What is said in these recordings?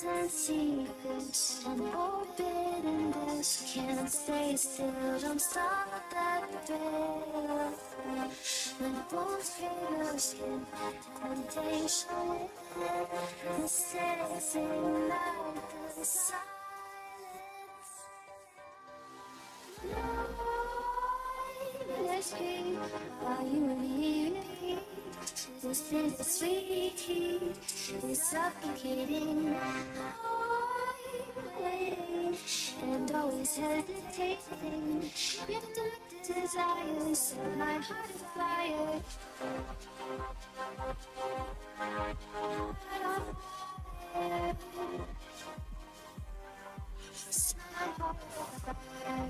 And secrets and forbiddenness can't stay still. Don't stop that thrill. When bones fade your skin, temptation within, mistakes like the silence. Let's be while you repeat. This bittersweet heat is suffocating. Waiting and always hesitating. If the desires set my heart afire. Set my heart afire.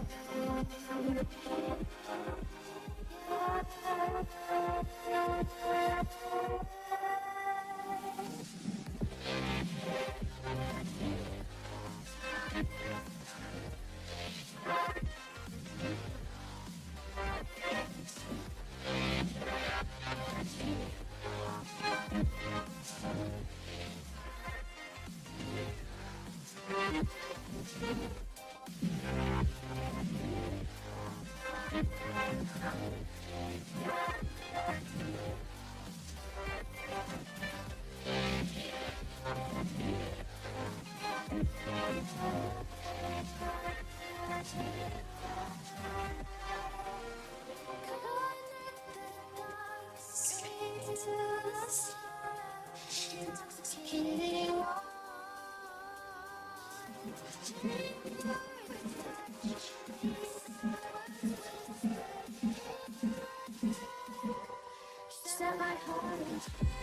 Set my heart on fire.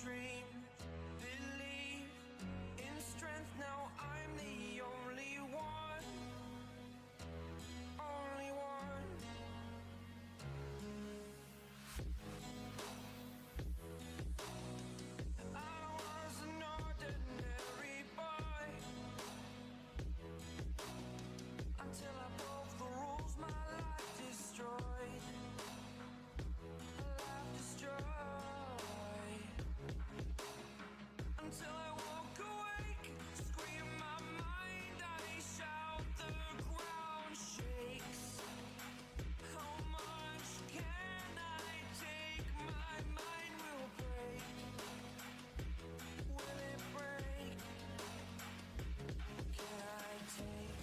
dream, believe in strength. Now I'm the only one, only one. I was an ordinary boy until I broke the rules. My life destroyed, life destroyed. Until I walk awake, scream my mind, I shout, the ground shakes. How much can I take? My mind will break. Will it break? Can I take?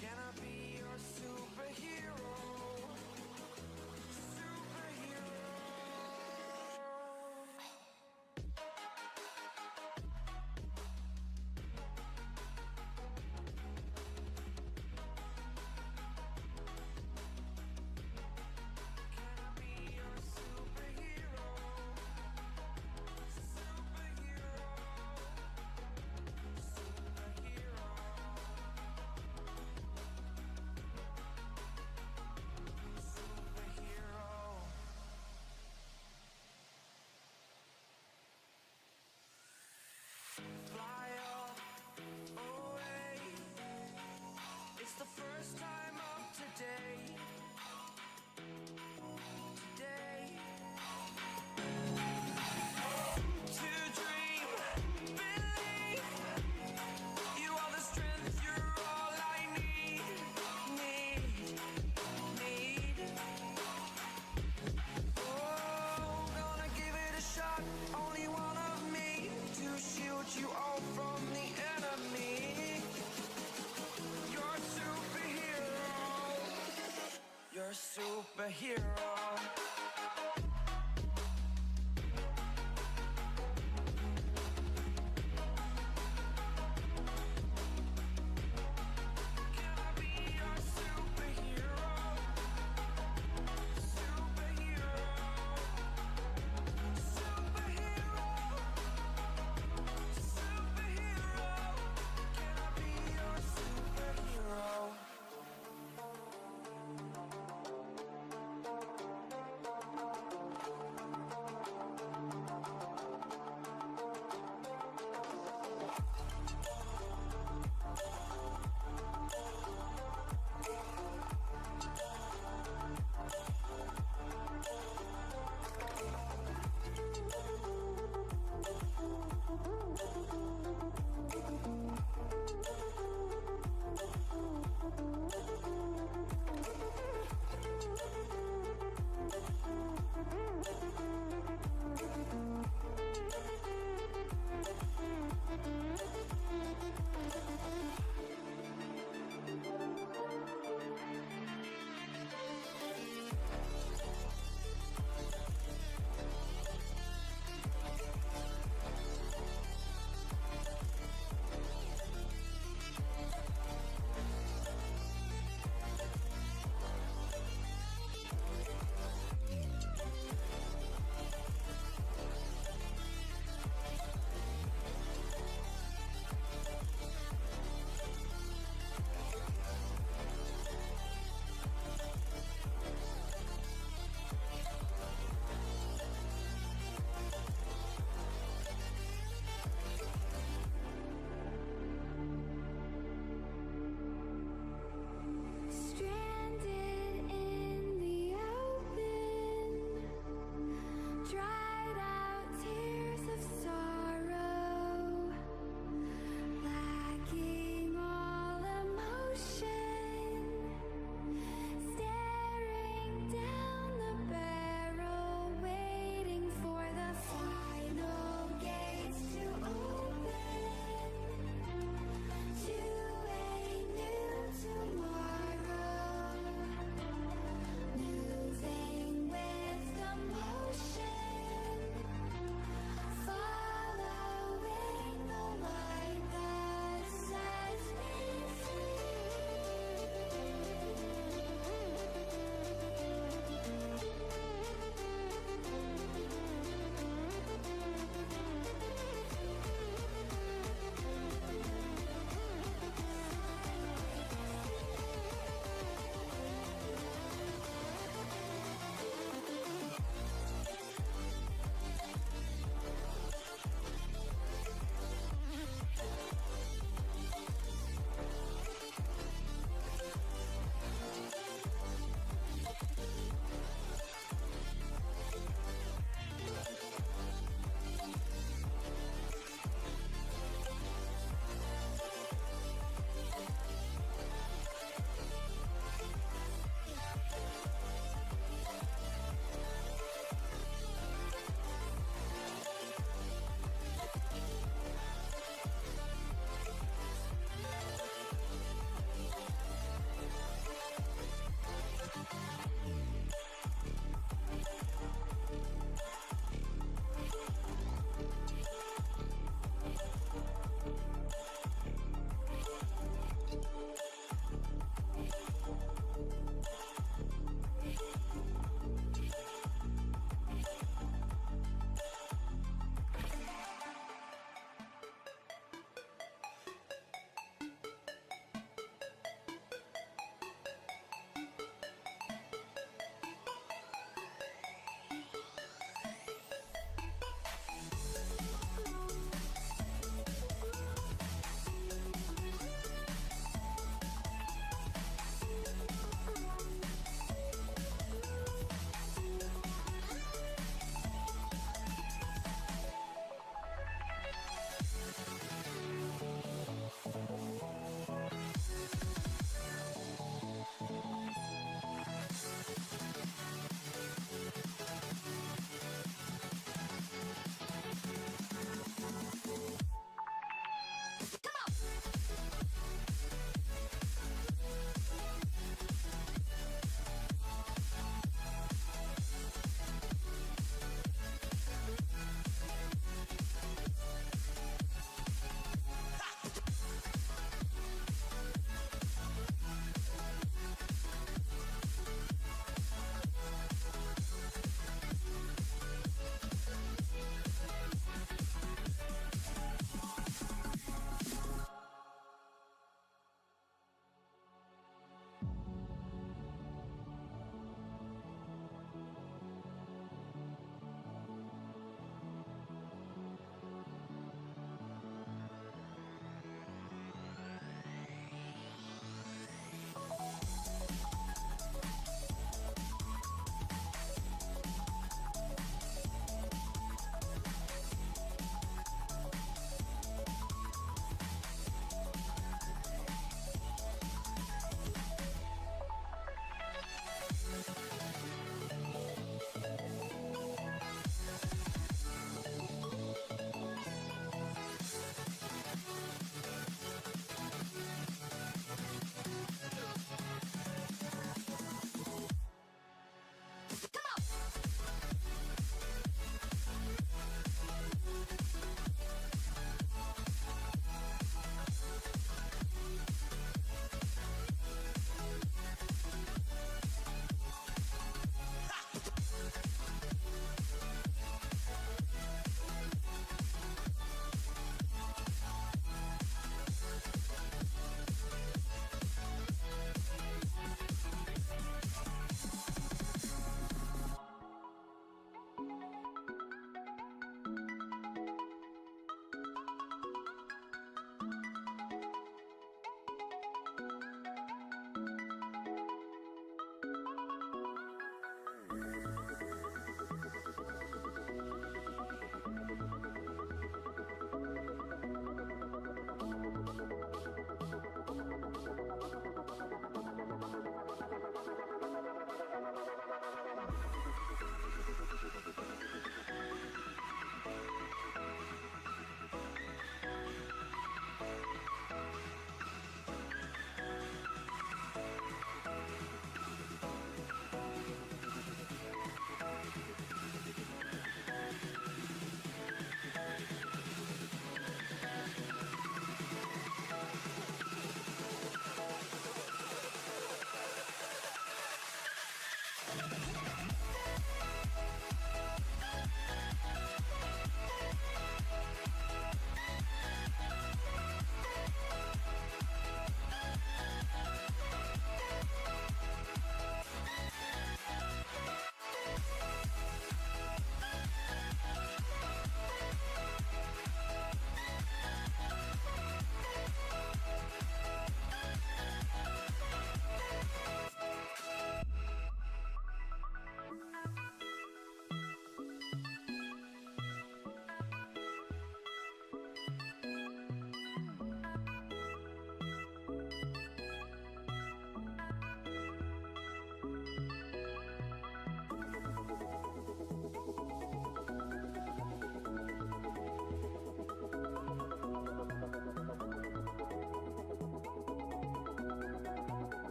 Can I be your superhero? Fly away. It's the first time of today. Today. To dream, believe. You are the strength, you're all I need. Need. Oh, gonna give it a shot. Only one of me to shield you all from the enemy. You're a superhero. You're a superhero. Can I be your superhero? Superhero. Superhero. Superhero. Can I be your superhero?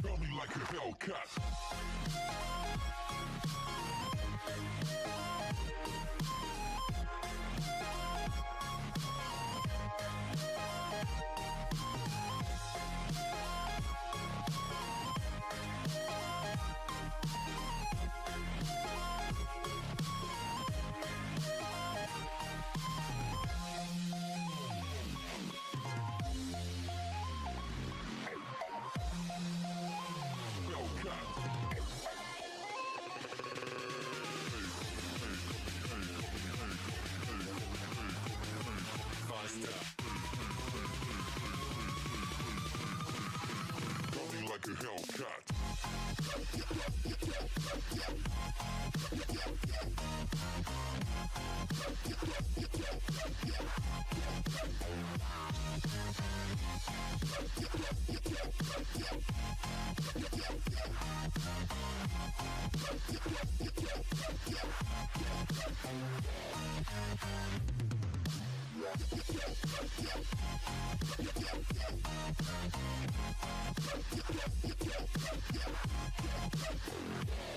Got me like a Hellcat.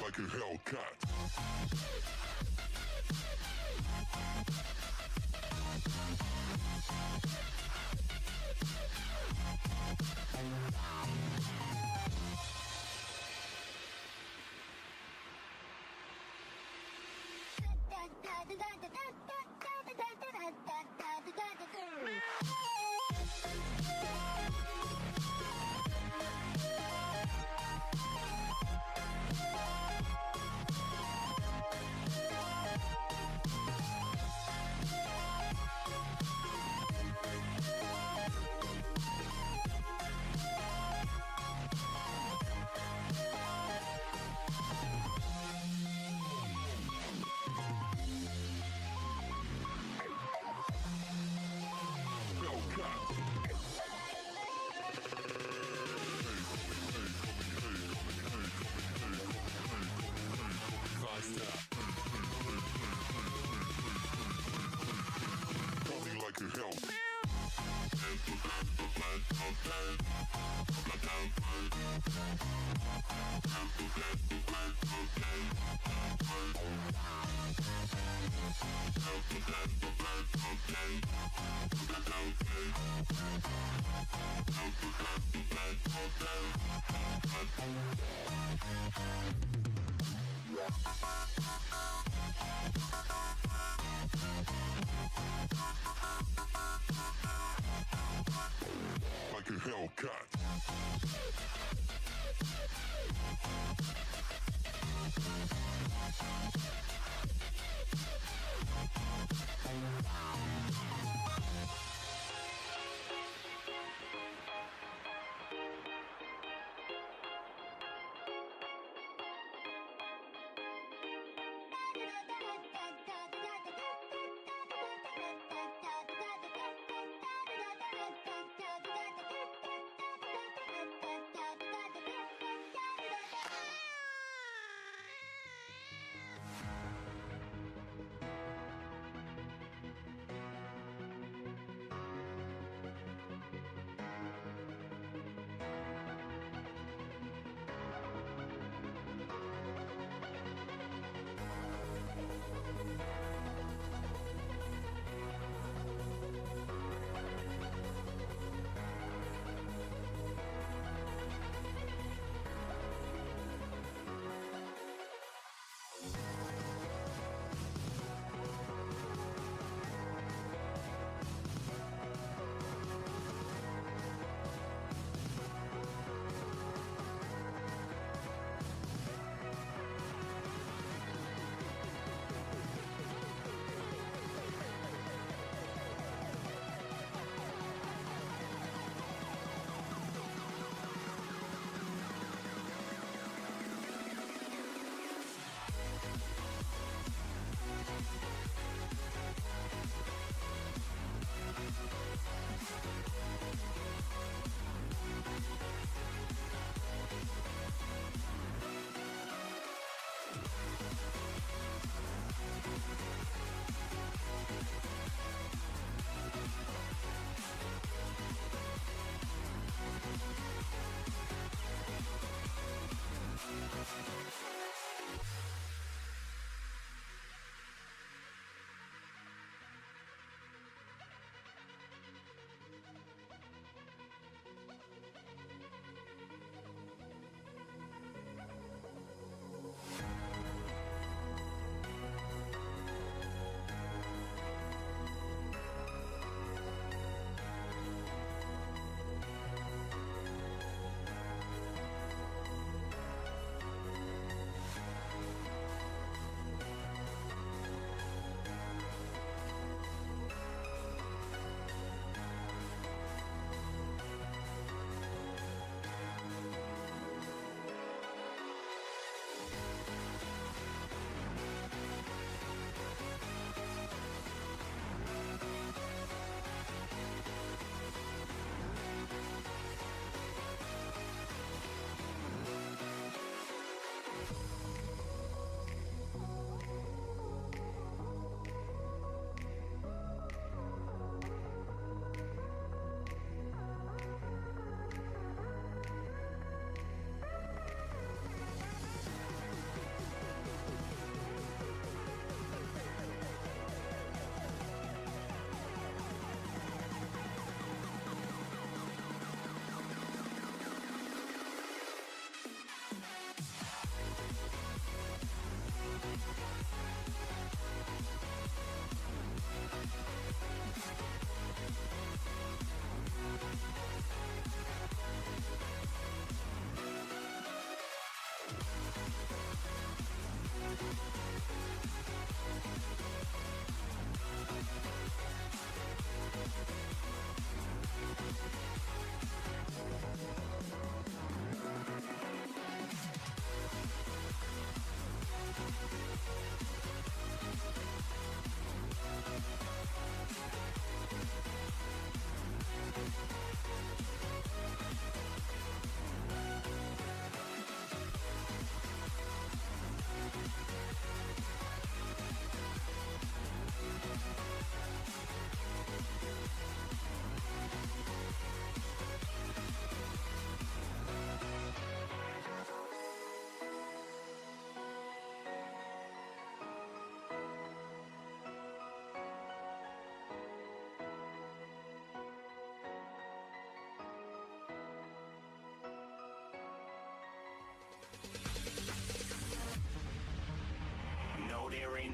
Like a Hellcat. Like a Hellcat. Like a hell. Like a Hellcat.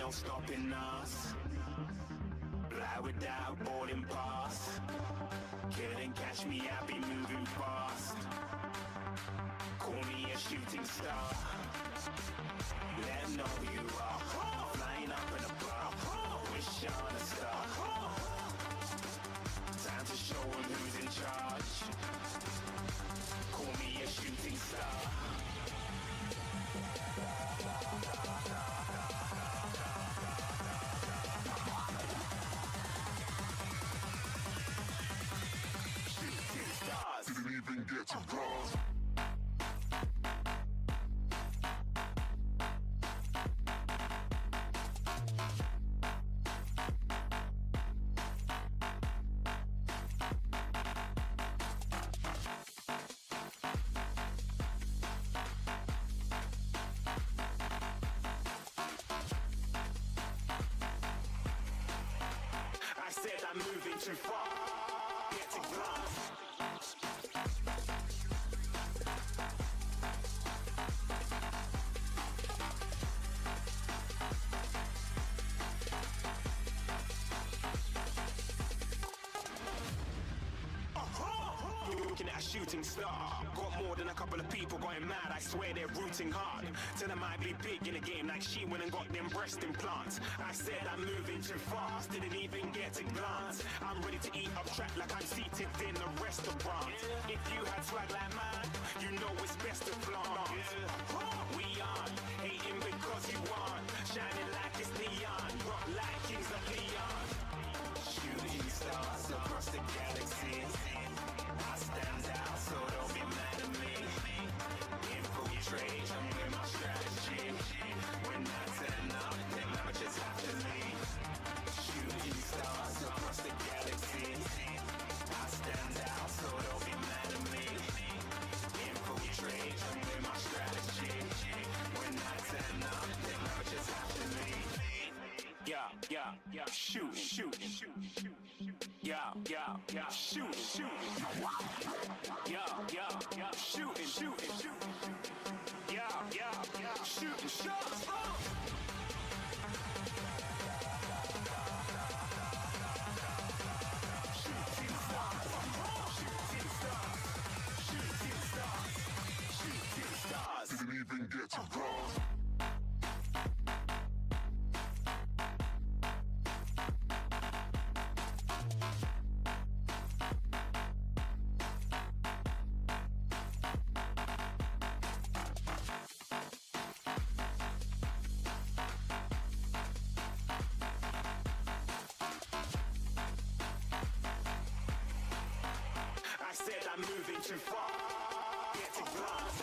no stopping us. Fly without boarding pass. Couldn't catch me, I be moving fast. Call me a shooting star. Let 'em know who you are. Flying up in a bar. Wish on a star. Time to show 'em who's in charge. Call me a shooting star. Shooting stars. Didn't even get to cross. I said I'm moving too far. Get a glance. Looking at a shooting star. Got more than a couple of people going mad. I swear they're rooting hard. Tell them I be big in the game like she went and got them breast implants. I said I'm moving too fast. Didn't even get a glance. I'm ready to eat up track like I'm seated in a restaurant. If you had swag like mine, you know it's best to flaunt. We aren't hating because you aren't. Shining like it's neon. Rock like kings of Leon. Shooting stars across the galaxy. I stand out, so don't be mad at me. Infiltrate, I'm with my strategy. When I turn up, then I just have to leave. Shooting stars across the galaxy. I stand out, so don't be mad at me. Infiltrate, I'm with my strategy. When I turn up, then I just have to leave. Yeah, shooting. Yeah, shooting. Yeah, shooting. Yeah, shooting shots. Shooting stars. Didn't even get to cross. I said I'm moving too far. Get a glance.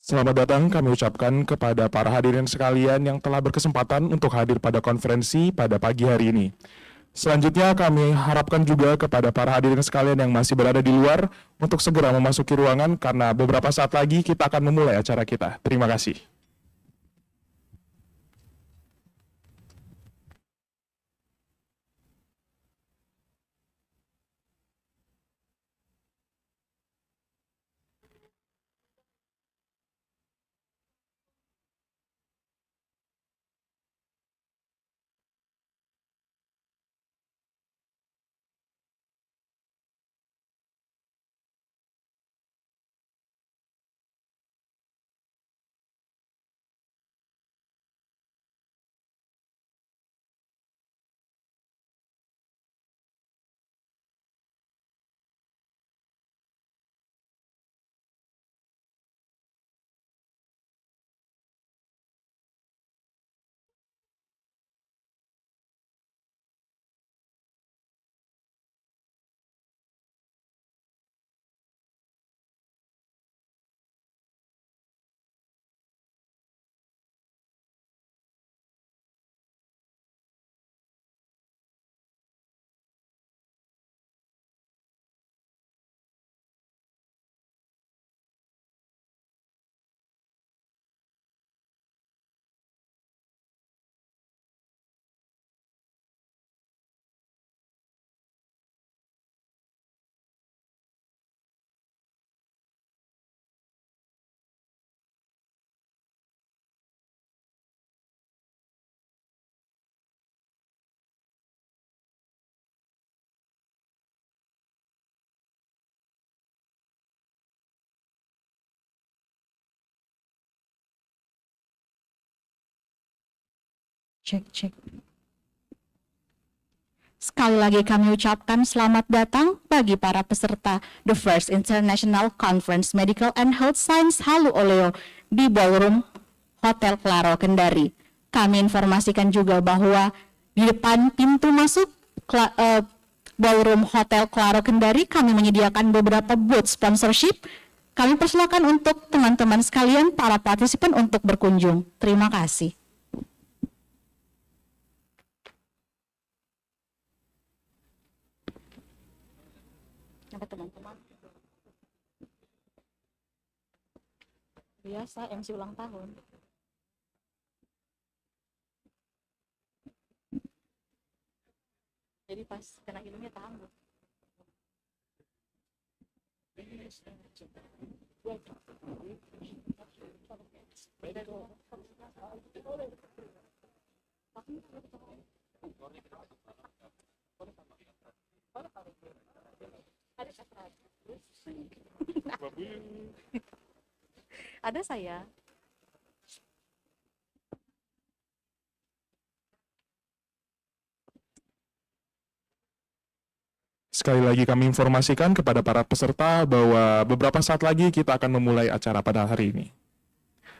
Selamat datang kami ucapkan kepada para hadirin sekalian yang telah berkesempatan untuk hadir pada konferensi pada pagi hari ini. Selanjutnya kami harapkan juga kepada para hadirin sekalian yang masih berada di luar untuk segera memasuki ruangan karena beberapa saat lagi kita akan memulai acara kita. Terima kasih. Cek. Sekali lagi kami ucapkan selamat datang bagi para peserta The First International Conference Medical and Health Science HALU OLEO di Ballroom Hotel Claro Kendari. Kami informasikan juga bahwa di depan pintu masuk Ballroom Hotel Claro Kendari kami menyediakan beberapa booth sponsorship. Kami persilakan untuk teman-teman sekalian para partisipan untuk berkunjung. Terima kasih. Teman-teman biasa MC ulang tahun. Jadi pas kena ininya tangguh. Ada saya. Sekali lagi kami informasikan kepada para peserta bahwa beberapa saat lagi kita akan memulai acara pada hari ini.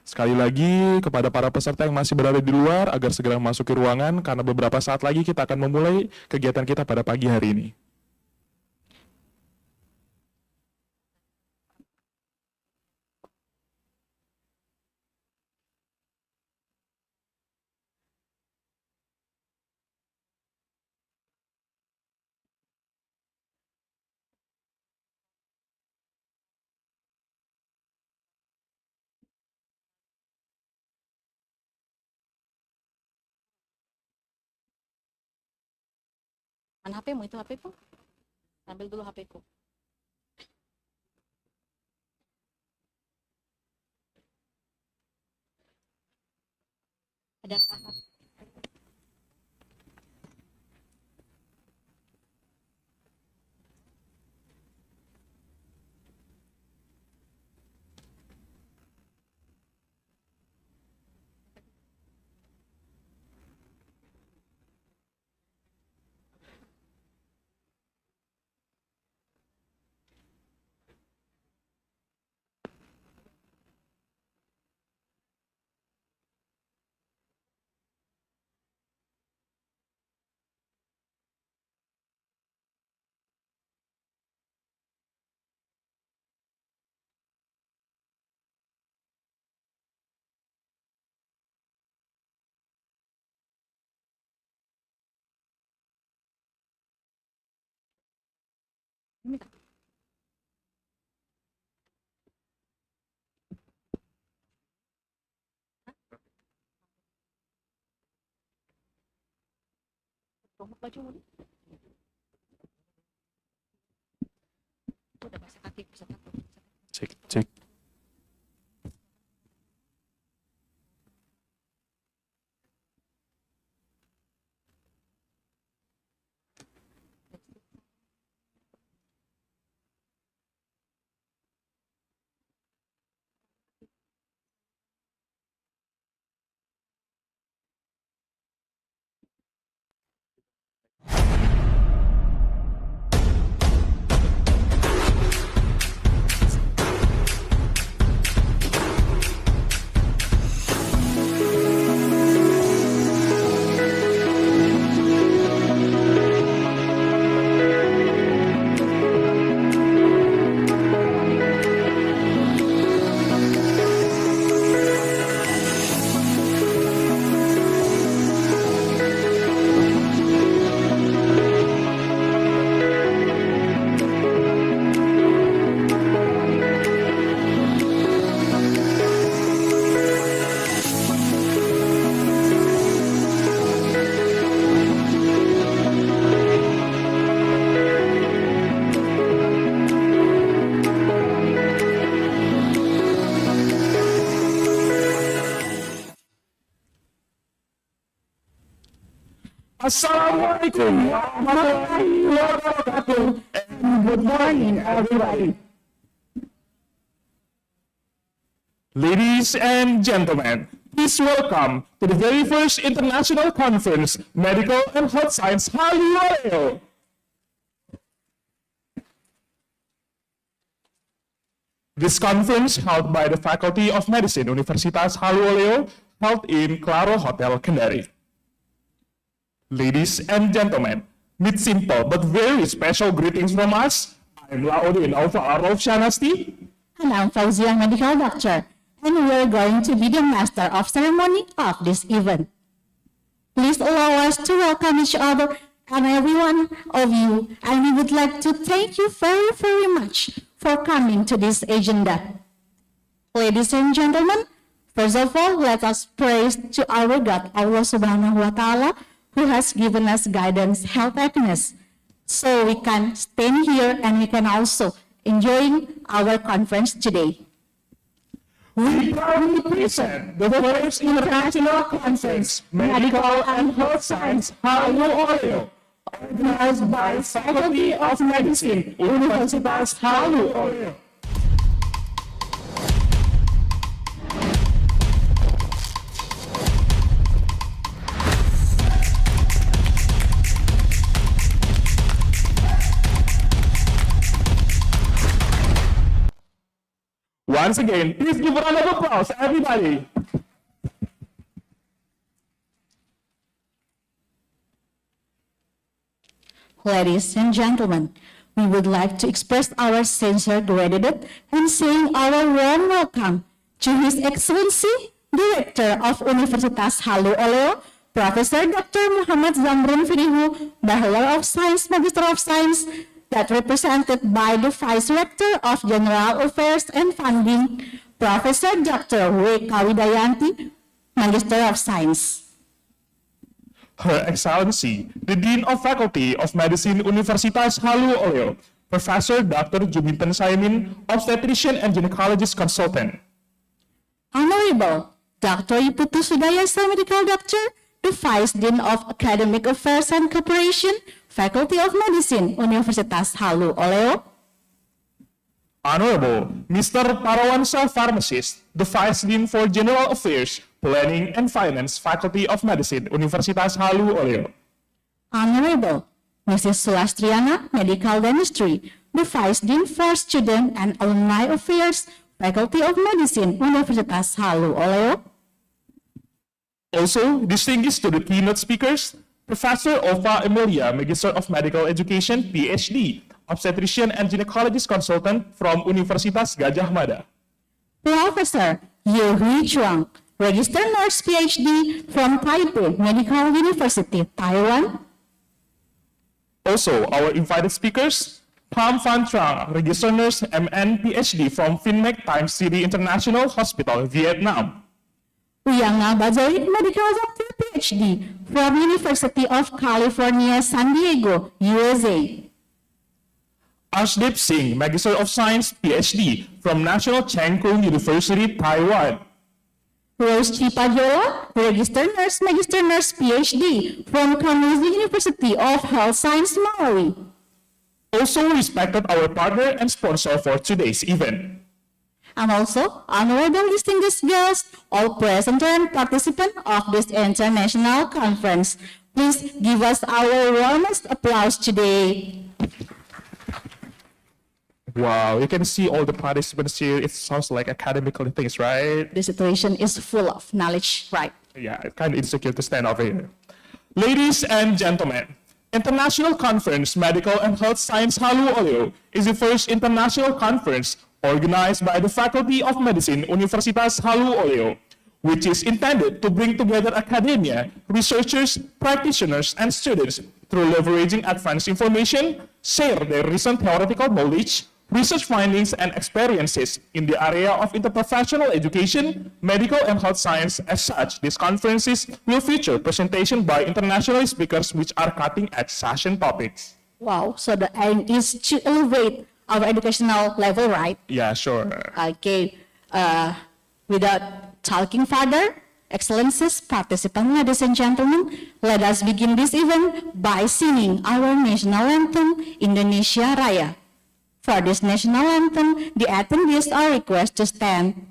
Sekali lagi kepada para peserta yang masih berada di luar agar segera memasuki ruangan karena beberapa saat lagi kita akan memulai kegiatan kita pada pagi hari ini. Mana HP-mu itu HP-ku? Ambil dulu HP-ku. Ada kamar. Cek, cek. Assalamualaikum warahmatullahi wabarakatuh, and good morning, everybody. Ladies and gentlemen, please welcome to the very first International Conference, Medical and Health Science, HALU OLEO. This conference, held by the Faculty of Medicine, Universitas HALU OLEO, held in Claro Hotel, Kendari. Ladies and gentlemen, with simple but very special greetings from us, I'm Laudin Alfa Arif Shanasti. And I'm Fauzia, medical doctor, and we're going to be the master of ceremony of this event. Please allow us to welcome each other and every one of you, and we would like to thank you very, very much for coming to this agenda. Ladies and gentlemen, first of all, let us praise to our God, Allah Subhanahu wa Ta'ala, who has given us guidance, health, happiness, so we can stand here and we can also enjoy our conference today. We proudly present the first International Conference, Medical and Health Science, HALU OLEO, organized by Faculty of Medicine, Universitas HALU OLEO. Once again, please give a round of applause, everybody. Ladies and gentlemen, we would like to express our sincere gratitude and saying our warm welcome to His Excellency, Director of Universitas HALU OLEO, Professor Dr. Muhammad Zamrun Finihu, Bachelor of Science, Magister of Science, that represented by the Vice Rector of General Affairs and Funding, Professor Dr. W. Kawidayanti, Magister of Science. Her Excellency, the Dean of Faculty of Medicine, Universitas HALU OLEO, Professor Dr. Juminten Saimin, Obstetrician and Gynecologist Consultant. Honorable Dr. Iputu Sudayasa, Medical Doctor, the Vice Dean of Academic Affairs and Cooperation, Faculty of Medicine, Universitas HALU OLEO. Honorable Mr. Parawansa, Pharmacist, the Vice Dean for General Affairs, Planning and Finance, Faculty of Medicine, Universitas HALU OLEO. Honorable Mrs. Sulastriana, Medical Dentistry, the Vice Dean for Student and Alumni Affairs, Faculty of Medicine, Universitas HALU OLEO. Also distinguished to the keynote speakers, Professor Ova Emilia, Magister of Medical Education, PhD, Obstetrician and Gynecologist Consultant from Universitas Gadjah Mada. Professor Yu Hui Chuang, Registered Nurse PhD from Taipei Medical University, Taiwan. Also, our invited speakers, Pham Van Trang, registered nurse MN PhD from Vinmec Time City International Hospital, Vietnam. Uyanga Bazoid, medical doctor PhD from University of California, San Diego, USA. Arshdeep Singh, Magister of Science PhD from National Cheng Kung University, Taiwan. Rose Chipajola, registered nurse, magister nurse PhD from Kamuzu University of Health Science, Malawi. Also respected our partner and sponsor for today's event. And also honorable distinguished guests, all present and participants of this international conference. Please give us our warmest applause today. Wow, you can see all the participants here. It sounds like academical things, right? The situation is full of knowledge, right? Yeah, it's kind of insecure to stand over here. Ladies and gentlemen, International Conference Medical and Health Science HALU OLEO is the first international conference organized by the Faculty of Medicine Universitas HALU OLEO, which is intended to bring together academia, researchers, practitioners, and students through leveraging advanced information, share their recent theoretical knowledge, research findings, and experiences in the area of interprofessional education, medical, and health science. As such, these conferences will feature presentation by international speakers which are cutting-edge session topics. Wow, so the aim is to elevate our educational level, right? Yeah, sure. Okay, without talking further, excellencies, participants, ladies and gentlemen, let us begin this event by singing our national anthem, Indonesia Raya. For this national anthem, the attendees are requested to stand.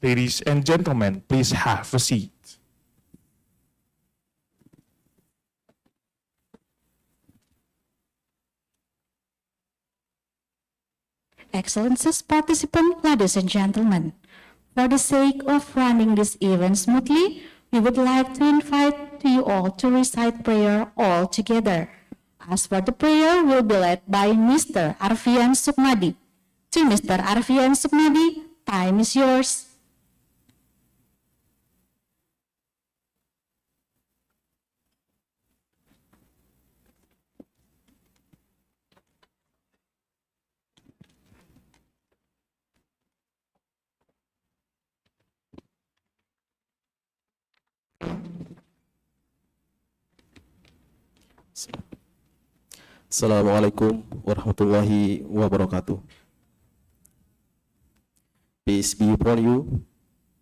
Ladies and gentlemen, please have a seat. Excellencies, participants, ladies and gentlemen, for the sake of running this event smoothly, we would like to invite you all to recite prayer all together. As for the prayer, will be led by Mr. Arfian Sukmadi. To Mr. Arfian Sukmadi, time is yours. Assalamualaikum warahmatullahi wabarakatuh. Peace be upon you,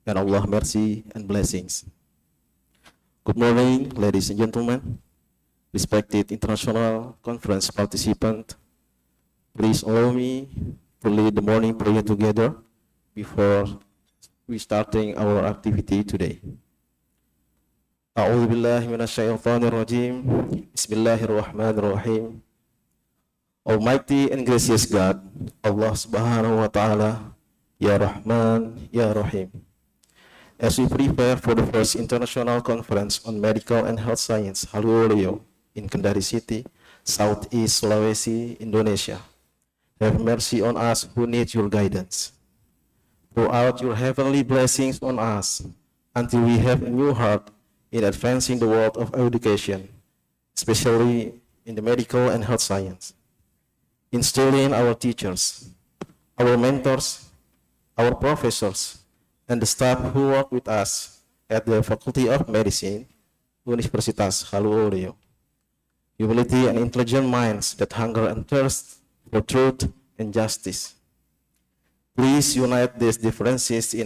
and Allah mercy and blessings. Good morning, ladies and gentlemen, respected international conference participant. Please allow me to lead the morning prayer together before we starting our activity today. A'udzu billahi minasyaitonir rajim. Bismillahirrahmanirrahim. Almighty and gracious God, Allah Subhanahu wa Ta'ala, Ya Rahman, Ya Rahim. As we prepare for the first international conference on medical and health science, HALU OLEO, in Kendari City, Southeast Sulawesi, Indonesia, have mercy on us who need your guidance. Pour out your heavenly blessings on us until we have a new heart in advancing the world of education, especially in the medical and health science. Instill in our teachers, our mentors, our professors, and the staff who work with us at the Faculty of Medicine, Universitas HALU OLEO, humility and intelligent minds that hunger and thirst for truth and justice. Please unite these differences in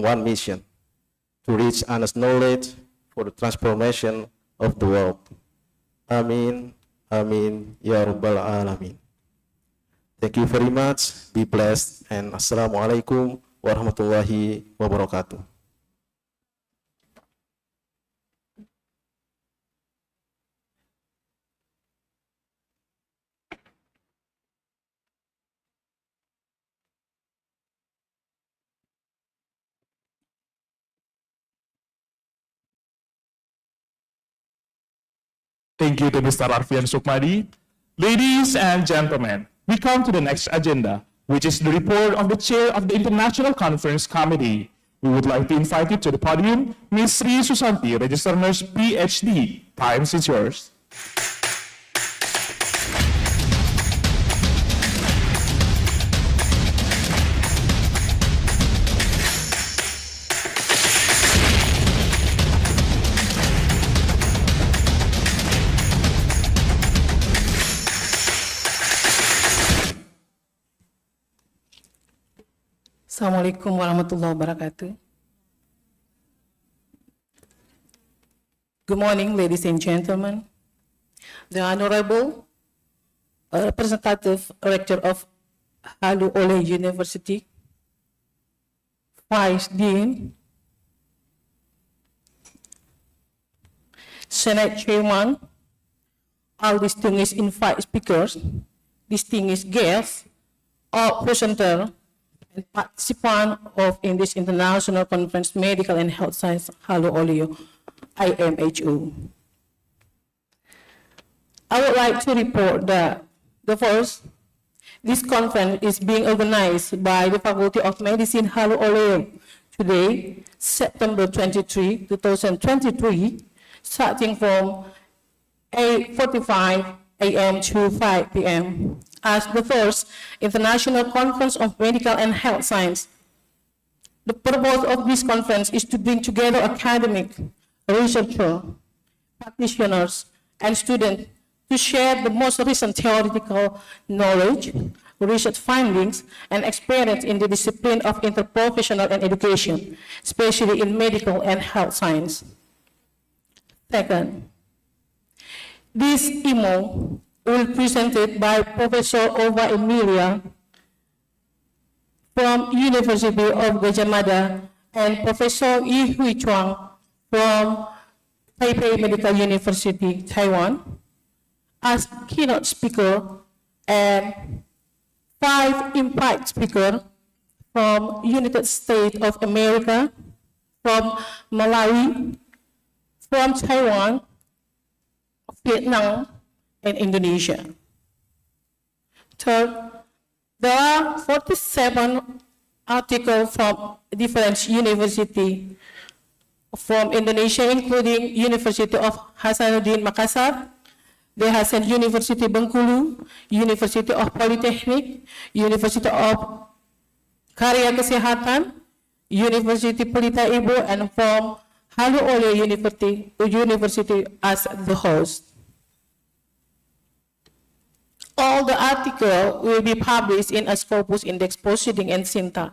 one mission, to reach honest knowledge for the transformation of the world. Amin, amin, ya rabbal alamin. Thank you very much. Be blessed, and assalamualaikum warahmatullahi wabarakatuh. Thank you to Mr. Arfian Sukmadi. Ladies and gentlemen, we come to the next agenda, which is the report of the chair of the International Conference Committee. We would like to invite you to the podium, Ms. Sri Susanti, Registered Nurse, PhD. Time is yours. Assalamualaikum warahmatullahi wabarakatuh. Good morning, ladies and gentlemen. The Honorable Representative Rector of HALU OLEO University, Vice Dean, Senate Chairman, all distinguished invited speakers, distinguished guests, all presenters, and participant in this international conference, Medical and Health Science, HALU OLEO, IMHO. I would like to report that this conference is being organized by the Faculty of Medicine, HALU OLEO, today, September 23, 2023, starting from 8:45 a.m. to 5 p.m. as the first International Conference of Medical and Health Science. The purpose of this conference is to bring together academic, researchers, practitioners, and students to share the most recent theoretical knowledge, research findings, and experience in the discipline of interprofessional and education, especially in medical and health science. Second, this IMHO will be presented by Professor Ova Emilia from University of Gajah Mada and Professor Yi Hui Chuang from Taipei Medical University, Taiwan, as keynote speaker, and 5 invited speakers from United States of America, from Malawi, from Taiwan, Vietnam, and Indonesia. Third, there are 47 articles from different universities from Indonesia, including University of Hasanuddin Makassar, the Hasan University Bengkulu, University of Polytechnic, University of Karya Kesehatan, University Pelita Ibu, and from HALU OLEO University as the host. All the articles will be published in a Scopus Index Proceeding and Sinta.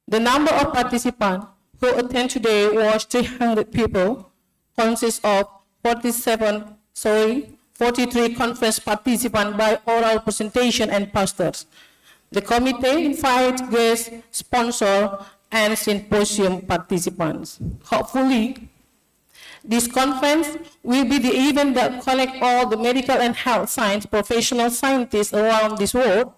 The number of participants who attend today was 300 people, consists of 43 conference participants by oral presentation and posters. The committee invites guest sponsor and symposium participants. Hopefully, this conference will be the event that connects all the medical and health science professional scientists around this world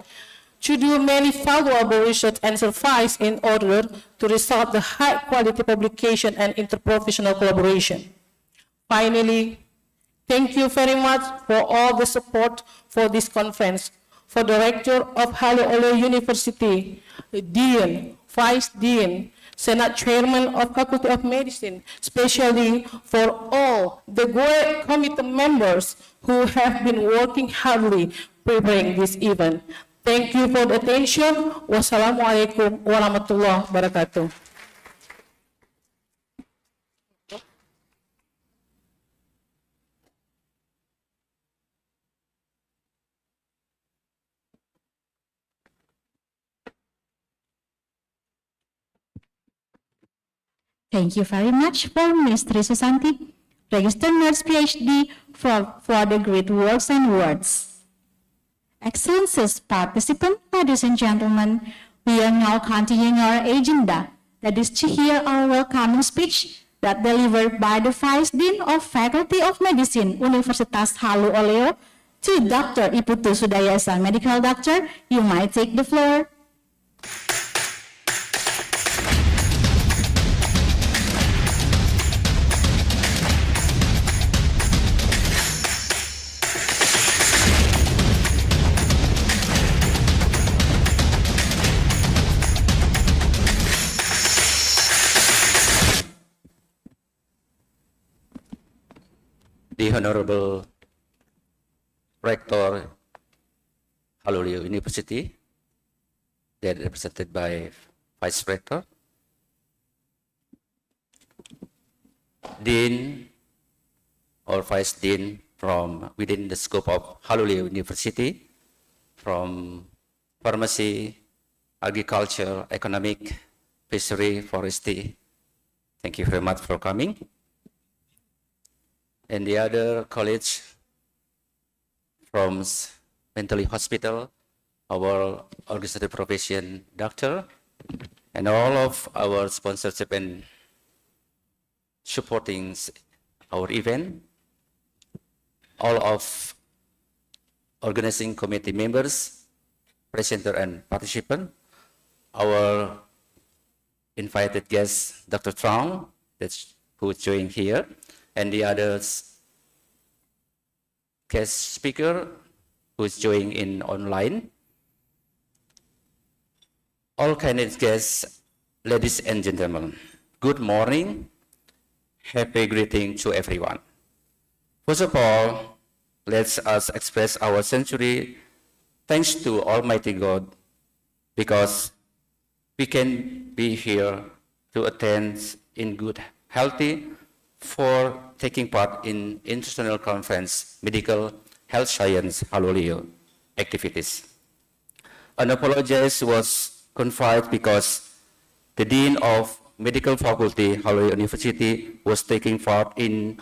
to do many valuable research and surveys in order to result the high-quality publication and interprofessional collaboration. Finally, thank you very much for all the support for this conference. For Director of HALU OLEO University, Dean, Vice Dean, Senate Chairman of Faculty of Medicine, especially for all the great committee members who have been working hardly preparing this event. Thank you for the attention. Wassalamualaikum warahmatullahi wabarakatuh. Thank you very much for Ms. Tri Susanti, Registered Nurse PhD, for the great words and words. Excellencies, participants, ladies and gentlemen, we are now continuing our agenda, that is to hear our welcoming speech that delivered by the Vice Dean of Faculty of Medicine, Universitas HALU OLEO, to Dr. Iputu Sudayasa, Medical Doctor. You might take the floor. The Honorable Rector HALU OLEO University, that represented by Vice Rector, Dean or Vice Dean from within the scope of HALU OLEO University, from Pharmacy, Agriculture, Economic, Fishery, Forestry. Thank you very much for coming. And the other college from Mentally Hospital, our organizative profession doctor, and all of our sponsorship and supporting our event, all of organizing committee members, presenter and participant, our invited guest, Dr. Trong, who is joining here, and the others guest speaker who is joining in online. All candidate guests, ladies and gentlemen, good morning. Happy greeting to everyone. First of all, let us express our sincere thanks to Almighty God because we can be here to attend in good, healthy, for taking part in International Conference Medical Health Science HALU OLEO activities. An apology was conferred because the Dean of Medical Faculty HALU OLEO University was taking part in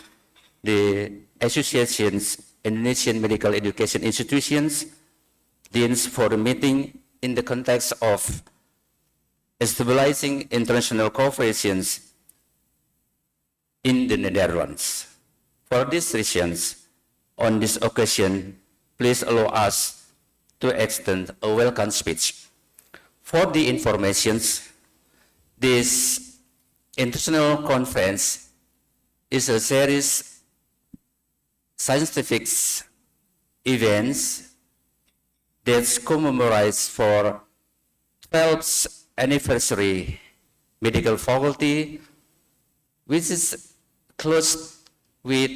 the Association's Indonesian Medical Education Institutions Deans for the meeting in the context of stabilizing international cooperations in the Netherlands. For these reasons, on this occasion, please allow us to extend a welcome speech. For the informations, this international conference is a series scientific events that commemorates for 12th anniversary medical faculty, which is close with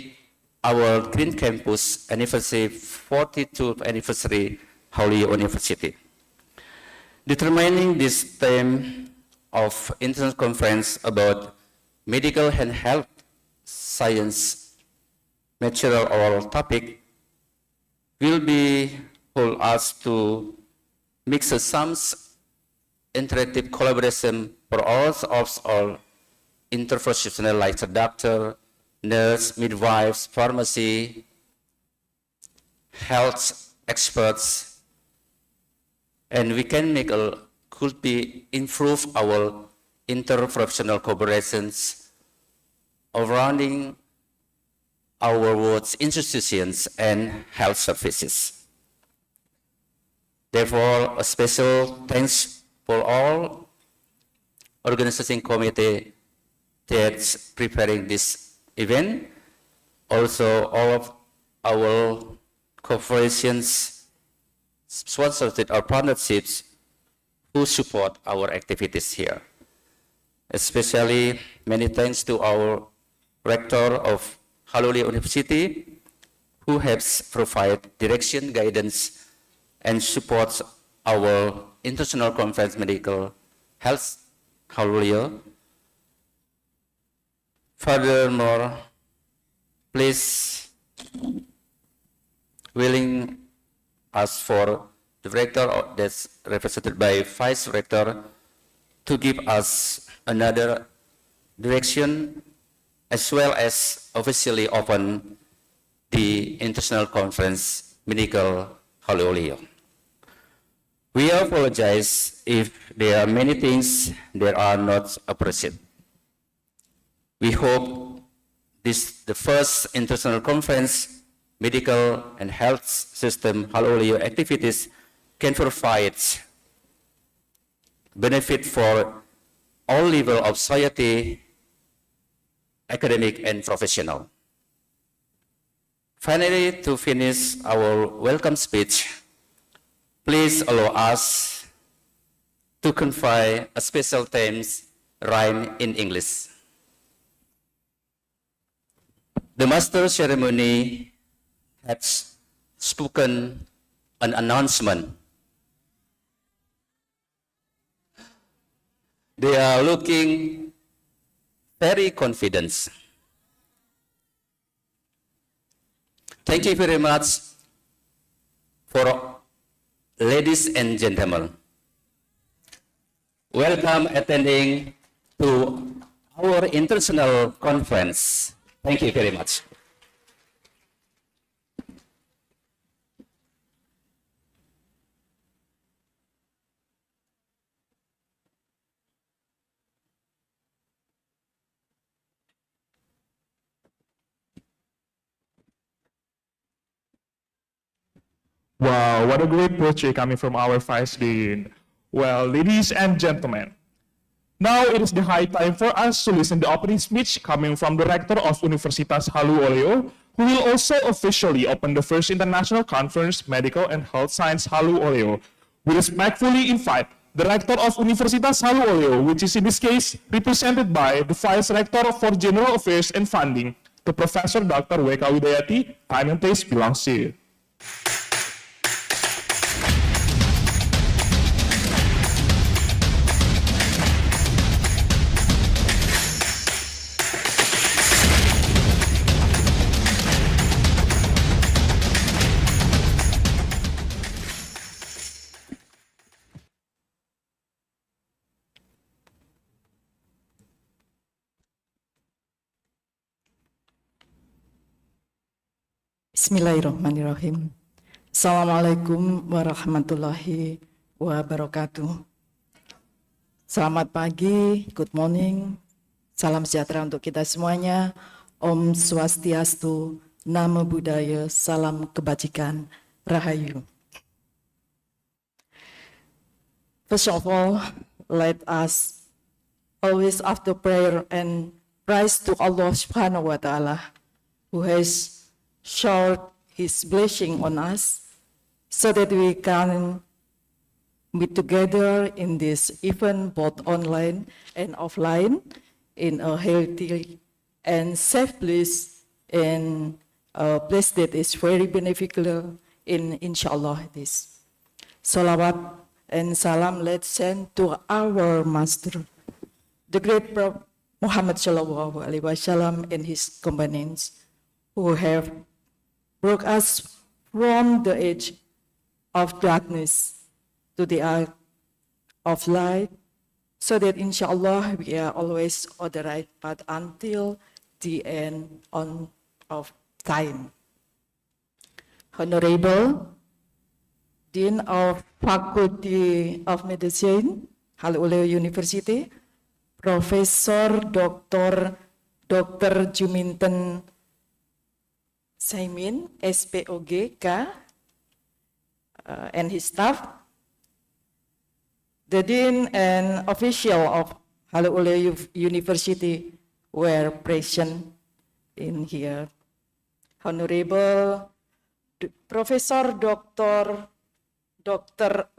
our Green Campus anniversary, 42th anniversary HALU OLEO University. Determining this theme of international conference about medical and health science material or topic will be hold us to mix some interactive collaboration for all of our interprofessional like the doctor, nurse, midwives, pharmacy, health experts, and we can make could be improve our interprofessional collaborations surrounding our world's institutions and health services. Therefore, a special thanks for all organizing committee that's preparing this event, also all of our corporations, sponsors our partnerships who support our activities here. Especially many thanks to our rector of HALU OLEO University, who helps provide direction, guidance, and supports our International Conference Medical Health HALU OLEO. Furthermore, please willing us for the rector that's represented by vice rector to give us another direction as well as officially open the International Conference Medical HALU OLEO. We apologize if there are many things that are not appreciated. We hope the first International Conference Medical and Health System HALU OLEO activities can provide benefit for all levels of society, academic and professional. Finally, to finish our welcome speech, please allow us to convey a special thanks rhyme in English. The master ceremony has spoken an announcement. They are looking very confident. Thank you very much for ladies and gentlemen. Welcome attending to our international conference. Thank you very much. Wow, what a great portrait coming from our Vice Dean. Well, ladies and gentlemen, now it is the high time for us to listen the opening speech coming from the Rector of Universitas HALU OLEO, who will also officially open the first International Conference Medical and Health Science HALU OLEO. We respectfully invite the Rector of Universitas HALU OLEO, which is in this case represented by the Vice Rector for General Affairs and Funding, the Professor Dr. W.K. Widayati. Time and taste belongs to you. Bismillahirrahmanirrahim. Assalamualaikum warahmatullahi wabarakatuh. Selamat pagi, good morning, salam sejahtera untuk kita semuanya. Om Swastiastu, Namo Buddhaya, salam kebajikan, Rahayu. First of all, let us always after prayer and praise to Allah Subhanahu wa Ta'ala, who has showered His blessing on us so that we can be together in this event both online and offline in a healthy and safe place and a place that is very beneficial in inshallah this. Salawat and salam let's send to our master, the great Prophet Muhammad Sallallahu Alaihi Wasallam and his companions who have brought us from the age of darkness to the age of light, so that inshallah we are always on the right path until the end of time. Honorable Dean of Faculty of Medicine, HALU OLEO University, Profesor Dr. Juminten Saimin, SPOGK, and his staff, the Dean and official of HALU OLEO University were present in here. Honorable Professor Dr.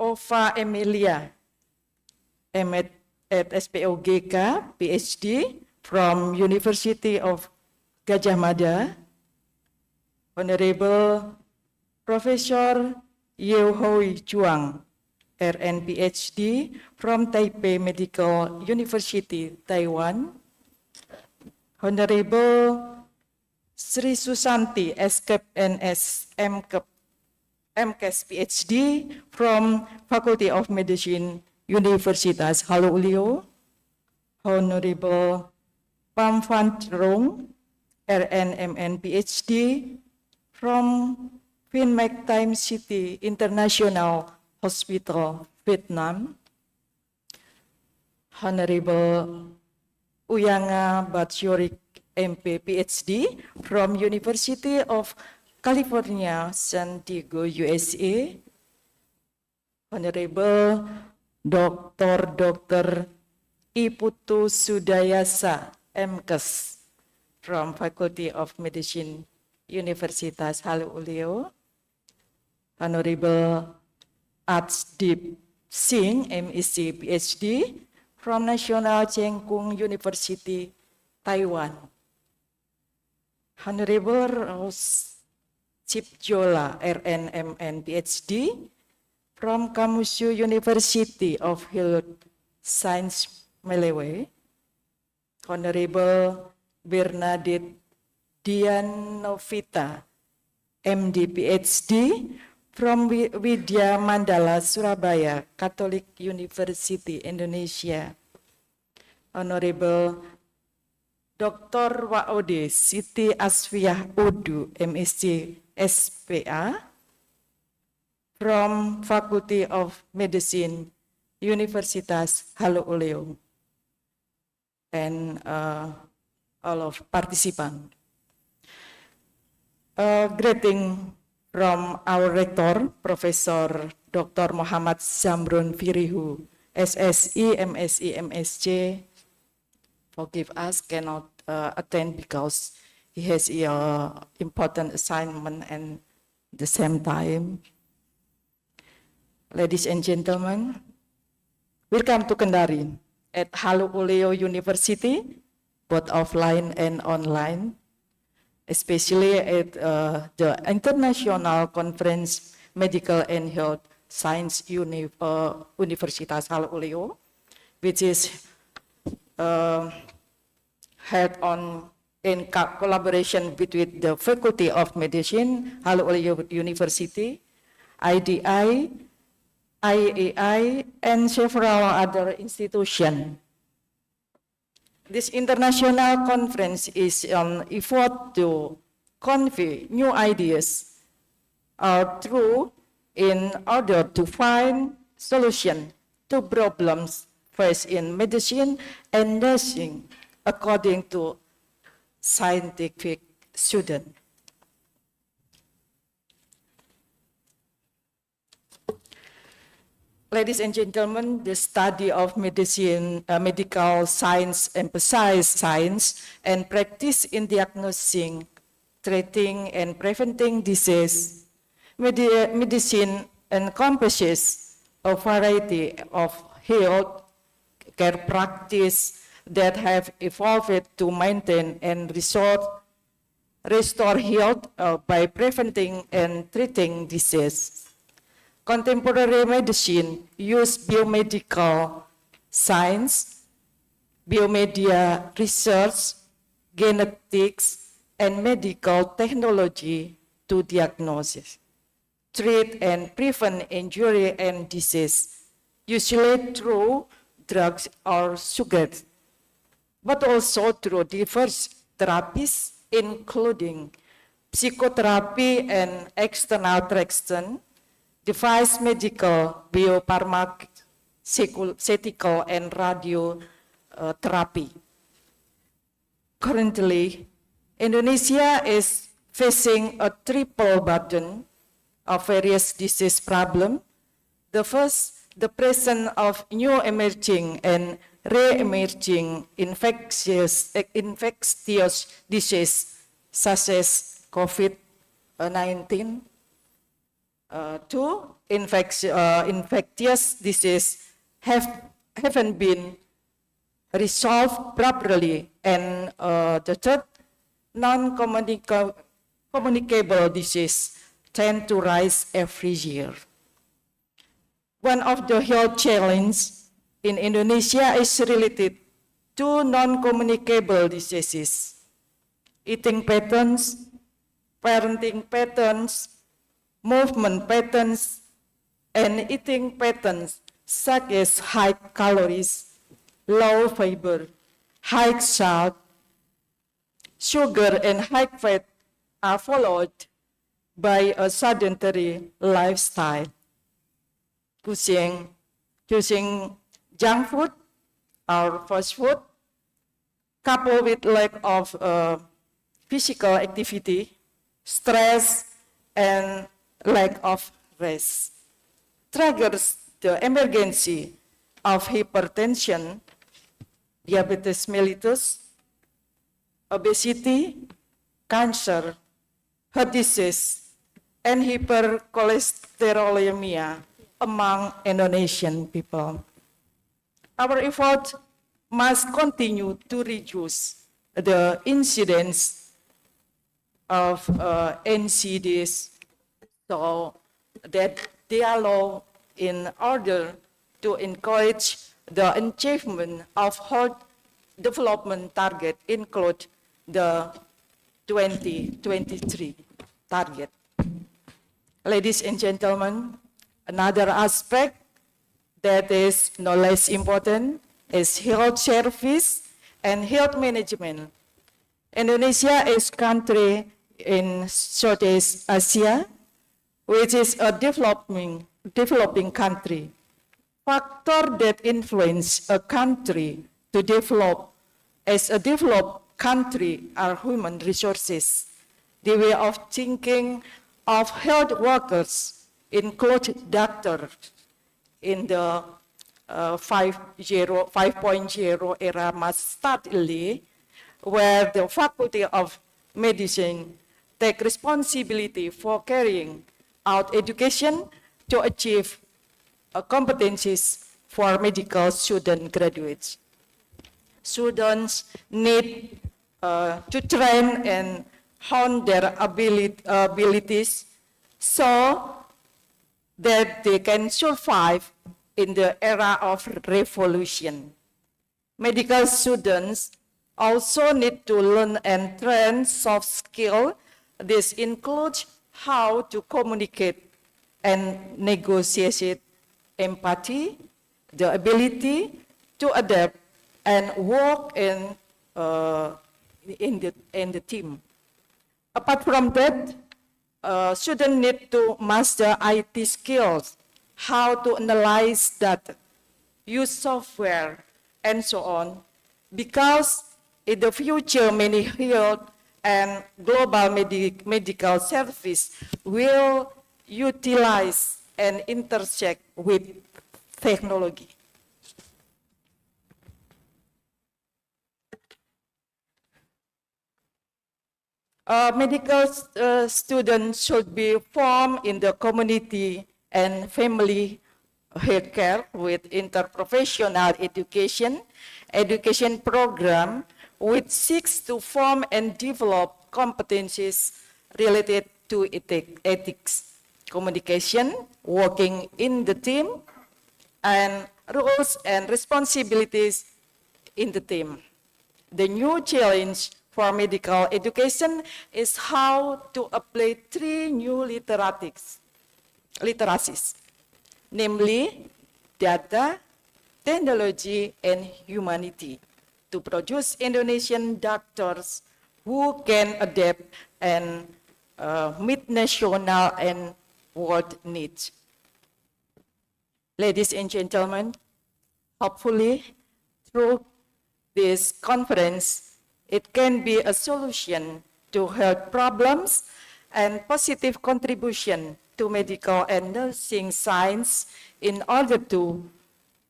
Ova Emilia, M.Ed. at SPOGK, PhD from University of Gajah Mada. Honorable Professor Hoi Chuang, RN PhD from Taipei Medical University, Taiwan. Honorable Sri Susanti, SCAP NS MCAS PhD from Faculty of Medicine, Universitas HALU OLEO. Honorable Pam Van Trong, RNMN PhD from Vin Mac Time City International Hospital, Vietnam. Honorable Uyanga Batchorik, MP PhD from University of California, San Diego, USA. Honorable Dr. Iputu Sudayasa, MCAS from Faculty of Medicine, Universitas HALU OLEO. Honorable Archdeep Singh, MEC PhD from National Cheng Kung University, Taiwan. Honorable Rose Chipjola, RNMN PhD from Kamushu University of Health Science, Melewe. Honorable Bernadette Dianovita, MD PhD from Widya Mandala, Surabaya, Catholic University, Indonesia. Honorable Dr. Waode Siti Asfiah Udu, MSc SPA from Faculty of Medicine, Universitas HALU OLEO, and all of participants. Greeting from our rector, Professor Dr. Muhammad Zamrun Firihu, SSE, MSc, MSc. Forgive us, cannot attend because he has an important assignment and the same time. Ladies and gentlemen, welcome to Kendari at HALU OLEO University, both offline and online, especially at the International Conference Medical and Health Science Universitas HALU OLEO, which is held in collaboration between the Faculty of Medicine, HALU OLEO University, IDI, IAI, and several other institutions. This international conference is an effort to convey new ideas through in order to find solutions to problems faced in medicine and nursing according to scientific students. Ladies and gentlemen, the study of medicine, medical science emphasizes science and practice in diagnosing, treating, and preventing disease. Medicine encompasses a variety of health care practice that have evolved to maintain and restore health by preventing and treating disease. Contemporary medicine uses biomedical science, biomedia research, genetics, and medical technology to diagnose, treat, and prevent injury and disease, usually through drugs or sugars, but also through diverse therapies, including psychotherapy and external traction, device medical, biopharmaceutical, and radio therapy. Currently, Indonesia is facing a triple burden of various disease problems. The first, the presence of new emerging and re-emerging infectious disease such as COVID-19. Two, infectious disease haven't been resolved properly, and the third, non-communicable disease tend to rise every year. One of the health challenges in Indonesia is related to non-communicable diseases. Eating patterns, parenting patterns, movement patterns, and eating patterns such as high calories, low fiber, high salt, sugar, and high fat are followed by a sedentary lifestyle. Choosing junk food or fast food, coupled with lack of physical activity, stress, and lack of rest, triggers the emergency of hypertension, diabetes mellitus, obesity, cancer, heart disease, and hypercholesterolemia among Indonesian people. Our effort must continue to reduce the incidence of NCDs so that they are low in order to encourage the achievement of health development target, include the 2023 target. Ladies and gentlemen, another aspect that is no less important is health service and health management. Indonesia is a country in Southeast Asia, which is a developing country. Factors that influence a country to develop as a developed country are human resources. The way of thinking of health workers include doctors in the 5.0 era must start early, where the Faculty of Medicine take responsibility for carrying out education to achieve competencies for medical student graduates. Students need to train and hone their abilities so that they can survive in the era of revolution. Medical students also need to learn and train soft skills. This includes how to communicate and negotiate, empathy, the ability to adapt and work in the team. Apart from that, students need to master IT skills, how to analyze data, use software, and so on, because in the future, many health and global medical service will utilize and intersect with technology. Medical students should be formed in the community and family healthcare with interprofessional education program which seeks to form and develop competencies related to ethics, communication, working in the team, and roles and responsibilities in the team. The new challenge for medical education is how to apply 3 new literacies, namely data, technology, and humanity, to produce Indonesian doctors who can adapt and meet national and world needs. Ladies and gentlemen, hopefully through this conference, it can be a solution to health problems and positive contribution to medical and nursing science in order to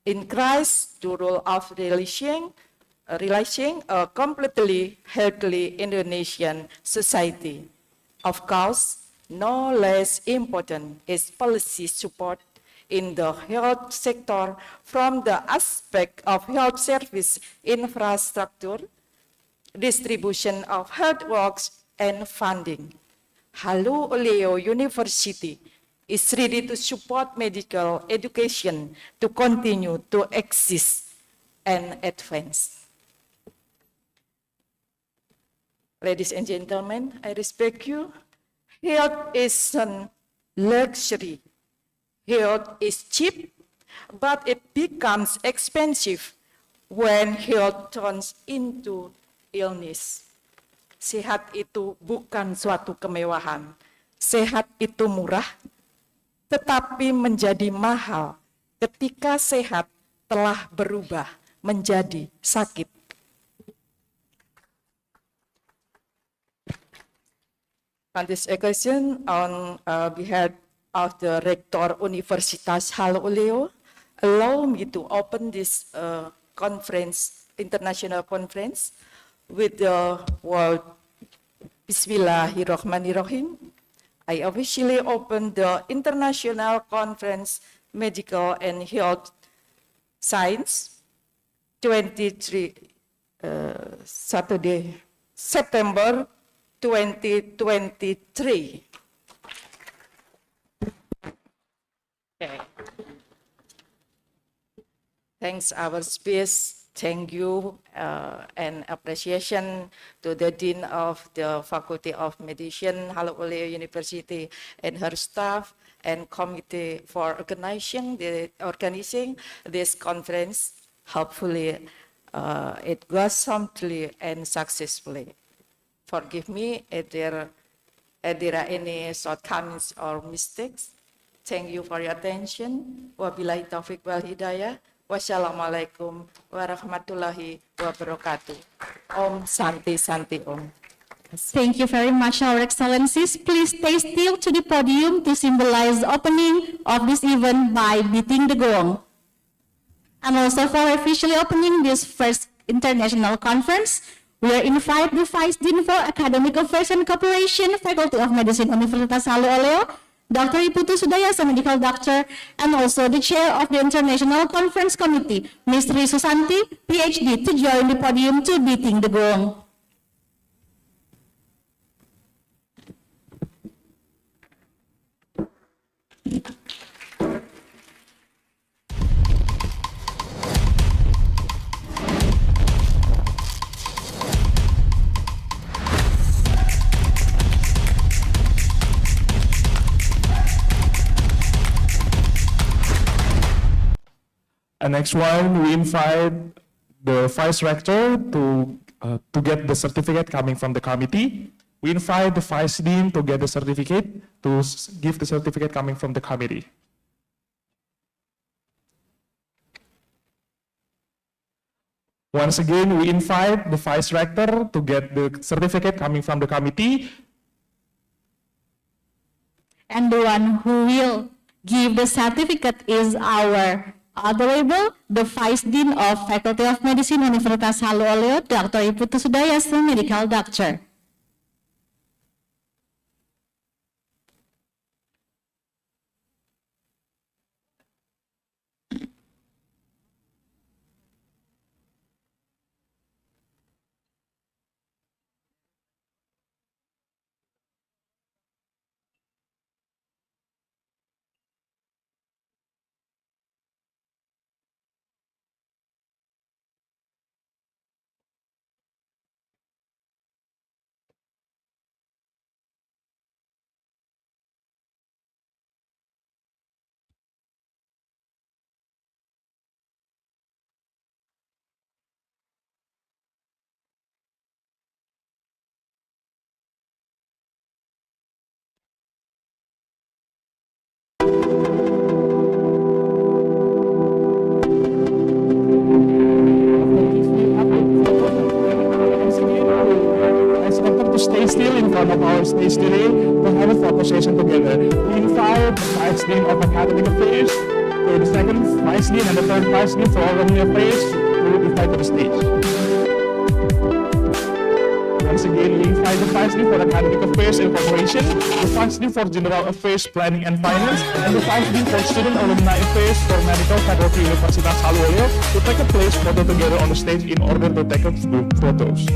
increase the role of realizing a completely healthy Indonesian society. Of course, no less important is policy support in the health sector from the aspect of health service infrastructure, distribution of health works, and funding. HALU OLEO University is ready to support medical education to continue to exist and advance. Ladies and gentlemen, I respect you. Health is a luxury. Health is cheap, but it becomes expensive when health turns into illness. Sehat itu bukan suatu kemewahan. Sehat itu murah, tetapi menjadi mahal ketika sehat telah berubah menjadi sakit. On this occasion, on behalf of the Rector Universitas HALU OLEO, allow me to open this conference, international conference, with the word Bismillahirrahmanirrahim. I officially open the International Conference Medical and Health Science 23 Saturday, September 2023. Okay. Thanks our speech. Thank you and appreciation to the Dean of the Faculty of Medicine, HALU OLEO University, and her staff and committee for organizing this conference. Hopefully, it goes smoothly and successfully. Forgive me if there are any shortcomings or mistakes. Thank you for your attention. Wabillahi taufiq wal hidayah. Wassalamualaikum warahmatullahi wabarakatuh. Om Santi Santi Om. Thank you very much, Our Excellencies. Please stay still to the podium to symbolize the opening of this event by beating the gong. And also for officially opening this first international conference, we are invite the Vice Dean for Academic Affairs and Cooperation, Faculty of Medicine, Universitas HALU OLEO, Dr. Iputu Sudayasa, Medical Doctor, and also the Chair of the International Conference Committee, Ms. Tri Susanti, PhD, to join the podium to beating the gong. And next one, we invite the Vice Rector to get the certificate coming from the committee. We invite the Vice Dean to get the certificate, to give the certificate coming from the committee. Once again, we invite the Vice Rector to get the certificate coming from the committee. And the one who will give the certificate is our Honorable, the Vice Dean of Faculty of Medicine, Universitas HALU OLEO, Dr. Iputu Sudayasa, Medical Doctor. our stage today to have a photo session together. We invite the Vice Dean of Academic Affairs, to the second Vice Dean and the third Vice Dean for Organic Affairs to invite to the stage. Once again, we invite the Vice Dean for Academic Affairs and Corporation, the Vice Dean for General Affairs, Planning and Finance, and the Vice Dean for Student Alumni Affairs for Medical Faculty Universitas HALU OLEO to take a place photo together on the stage in order to take a group photos.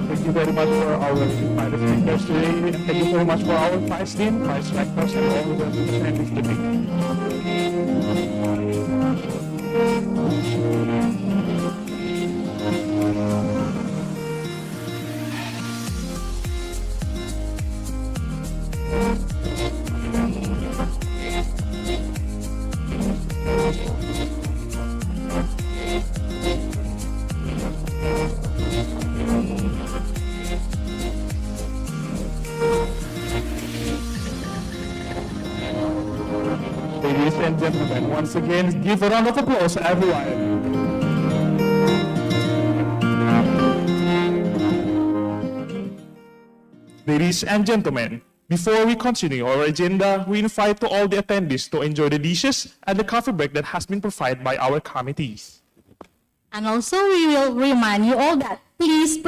Thank you very much for our invited speakers today, and thank you very much for our Vice Dean, Vice Rectors, and all the representatives today. Ladies and gentlemen, once again, give a round of applause to everyone. Ladies and gentlemen, before we continue our agenda, we invite to all the attendees to enjoy the dishes and the coffee break that has been provided by our committees. And also we will remind you all that please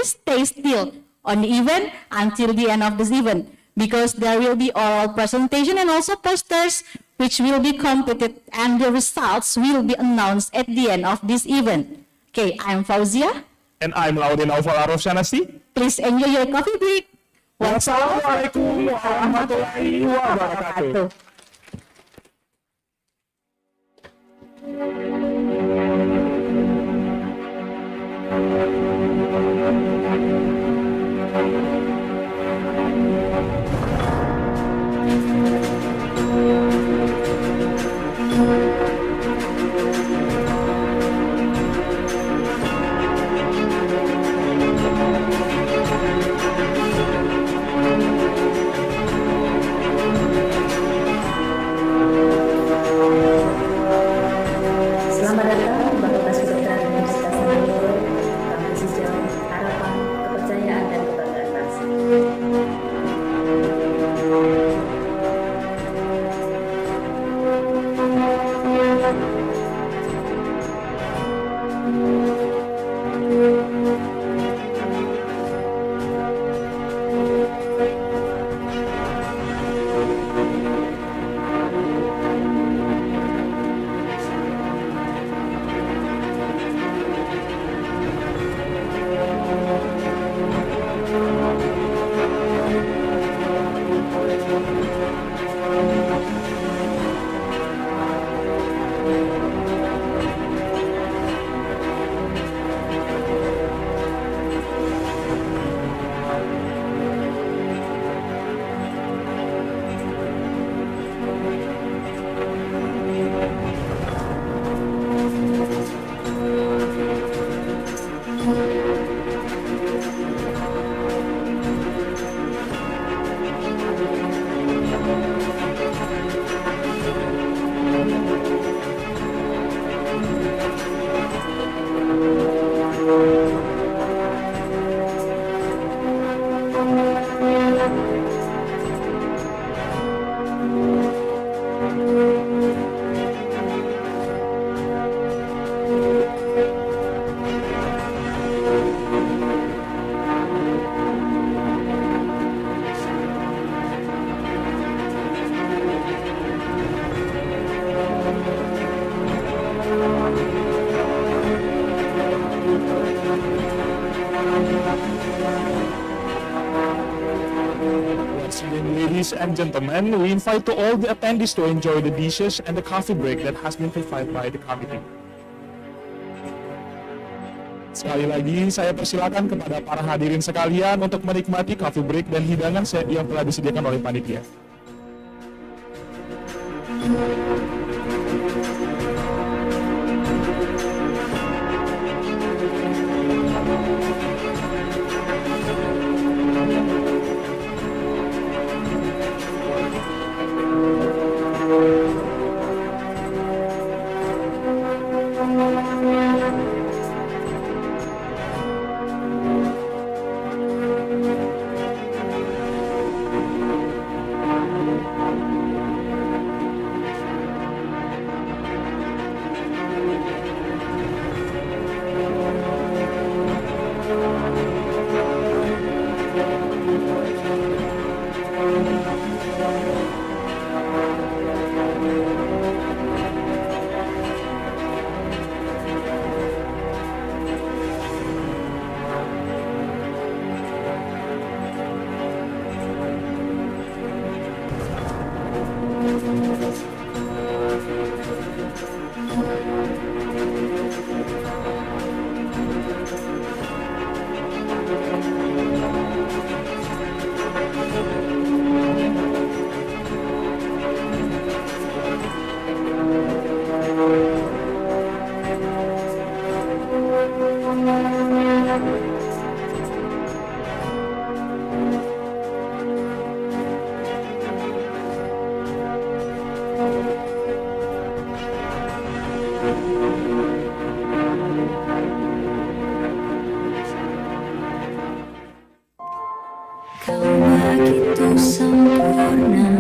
stay still on the event until the end of this event, because there will be oral presentation and also posters which will be completed and the results will be announced at the end of this event. Okay, I'm Fauzia. And I'm Laudin Alvarado Shanasi. Please enjoy your coffee break. Wassalamualaikum warahmatullahi wabarakatuh. Once again, ladies and gentlemen, we invite to all the attendees to enjoy the dishes and the coffee break that has been provided by the committee. Sekali lagi, saya persilakan kepada para hadirin sekalian untuk menikmati coffee break dan hidangan yang telah disediakan oleh panitia. Kau begitu sempurna,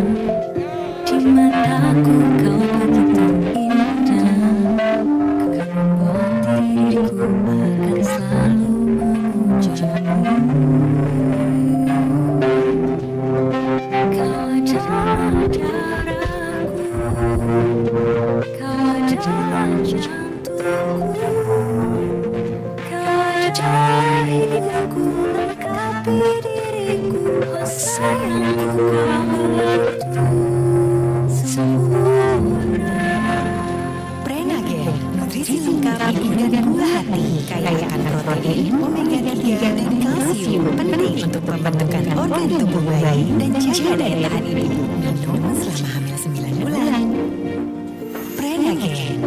di mataku kau begitu indah. Kau membuat diriku akan selalu memujamu. Kau adalah darahku, kau adalah jantungku, kau adalah hidupku, lengkapi diriku, oh sayangku, kau begitu sempurna. Prenagen, nutrisi lengkap imun dan buah hati, kaya akan protein, omega 3 dan kalsium, penting untuk pembentukan organ tubuh bayi dan jaga daya tahan ibu. Minum selama hamil 9 bulan. Prenagen.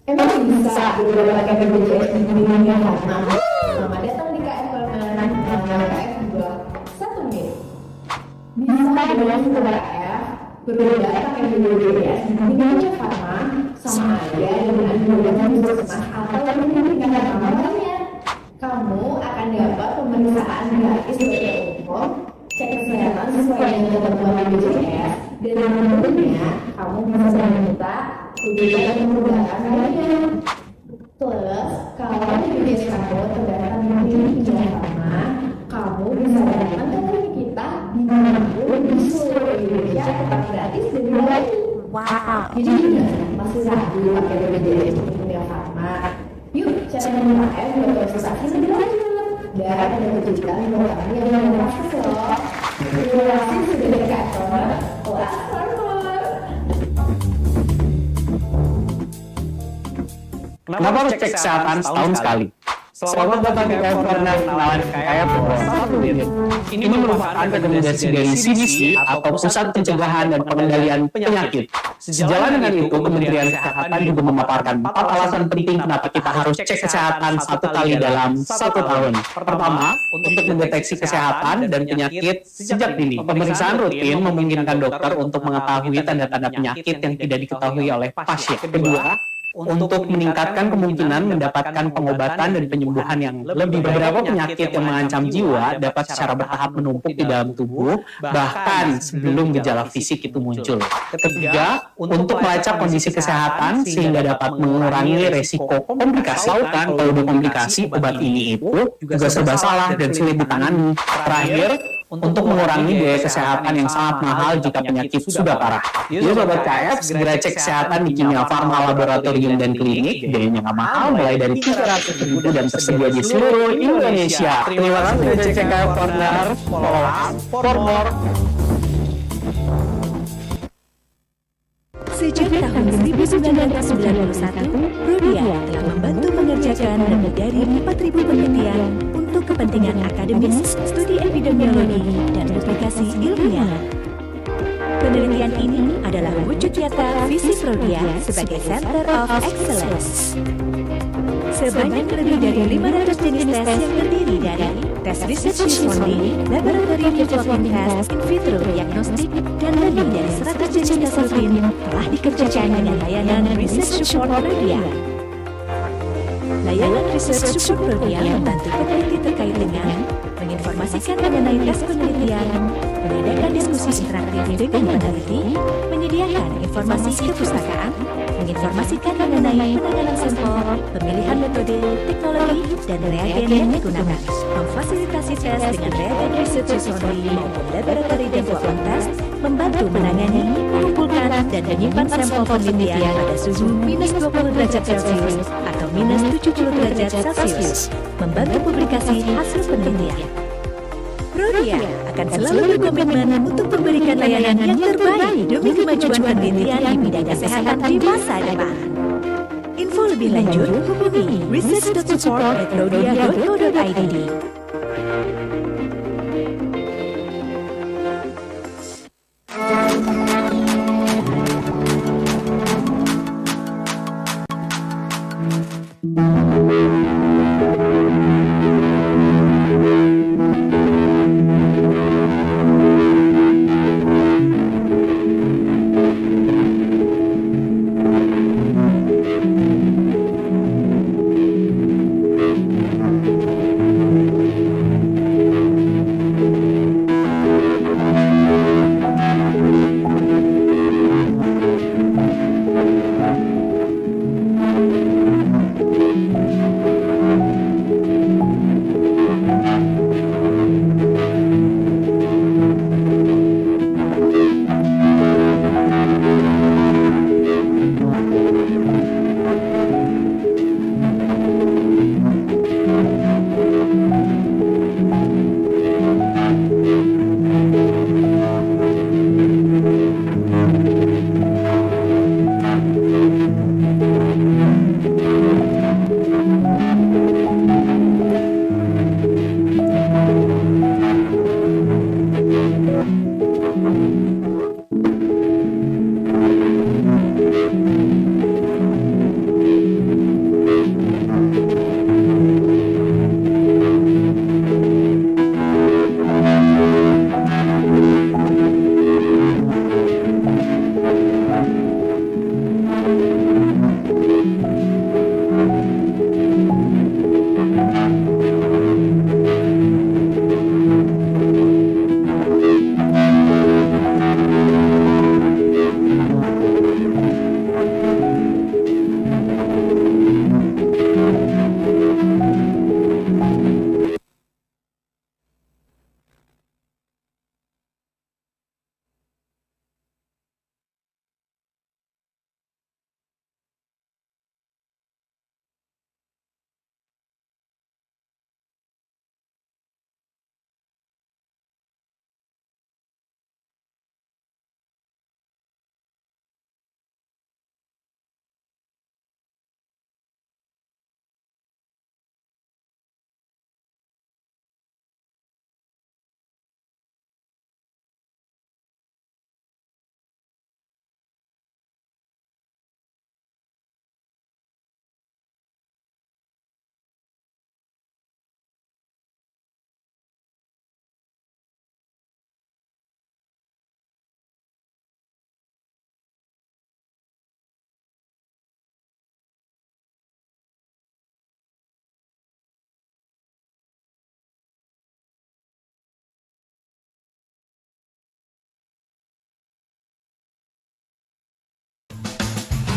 Emang bisa mendapatkan BPJS di dunia karena selamat datang di KF Permainan KF 21 Mei. Bisa dengan sekedar KF berbeda pakai BPJS dengan Jakarta sama aja dengan menggunakan puskesmas atau dengan tambahannya. Kamu akan dapat pemeriksaan gratis dokter umum, cek kesehatan sesuai dengan ketentuan BPJS, dan tentunya kamu bisa meminta rujukan pembedahan lainnya. Terus, kalau BPJS kamu terdaftar di klinik Kimia Farma, kamu bisa datang ke klinik kita dimanapun di seluruh Indonesia tetap gratis dan dilayani. Wow. Jadi gimana? Masih ragu pakai BPJS di Kimia Farma? Yuk, cari nomor AF buat konsultasi lebih lanjut. Dan ada kejutan buat kami yang mau masuk loh. Terima kasih sudah dekat Farmer. Kelas Farmer. Kenapa harus cek kesehatan setahun sekali? Selamat datang di KF Corner, kenalan KF Satu Menit. Ini merupakan rekomendasi dari CDC atau Pusat Pencegahan dan Pengendalian Penyakit. Sejalan dengan itu, Kementerian Kesehatan juga memaparkan 4 alasan penting kenapa kita harus cek kesehatan 1 kali dalam 1 tahun. Pertama, untuk mendeteksi kesehatan dan penyakit sejak dini. Pemeriksaan rutin memungkinkan dokter untuk mengetahui tanda-tanda penyakit yang tidak diketahui oleh pasien. Kedua, untuk meningkatkan kemungkinan mendapatkan pengobatan dan penyembuhan yang lebih. Beberapa penyakit yang mengancam jiwa dapat secara bertahap menumpuk di dalam tubuh, bahkan sebelum gejala fisik itu muncul. Ketiga, untuk melacak kondisi kesehatan sehingga dapat mengurangi resiko komplikasi. Kalau udah komplikasi, obat ini itu juga serba salah dan sulit ditangani. Terakhir, untuk mengurangi biaya kesehatan yang sangat mahal jika penyakit sudah parah. Jadi Sobat KF, segera cek kesehatan di Kimia Farma, laboratorium, dan klinik. Biayanya nggak mahal, mulai dari 300.000 dan tersedia di seluruh Indonesia. Terima kasih sudah cek KF Corner. Follow us for more. Sejak tahun 1991, Prodia telah membantu mengerjakan lebih dari 4.000 penelitian untuk kepentingan akademis, studi epidemiologi, dan publikasi ilmiah. Penelitian ini adalah wujud nyata visi Prodia sebagai Center of Excellence. Sebanyak lebih dari 500 jenis tes yang terdiri dari tes research use only, laboratory development test, in vitro diagnostik, dan lebih dari 100 jenis tes rutin telah dikerjakan dengan layanan Research Support Prodia. Layanan Research Support Prodia membantu peneliti terkait dengan menginformasikan mengenai tes penelitian, mengadakan diskusi interaktif dengan peneliti, menyediakan informasi kepustakaan, menginformasikan mengenai penanganan sampel, pemilihan metode, teknologi, dan reagen yang digunakan, memfasilitasi tes dengan reagen research use only maupun laboratory development test, membantu menangani, mengumpulkan, dan menyimpan sampel penelitian pada suhu minus 20 derajat Celcius atau minus 70 derajat Celcius, membantu publikasi hasil penelitian. Prodia akan selalu berkomitmen untuk memberikan layanan yang terbaik demi kemajuan penelitian di bidang kesehatan di masa depan. Info lebih lanjut hubungi research.support@prodia.co.id.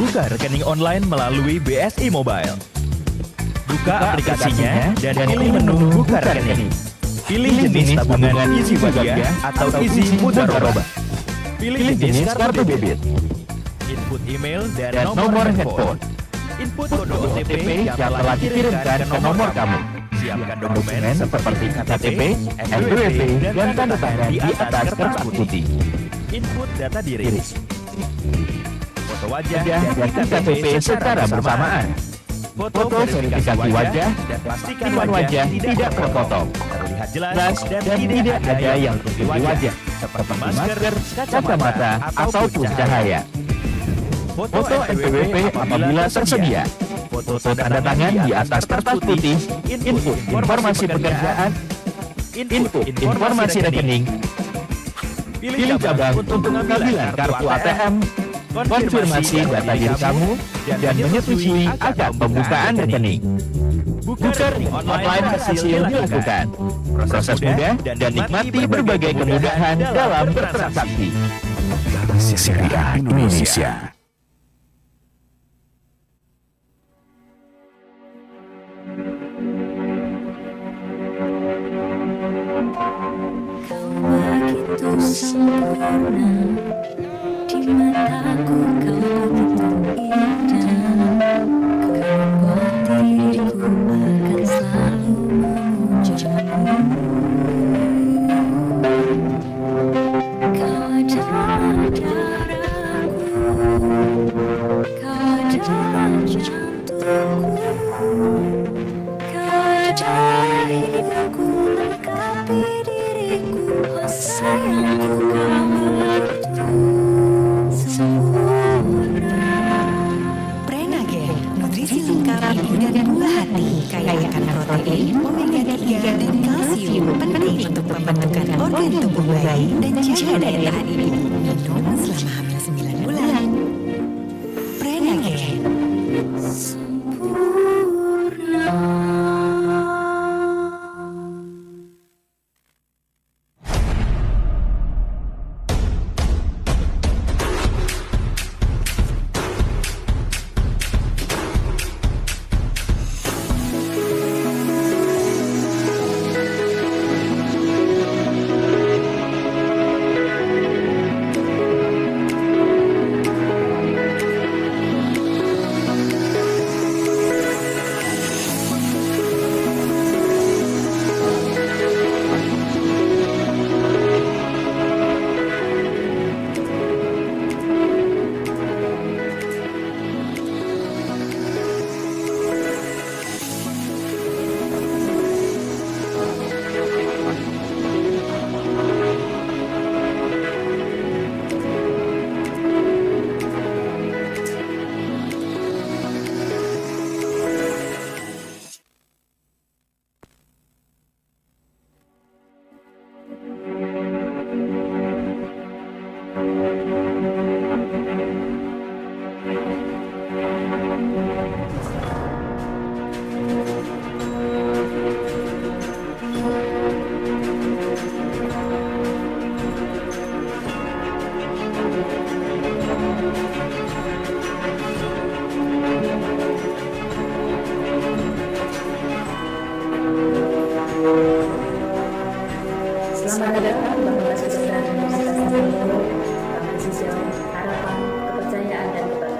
Buka rekening online melalui BSI Mobile. Buka aplikasinya dan pilih menu Buka Rekening. Pilih jenis tabungan Easy Bahagia atau Easy Mudharabah. Pilih jenis kartu debit. Input email dan nomor handphone. Input kode OTP yang telah dikirimkan ke nomor kamu. Siapkan dokumen seperti KTP, NPWP, dan tanda tangan di atas kertas putih. Input data diri. Foto wajah dan KTP secara bersamaan. Foto verifikasi wajah dan pastikan wajah tidak terpotong, terlihat jelas dan tidak ada yang tutupi wajah, seperti masker, kacamata, ataupun cahaya. Foto NPWP apabila tersedia. Foto tanda tangan di atas kertas putih. Input informasi pekerjaan. Input informasi rekening. Pilih cabang untuk pengambilan kartu ATM. Konfirmasi data diri kamu dan menyetujui akan pembukaan rekening. Buka rekening online hasil dilakukan. Proses mudah dan nikmati berbagai kemudahan dalam bertransaksi. Bank Syariah Indonesia. Begitu sempurna, di mataku kau begitu indah. Kau buat diriku akan selalu memujamu. Kau adalah darahku, kau adalah jantungku, kau adalah hidupku, lengkapi diriku. Oh sayangku, kau begitu sempurna. Prenagen, nutrisi lengkap ibu dan buah hati, kaya akan protein, omega 3 dan kalsium, penting untuk pembentukan organ tubuh bayi dan jaga daya tahan ibu. Minum selama hamil 9 bulan. Prenagen. Selamat datang di Fakultas Kedokteran Universitas Diponegoro, kampus hijau, harapan, kepercayaan dan kebanggaan.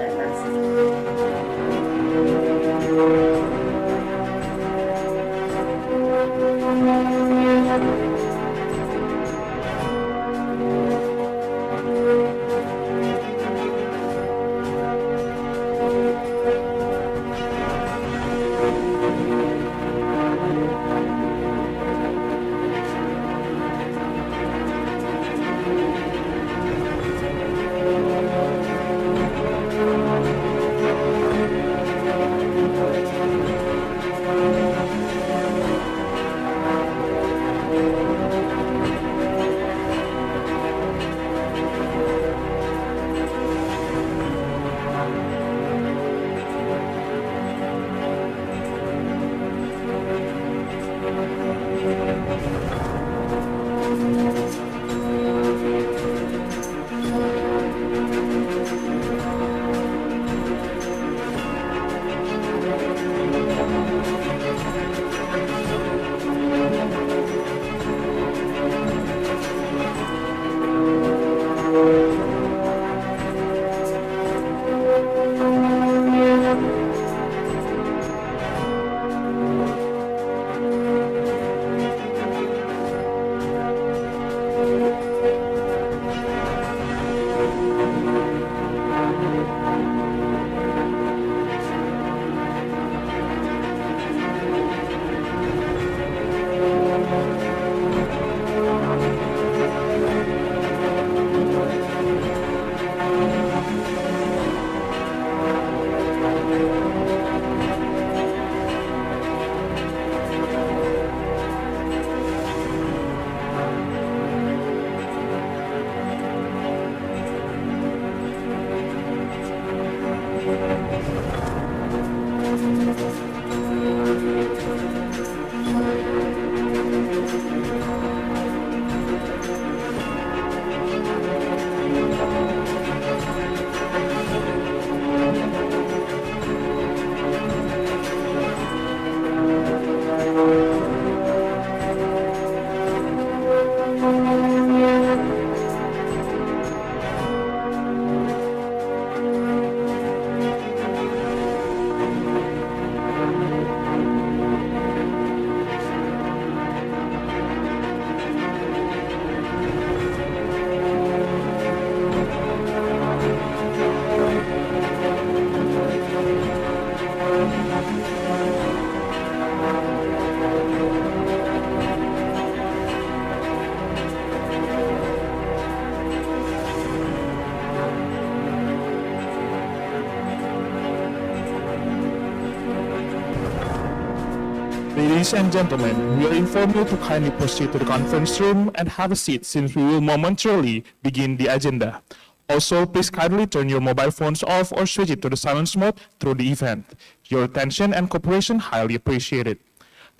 Ladies and gentlemen, we will inform you to kindly proceed to the conference room and have a seat since we will momentarily begin the agenda. Also, please kindly turn your mobile phones off or switch it to the silence mode through the event. Your attention and cooperation highly appreciated.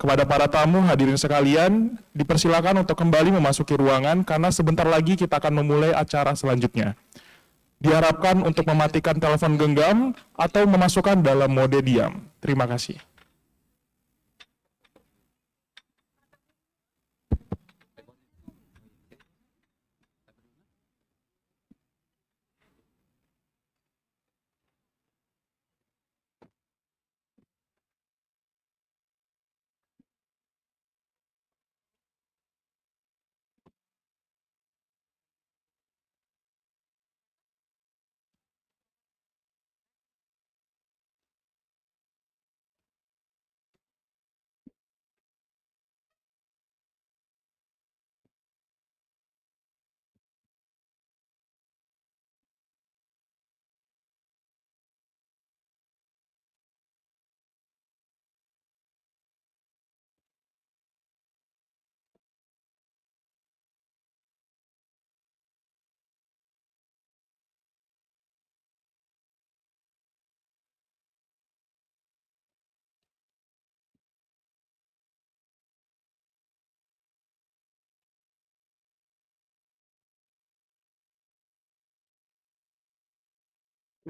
Kepada para tamu hadirin sekalian, dipersilakan untuk kembali memasuki ruangan karena sebentar lagi kita akan memulai acara selanjutnya. Diharapkan untuk mematikan telepon genggam atau memasukkan dalam mode diam. Terima kasih.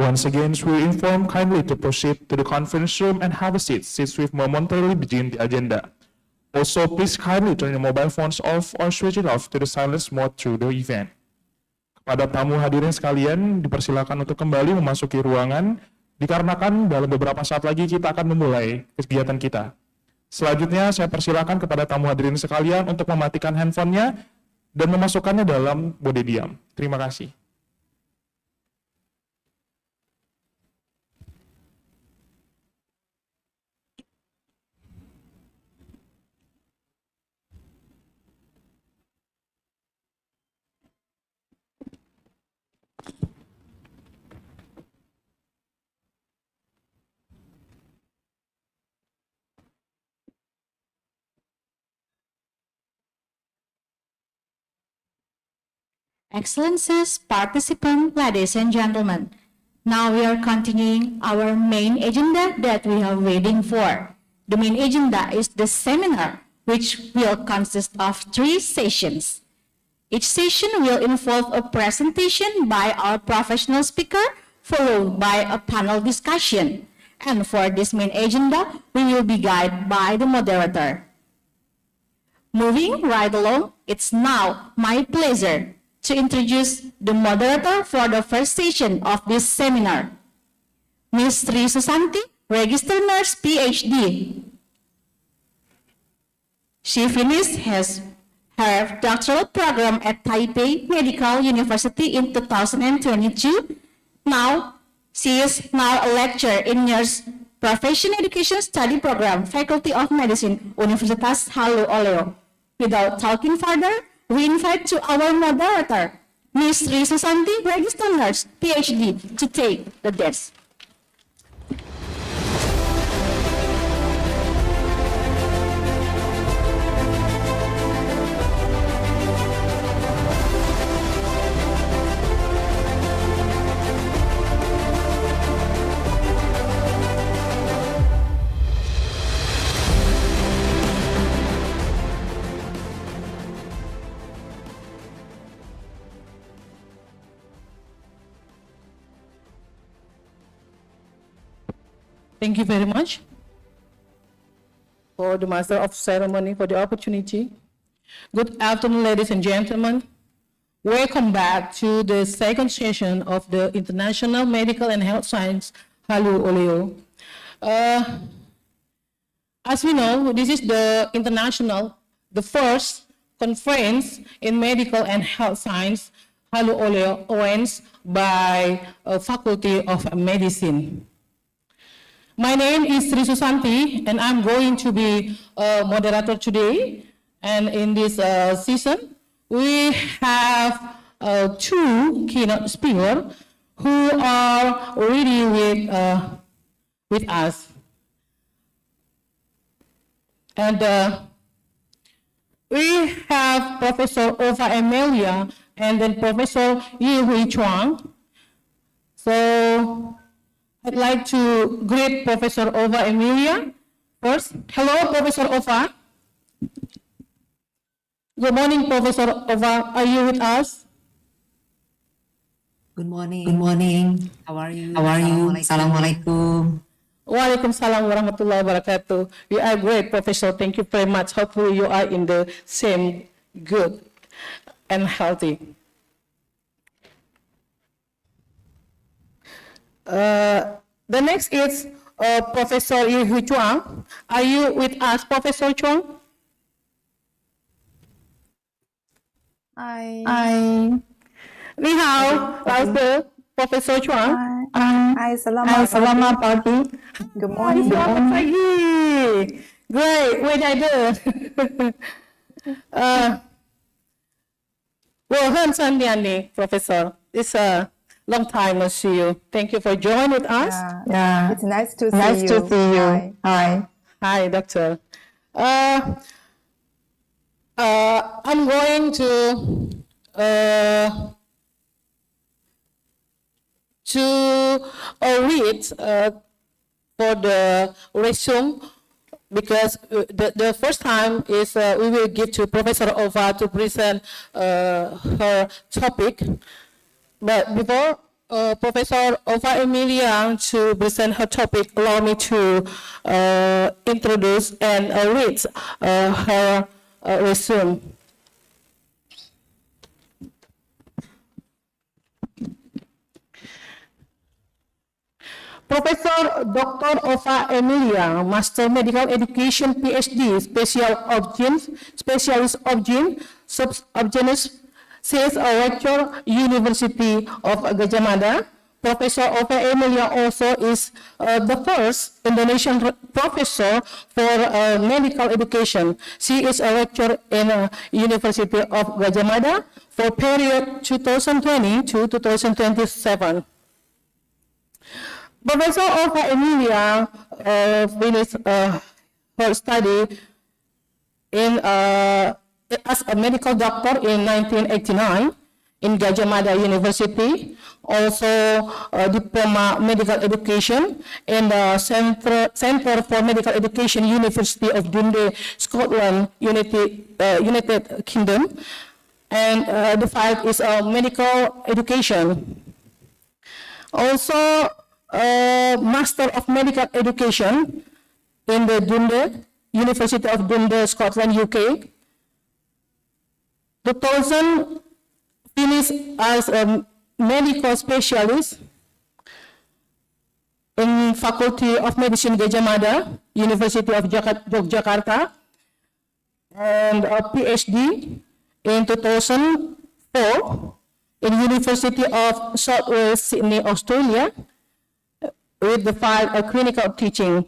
Once again, we inform kindly to proceed to the conference room and have a seat since we've momentarily begin the agenda. Also, please kindly turn your mobile phones off or switch it off to the silence mode through the event. Kepada tamu hadirin sekalian, dipersilakan untuk kembali memasuki ruangan, dikarenakan dalam beberapa saat lagi kita akan memulai kegiatan kita. Selanjutnya, saya persilakan kepada tamu hadirin sekalian untuk mematikan handphonenya dan memasukkannya dalam mode diam. Terima kasih. Excellencies, participants, ladies and gentlemen, now we are continuing our main agenda that we are waiting for. The main agenda is the seminar, which will consist of 3 sessions. Each session will involve a presentation by our professional speaker, followed by a panel discussion. And for this main agenda, we will be guided by the moderator. Moving right along, it's now my pleasure to introduce the moderator for the first session of this seminar, Ms. Sri Susanti, Registered Nurse, PhD. She finished her doctoral program at Taipei Medical University in 2022. Now, she is now a lecturer in Nurse Profession Education Study Program, Faculty of Medicine, Universitas HALU OLEO. Without talking further, we invite to our moderator, Ms. Sri Susanti, Registered Nurse, PhD, to take the desk. Thank you very much for the Master of Ceremony for the opportunity Good afternoon, ladies and gentlemen. Welcome back to the second session of the International Medical and Health Science HALU OLEO. As we know, this is the first conference in medical and health science, HALU OLEO, organized by Faculty of Medicine. My name is Sri Susanti, and I'm going to be a moderator today. And in this season, we have two keynote speakers who are already with us. And we have Professor Ova Emilia and then Professor Yi Chuang. So I'd like to greet Professor Ova Emilia first. Hello, Professor Ova. Good morning, Professor Ova. Are you with us? Good morning. Good morning. How are you? How are you? Assalamualaikum. Waalaikumsalam warahmatullahi wabarakatuh. We are great, Professor. Thank you very much. Hopefully you are in the same good and healthy. The next is Professor Yi Chuang. Are you with us, Professor Chuang? Hi. Ni hao, Lauser, Professor Chuang. Hi, selamat pagi. Good morning. Selamat pagi. Great, weather. 我很想念你 Professor. It's a long time no see you. Thank you for joining with us. Yeah. It's nice to see you. Nice to see you. Hi. Hi, Doctor. I'm going to read for the resume because the first time is we will give to Professor Ova to present her topic. But before Professor Ova Emilia to present her topic, allow me to introduce and read her resume. Professor Dr. Ova Emilia, Master Medical Education PhD, Specialist of Gene, Sub-Genus, Sales Lecturer, University of Gajah Mada. Professor Ova Emilia also is the first Indonesian professor for medical education. She is a lecturer in University of Gajah Mada for period 2020 to 2027. Professor Ova Emilia finished her study as a medical doctor in 1989 in Gajah Mada University. Also, diploma medical education in the Center for Medical Education, University of Dundee, Scotland, United Kingdom. And the field is medical education. Also, Master of Medical Education in the Dundee, University of Dundee, Scotland, UK. 2000 finished as a medical specialist in Faculty of Medicine Gajah Mada, University of Yogyakarta, and a PhD in 2004 in University of South Wales, Sydney, Australia, with the file of clinical teaching.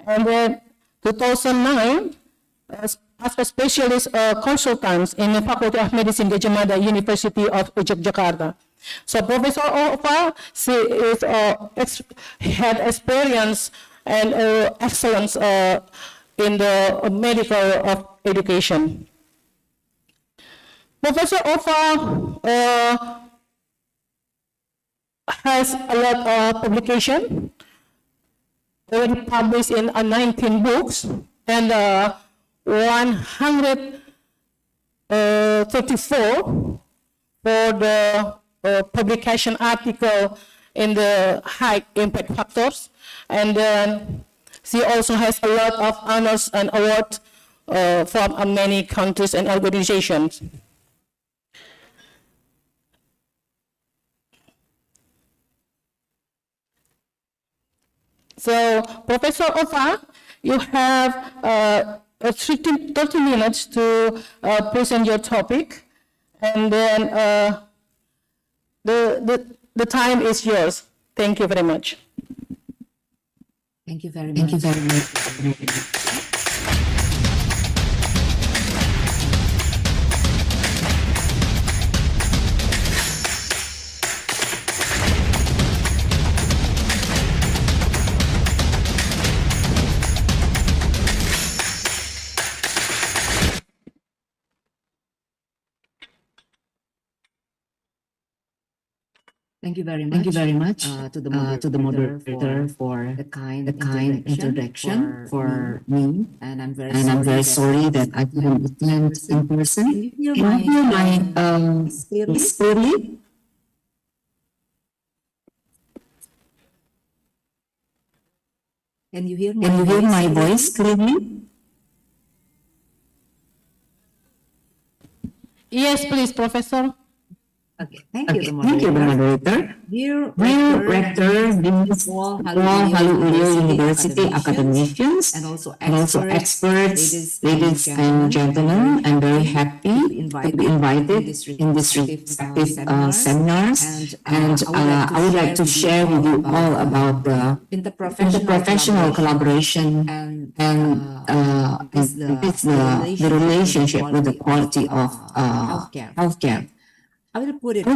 And then 2009 as a specialist consultant in the Faculty of Medicine Gajah Mada, University of Yogyakarta. So Professor Ova, she is, had experience and excellence in the medical education. Professor Ova has a lot of publication, already published in 19 books and 134 for the publication article in the high impact factors. And then she also has a lot of honors and awards from many countries and organizations. So, Professor Ova, you have 30 minutes to present your topic, and then the time is yours. Thank you very much. Thank you very much. Thank you very much. Thank you very much. Thank you very much to the moderator for the kind introduction for me. And I'm very sorry that I couldn't attend in person. Can you hear my clearly? Can you hear my voice clearly? Yes, please, Professor. Okay, thank you, the moderator. Dear Rector, Deans, all HALU OLEO University academicians, and also experts, ladies and gentlemen, I'm very happy to be invited in this respective seminars, and I would like to share with you all about the interprofessional collaboration and it's the relationship with the quality of healthcare. I will put it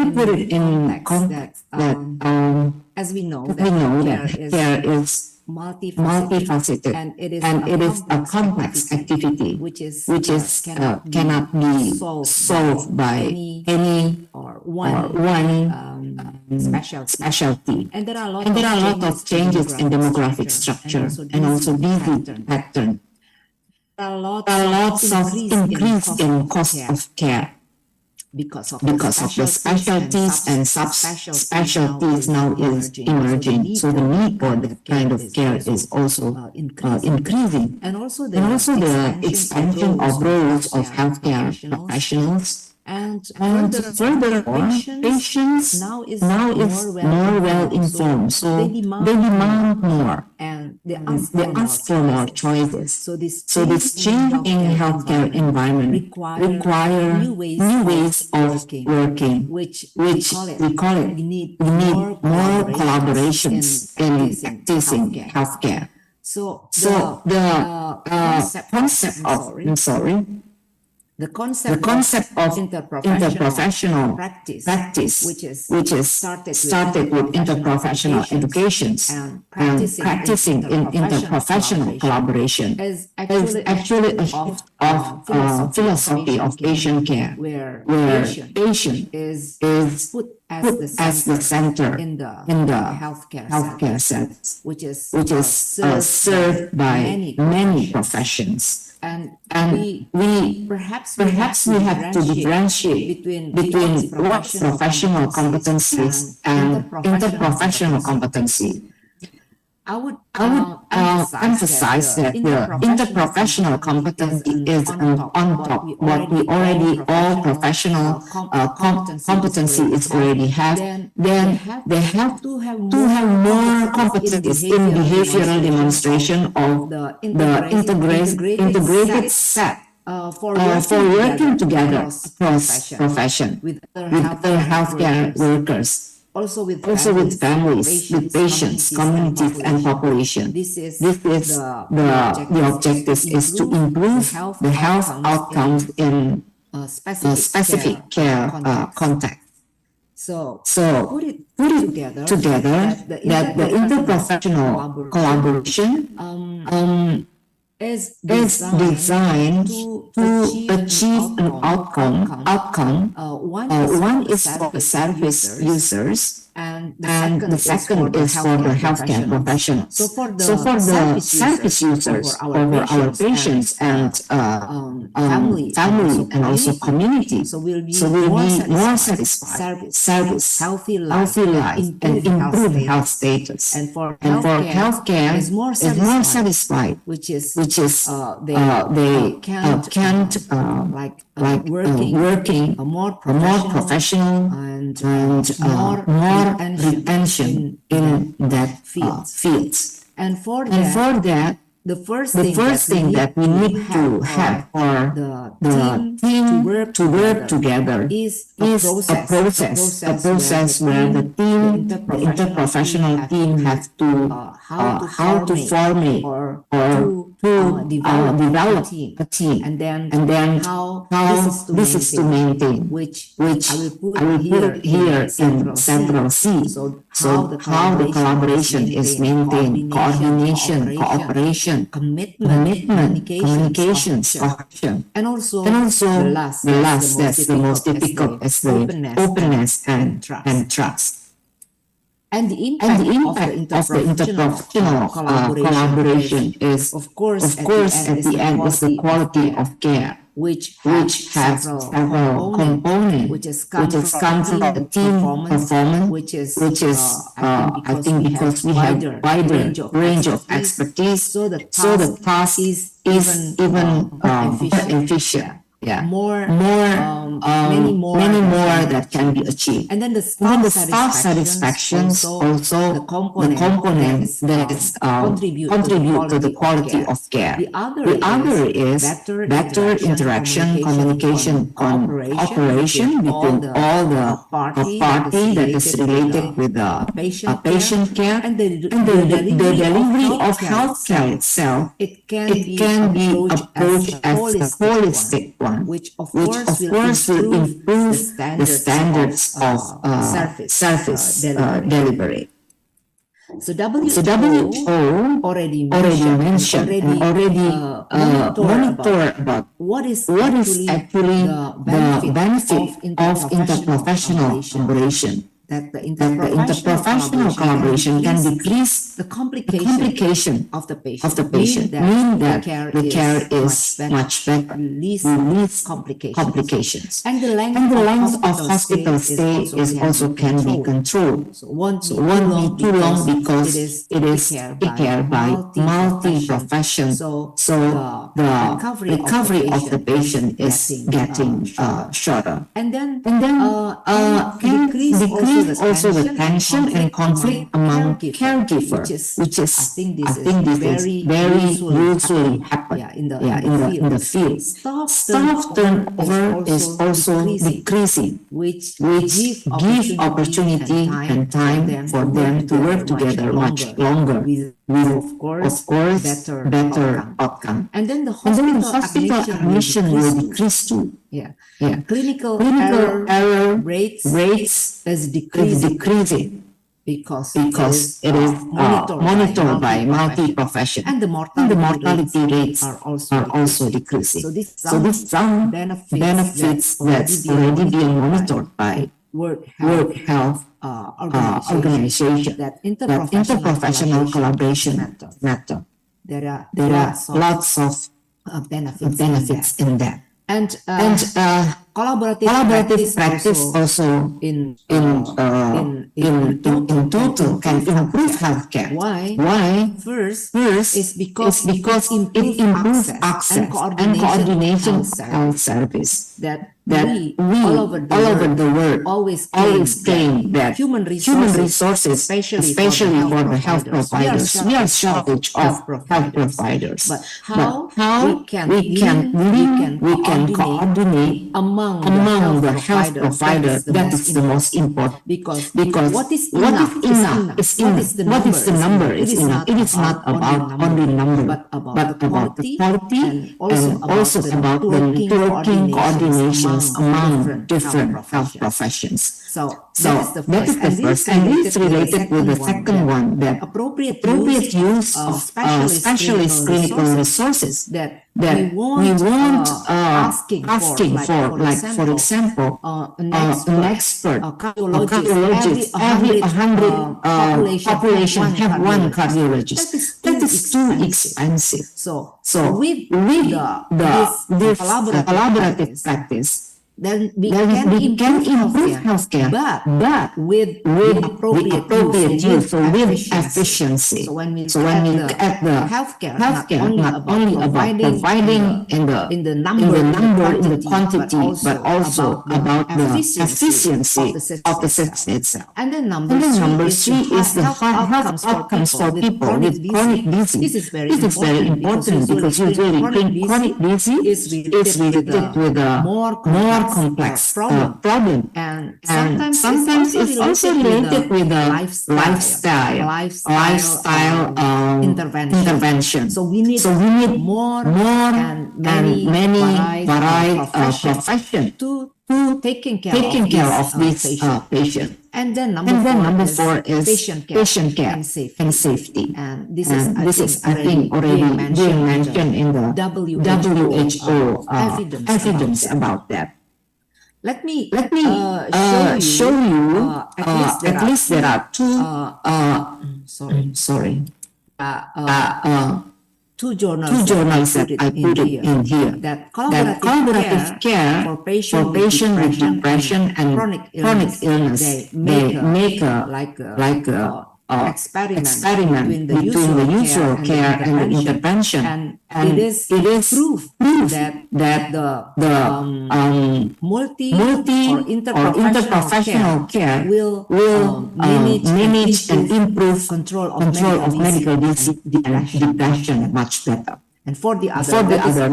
in context that as we know that care is multifaceted and it is a complex activity which cannot be solved by any or one specialty. And there are a lot of changes in demographic structure and also disease pattern. There are lots of increase in cost of care. Because of the specialties and subspecialties now is emerging. So the need for that kind of care is also increasing. And also the expansion of roles of healthcare professionals. And furthermore, patients now is more well informed. So they demand more. And they ask for more choices. So this changing healthcare environment require new ways of working, which we call it. We need more collaborations in practicing healthcare. So the concept of the concept of interprofessional practice, which is started with interprofessional educations and practicing in interprofessional collaboration, is actually a shift of philosophy of patient care, where patient is put as the center in the healthcare settings, which is served by many professions. And we perhaps we have to differentiate between what professional competencies and interprofessional competency. I would emphasize that the interprofessional competency is on top what we already all professional competency is already have. Then they have to have more competencies in behavioral demonstration of the integrated set for working together across profession with other healthcare workers. Also with families, with patients, communities, and population. The objective is to improve the health outcomes in specific care context. So put it together that the interprofessional collaboration is designed to achieve an outcome. One is for the service users, and and the second is for the healthcare professionals. So for the service users, for our patients and family and also community, so we'll be more satisfied, service, healthy life, and improve health status. And for healthcare is more satisfied, which is they can't working more professional and more retention in that fields. And for that, the first thing that we need to have for the team to work together is a process where the interprofessional team have to how to formate or to develop a team, and then how this is to maintain, which I will put here in Central C. So how the collaboration is maintained, coordination, cooperation, commitment, communications, cooperation, and also the last that's the most difficult is the openness and trust. And the impact of the interprofessional collaboration is, of course, at the end is the quality of care, which has several components, which is come from the team performance, which is I think because we have wider range of expertise, so the task is even efficient. Yeah, many more that can be achieved. And then the staff satisfaction also the component that contribute to the quality of care. The other is better interaction, communication, cooperation between all the party that is related with the patient care, and the delivery of healthcare itself. It can be approached as a holistic one, which of course will improve the standards of service delivery. So WHO already mentioned and already monitor about what is actually the benefit of interprofessional collaboration. That the interprofessional collaboration can decrease the complication of the patient, mean that the care is much better, least complications. And the length of hospital stay is also can be controlled. So won't be too long because it is taken care by multi-profession. So the recovery of the patient is getting shorter. And then decrease also the tension and conflict among caregivers, which is I think this is very usually happen in the field. Staff turnover is also decreasing, which give opportunity and time for them to work together much longer with of course better outcome. And then the hospital admission will decrease too. Clinical error rates is decreasing because it is monitored by multi-profession, and the mortality rates are also decreasing. So these some benefits that's already being monitored by World Health Organization, that interprofessional collaboration matter. There are lots of benefits in that. And collaborative practice also in total can improve healthcare. Why? First is because it improves access and coordination of health service. That we all over the world always claim that human resources, especially for the health providers, we are shortage of health providers. But how we can coordinate among the health providers, that is the most important. Because what is enough is what is the number is enough. It is not about only number, but about the quality and also about the networking coordination among different health professions. So that is the first, and this is related with the second one, that appropriate use of specialist clinical resources that we won't asking for like for example, an an expert a or cardiologist, every 100 population have one cardiologist. cardiologist. That is too expensive. So with this collaborative practice, then we we can improve healthcare, but with appropriate use, so with efficiency. So when we look at the healthcare, not only about providing in the number, in the quantity, but also about the efficiency of the system itself. And then number three is the health outcomes for people with chronic disease. This is very important because usually chronic disease is related with a more complex problem. And sometimes it's also related with the lifestyle intervention. So we need more and many varied profession to taking care of this patient. And then number four is patient care and safety. And this is I think already being mentioned in the WHO evidence about that. Let me show you. At least there are two. Two journals that I put it in here. That collaborative care for patient with depression and chronic illness. They make a experiment between the usual care and the intervention, and it is proof that the multi or interprofessional care will manage and improve control of medical disease and depression much better. And for the other,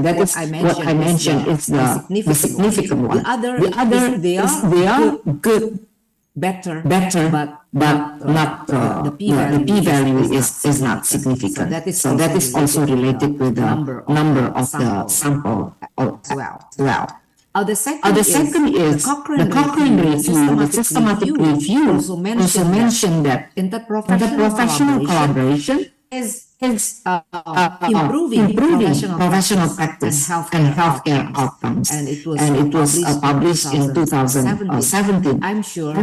that is what I mentioned is the significant one. The other they are good, better, but not the p-value is not significant. So that is also related with the number of the sample as well. The second is the Cochrane review, the systematic review also mentioned that interprofessional collaboration is improving professional practice and healthcare outcomes. And it was published in 2017. I'm sure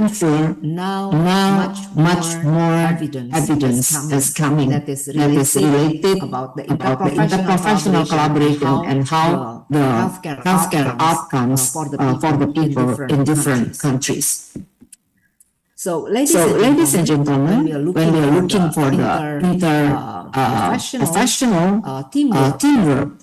now much more evidence is coming that is related about the interprofessional collaboration and how the healthcare outcomes for the people in different countries. So, ladies and gentlemen, when we are looking for the professional teamwork,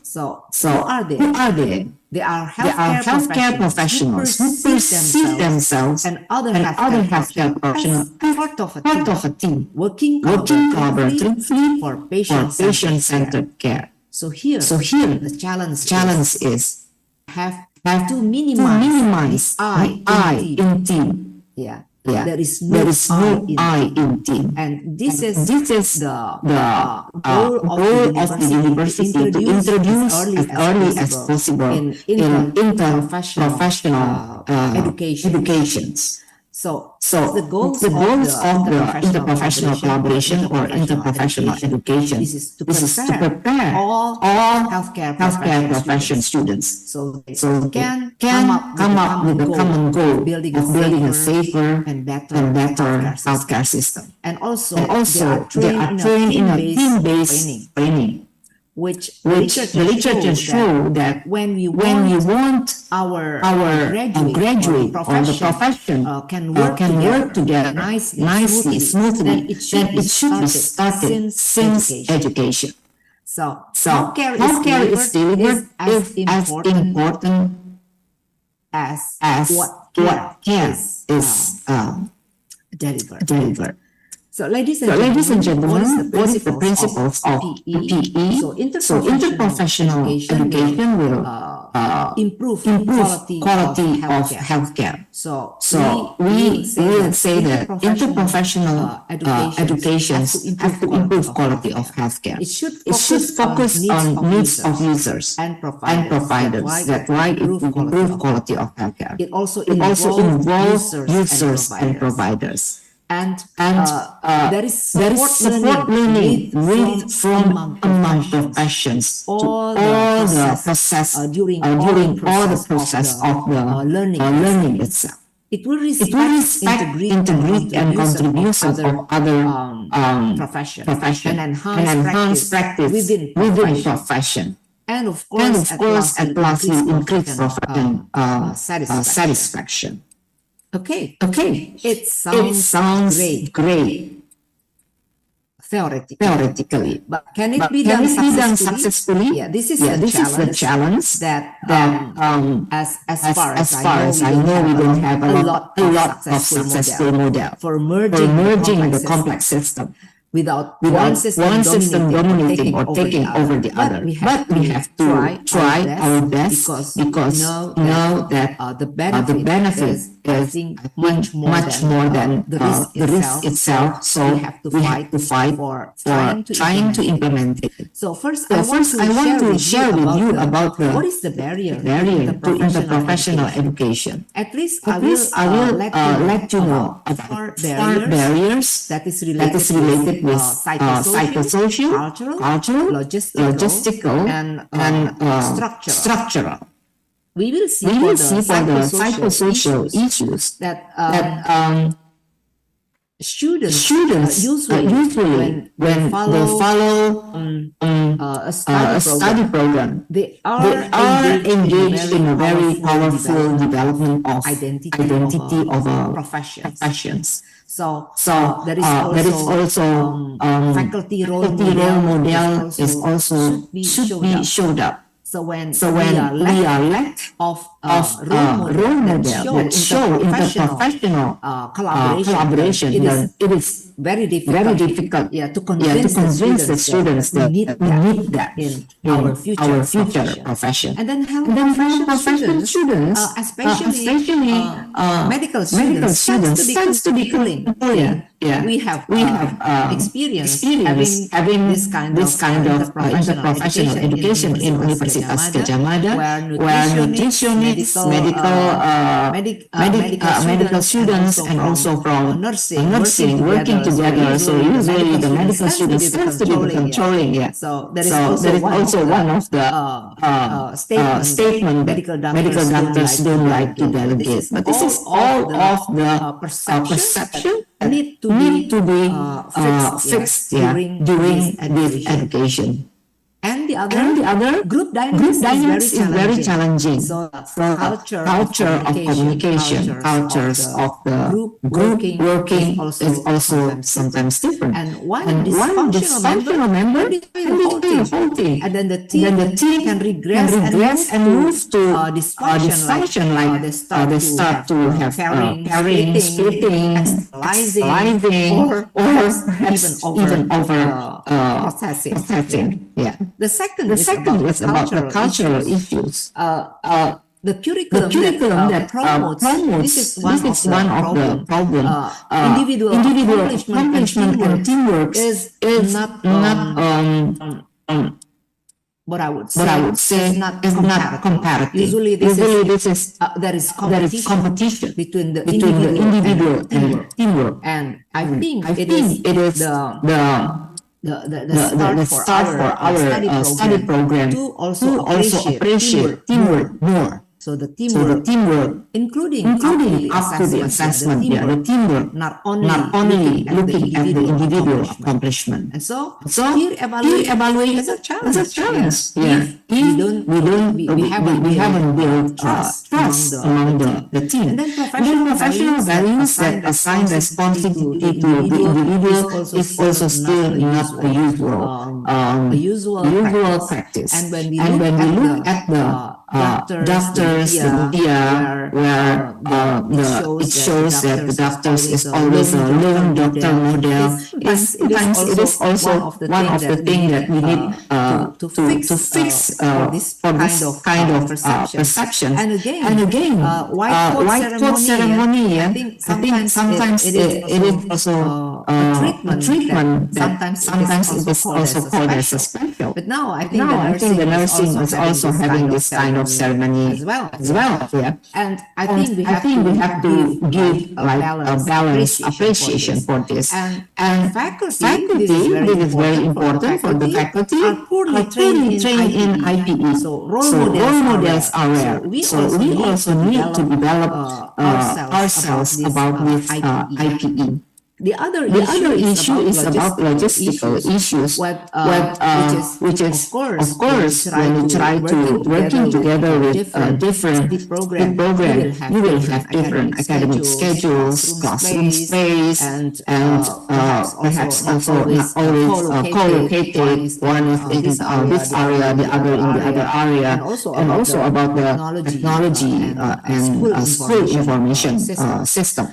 so who are they? They are healthcare professionals who perceive themselves and other healthcare professionals as part of a team, working collaboratively for patient-centered care. So here, the challenge is have to minimize I in team. Yeah. There is no I in team, and this is the goal of the university to introduce as early as possible in interprofessional educations. So the goals of the interprofessional collaboration or interprofessional education is to prepare all healthcare profession students so they can come up with a common goal of building a safer and better healthcare system. And also they are trained in a team-based training. Which the literature show that when we want our graduate or the profession can work together nicely, smoothly, then it should be started since education. So healthcare is delivered as important as what care is delivered. So, ladies and gentlemen, what is the principles of PE? So, interprofessional education will improve quality of healthcare. So we will say that interprofessional education has to improve quality of healthcare. It should focus on needs of users and providers. That's why it will improve quality of healthcare. It also involves users and providers. there is support learning with from among professions to all the process during all the process of the learning itself. It will respect, integrate, and contribution of other profession and enhance practice within profession. And of course, at last, will increase profession satisfaction. Okay. It sounds great. Theoretically, but can it be done successfully? Yeah, this is the challenge that as far as I know, we don't have a lot of successful model for merging the complex system without one system dominating or taking over the other. But we have to try our best because know that the benefit is much more than the risk itself. So we have to fight for trying to implement it. So first, I want to share with you about what is the barrier to interprofessional education. At least I will let you know about barriers that is related with psychosocial, cultural, logistical, and structural. We will see for the psychosocial issues that students usually when they follow a study program, they are engaged in a very powerful development of identity of professions. So there is also faculty role model is also should be showed up. So when we are lack of role model that show interprofessional collaboration, then it is very difficult to convince the students that we need that in our future profession. And then professional students, especially medical students, tends to be cooling. We have experience having this kind of interprofessional education in Universitas Gadjah Mada, where nutritionists, medical students, and also from nursing working together. So usually the medical students tends to be the controlling. So there is also one of the statement medical doctors don't like to delegate. But this is all of the perception need to be fixed during this education. And the other group dynamics is very challenging. So culture of communication, cultures of the group working is also sometimes different. And one dysfunctional member can destroy the whole thing. And then the team can regress and move to dysfunction, like they start to have pairing, splitting, externalizing, or even over processing. Yeah. The second is about the cultural issues. The curriculum that promotes this is one of the problem. Individual accomplishment and teamwork is not what I would say is not comparative. Usually this is there is competition between the individual and teamwork. And I think it is the start for our study program to also appreciate teamwork more. So the teamwork, including up to the assessment, the teamwork, not only looking at the individual accomplishment. And so peer evaluation is a challenge. We haven't built trust among the team. And then professional values that assign responsibility to the individual is also still not a usual practice. And when we look at the doctors, the media, where it shows that the doctors is always a lone doctor model. It is also one of the things that we need to fix for this kind of perception. And again, white coat ceremony. I think sometimes it is also a treatment that sometimes it is also called as a special. But now I think the nursing is also having this kind of ceremony as well. Yeah. And I And think we have to give like a balanced appreciation for this. And faculty, this is very important for the faculty, are poorly trained in IPE. So role models are rare. So we also need to develop ourselves about this IPE. The other issue is about logistical issues, which is of course when you try to working together with different program, you will have different academic schedules, classroom space, and perhaps also not always co-located. One is in this area, the other in the other area, and also about the technology and school information system.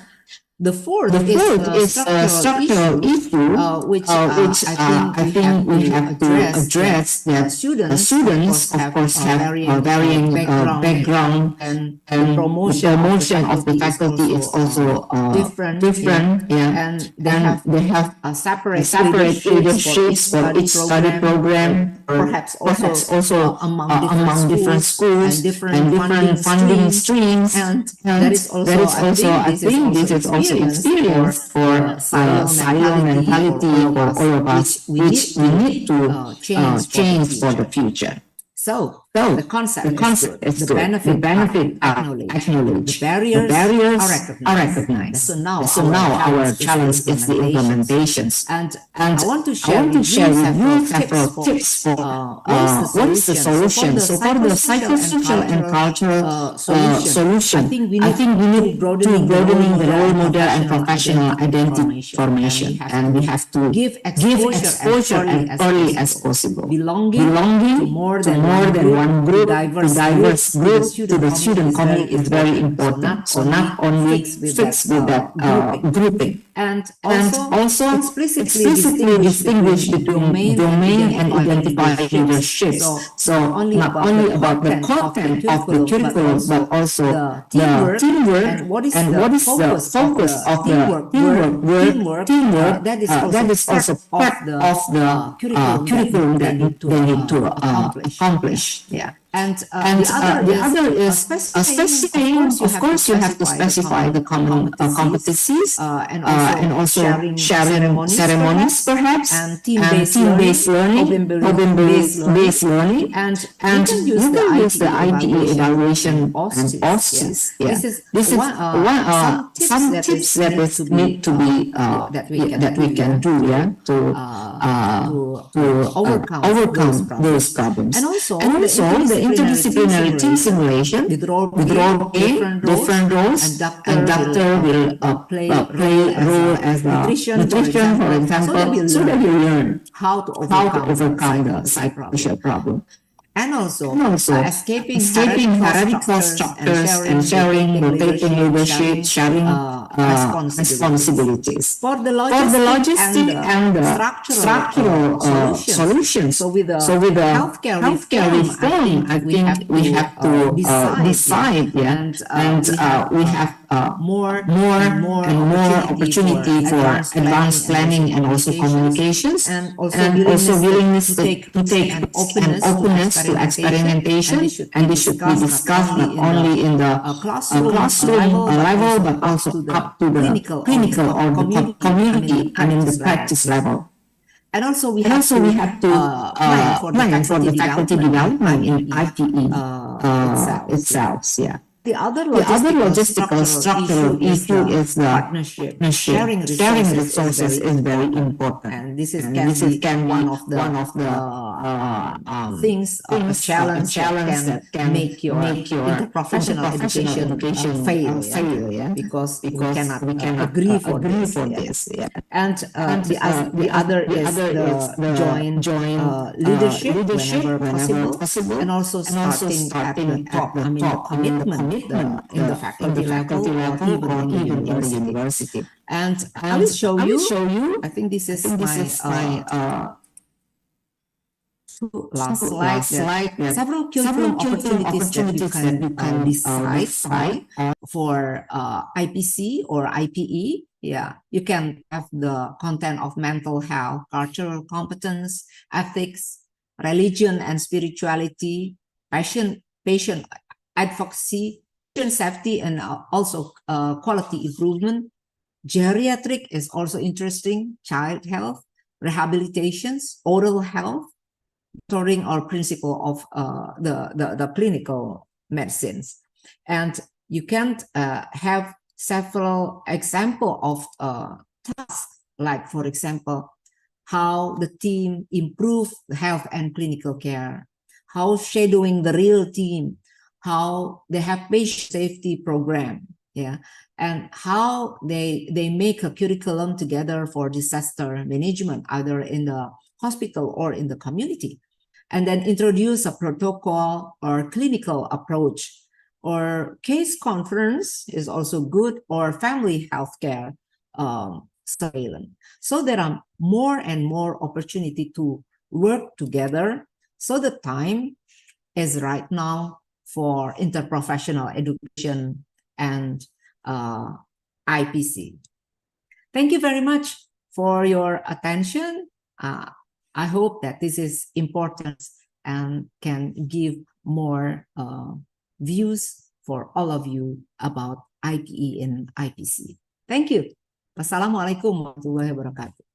The fourth is a structural issue, which I think we have to address that students of course have a varying background, and the promotion of the faculty is also different, and they have separate leaderships for each study program, perhaps also among different schools and different funding streams, and that is also I think this is also experience for silo mentality for all of us, which we need to change for the future. So the concept is good. The benefit are acknowledged. The barriers are recognized. So now our challenge is the implementations. And I want to share with you several tips for what is the solution. So for the psychosocial and cultural solution, I think we need to broadening the role model and professional identity formation. And we have to give exposure as early as possible. Belonging to more than one group, diverse group, to the student community is very important. So not only fix with that grouping. And also explicitly distinguish between domain and identify leaderships. So not only about the content of the curriculum, but also the teamwork and what is the focus of the teamwork. That is also part of the curriculum that they need to accomplish. Yeah. And the other is specifying, of course, you have to specify the common competencies and also sharing ceremonies, perhaps, and team-based learning, problem-based learning, and you can use the IPE evaluation and OSCEs. Yeah. This is some tips that need to be that we can do, yeah, to overcome those problems. And also the interdisciplinary team simulation with role play, different roles, and doctor will play a role as nutrition, for example, so that you learn how to overcome the psychosocial problem. And also escaping hierarchical structures and sharing, rotating leadership, sharing responsibilities. For the logistic and the structural solutions. So with the healthcare reform, I think we have to decide, and we have more opportunity for advanced planning and also communications, and also willingness to take an openness to experimentation, and this should be discussed not only in the classroom level, but also up to the clinical or the community, I mean the practice level. And also we have to plan for the faculty development in IPE itself. Yeah. The other logistical structural issue is the partnership. Sharing resources is very important, and this can be one of the things, challenge that can make your interprofessional education fail, because we cannot agree for this. Yeah. And the other is the joint leadership whenever possible, and also starting at the top. I mean, the commitment in the faculty level or even in the university. And I will show you. I think this is my last slide. Several curriculum opportunities that you can decide for IPC or IPE. Yeah, you can have the content of mental health, cultural competence, ethics, religion and spirituality, patient advocacy, patient safety, and also quality improvement. Geriatric is also interesting, child health, rehabilitations, oral health, monitoring or principle of the clinical medicines. And you can have several examples of tasks, like, for example, how the team improve the health and clinical care, how shadowing the real team, how they have patient safety program, yeah, and how they make a curriculum together for disaster management, either in the hospital or in the community, and then introduce a protocol or clinical approach, or case conference is also good, or family healthcare surveillance. So there are more and more opportunity to work together. So the time is right now for interprofessional education and IPC. Thank you very much for your attention. I hope that this is important and can give more views for all of you about IPE and IPC. Thank you. Wassalamualaikum warahmatullahi wabarakatuh.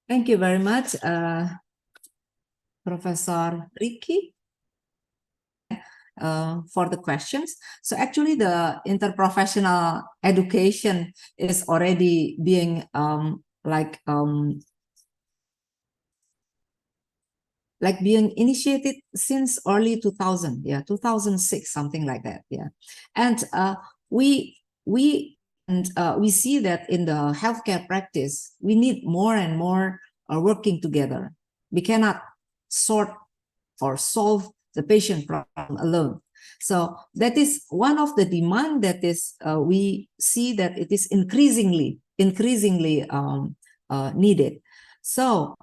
Thank you very much, Professor Ricky, for the questions. So actually the interprofessional education is already being being initiated since early 2000, 2006, something like that, And we see that in the healthcare practice, we need more and more working together. We cannot sort or solve the patient problem alone. So that is one of the demand that is we see that it is increasingly needed. So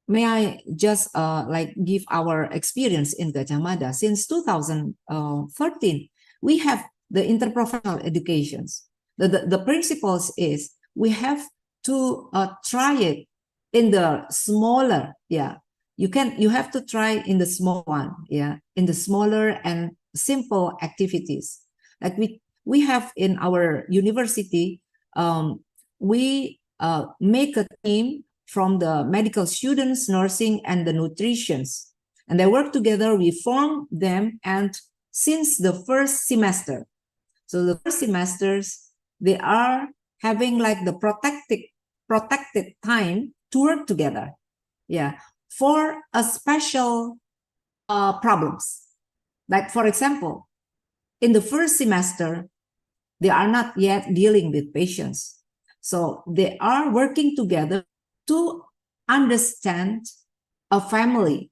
may I just like give our experience in Gajah Mada. Since 2013, we have the interprofessional educations. The principles is we have to try it in the smaller, you have to try in the small one, in the smaller and simple activities. Like we have in our university, we make a team from the medical students, nursing, and the nutritionists. And they work together, we form them, and since the first semester, so the first semesters, they are having like the protected time to work together, for a special problems. Like for example, in the first semester, they are not yet dealing with patients. So they are working together to understand a family,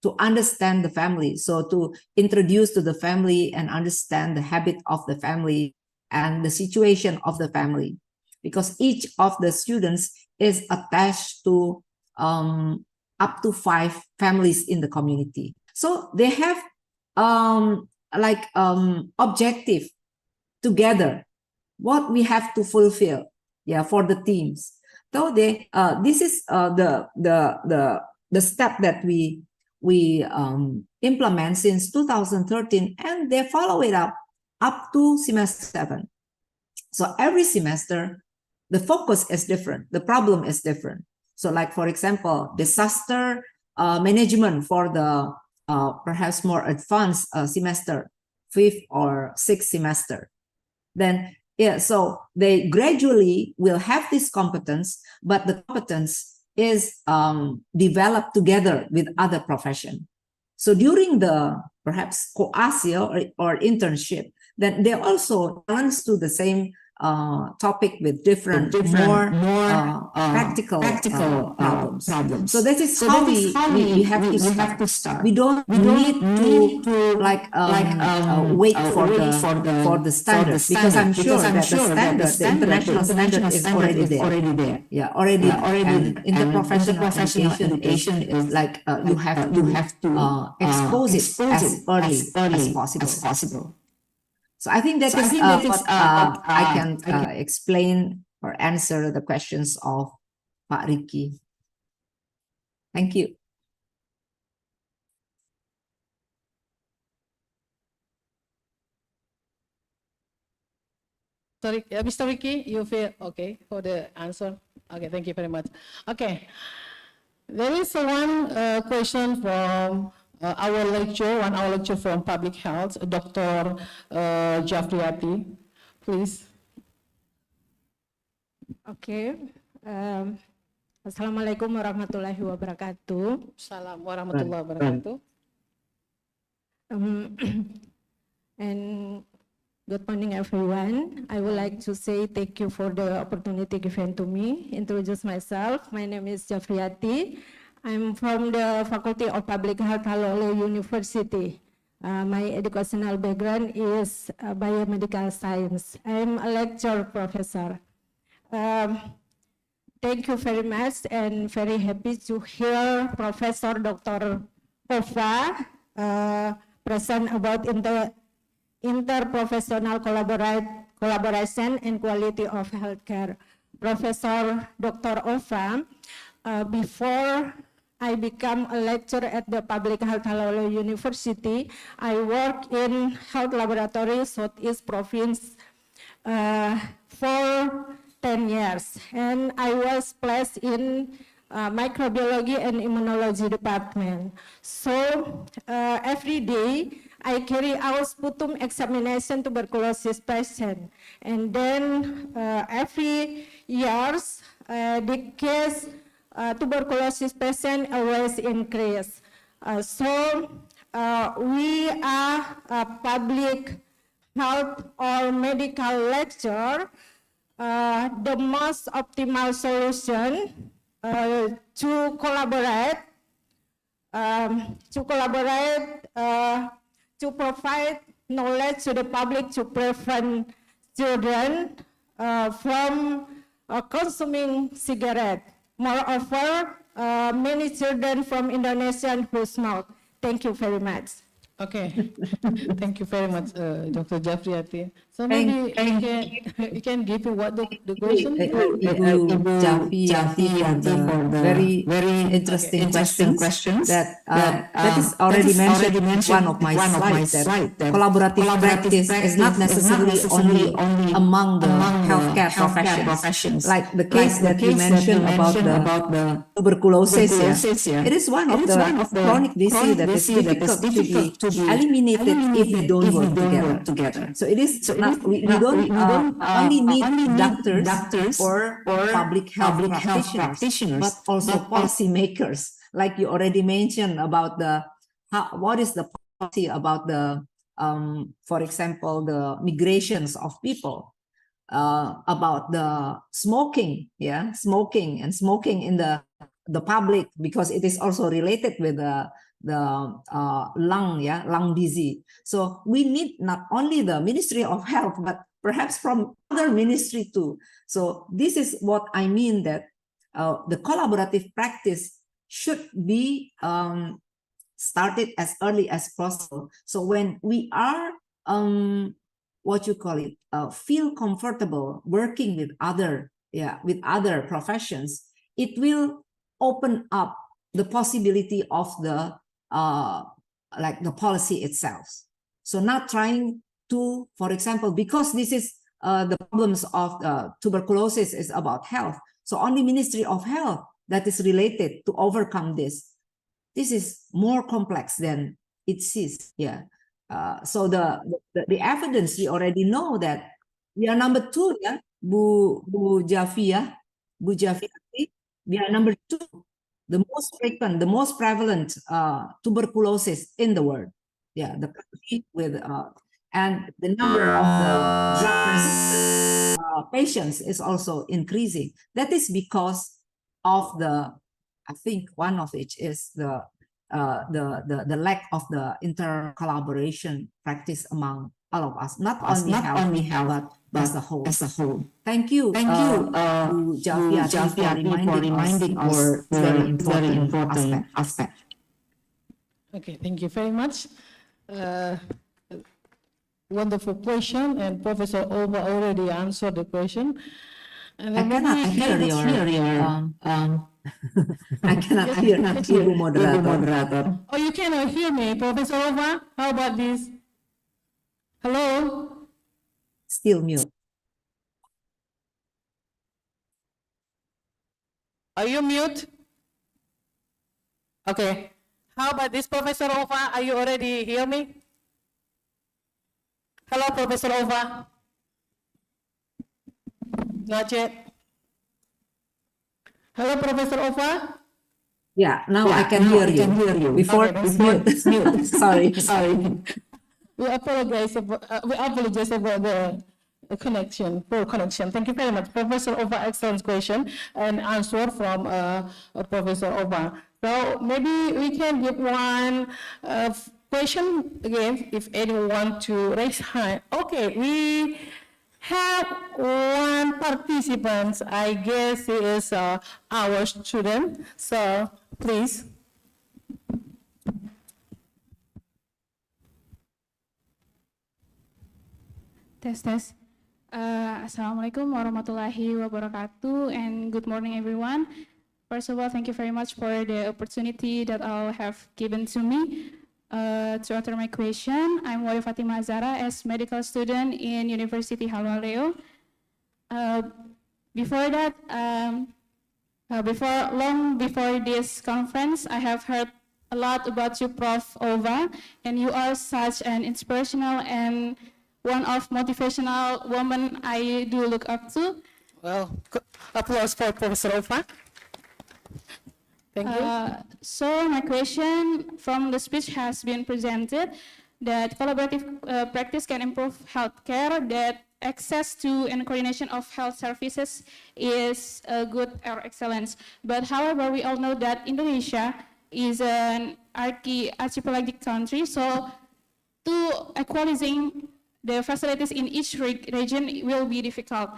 to understand the family. So to introduce to the family and understand the habit of the family and the situation of the family. Because each of the students is attached to up to 5 families in the community. So they have objective together, what we have to fulfill, for the teams. So they this is the step that we implement since 2013, and they follow it up to semester 7. So every semester, the focus is different, the problem is different. So like, for example, disaster management for the perhaps more advanced semester, 5th or 6th semester. Then, so they gradually will have this competence, but the competence is developed together with other profession. So during the perhaps coasio or internship, then they also balance to the same topic with different more practical problems. So that is how we have to start. We don't need to wait for the standard, because I'm sure that the international standard is already there. Already. And interprofessional education is like you have to expose it as early as possible. So I think that is what I can explain or answer the questions of Pak Ricky. Thank you. Sorry, Mr. Ricky, you feel okay for the answer? Okay, thank you very much. Okay, there is one question from our lecture, 1 hour lecture from Public Health, Dr. Jafriati, please. Okay. Assalamualaikum warahmatullahi wabarakatuh. Salam warahmatullahi wabarakatuh. And good morning, everyone. I would like to say thank you for the opportunity given to me. Introduce myself. My name is Jafriati. I'm from the Faculty of Public Health, HALU OLEO University. My educational background is biomedical science. I'm a lecture professor. Thank you very much, and very happy to hear Professor Dr. Ova present about interprofessional collaboration and quality of healthcare. Professor Dr. Ova, before I become a lecturer at the Public Health HALU OLEO University, I work in health laboratory Southeast Province for 10 years, and I was placed in microbiology and immunology department. So every day I carry out sputum examination tuberculosis patient, and then every years the case tuberculosis patient always increase. So we are a public health or medical lecture. The most optimal solution to collaborate to collaborate to provide knowledge to the public to prevent children from consuming cigarette. Moreover, many children from Indonesia who smoke. Thank you very much. Okay, thank you very much, Dr. Jafriati. So Thank- maybe you can give me what the question? Ibu Jafi for the very interesting questions that is already mentioned one of my slides that collaborative practice is not necessarily only among the healthcare professions. Like the case that you mentioned about the tuberculosis, it is one of the chronic disease that is difficult to be eliminated if we don't work together. So it is not, we don't only need doctors or public health practitioners, but also policymakers. Like you already mentioned about what is the policy about the, for example, the migrations of people, about the smoking in the public, because it is also related with the lung disease. So we need not only the Ministry of Health, but perhaps from other ministry too. So this is what I mean, that the collaborative practice should be started as early as possible. So when we are feel comfortable working with other professions, it will open up the possibility of the the policy itself. So not trying to, for example, because this is the problems of tuberculosis is about health. So only Ministry of Health that is related to overcome this. This is more complex than it is. Yeah. So the evidence, we already know that we are number 2, yeah, Bu Jafi, we are number 2. The most frequent, the most prevalent tuberculosis in the world. Yeah, the country with and the number of the drug-resistant patients is also increasing. That is because of I think one of which is the lack of the inter-collaboration practice among all of us, not only health, but as a whole. Thank you, Jafiati, for reminding us very important aspect. Okay, thank you very much. Wonderful question, and Professor Ova already answered the question. And I cannot hear your I cannot hear Ibu moderator. Oh, you cannot hear me, Professor Ova? How about this? Hello? Still mute. Are you mute? Okay. How about this, Professor Ova? Are you already hear me? Hello, Professor Ova. Not yet. Hello, Professor Ova. Yeah, now I can hear you. Before Okay, it's mute. Sorry. We apologize about the connection, poor connection. Thank you very much, Professor Ova. Excellent question and answer from Professor Ova. So maybe we can give one question again if anyone want to raise hand. Okay, we have one participant. I guess he is our student. So please. Tes. Assalamualaikum warahmatullahi wabarakatuh, and good morning, everyone. First of all, thank you very much for the opportunity that all have given to me to answer my question. I'm Wali Fatima Azara, as medical student in University HALU OLEO. Before that, long before this conference, I have heard a lot about you, Prof. Ova, and you are such an inspirational and one of motivational women I do look up to. Well, applause for Professor Ova. Thank you. So my question from the speech has been presented that collaborative practice can improve healthcare, that access to and coordination of health services is a good or excellence. But however, we all know that Indonesia is an archipelagic country, so to equalizing the facilities in each region will be difficult.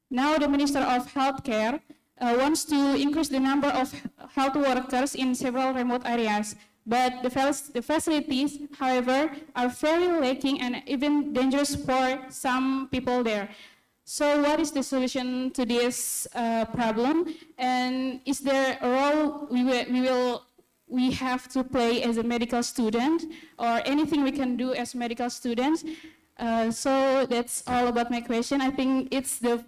Now the Minister of Healthcare wants to increase the number of health workers in several remote areas, but the facilities, however, are very lacking and even dangerous for some people there. So what is the solution to this problem? And is there a role we have to play as a medical student, or anything we can do as medical students? So that's all about my question. I think it's the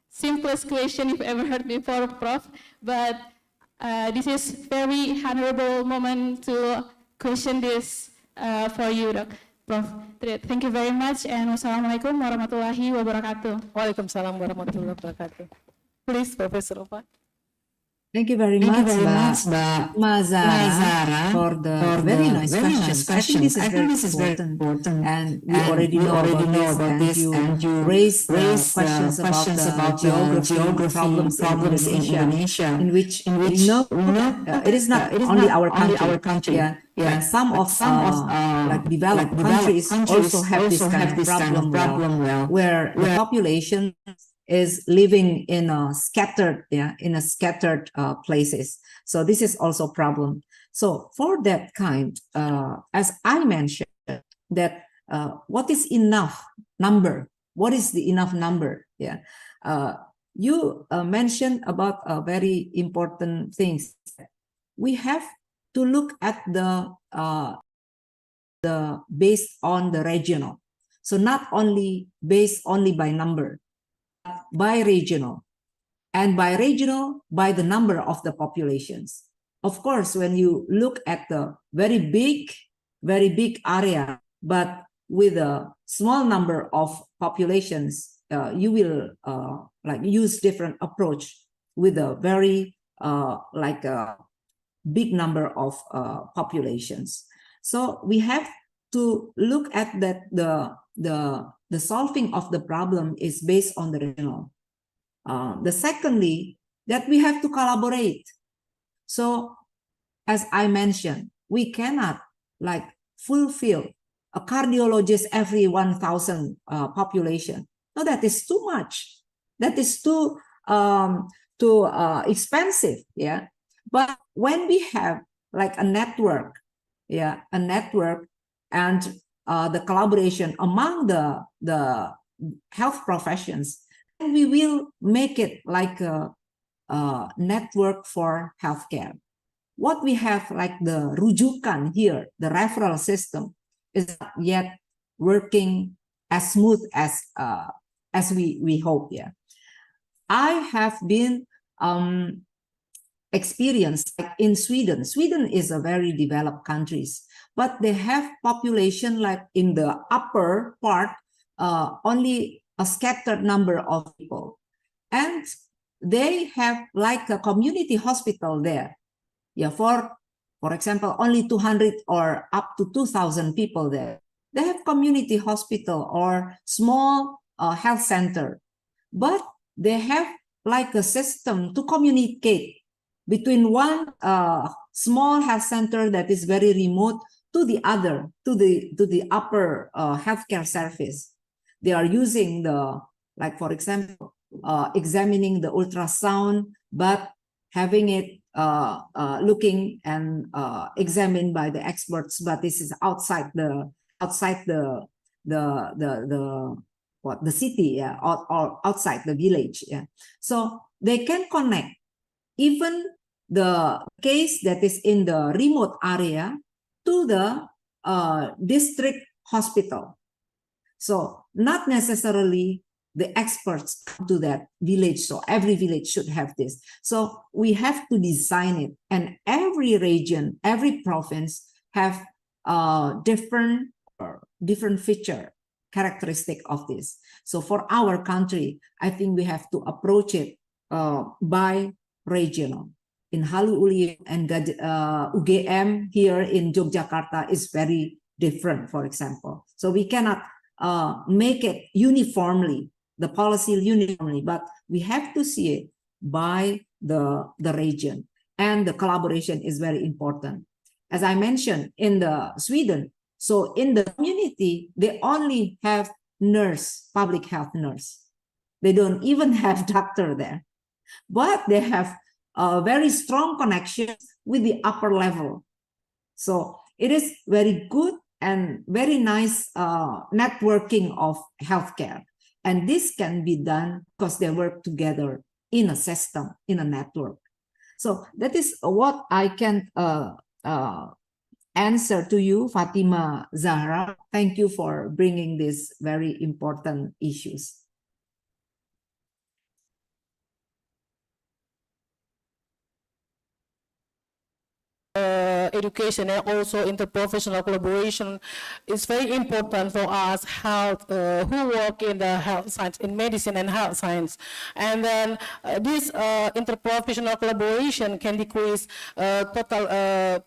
simplest question you've ever heard before, Prof. But this is very honorable moment to question this for you, Prof. Thank you very much, and wassalamualaikum warahmatullahi wabarakatuh. Waalaikumsalam warahmatullahi wabarakatuh. Please, Professor Opa. Thank you very much, Mbak Mazara, for the very nice questions. I think this is very important, and we already know about this, and you raised questions about the geography problems in Indonesia, in which we know it is not only our country. Yeah, some of like developed countries also have this kind of problem, where the population is living in a scattered places. So this is also a problem. So for that kind, as I mentioned, that what is enough number? What is the enough number? Yeah, you mentioned about very important things. We have to look at the based on the regional. So not only based only by number, by regional, and by regional by the number of the populations. Of course, when you look at the very big area, but with a small number of populations, you will like use different approach with a very like a big number of populations. So we have to look at that the solving of the problem is based on the regional. The secondly, that we have to collaborate. So as I mentioned, we cannot like fulfill a cardiologist every 1,000 population. No, that is too much. That is too expensive. Yeah. But when we have like a network, and the collaboration among the health professions, and we will make it like a network for healthcare. What we have like the rujukan here, the referral system, is not yet working as smooth as we hope. Yeah, I have been experienced like in Sweden. Sweden is a very developed country, but they have population like in the upper part, only a scattered number of people, and they have like a community hospital there. Yeah, for example, only 200 or up to 2,000 people there. They have community hospital or small health center, but they have like a system to communicate between one small health center that is very remote to the other, to the upper healthcare service. They are using the, like for example, examining the ultrasound, but having it looking and examined by the experts, but this is outside the city, yeah, or outside the village. Yeah, so they can connect even the case that is in the remote area to the district hospital. So not necessarily the experts come to that village, so every village should have this. So we have to design it, and every region, every province have different feature characteristic of this. So for our country, I think we have to approach it by regional. In HALU OLEO and UGM here in Yogyakarta is very different, for example. So we cannot make it uniformly, the policy uniformly, but we have to see it by the region. and the collaboration is very important. As I mentioned, in the Sweden, so in the community, they only have nurse, public health nurse. They don't even have doctor there, but they have a very strong connection with the upper level. So it is very good and very nice networking of healthcare. And this can be done because they work together in a system, in a network. So that is what I can answer to you, Fatima Zahra. Thank you for bringing these very important issues. Education and also interprofessional collaboration is very important for us who work in the health science, in medicine and health science. And then this interprofessional collaboration can decrease total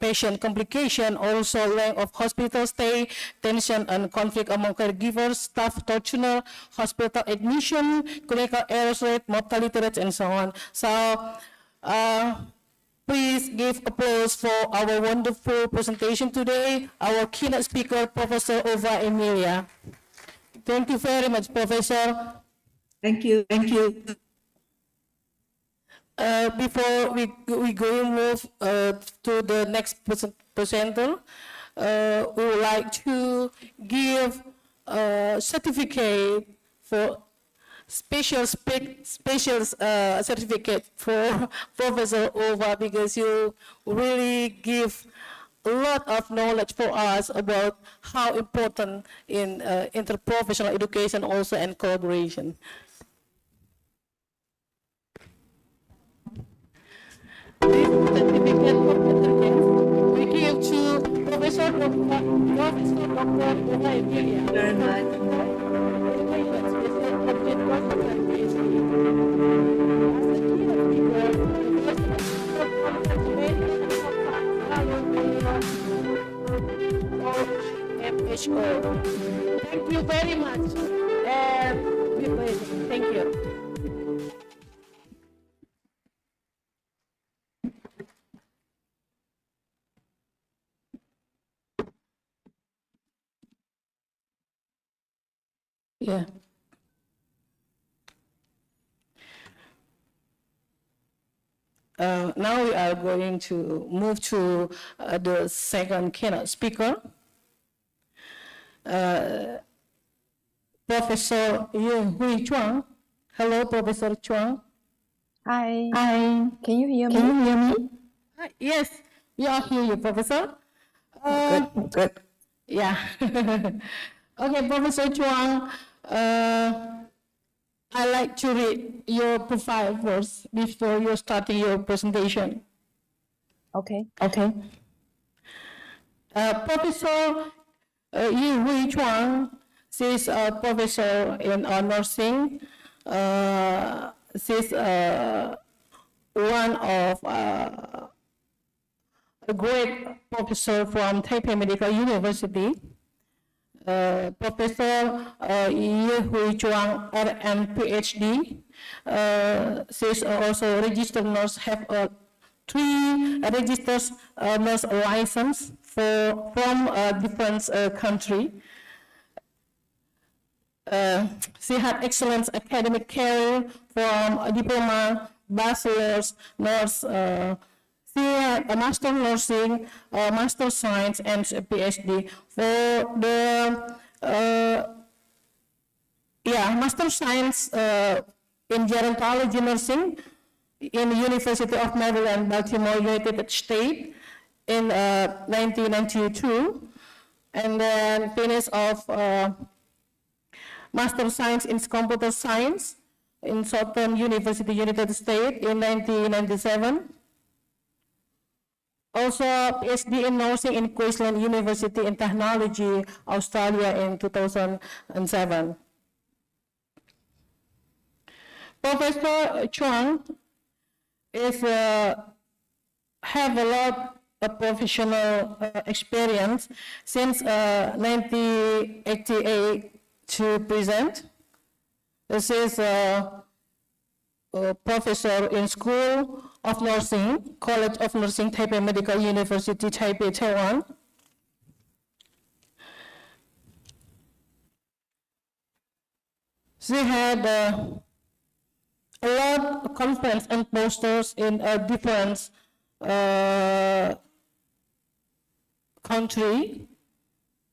patient complication, also length of hospital stay, tension and conflict among caregivers, staff torture, hospital admission, clinical errors rate, mortality rates, and so on. So please give applause for our wonderful presentation today, our keynote speaker, Professor Ova Emilia. Thank you very much, Professor. Thank you. Thank you. Before we move to the next presenter, we would like to give a certificate for special certificate for Professor Ova, because you really give a lot of knowledge for us about how important in interprofessional education also and collaboration. This certificate we give to Professor Dr. Ova Emilia. Very much. IMHO. Thank you very much. And thank you. Yeah. Now we are going to move to the second keynote speaker, Professor Hui Chuang. Hello, Professor Chuang. Hi. Hi. Can you hear me? Can you hear me? Yes, we all hear you, Professor. Good. Yeah. Okay, Professor Chuang, I'd like to read your profile first before you starting your presentation. Okay. Okay. Professor Hui Chuang, she's a professor in nursing. She's one of a great professor from Taipei Medical University. Professor Hui Chuang, RN PhD. She's also registered nurse, have 3 registered nurse license from different country. She had excellent academic career from a diploma, bachelor's, nurse. She had a master nursing, master science, and a PhD. For the master science in gerontology nursing in the University of Maryland, Baltimore, United States in 1992, and then finish of master science in computer science in Southern University, United States in 1997. Also, PhD in nursing in Queensland University in Technology, Australia in 2007. Professor Chuang is have a lot of professional experience since 1988 to present. This is professor in School of Nursing, College of Nursing, Taipei Medical University, Taipei, Taiwan. She had a lot of conference and posters in different country,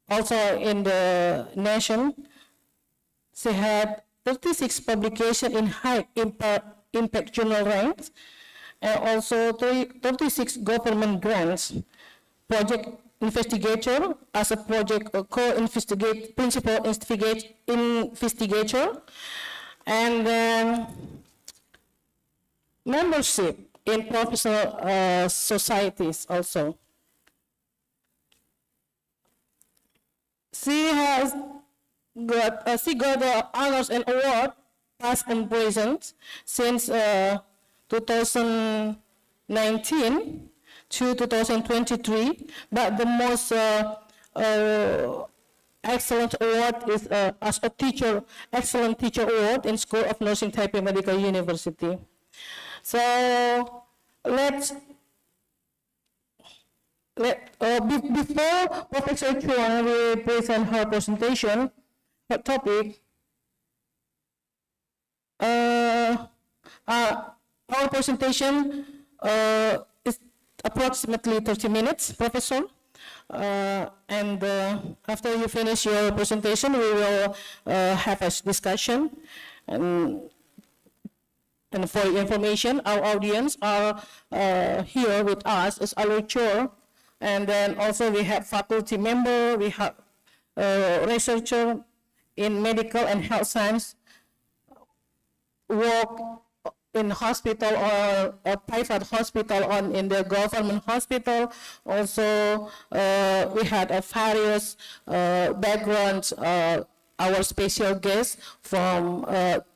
also in the nation. She had 36 publications in high impact journal ranks, and also 36 government grants. Project investigator as a project co-investigate principal investigator, and membership in professional societies also. She got the honors and award past and present since 2019 to 2023, but the most excellent award is as a teacher, excellent teacher award in School of Nursing, Taipei Medical University. So before Professor Chuang will present her presentation, her topic, our presentation is approximately 30 minutes, Professor. And after you finish your presentation, we will have a discussion. And for your information, our audience are here with us as a lecturer. And then also we have faculty member, we have researcher in medical and health science, work in hospital or a private hospital or in the government hospital. Also, we had a various backgrounds, our special guests from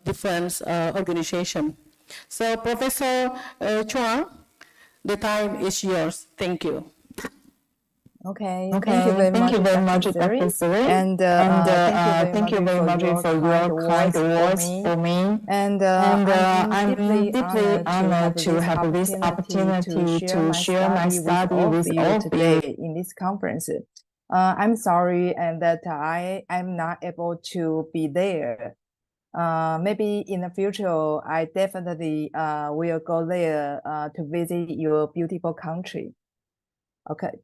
different organizations. So Professor Chuang, the time is yours. Thank you. Okay, thank you very much, Dr. Siri. And thank you very much for your kind words for me. And I'm deeply honored to have this opportunity to share my study with all of you in this conference. I'm sorry and that I am not able to be there. Maybe in the future, I definitely will go there to visit your beautiful country. Okay.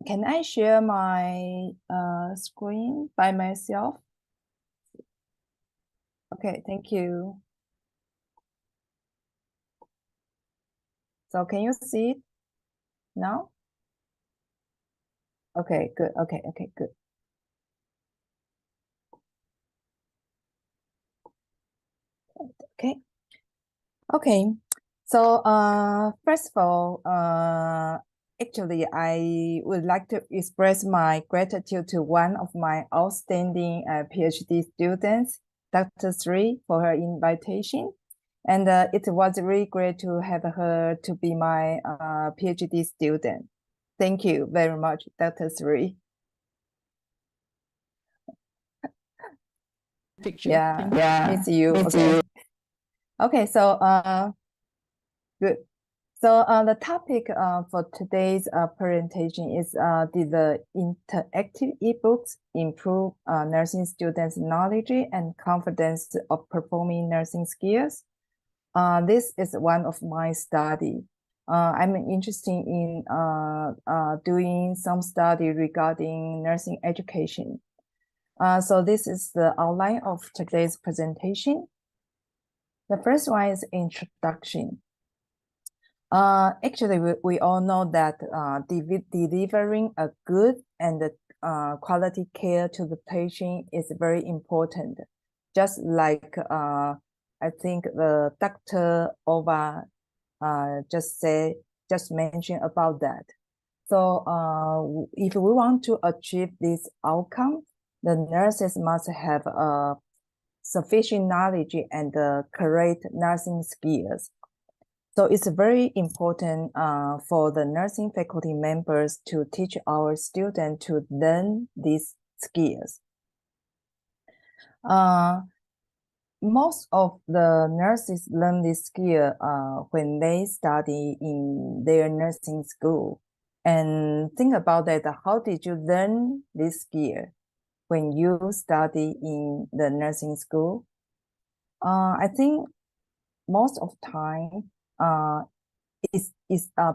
Can I share my screen by myself? Okay, thank you. So can you see it now? Okay, good. Okay, good. Okay. So first of all, actually, I would like to express my gratitude to one of my outstanding PhD students, Dr. Sri, for her invitation. And it was really great to have her to be my PhD student. Thank you very much, Dr. Sri. Picture. Yeah, it's you. Okay. Okay, so good. So the topic for today's presentation is did the interactive ebooks improve nursing students' knowledge and confidence of performing nursing skills? This is one of my study. I'm interested in doing some study regarding nursing education. So this is the outline of today's presentation. The first one is introduction. Actually, we all know that delivering a good and quality care to the patient is very important. Just like I think the Dr. Ova just mentioned about that. So if we want to achieve this outcome, the nurses must have sufficient knowledge and correct nursing skills. So it's very important for the nursing faculty members to teach our students to learn these skills. most of the nurses learn this skill when they study in their nursing school. And think about that, how did you learn this skill when you study in the nursing school? I think most of time is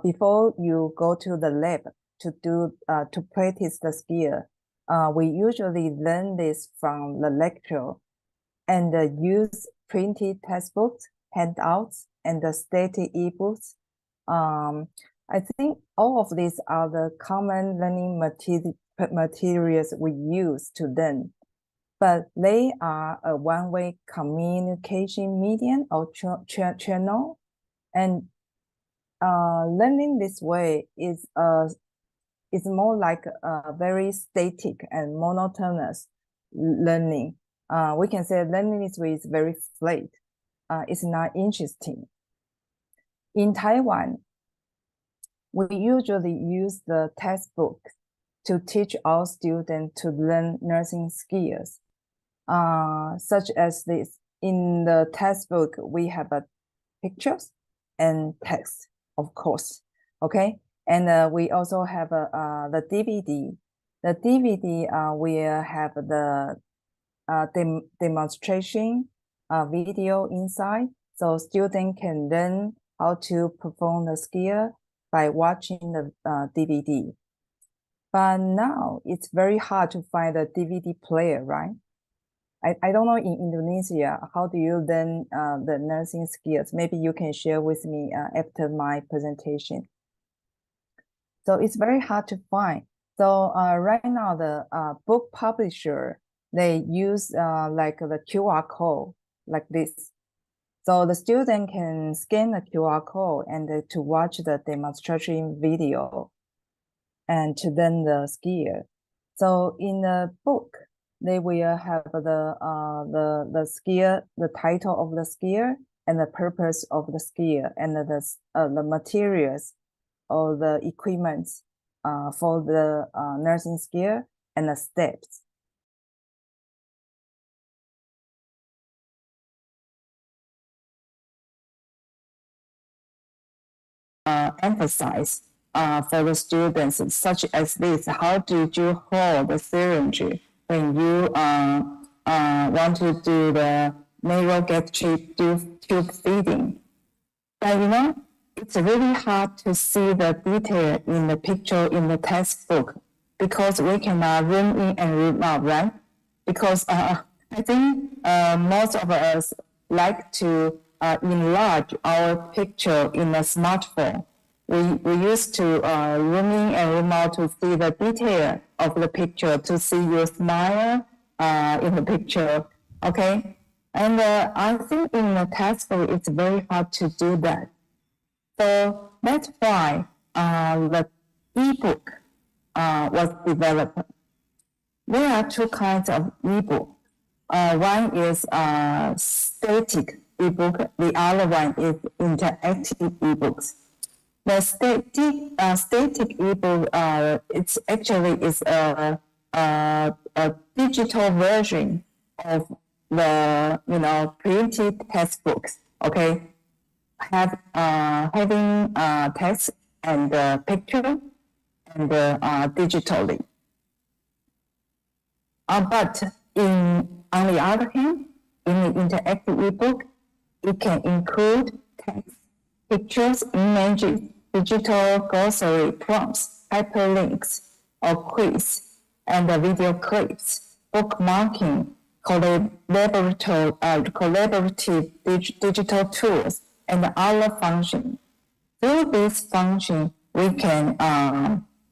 before you go to the lab to practice the skill. We usually learn this from the lecture and use printed textbooks, handouts, and the static ebooks. I think all of these are the common learning materials we use to learn, but they are a one-way communication medium or channel, and learning this way is more like a very static and monotonous learning. We can say learning this way is very flat. It's not interesting. In Taiwan, we usually use the textbook to teach our students to learn nursing skills, such as this. In the textbook, we have pictures and text, of course, okay? And we also have the DVD. The DVD will have the demonstration video inside, so students can learn how to perform the skill by watching the DVD. But now it's very hard to find a DVD player, right? I don't know in Indonesia, how do you learn the nursing skills? Maybe you can share with me after my presentation. So it's very hard to find. So right now, the book publisher, they use like the QR code like this. So the student can scan the QR code and to watch the demonstration video and to learn the skill. So in the book, they will have the skill, the title of the skill, and the purpose of the skill, and the materials or the equipment for the nursing skill and the steps. Emphasize for the students, such as this: how did you hold the syringe when you want to do the narrow gauge tube feeding? But you know, it's really hard to see the detail in the picture in the textbook because we cannot zoom in and zoom out, right? Because I think most of us like to enlarge our picture in a smartphone. We used to zoom in and zoom out to see the detail of the picture, to see your smile in the picture, okay? And I think in the textbook, it's very hard to do that. So that's why the ebook was developed. There are two kinds of ebook. One is static ebook. The other one is interactive ebooks. The static ebook, it's actually is a digital version of the printed textbooks. Okay, having text and picture and digitally. But on the other hand, in the interactive ebook, it can include text, pictures, images, digital glossary prompts, hyperlinks, or quiz, and video clips, bookmarking, collaborative digital tools, and other functions. Through this function, we can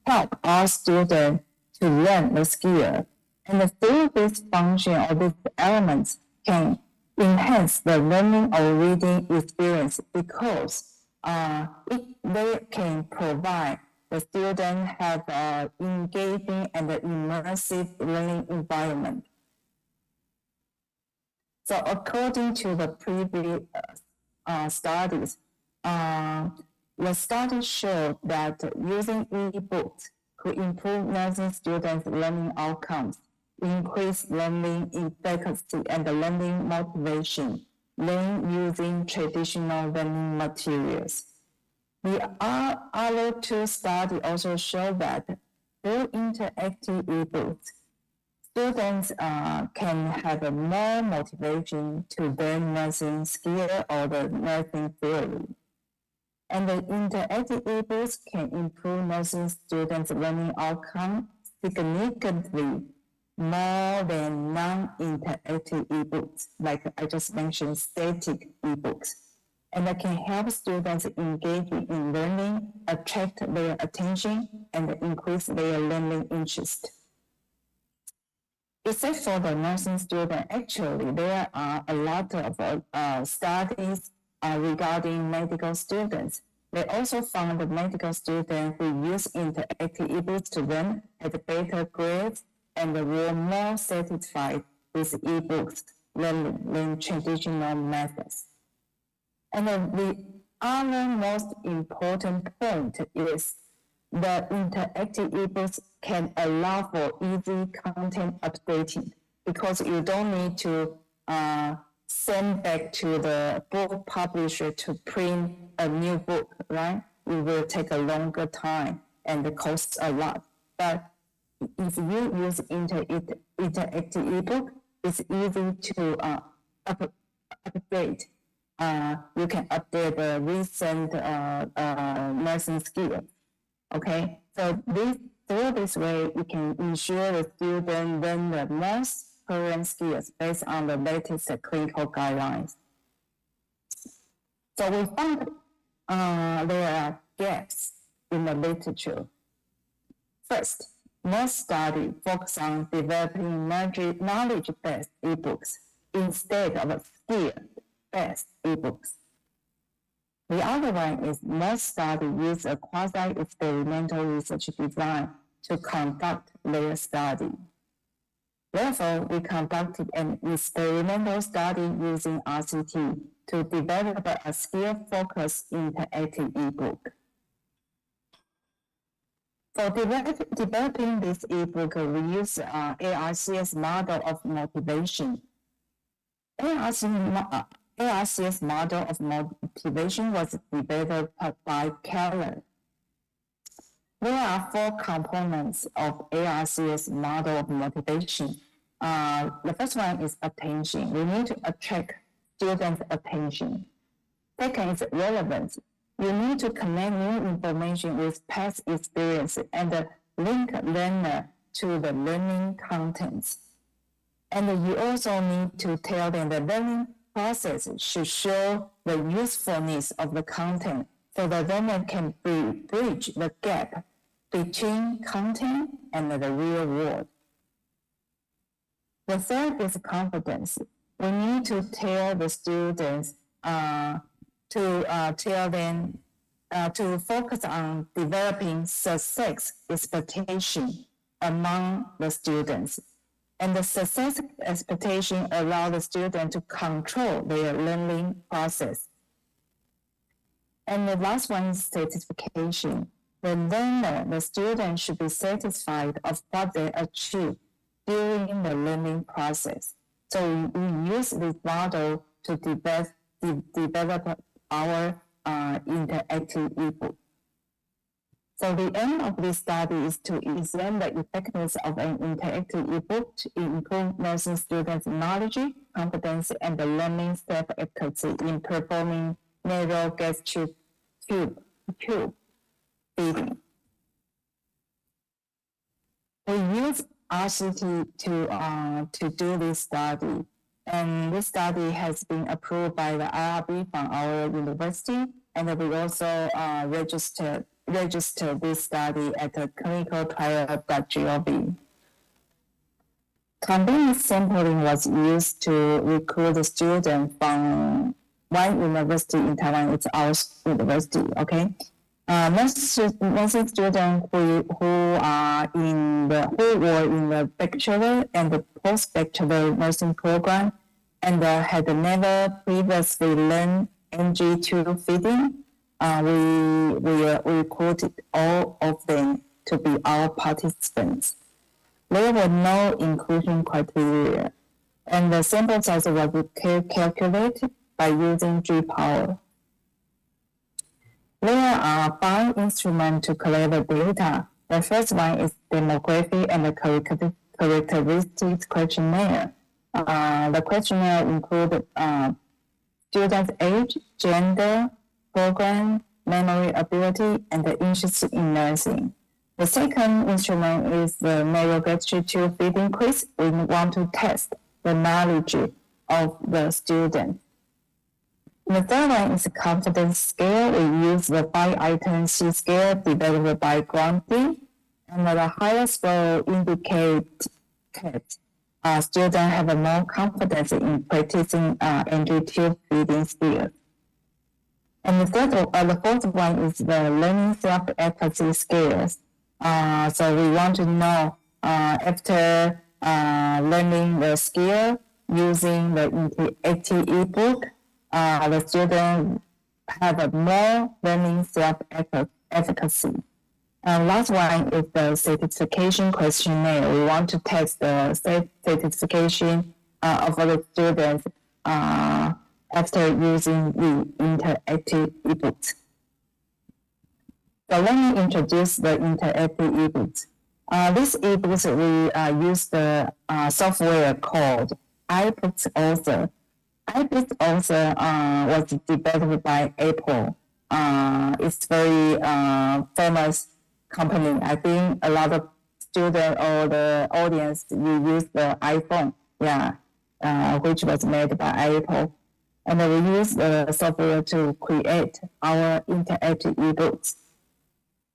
help our students to learn the skill. And through this function or these elements can enhance the learning or reading experience because they can provide the student have an engaging and immersive learning environment. So according to the previous studies, the studies showed that using e-books could improve nursing students' learning outcomes increase learning efficacy and learning motivation than using traditional learning materials. The other two studies also show that through interactive ebooks, students can have a more motivation to learn nursing skill or the nursing theory. And the interactive ebooks can improve nursing students' learning outcome significantly more than non-interactive ebooks, like I just mentioned, static ebooks. And that can help students engage in learning, attract their attention, and increase their learning interest. Except for the nursing student, actually, there are a lot of studies regarding medical students. They also found that medical students who use interactive ebooks to learn had better grades and were more satisfied with ebooks than traditional methods. And the other most important point is the interactive ebooks can allow for easy content updating because you don't need to send back to the book publisher to print a new book, right? It will take a longer time and it costs a lot. But if you use interactive ebook, it's easy to update. You can update the recent nursing skill. Okay, so through this way, you can ensure the student learn the most current skills based on the latest clinical guidelines. So we found there are gaps in the literature. First, most studies focus on developing knowledge-based ebooks instead of skill-based ebooks. The other one is most studies use a quasi-experimental research design to conduct their study. Therefore, we conducted an experimental study using RCT to develop a skill-focused interactive ebook. For developing this ebook, we use ARCS model of motivation. ARCS model of motivation was developed by Keller. There are 4 components of ARCS model of motivation. The first one is attention. We need to attract students' attention. Second is relevance. You need to connect new information with past experience and link learner to the learning contents. And you also need to tell them the learning process should show the usefulness of the content so the learner can bridge the gap between content and the real world. The third is confidence. We need to tell the students to focus on developing success expectation among the students. And the success expectation allows the student to control their learning process. And the last one is satisfaction. The learner, the student should be satisfied of what they achieve during the learning process. So we use this model to develop our interactive ebook. So the aim of this study is to examine the effectiveness of an interactive ebook to improve nursing students' knowledge, competence, and the learning self-efficacy in performing narrow gastric tube feeding. We use RCT to do this study, and this study has been approved by the IRB from our university, and we also registered this study at the clinicaltrial.gov. Continuous sampling was used to recruit the students from one university in Taiwan. It's our university, okay? Nursing students who were in the bachelor and the post-bachelor nursing program and had never previously learned NG tube feeding, we recruited all of them to be our participants. there were no inclusion criteria, and the sample size was calculated by using G-power. There are 5 instruments to collect the data. The first one is demography and the characteristics questionnaire. The questionnaire includes students' age, gender, program, memory ability, and the interest in nursing. The second instrument is the nasogastric tube feeding quiz. We want to test the knowledge of the student. The third one is a confidence scale. We use the 5-item C scale developed by Grundy, and the higher score indicates students have more confidence in practicing entry tube feeding skills. And the fourth one is the learning self-efficacy scales. So we want to know after learning the skill using the interactive ebook, the student have a more learning self-efficacy. Last one is the certification questionnaire. We want to test the certification of the students after using the interactive ebooks. So let me introduce the interactive ebooks. These ebooks, we use the software called iBooks Author. iBooks Author was developed by Apple. It's very famous company. I think a lot of students or the audience will use the iPhone, which was made by Apple. And we use the software to create our interactive ebooks.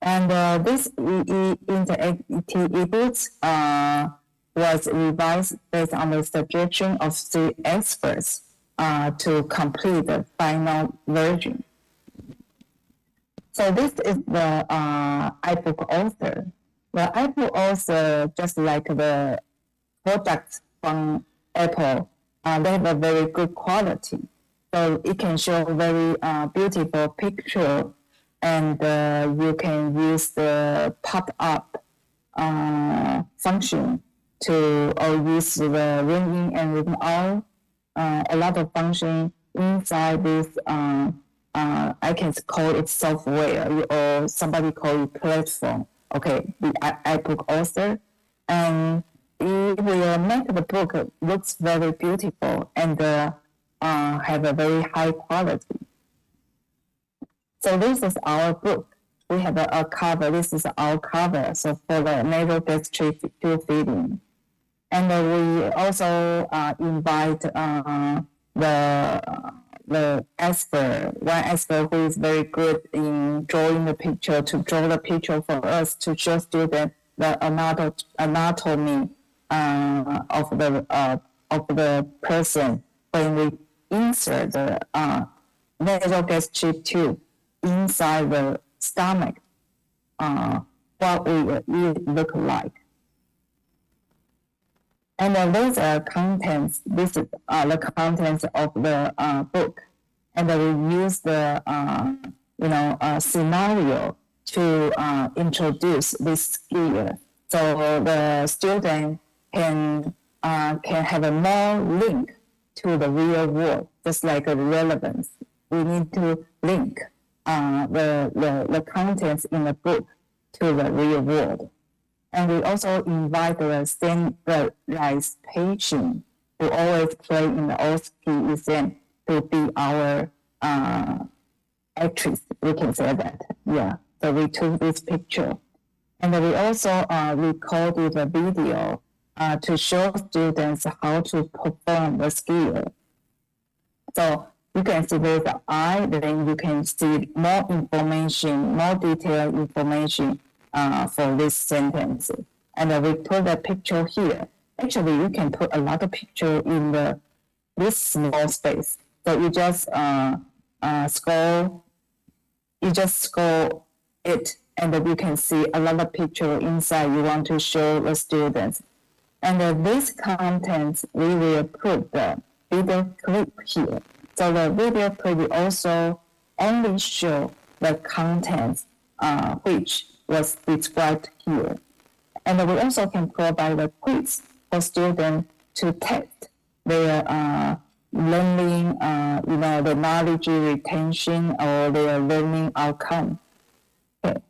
And this interactive ebooks was revised based on the suggestion of 3 experts to complete the final version. So this is the iBook Author. The iBook Author, just like the products from Apple, they have a very good quality. So it can show very beautiful picture, and you can use the pop-up function to use the ring in and ring out. A lot of function inside this. I can call it software, or somebody call it platform. Okay, the iBook Author, and it will make the book looks very beautiful and have a very high quality. So this is our book. We have a cover. This is our cover. So for the nasogastric tube feeding, and we also invite the expert, one expert who is very good in drawing the picture, to draw the picture for us to show students the anatomy of the person when we insert the nasogastric tube inside the stomach. What it look like. And then these are contents. This is the contents of the book, and we use the scenario to introduce this skill, so the student can have a more link to the real world, just like a relevance. We need to link the contents in the book to the real world. And we also invite the standardized patient who always play in the OSCE exam to be our actress. We can say that, yeah. So we took this picture. And we also recorded a video to show students how to perform the skill. So you can see with the eye, then you can see more information, more detailed information for this sentence. And we put a picture here. Actually, you can put a lot of picture in this small space. So you just scroll it, and then you can see a lot of picture inside you want to show the students. And this content, we will put the video clip here. So the video clip will also only show the content which was described here. And we also can provide a quiz for students to test their learning, the knowledge retention or their learning outcome. Okay.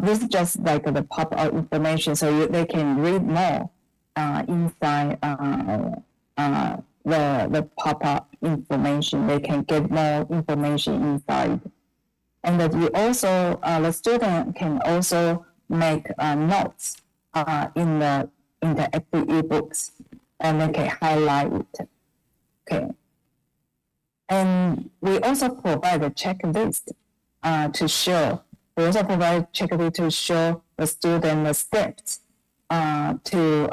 This is just like the pop-up information, so they can read more inside the pop-up information. They can get more information inside. And that you also, the student can also make notes in the interactive ebooks, and they can highlight it. Okay. And we also provide a checklist to show. We also provide checklist to show the student the steps to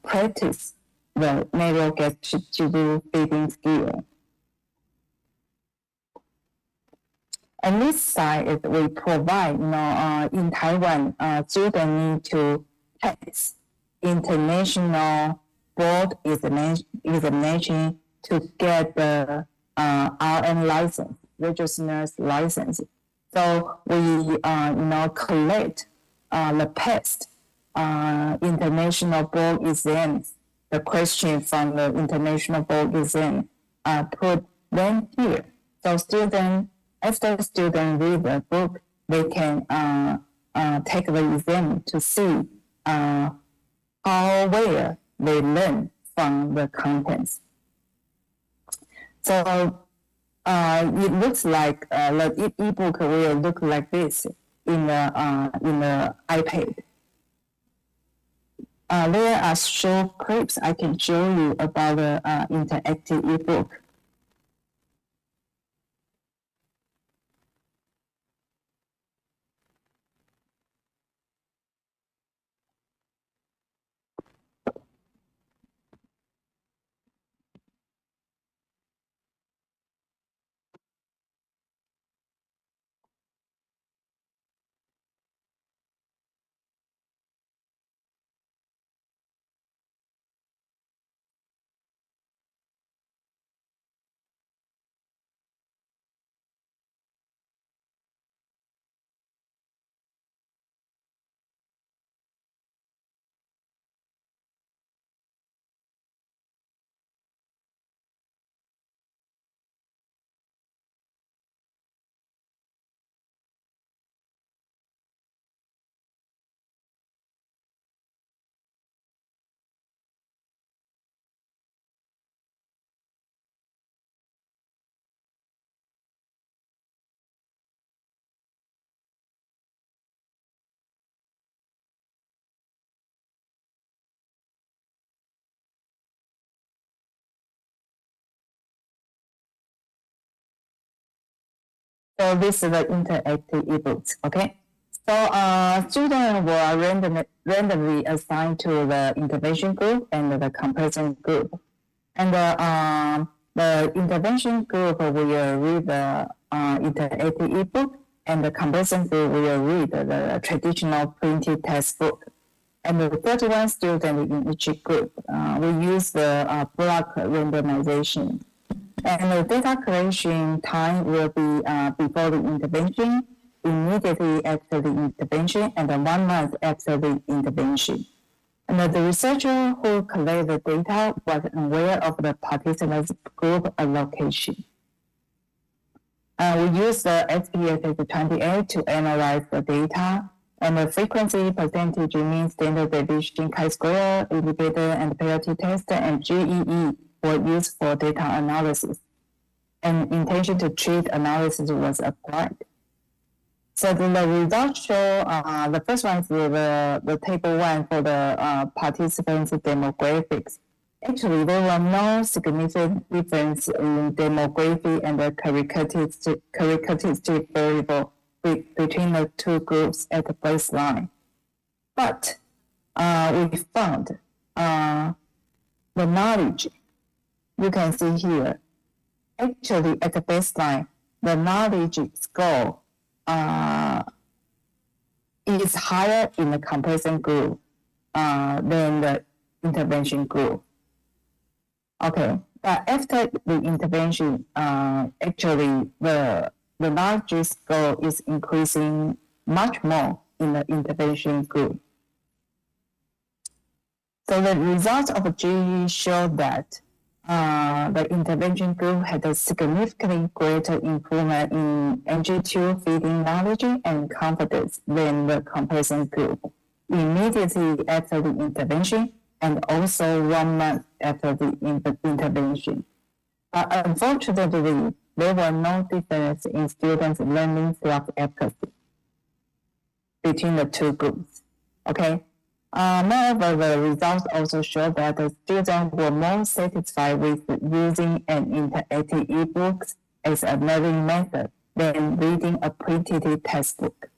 practice the narrow get-to-do feeding skill. And this side is we provide, in Taiwan, students need to pass international board examination to get the RN license, registered nurse license. So we, collect the past international board exams, the question from the international board exam, put them here. So after the student read the book, they can take the exam to see how well they learn from the contents. So it looks like the ebook will look like this in the iPad. There are short clips I can show you about the interactive ebook. So this is the interactive ebooks, okay? So students were randomly assigned to the intervention group and the comparison group. And the intervention group will read the interactive ebook, and the comparison group will read the traditional printed textbook. And the 31 students in each group, we use the block randomization. And the data collection time will be before the intervention, immediately after the intervention, and then 1 month after the intervention. And the researcher who collected the data was aware of the participants' group allocation. We use the SPSS 28 to analyze the data, and the frequency, percentage, mean, standard deviation, chi-square, indicator, and penalty test, and GEE were used for data analysis. And intention to treat analysis was applied. So the results show, the first one is the table 1 for the participants' demographics. Actually, there were no significant difference in demography and the characteristic variable between the two groups at the baseline. But we found the knowledge. You can see here, actually at the baseline, the knowledge score is higher in the comparison group than the intervention group. Okay, But after the intervention, actually the largest goal is increasing much more in the intervention group. So the results of GE showed that the intervention group had a significantly greater improvement in NG2 feeding knowledge and confidence than the comparison group immediately after the intervention and also 1 month after the intervention. Unfortunately, there were no difference in students' learning self-efficacy between the two groups. Okay. Moreover, the results also show that the students were more satisfied with using an interactive e-books as a learning method than reading a printed textbook.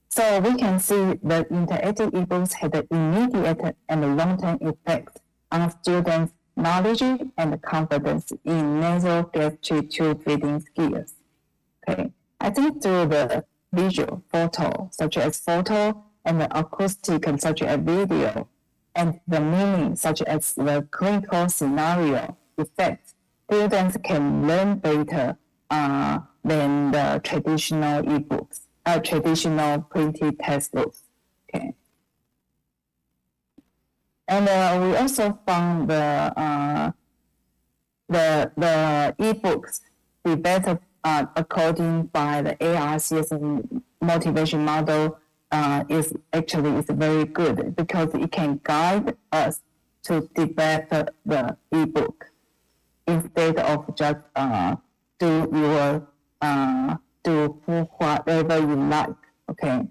So we can see that interactive e-books had an immediate and long-term effect on students' knowledge and confidence in nasal gastric tube feeding skills. Okay, I think through the visual, photo, such as photo, and the acoustic, such as video, and the meaning, such as the clinical scenario effects, students can learn better than the traditional e-books, traditional printed textbooks. Okay. And we also found the e-books developed according by the ARCS motivation model is very good because it can guide us to develop the e-book instead of just do whatever you like. Okay.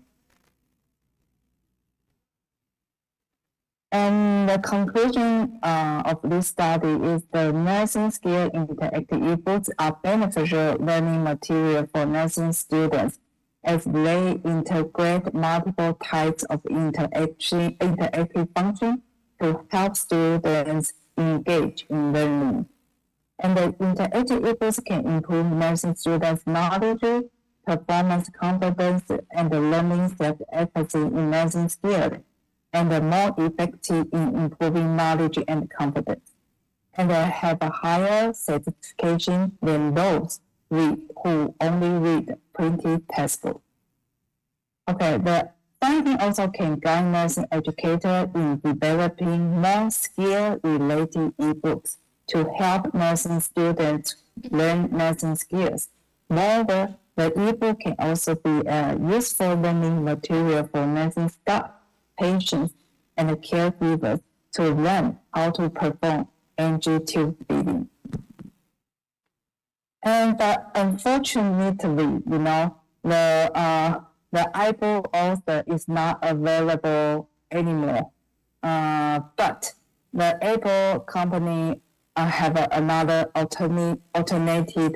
And the conclusion of this study is the nursing skill interactive e-books are beneficial learning material for nursing students as they integrate multiple types of interactive function to help students engage in learning. And the interactive e-books can improve nursing students' knowledge, performance confidence, and learning self-efficacy in nursing skills, and are more effective in improving knowledge and confidence, and have a higher satisfaction than those who only read printed textbooks. Okay, the finding also can guide nursing educators in developing more skill-related e-books to help nursing students learn nursing skills. Moreover, the e-book can also be a useful learning material for nursing staff, patients, and caregivers to learn how to perform NG tube feeding. And unfortunately, the iBook author is not available anymore. But the Apple company have another alternative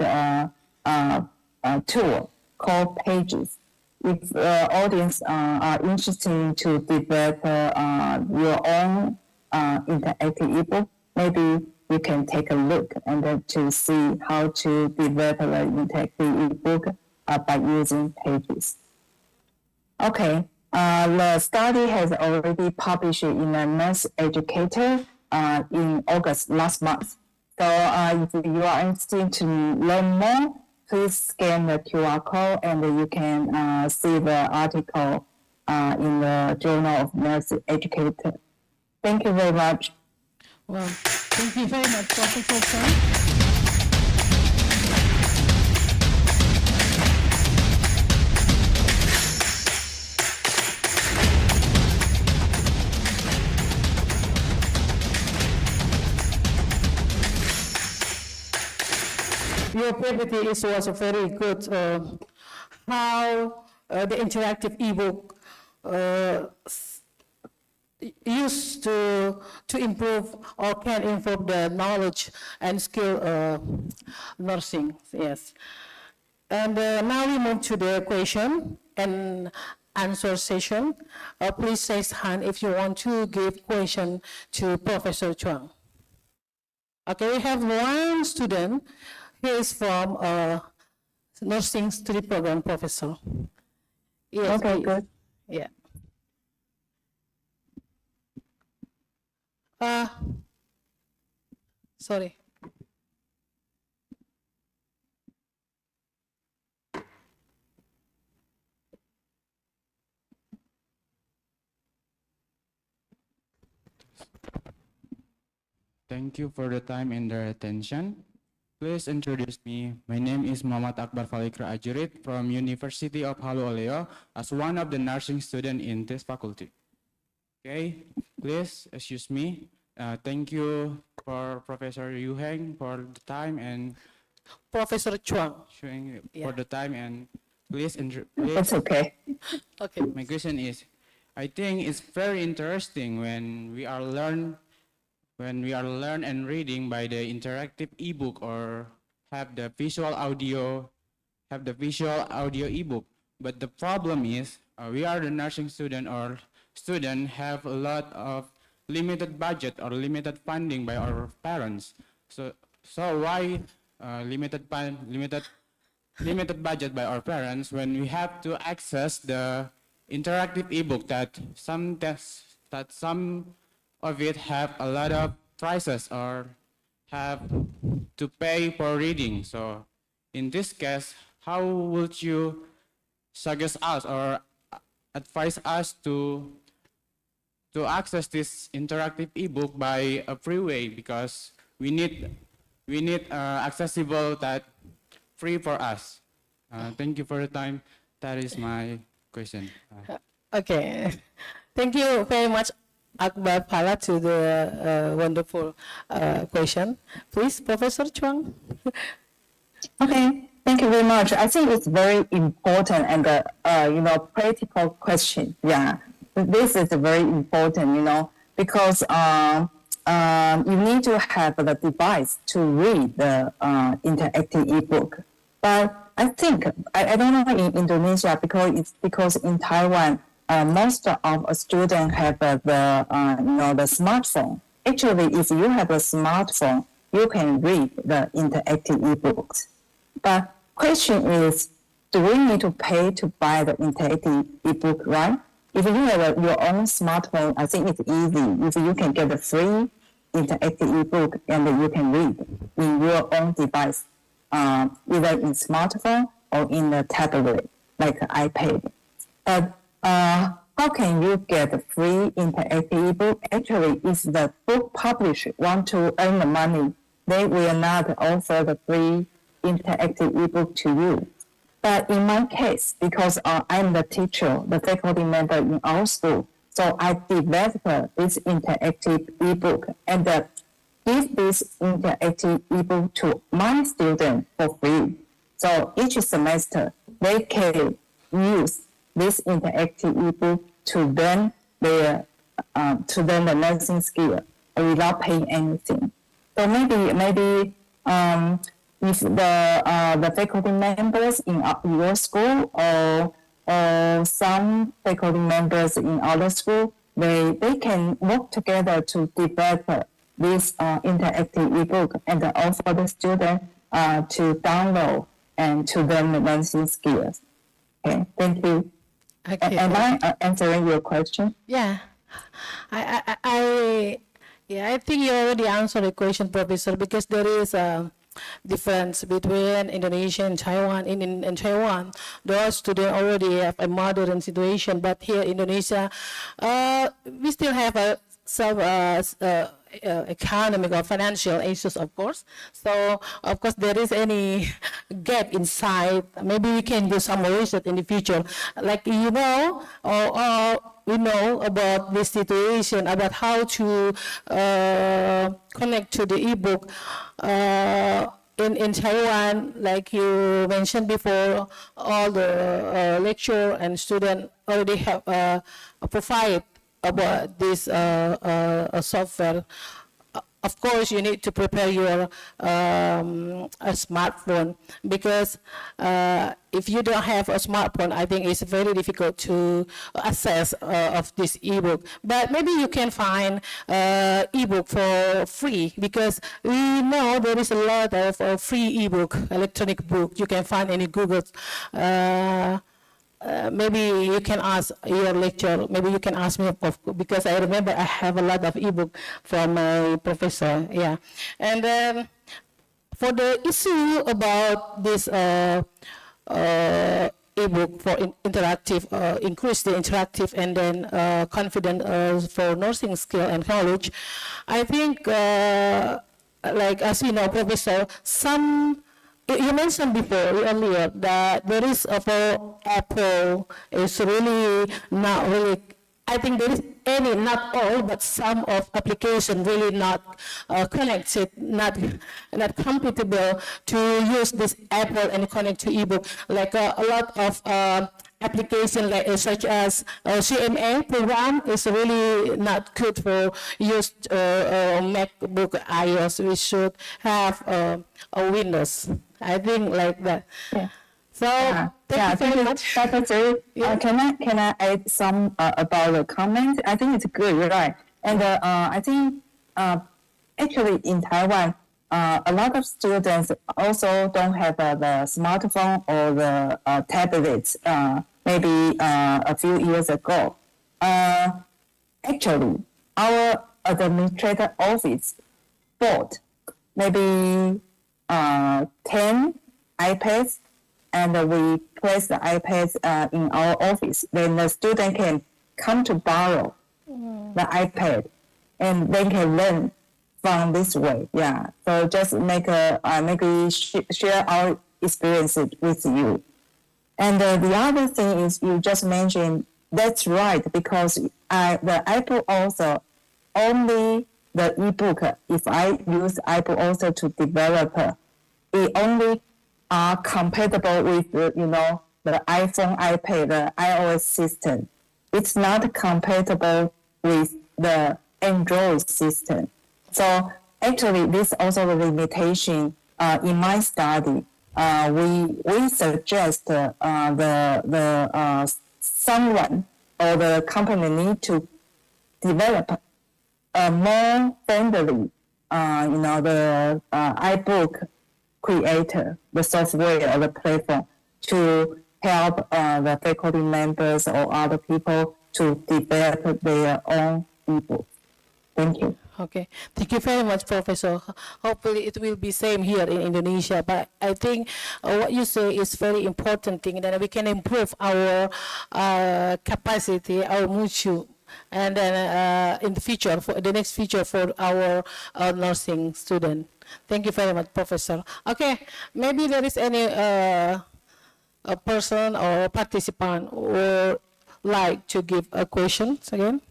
tool called Pages. If the audience are interested to develop your own interactive ebook, maybe you can take a look and to see how to develop the interactive ebook by using Pages. Okay, the study has already published in a Nurse Educator in August last month. So if you are interested to learn more, please scan the QR code and you can see the article in the Journal of Nurse Educator. Thank you very much. Well, thank you very much, Professor Chang. Your PPT is also very good. How the interactive ebook used to improve or can improve the knowledge and skill nursing. Yes. And now we move to the question and answer session. Please raise hand if you want to give question to Professor Chuang. Okay, we have one student. He is from nursing study program professor. Yes, okay, please. good. Yeah. Sorry. Thank you for the time and the attention. Please introduce me. My name is Muhammad Akbar Falikra Ajurit from University of HALU OLEO as one of the nursing students in this faculty. Okay, please excuse me. Thank you for Professor Yu Heng for the time and Professor Chuang. For the time and please. That's okay. Okay. My question is, I think it's very interesting when we are learn and reading by the interactive ebook or have the visual audio ebook. But the problem is we are the nursing student or student have a lot of limited budget or limited funding by our parents. So why limited budget by our parents when we have to access the interactive ebook that some of it have a lot of prices or have to pay for reading. So in this case, how would you suggest us or advise us to access this interactive ebook by a free way, because we need accessible that free for us. Thank you for the time. That is my question. Okay. Thank you very much, Akbar Pala, to the wonderful question. Please, Professor Chuang. Okay, thank you very much. I think it's very important and practical question. Yeah, this is very important, because you need to have the device to read the interactive ebook. But I think I don't know in Indonesia because in Taiwan most of students have the smartphone. Actually, if you have a smartphone, you can read the interactive ebooks. But question is, do we need to pay to buy the interactive ebook, right? If you have your own smartphone, I think it's easy. If you can get a free interactive ebook and you can read in your own device, either in smartphone or in a tablet, like iPad. But how can you get a free interactive ebook? Actually, if the book publisher want to earn the money, they will not offer the free interactive ebook to you. But in my case, because I'm the teacher, the faculty member in our school, so I developed this interactive ebook and give this interactive ebook to my students for free. So each semester, they can use this interactive ebook to learn the nursing skill without paying anything. So maybe if the faculty members in your school or some faculty members in other school, they can work together to develop this interactive ebook and offer the student to download and to learn the nursing skills. Okay, thank you. Okay. Am I answering your question? Yeah, I think you already answered the question, Professor, because there is a difference between Indonesia and Taiwan. In Taiwan, those students already have a modern situation, but here in Indonesia, we still have some economic or financial issues, of course. So, of course, there is any gap inside. Maybe we can do some research in the future. Like, or we know about this situation, about how to connect to the ebook. In Taiwan, like you mentioned before, all the lecturer and student already have provide about this software. Of course, you need to prepare your a smartphone, because if you don't have a smartphone, I think it's very difficult to access of this ebook. But maybe you can find ebook for free, because we know there is a lot of free ebook, electronic book. You can find any Google maybe you can ask your lecture, maybe you can ask me, because I remember I have a lot of ebook from my professor, yeah. And then for the issue about this ebook for interactive, increase the interactive and then confident for nursing skill and knowledge, I think like as you know, Professor, you mentioned before earlier that there is for Apple is really not really. I think there is any, not all, but some of application really not connected, not compatible to use this Apple and connect to ebook. Like a lot of application like such as CMA program is really not good for use MacBook iOS. We should have a Windows. I think like that. Yeah. So thank you very much. Can I add some about the comment? I think it's good, right? And I think actually in Taiwan, a lot of students also don't have the smartphone or the tablets. Maybe a few years ago, actually our administrator office bought maybe 10 iPads. And we place the iPads in our office. Then the student can come to borrow the iPad, and they can learn from this way. Yeah. So just maybe share our experience with you. And the other thing is you just mentioned that's right, because the Apple also only the ebook. If I use Apple also to develop, it only are compatible with the iPhone, iPad, the iOS system. It's not compatible with the Android system. So actually, this also the limitation in my study. We suggest the someone or the company need to develop a more friendly, the iBook creator, the software or the platform to help the faculty members or other people to develop their own ebook. Thank you. Okay, thank you very much, Professor. Hopefully it will be same here in Indonesia, but I think what you say is very important thing, that we can improve our capacity, our mutu, and then in the future, for the next future for our nursing student. Thank you very much, Professor. Okay, maybe there is any a person or participant who would like to give a question again.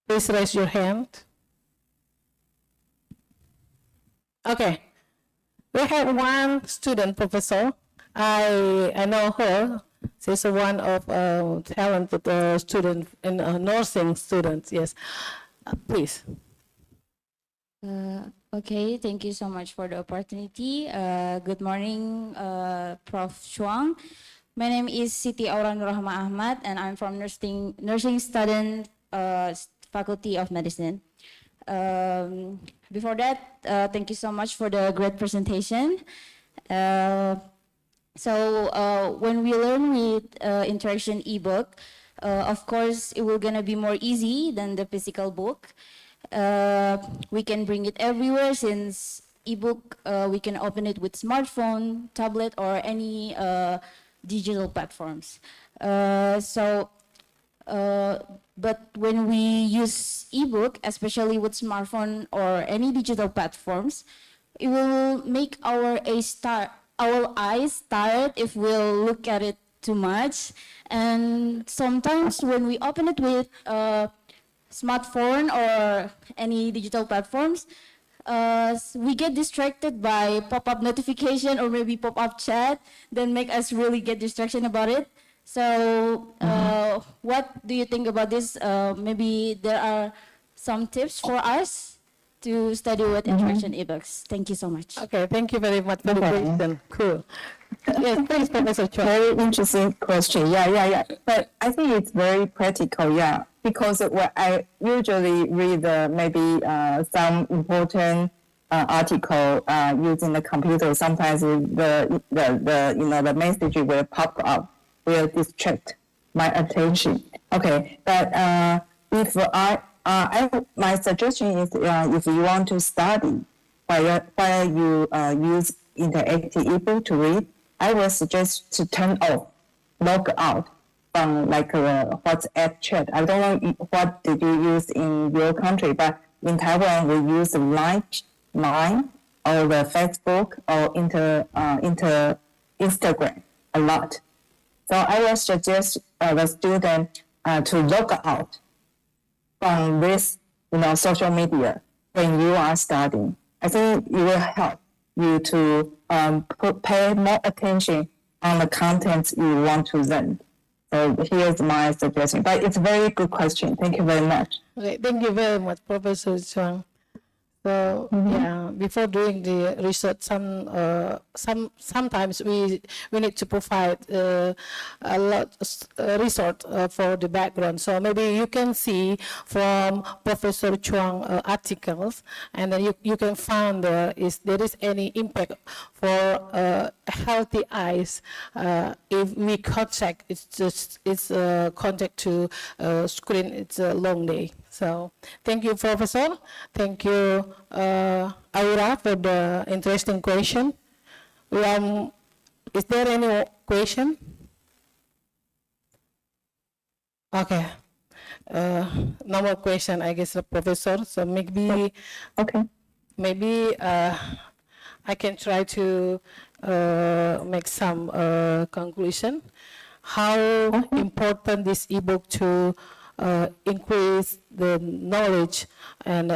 Please raise your hand. Okay, we have one student, Professor. I know her. She's one of talented student and nursing students. Yes, please. Okay, thank you so much for the opportunity. Good morning, Prof. Chuang. My name is Siti Auran Rahma Ahmad, and I'm from nursing student Faculty of Medicine. Before that, thank you so much for the great presentation. When we learn with interaction ebook, of course, it will gonna be more easy than the physical book. We can bring it everywhere, since ebook we can open it with smartphone, tablet, or any digital platforms. But when we use ebook, especially with smartphone or any digital platforms, it will make our eyes tired if we'll look at it too much. And sometimes when we open it with smartphone or any digital platforms, we get distracted by pop-up notification or maybe pop-up chat, then make us really get distraction about it. So what do you think about this? Maybe there are some tips for us to study with interaction ebooks. Thank you so much. Okay, thank you very much for the question. Cool. Yes, please, Professor Chua. Very interesting question. Yeah. But I think it's very practical. Yeah, because what I usually read maybe some important article using the computer. Sometimes the message will pop up. will distract my attention. Okay, but if my suggestion is if you want to study while you use interactive ebook to read, I will suggest to turn off, log out from like WhatsApp chat. I don't know what did you use in your country, but in Taiwan we use Line or the Facebook or Instagram a lot. So I will suggest the student to log out from this, social media when you are studying. I think it will help you to pay more attention on the content you want to learn. So here's my suggestion. But it's a very good question. Thank you very much. Okay, thank you very much, Professor Chuang. So yeah, before doing the research, sometimes we need to provide a lot research for the background. So maybe you can see from Professor Chuang articles, and then you can find there is any impact for healthy eyes if we contact. It's contact to screen. It's a long day. So thank you, Professor. Thank you, Aura, for the interesting question. Is there any question? Okay. No more question, I guess, Professor. So maybe, maybe I can try to make some conclusion. How important this ebook to increase the knowledge and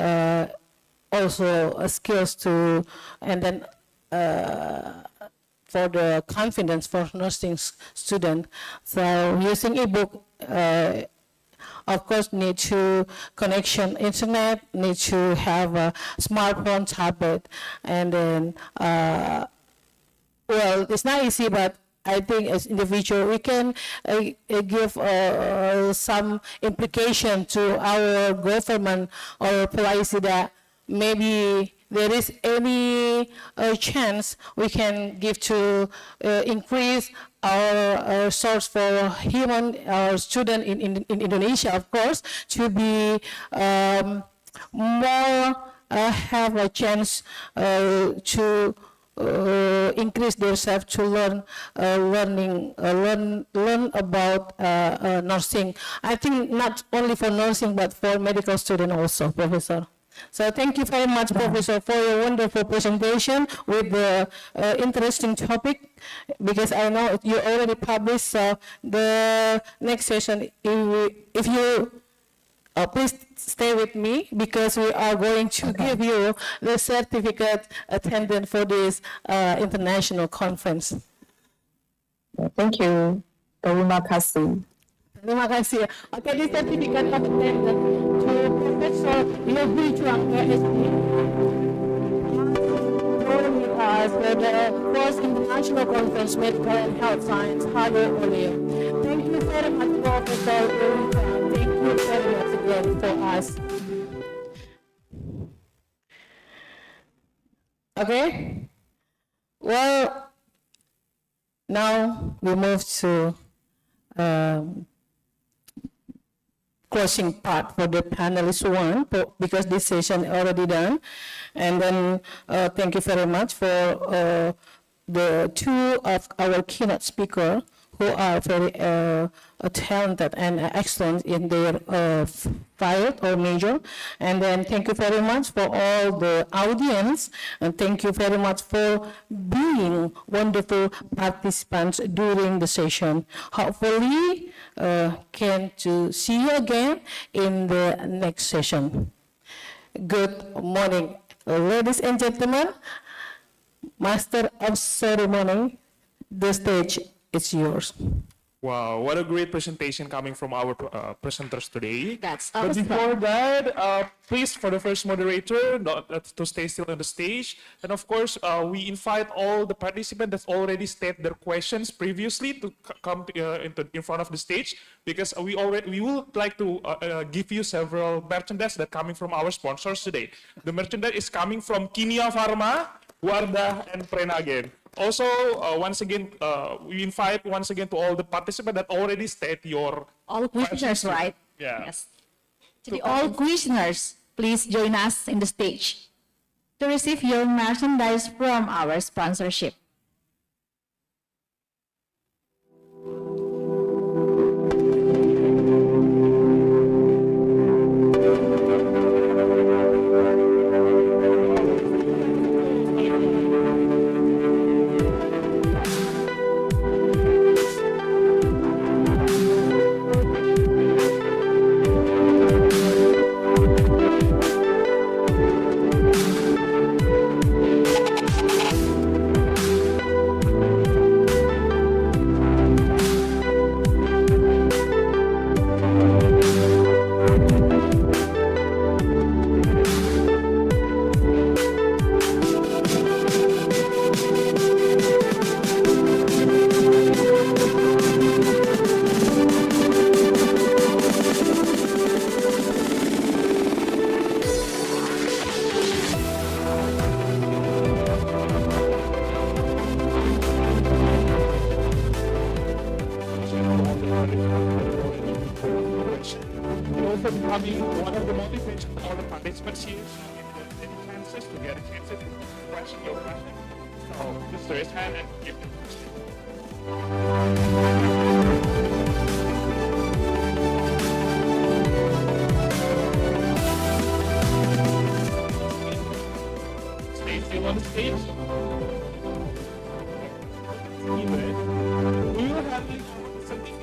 also skills to, and then for the confidence for nursing student. So using ebook, of course, need to connection internet, need to have a smartphone, tablet, and then well, it's not easy, but I think as individual, we can give some implication to our government or policy that maybe there is any chance we can give to increase our source for human student in Indonesia, of course, to be more have a chance to increase themselves to learn about nursing. I think not only for nursing but for medical student also, Professor. So thank you very much, Professor, for your wonderful presentation with the interesting topic, because I know you already published. So the next session, if you please stay with me, because we are going to give you the certificate attendant for this international conference. Thank you. Terima kasih. Terima kasih. Okay, this certificate of attendant to Professor Yogi Chuang, PhD. Join with us for the first international conference, Medical and Health Science, HALU OLEO. Thank you very much, Professor Yogi Chuang. Thank you very much again for us. Okay. Well, now we move to closing part for the panelist one, because this session already done. And then thank you very much for the two of our keynote speakers who are very talented and excellent in their field or major. And then thank you very much for all the audience, and thank you very much for being wonderful participants during the session. Hopefully can to see you again in the next session. Good morning, ladies and gentlemen. Master of ceremony, the stage is yours. Wow, what a great presentation coming from our presenters today. That's But awesome. before that, please, for the first moderator, to stay still on the stage. And of course, we invite all the participants that already stated their questions previously to come in front of the stage, because we would like to give you several merchandise that coming from our sponsors today. The merchandise is coming from Kimia Pharma, Wardah, and Prena again. Also, once again, we invite once again to all the participants that already state your All questioners, right? Yeah. Yes. To all questioners, please join us in the stage to receive your merchandise from our sponsorship. And also becoming one of the motivations for all the participants here to get any chances to get a chance to question your question. So just raise hand and give the question. Stay still on the stage. We will have the certificate,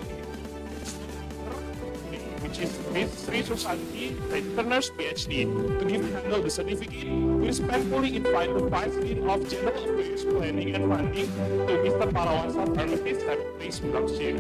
which is Miss Sri Susanti, Returner's PhD. To give handle the certificate, we respectfully invite the Vice Dean of General Affairs, Planning and Funding to Mr. Parawansa Pharmacist. Please welcome you.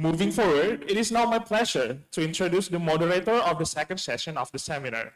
Moving forward, it is now my pleasure to introduce the moderator of the second session of the seminar.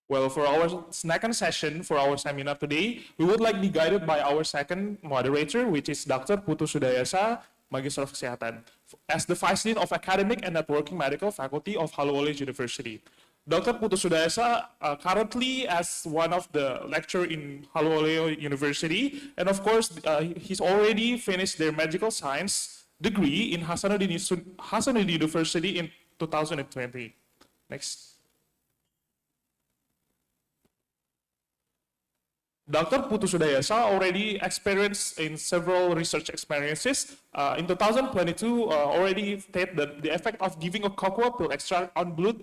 Well, for our second session for our seminar today, we would like to be guided by our second moderator, which is Dr. Putu Sudayasa, Magister of Kesehatan, as the Vice Dean of Academic and Networking Medical Faculty of HALU OLEO University. Dr. Putu Sudayasa currently as one of the lecturer in HALU OLEO University, and of course, he's already finished their medical science degree in Hasanuddin University in 2020. Next. Dr. Putu Sudayasa already experienced in several research experiences. In 2022, already stated that the effect of giving a cocoa pill extract on blood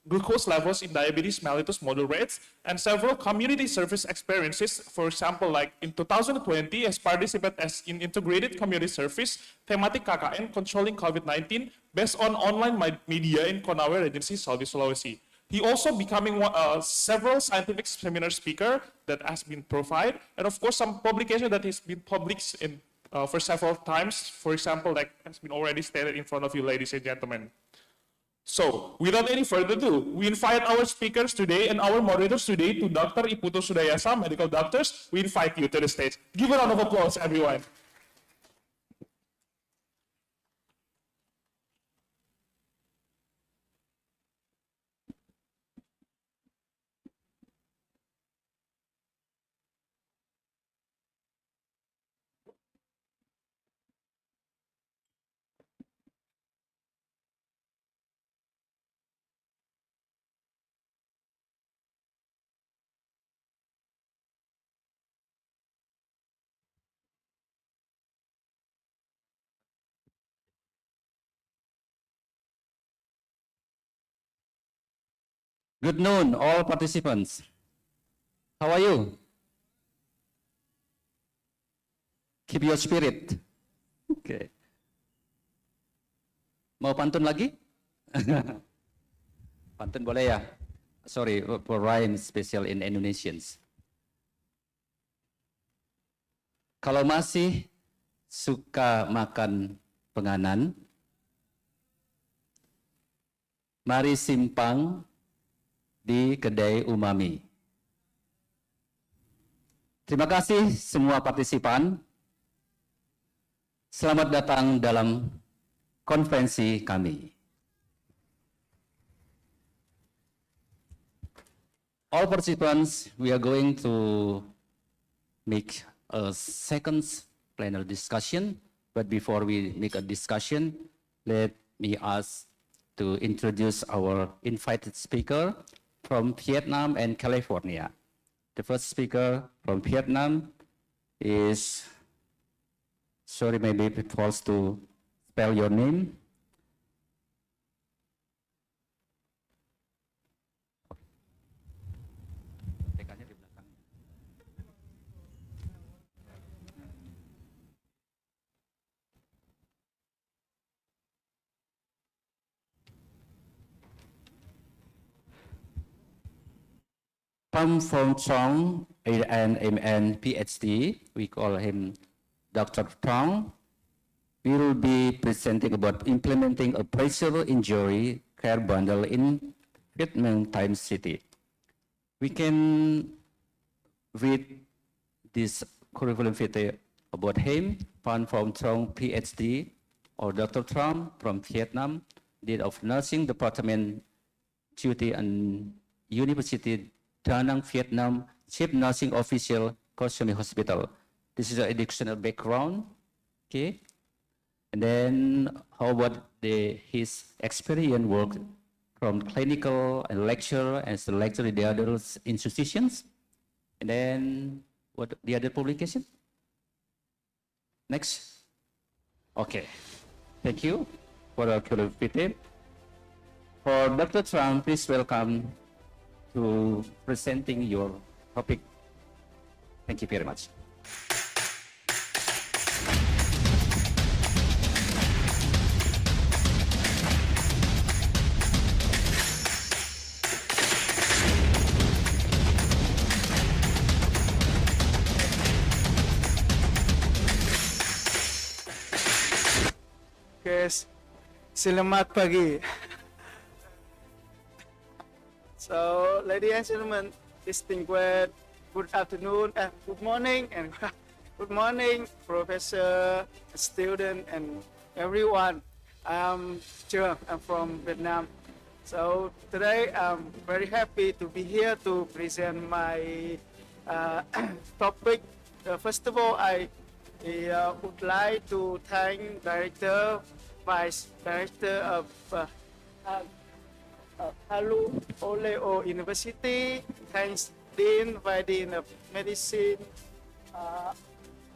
glucose levels in diabetes mellitus moderates, and several community service experiences. For example, like in 2020, as participant as in integrated community service, thematic KKN controlling COVID-19 based on online media in Konawe Regency, Southeast Sulawesi. He also becoming several scientific seminar speaker that has been provided, and of course some publication that has been published in for several times. For example, like has been already stated in front of you, ladies and gentlemen. So, without any further ado, we invite our speakers today and our moderators today to Dr. Iputu Sudayasa, medical doctors. We invite you to the stage. Give a round of applause, everyone. Good noon, all participants. How are you? Keep your spirit. Okay. Mau pantun lagi? Pantun boleh ya? Sorry, for rhyme special in Indonesians. Kalau masih suka makan penganan, mari simpang di kedai umami. Terima kasih semua partisipan. Selamat datang dalam konferensi kami. All participants, we are going to make a second panel discussion. But before we make a discussion, let me ask to introduce our invited speaker from Vietnam and California. The first speaker from Vietnam is, sorry, maybe it falls to spell your name. Pham Phong Trong, an MN PhD, we call him Dr. Trong, will be presenting about implementing a pressure injury care bundle in Vietnam Time City. We can read this curriculum vitae about him. Pham Phong Trong, PhD, or Dr. Trong from Vietnam, Dean of Nursing Department, Duty and University Da Nang, Vietnam, Chief Nursing Official, Kosomi Hospital. This is an educational background, okay? And then how about his experience work from clinical and lecture and lecture in the other institutions? And then what the other publication? Next. Okay. Thank you for our curiosity. For Dr. Trump, please welcome to presenting your topic. Thank you very much. Guys, selamat pagi. So, ladies and gentlemen, distinguished, good afternoon, good morning, and good morning, professor, student, and everyone. I'm Trường, I'm from Vietnam. So today I'm very happy to be here to present my topic. First of all, I would like to thank Director, Vice Director of HALU OLEO University, thanks Dean, Vice Dean of Medicine,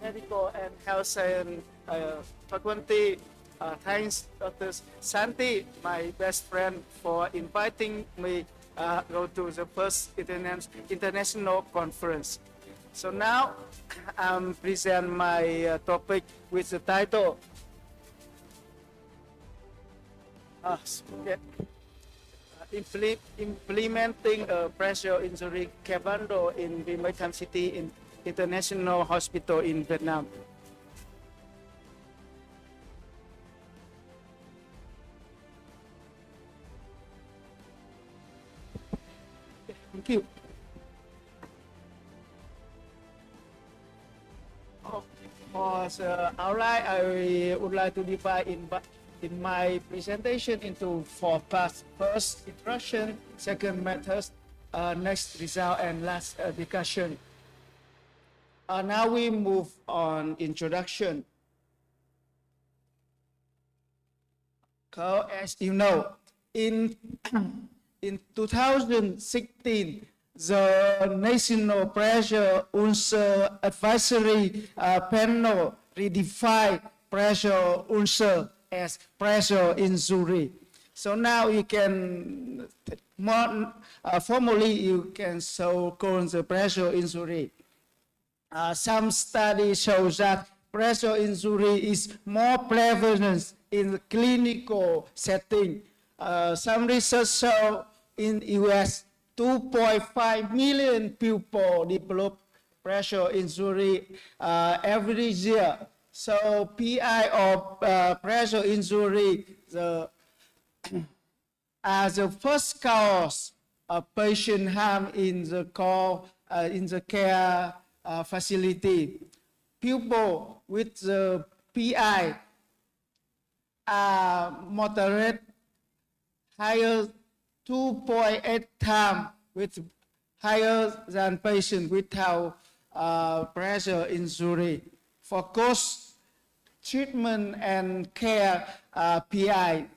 Medical and Health Science Faculty, thanks Dr. Santi, my best friend, for inviting me go to the first international conference. So now I'm present my topic with the title implementing a pressure injury care bundle in Vietnam City International Hospital in Vietnam. Thank you. For the outline, I would like to divide in my presentation into 4 parts. First, introduction, second, methods, next, result, and last, discussion. Now we move on introduction. As you know, in 2016, the National Pressure Ulcer Advisory Panel redefined pressure ulcer as pressure injury. So now you can, formally you can so-called the pressure injury. Some studies show that pressure injury is more prevalent in the clinical setting. Some research show in US 2.5 million people develop pressure injury every year. So PI of pressure injury as the first cause of patient harm in the care facility. People with the PI are moderate higher 2.8 times with higher than patient without pressure injury. For cost treatment and care, PI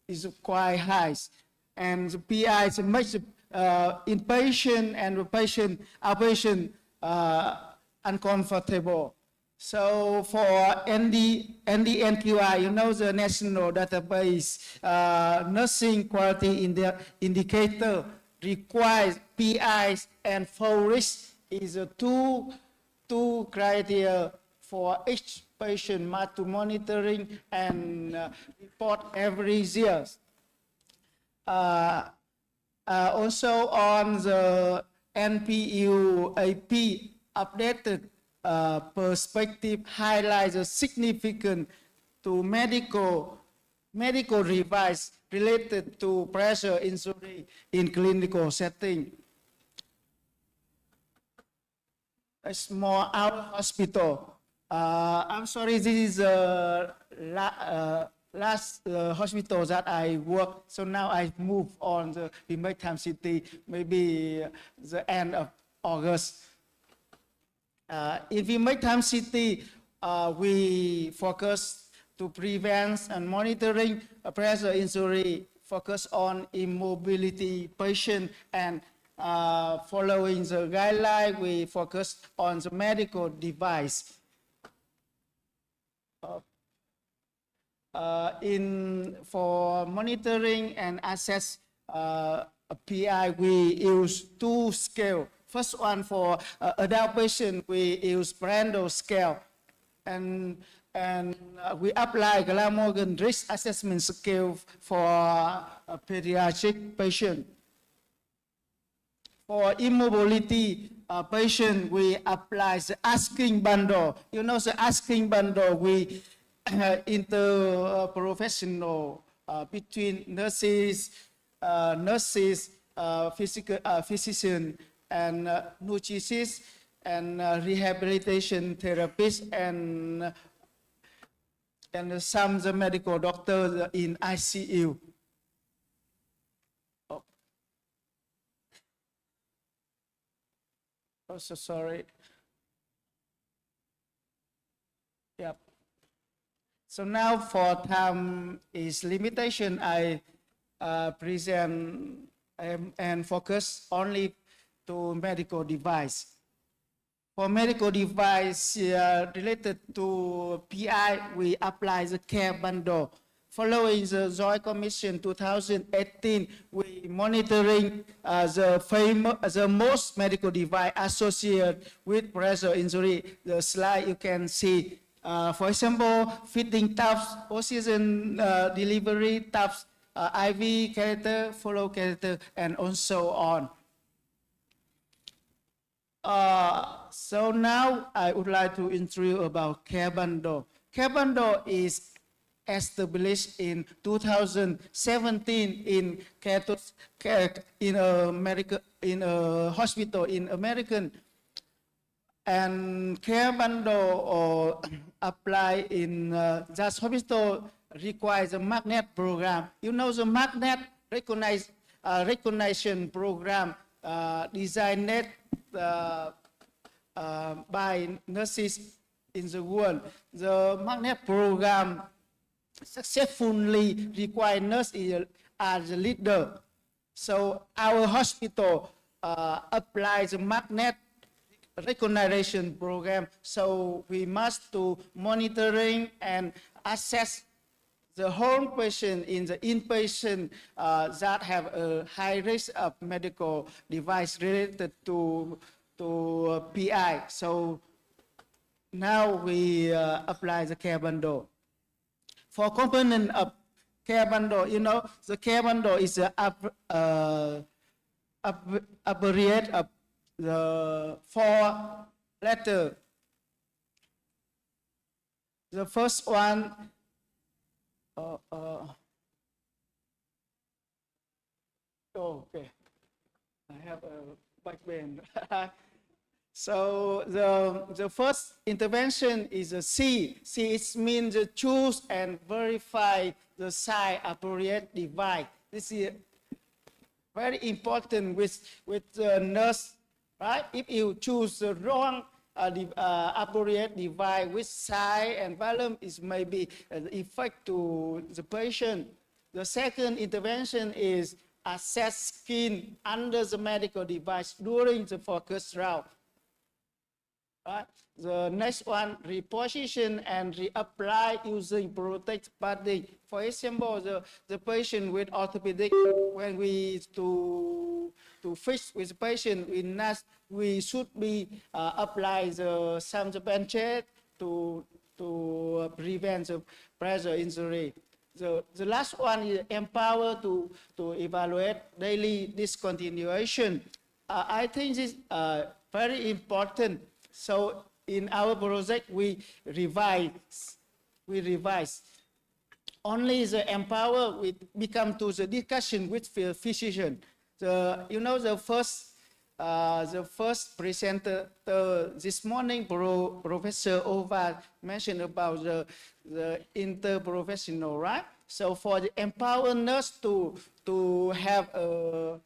is quite high, and the PI is much inpatient and outpatient uncomfortable. So for NDNQI, you know, the national database nursing quality indicator requires PIs and full risk is a two criteria for each patient to monitoring and report every year. Also on the NPU AP updated perspective highlights a significant to medical device related to pressure injury in clinical setting. A small our hospital. I'm sorry, this is last hospital that I worked. So now I move on the Birmingham City, maybe the end of August. In Birmingham City, we focus to prevent and monitoring pressure injury, focus on immobility patient, and following the guideline, we focus on the medical device. For monitoring and assess PI, we use two scales. First one for adult patient, we use Brando scale, and we apply Glamorgan risk assessment scale for a pediatric patient. For immobility patient, we apply the asking bundle. You know the asking bundle, we interprofessional between nurses, physician, and nutritionists, and rehabilitation therapists, and some the medical doctors in ICU. Oh, so sorry. Yep. So now for time is limitation, I present and focus only to medical device. For medical device related to PI, we apply the care bundle. Following the Joint Commission 2018, we monitoring the most medical device associated with pressure injury. The slide you can see, for example, feeding tubes, oxygen delivery tubes, IV catheter, flow catheter, and so on. So now I would like to introduce about care bundle. Care bundle is established in 2017 in America, in a hospital in American, and care bundle or apply in that hospital requires a magnet program. You know the magnet recognition program designed by nurses in the world. The magnet program successfully require nurses as the leader. So our hospital applies the magnet recognition program. So we must to monitoring and assess the home patient in the inpatient that have a high risk of medical device related to PI. So now we apply the care bundle. For component of care bundle, you know, the care bundle is the abbreviate of the 4 letter. The first one, okay, I have a back pain. So the first intervention is a C. C it means choose and verify the site appropriate device. This is very important with the nurse, right? If you choose the wrong appropriate device with size and volume, is maybe the effect to the patient. The second intervention is assess skin under the medical device during the focus round. Right? The next one, reposition and reapply using protect padding. For example, the patient with orthopedic, when we to fix with the patient, we should be apply some bandage to prevent the pressure injury. The last one is empower to evaluate daily discontinuation. I think this is very important. So in our project, we revise. Only the empower we become to the discussion with the physician. The first presenter this morning, Professor Ova mentioned about the interprofessional, right? So for the empower nurse to have a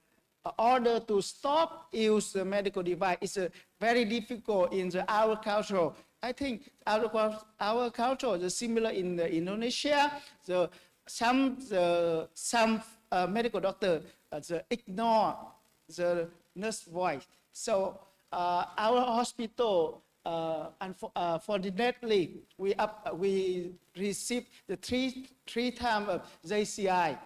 order to stop use the medical device is very difficult in our culture. I think our culture is similar in Indonesia. Some medical doctor ignore the nurse voice. So our hospital, unfortunately, we received the three times of JCI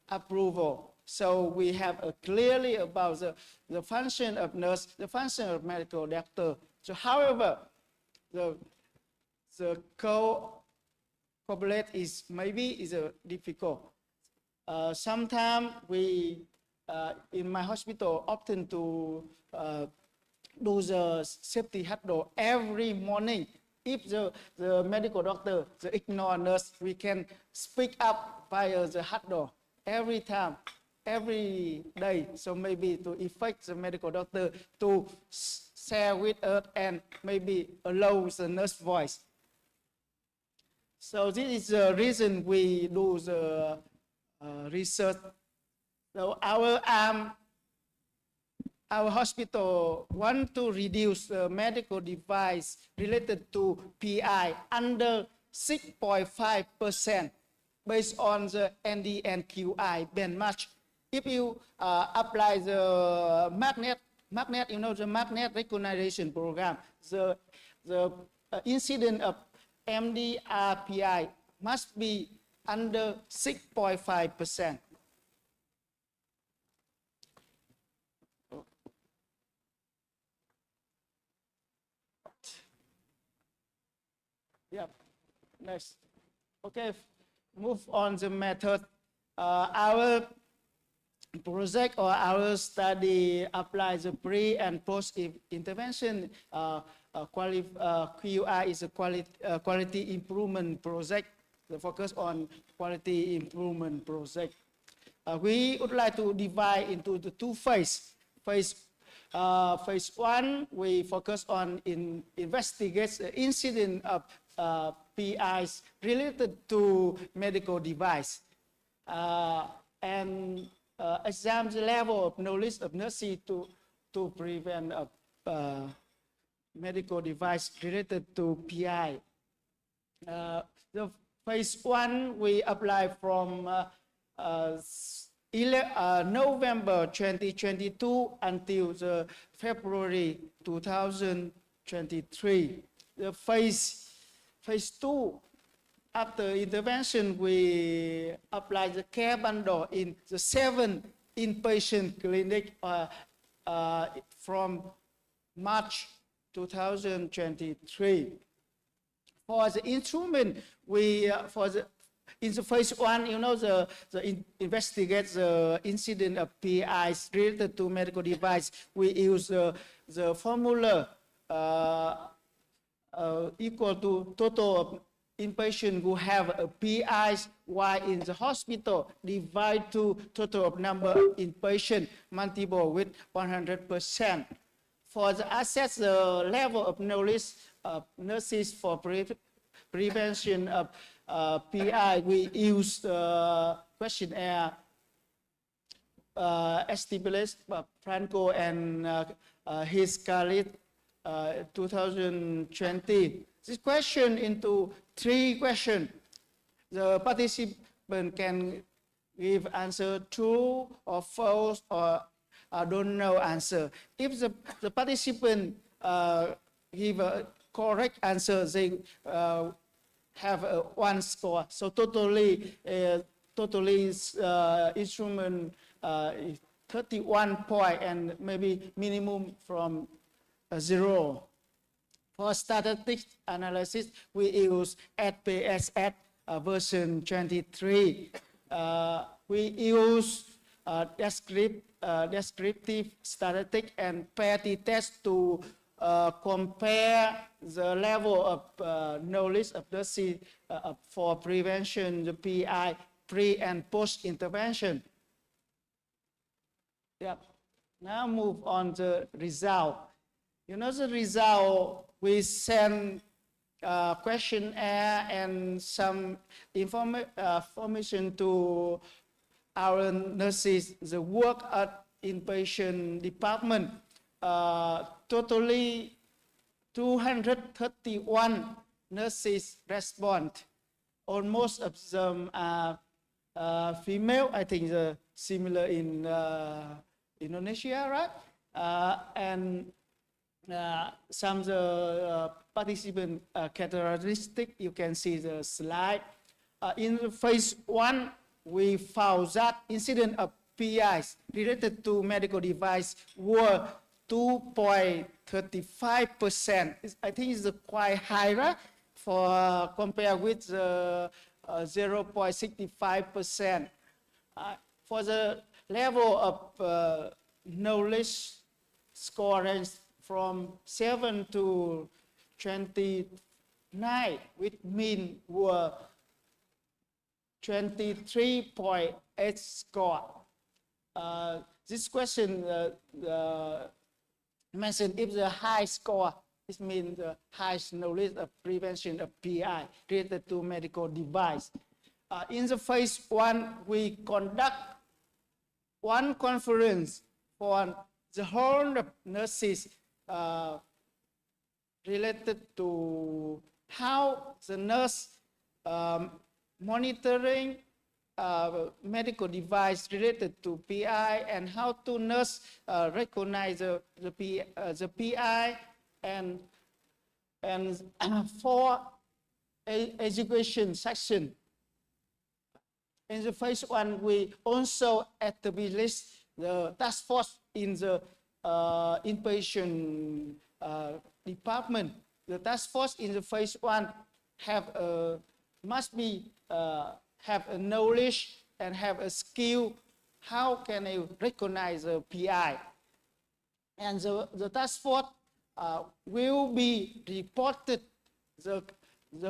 approval. So we have clearly about the function of nurse, the function of medical doctor. So however, the co-correlate is maybe difficult. Sometimes we, in my hospital, often to do the safety huddle every morning. If the medical doctor ignore nurse, we can speak up via the huddle every time. Every day, so maybe to effect the medical doctor to share with us and maybe allow the nurse voice. So this is the reason we do the research. So our hospital want to reduce the medical device related to PI under 6.5% based on the ND and QI benchmark. If you apply the magnet, you know, the magnet recognition program, the incidence of MDRPI must be under 6.5%. Yeah, next. Okay, move on the method. Our project or our study applies the pre and post intervention. QI is a quality improvement project. The focus on quality improvement project. We would like to divide into the two phases. Phase one, we focus on investigate the incident of PIs related to medical device and examine the level of knowledge of nurses to prevent medical device related to PI. The phase one, we apply from November 2022 until the February 2023. The phase two, after intervention, we apply the care bundle in the 7 inpatient clinic from March 2023. For the instrument, we in the phase 1, you know, investigate the incident of PIs related to medical device. We use the formula equal to total of inpatient who have a PIs, while in the hospital divide to total of number of inpatient multiple with 100%. For the assess the level of knowledge of nurses for prevention of PI, we use questionnaire established by Franco and his colleague 2020. This question into 3 questions. The participant can give answer true or false or don't know answer. If the participant give a correct answer, they have 1 score. So totally instrument 31 point and maybe minimum from 0. For statistics analysis, we use HPSS version 23. We use descriptive statistic and parity test to compare the level of knowledge of the for prevention, the PI, pre and post intervention. Yeah. Now move on to result. You know the result, we send questionnaire and some information to our nurses, the work at inpatient department. Totally 231 nurses respond. Almost of them are female. I think similar in Indonesia, right? And some the participant characteristic, you can see the slide. In the phase 1, we found that incident of PIs related to medical device were 2.35%. I think it's quite high, right? For compared with the 0.65%. For the level of knowledge score range from 7 to 29, which mean were 23.8 score. This question mentioned if the high score, it means the highest knowledge of prevention of PI related to medical device. In the phase 1, we conduct 1 conference for the whole of nurses related to how the nurse monitoring medical device related to PI and how to nurse recognize the PI and 4 education section. In the phase 1, we also established the task force in the inpatient department. The task force in the phase 1 must be have a knowledge and have a skill. How can I recognize a PI? And the task force will be reported the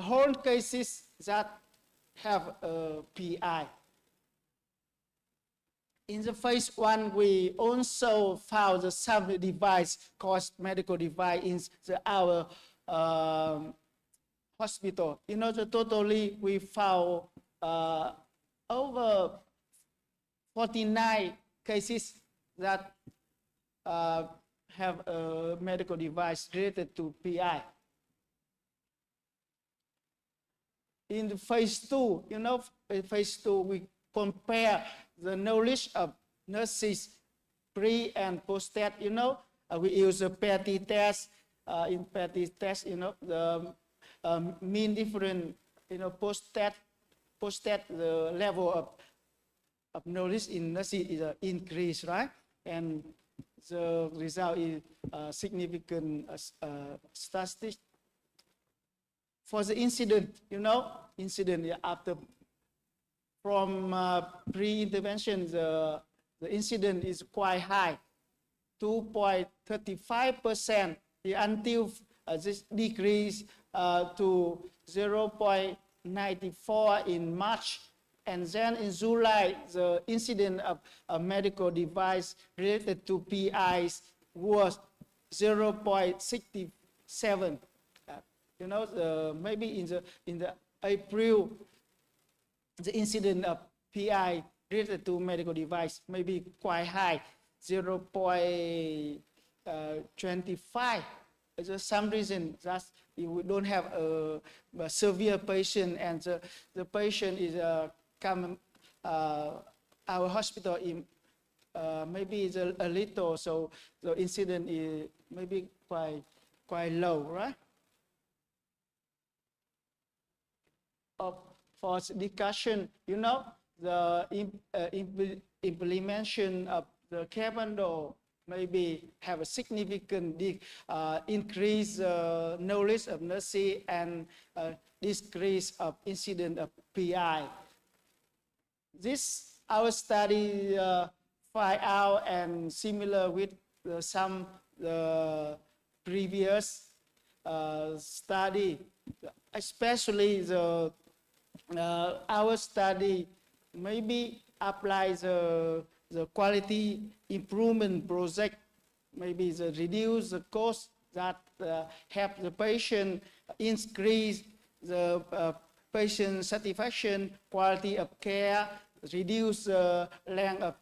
whole cases that have a PI. In the phase 1, we also found the some device called medical device in our hospital. You know, totally we found over 49 cases that have a medical device related to PI. In the phase 2, you know, in phase 2, we compare the knowledge of nurses pre and post test. You know, we use a parity test. In parity test, you know, the mean difference post-stat the level of knowledge in nursing is increased, right? And the result is significant statistic. For the incident, incident after from pre-intervention, the incident is quite high, 2.35% until this decrease to 0.94 in March. And then in July, the incident of a medical device related to PIs was 0.67. Maybe in the April, the incident of PI related to medical device may be quite high, 0.25. There's some reason that we don't have a severe patient, and the patient is come our hospital in maybe it's a little, so the incident is maybe quite low, right? For discussion, the implementation of the care bundle maybe have a significant increase knowledge of nursing and decrease of incident of PI. This our study find out, and similar with some previous study, especially our study maybe applies the quality improvement project, maybe the reduce the cost that help the patient increase the patient satisfaction, quality of care, reduce the length of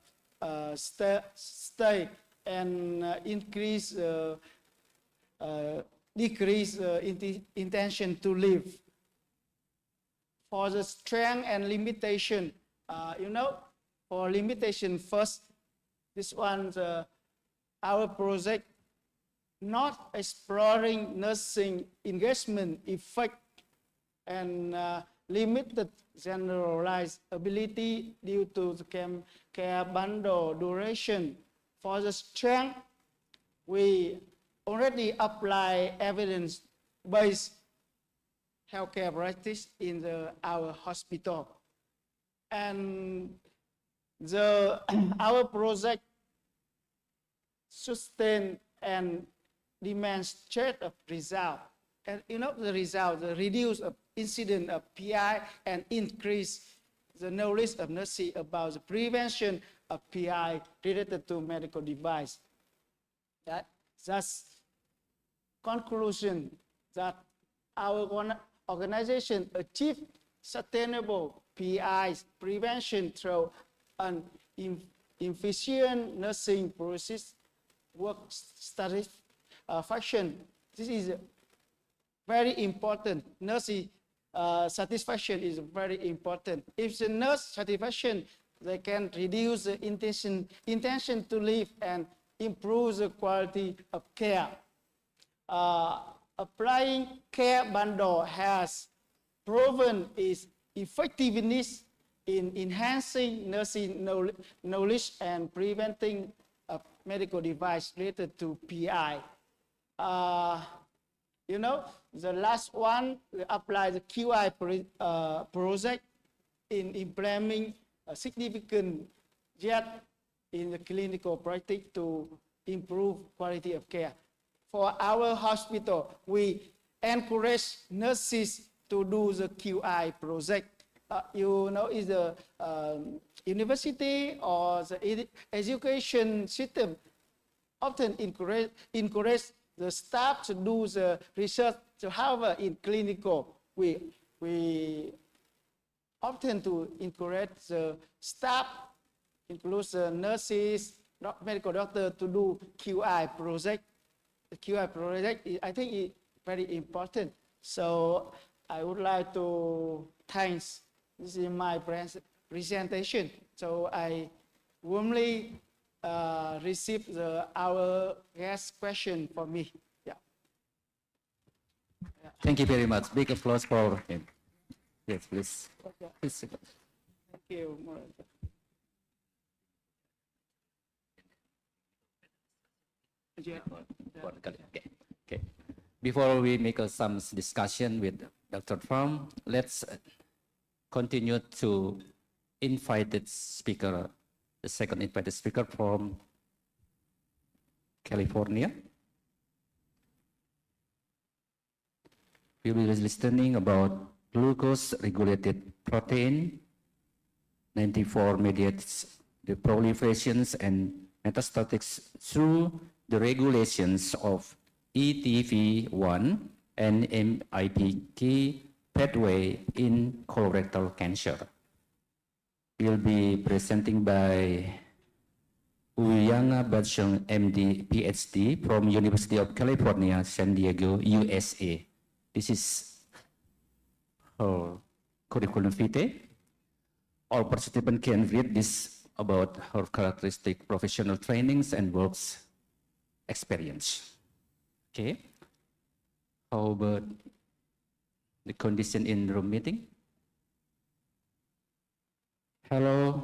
stay, and decrease intention to live. For the strength and limitation, for limitation first, this one, our project not exploring nursing engagement effect and limited generalized ability due to the care bundle duration. For the strength, we already apply evidence-based healthcare practice in our hospital. And our project sustain and demonstrate a result. And the result, the reduce of incident of PI and increase the knowledge of nursing about the prevention of PI related to medical device. That's conclusion that our organization achieved sustainable PI prevention through an efficient nursing process work satisfaction. This is very important. Nursing satisfaction is very important. If the nurse satisfaction, they can reduce the intention to live and improve the quality of care. Applying care bundle has proven its effectiveness in enhancing nursing knowledge and preventing medical device related to PI. The last one, we apply the QI project in implementing a significant yet in the clinical practice to improve quality of care. For our hospital, we encourage nurses to do the QI project. Is the university or the education system often encourage the staff to do the research. So however, in clinical, we often to encourage the staff, includes the nurses, medical doctor, to do QI project. The QI project, I think, is very important. So I would like to thank. This is my presentation. So I warmly receive our guest question for me. Yeah. Thank you very much. Big applause for him. Yes, please. Please. Thank you, moderator. Okay. Before we make some discussion with Dr. From, let's continue to invited speaker, the second invited speaker from California. We will be listening about glucose-regulated protein, 94 mediates the proliferations and metastatics through the regulations of ETV1 and MIPK pathway in colorectal cancer. We'll be presenting by Uyanga Batshong, MD, PhD from University of California, San Diego, USA. This is her curriculum vitae. All participants can read this about her characteristic professional trainings and works experience. Okay. How about the condition in room meeting? Hello.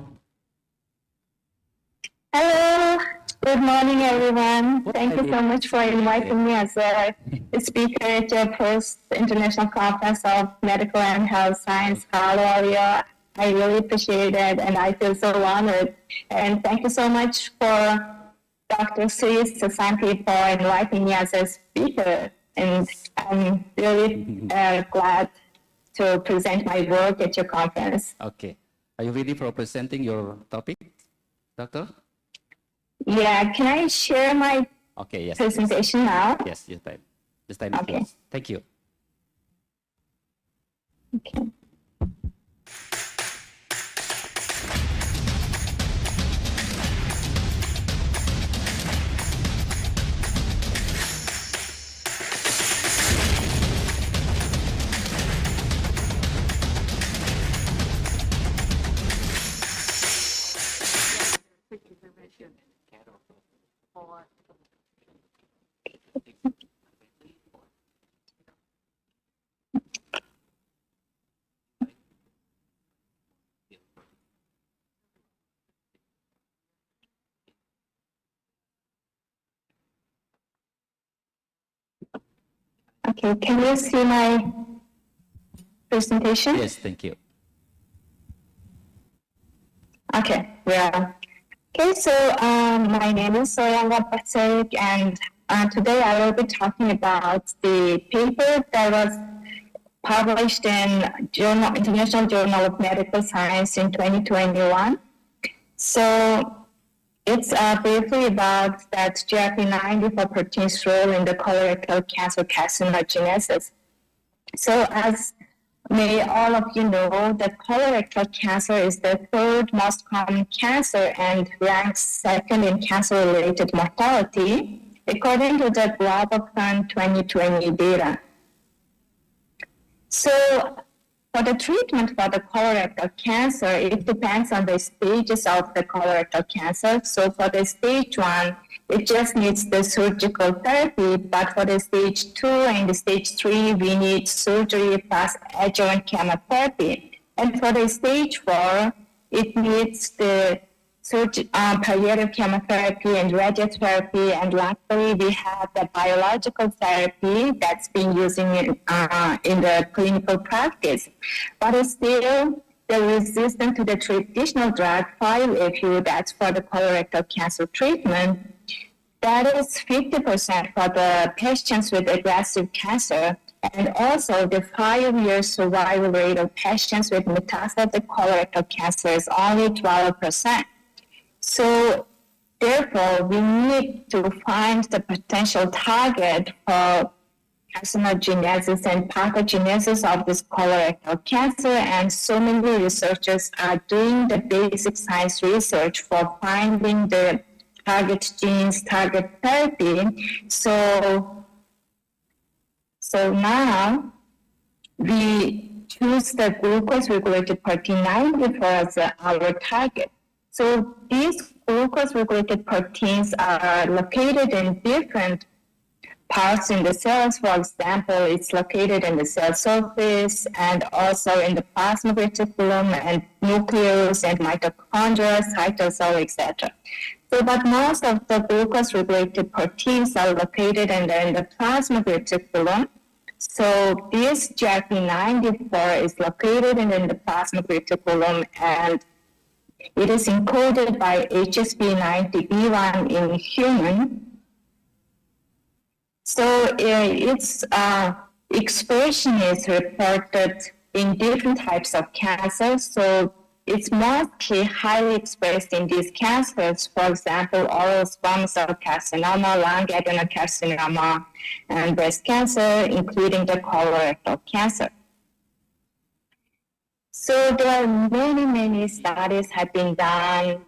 Hello, good morning, everyone. Thank you so much for inviting me as a speaker at your first International Conference of Medical and Health Science, HALU OLEO. I really appreciate it, and I feel so honored. And thank you so much for Dr. Sri Sasanti for inviting me as a speaker. And I'm really glad to present my work at your conference. Okay. Are you ready for presenting your topic, Doctor? Yeah, can I share my presentation now? Yes, this time. This time. Okay. Thank you. Okay. Okay, can you see my presentation? Yes, thank you. Okay, yeah. Okay, so my name is Soyanga Patsek, and today I will be talking about the paper that was published in International Journal of Medical Science in 2021. So it's briefly about that GRP9 protein's role in the colorectal cancer carcinogenesis. So as may all of you know, that colorectal cancer is the third most common cancer and ranks second in cancer-related mortality, according to the Global Fund 2020 data. So for the treatment for the colorectal cancer, it depends on the stages of the colorectal cancer. So for the stage 1, it just needs the surgical therapy, but for the stage 2 and the stage 3, we need surgery plus adjuvant chemotherapy. And for the stage 4, it needs the palliative chemotherapy and radiotherapy, and luckily we have the biological therapy that's been using in the clinical practice. But still, the resistance to the traditional drug 5-FU, that's for the colorectal cancer treatment, that is 50% for the patients with aggressive cancer, and also the 5-year survival rate of patients with metastatic colorectal cancer is only 12%. So therefore, we need to find the potential target for carcinogenesis and pathogenesis of this colorectal cancer, and so many researchers are doing the basic science research for finding the target genes, target therapy. So now we choose the glucose-regulated protein 94 as our target. So these glucose-regulated proteins are located in different parts in the cells. For example, it's located in the cell surface and also in the plasma reticulum and nucleus and mitochondria, cytosol, etc. So, but most of the glucose-regulated proteins are located in the plasma reticulum. So this GRP94 is located in the plasma reticulum, and it is encoded by HSP90B1 in human. So its expression is reported in different types of cancers. So it's mostly highly expressed in these cancers, for example, oral squamous cell carcinoma, lung adenocarcinoma, and breast cancer, including the colorectal cancer. So there are many studies have been done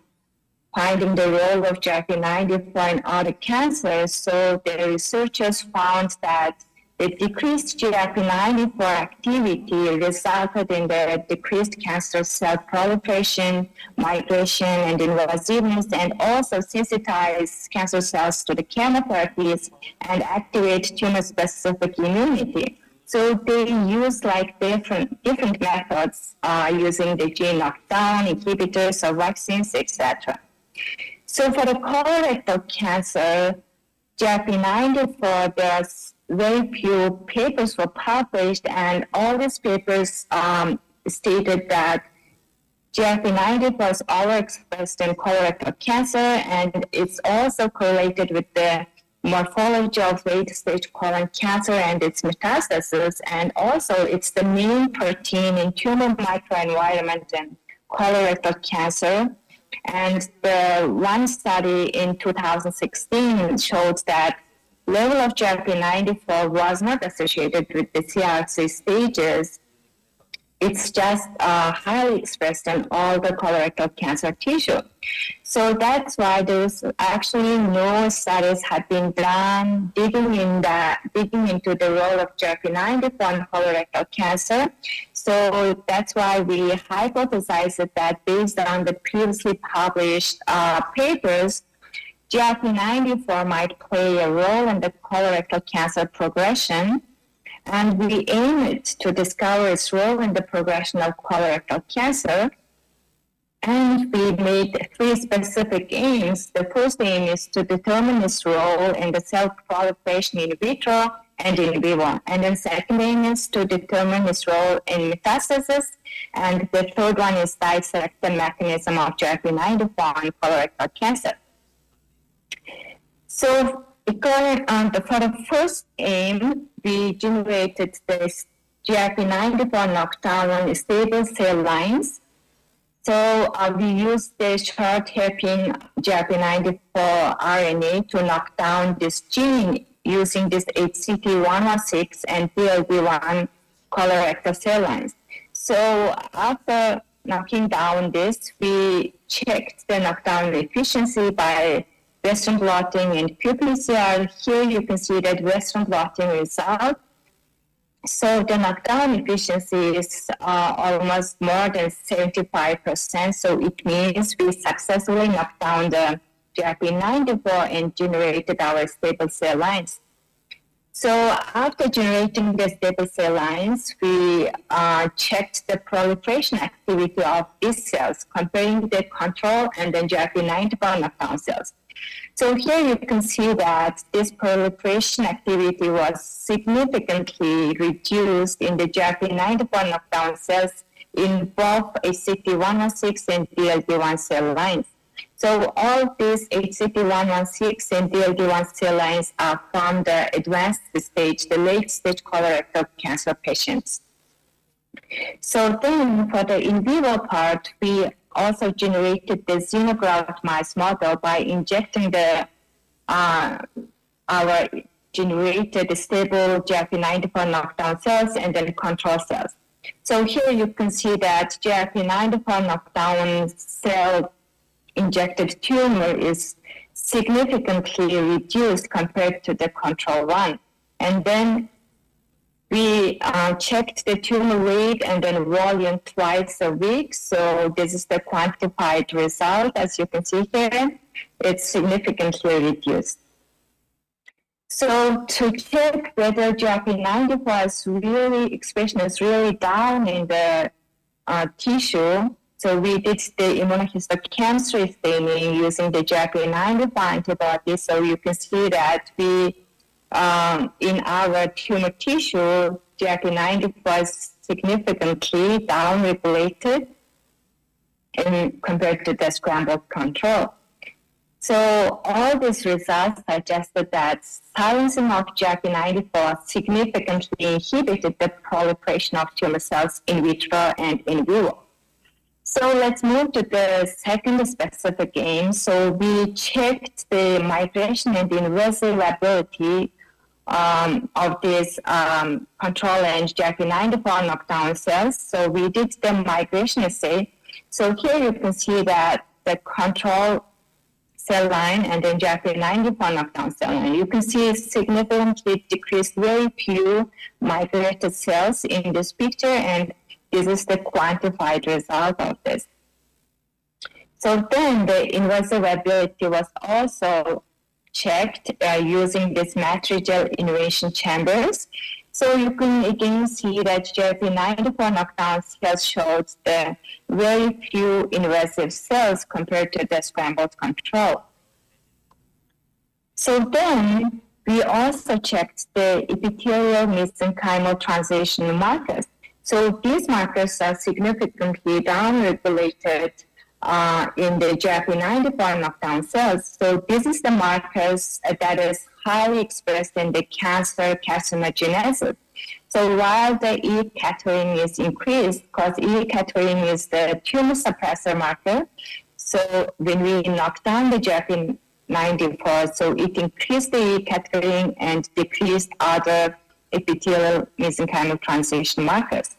finding the role of GRP94 in other cancers. So the researchers found that the decreased GRP94 activity resulted in the decreased cancer cell proliferation, migration, and invasiveness, and also sensitize cancer cells to the chemotherapies and activate tumor-specific immunity. So they use like different methods using the gene knockdown, inhibitors, or vaccines, etc. So for the colorectal cancer, GRP94, there's very few papers were published, and all these papers stated that GRP90 was overexpressed in colorectal cancer, and it's also correlated with the morphology of late-stage colon cancer and its metastasis, and also it's the main protein in tumor microenvironment in colorectal cancer. And the one study in 2016 showed that level of GRP94 was not associated with the CRC stages. It's just highly expressed in all the colorectal cancer tissue. So that's why there's actually no studies have been done digging into the role of GRP94 in colorectal cancer. So that's why we hypothesized that based on the previously published papers, GRP94 might play a role in the colorectal cancer progression. And we aimed to discover its role in the progression of colorectal cancer. And we made 3 specific aims. The first aim is to determine its role in the cell proliferation in vitro and in vivo. And then second aim is to determine its role in metastasis. And the third one is dissect the mechanism of GRP94 in colorectal cancer. So for the first aim, we generated this GRP94 knockdown on stable cell lines. So we used the short hairpin GRP94 RNA to knock down this gene using this HCT116 and DLB1 colorectal cell lines. So after knocking down this, we checked the knockdown efficiency by Western blotting and qPCR. Here you can see that Western blotting result. So the knockdown efficiency is almost more than 75%. So it means we successfully knocked down the GRP94 and generated our stable cell lines. So after generating the stable cell lines, we checked the proliferation activity of these cells, comparing the control and then GRP94 knockdown cells. So here you can see that this proliferation activity was significantly reduced in the GRP94 knockdown cells in both HCT116 and DLB1 cell lines. So all these HCT116 and DLB1 cell lines are from the advanced stage, the late stage colorectal cancer patients. So then for the in vivo part, we also generated the xenograft mouse model by injecting the our generated stable GRP94 knockdown cells and then control cells. So here you can see that GRP94 knockdown cell injected tumor is significantly reduced compared to the control one. And then we checked the tumor weight and then volume twice a week. So this is the quantified result. As you can see here, it's significantly reduced. So to check whether JAK94 expression is really down in the tissue, so we did the immunohistochemistry staining using the JAK94 antibody. So you can see that we, in our tumor tissue, JAK94 is significantly down-regulated compared to the scrambled control. So all these results suggested that silencing of JAK94 significantly inhibited the proliferation of tumor cells in vitro and in vivo. So let's move to the second specific aim. So we checked the migration and irreversibility of these control and JAK94 knockdown cells. So we did the migration assay. So here you can see that the control cell line and then JAK94 knockdown cell line. You can see significantly decreased very few migrated cells in this picture, and this is the quantified result of this. So then the irreversibility was also checked using these matrigel innovation chambers. So you can again see that JAK94 knockdown cells showed the very few invasive cells compared to the scrambled control. So then we also checked the epithelial mesenchymal translation markers. So these markers are significantly downregulated in the JAK94 knockdown cells. So this is the markers that is highly expressed in the cancer carcinogenesis. So while the E-caterin is increased, because E-caterin is the tumor suppressor marker, so when we knock down the JAK94, so it increased the E-caterin and decreased other epithelial mesenchymal translation markers.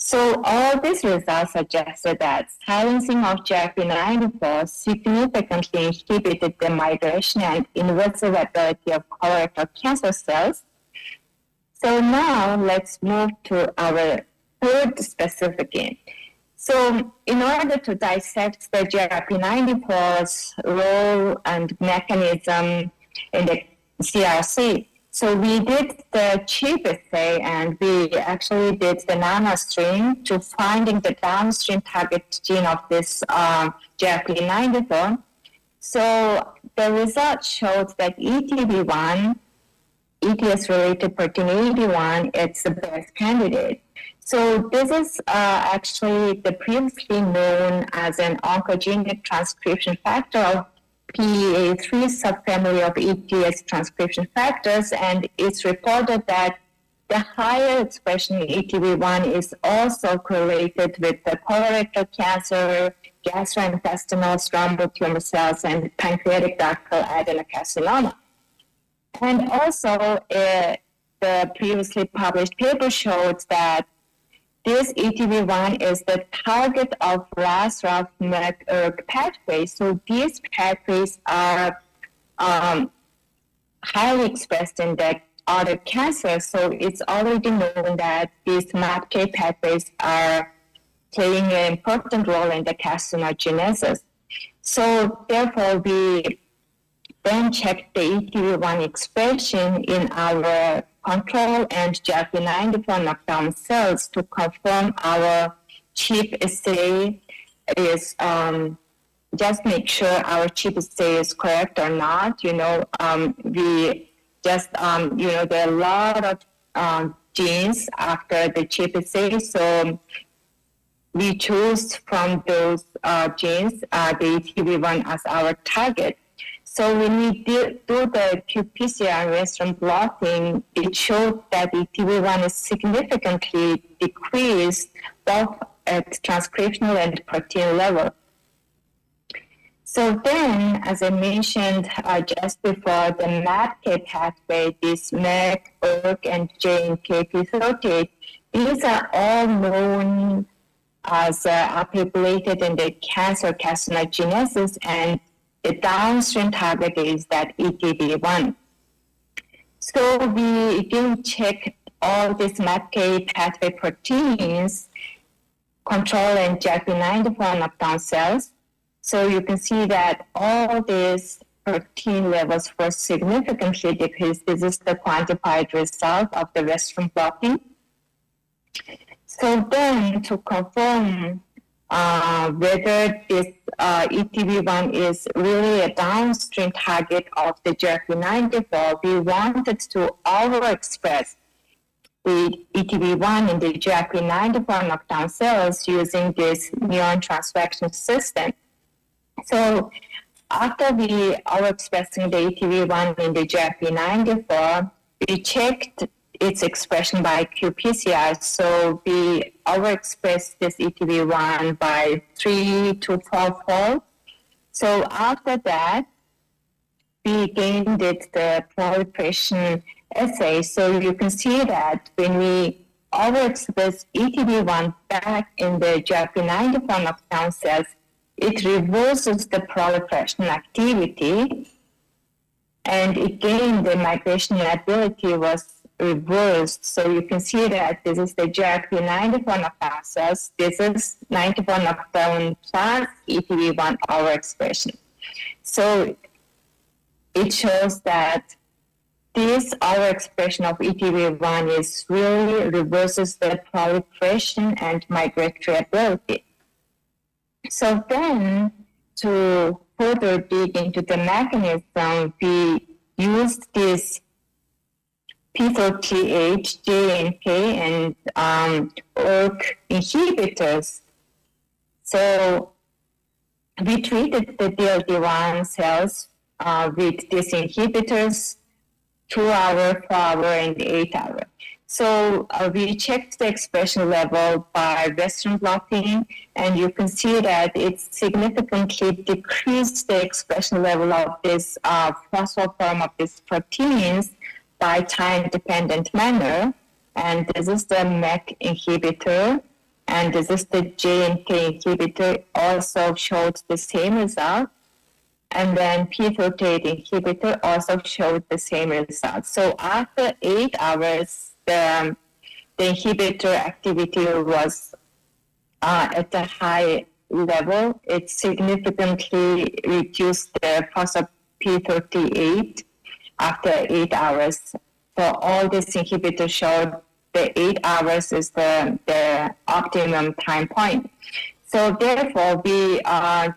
So all these results suggested that silencing of JAK94 significantly inhibited the migration and irreversibility of colorectal cancer cells. So now let's move to our third specific aim. So in order to dissect the JAK94's role and mechanism in the CRC, so we did the chip assay and we actually did the nanostring to finding the downstream target gene of this JAK94. So the results showed that ETB1, ETS-related protein 81, it's the best candidate. So this is actually the previously known as an oncogenic transcription factor of PEA3 subfamily of ETS transcription factors, and it's reported that the higher expression in ETB1 is also correlated with the colorectal cancer, gastrointestinal stromal tumor cells, and pancreatic ductal adenocarcinoma. And also, the previously published paper showed that this ETB1 is the target of RAS, RAF, MEK, ERK pathways. So these pathways are highly expressed in the other cancers. So it's already known that these MAPK pathways are playing an important role in the carcinogenesis. So therefore, we then checked the ETB1 expression in our control and JAK94 knockdown cells to confirm our chip assay is just make sure our chip assay is correct or not. We just there are a lot of genes after the chip assay, so we choose from those genes the ETB1 as our target. So when we do the qPCR Western blotting, it showed that ETB1 is significantly decreased both at transcriptional and protein level. So then, as I mentioned just before, the MAPK pathway, this MEK, ERK, and JNK38, these are all known as upregulated in the cancer carcinogenesis, and the downstream target is that ETB1. So we again check all these MAPK pathway proteins, control and JAK94 knockdown cells. So you can see that all these protein levels were significantly decreased. This is the quantified result of the Western blotting. So then, to confirm whether this ETB1 is really a downstream target of the JAK94, we wanted to overexpress the ETB1 in the JAK94 knockdown cells using this neon transfection system. So after we overexpressing the ETB1 in the JAK94, we checked its expression by qPCR. So we overexpressed this ETB1 by 3 to 4-fold. So after that, we again did the proliferation assay. So you can see that when we overexpress ETB1 back in the JAK94 knockdown cells, it reverses the proliferation activity. And again, the migration ability was reversed. So you can see that this is the JAK94 knockdown cells. This is 94 knockdown plus ETB1 overexpression. So it shows that this overexpression of ETB1 is really reverses the proliferation and migratory ability. So then, to further dig into the mechanism, we used this P38, JNK, and ERK inhibitors. So we treated the DLD1 cells with these inhibitors 2 hour, 4 hour, and 8 hour. So we checked the expression level by Western blotting, and you can see that it significantly decreased the expression level of this phosphoform of these proteins by time-dependent manner. And this is the MEK inhibitor, and this is the JNK inhibitor, also showed the same result. And then P38 inhibitor also showed the same result. So after 8 hours, the inhibitor activity was at a high level. It significantly reduced the P38 after 8 hours. So all these inhibitors showed the 8 hours is the optimum time point. So therefore, we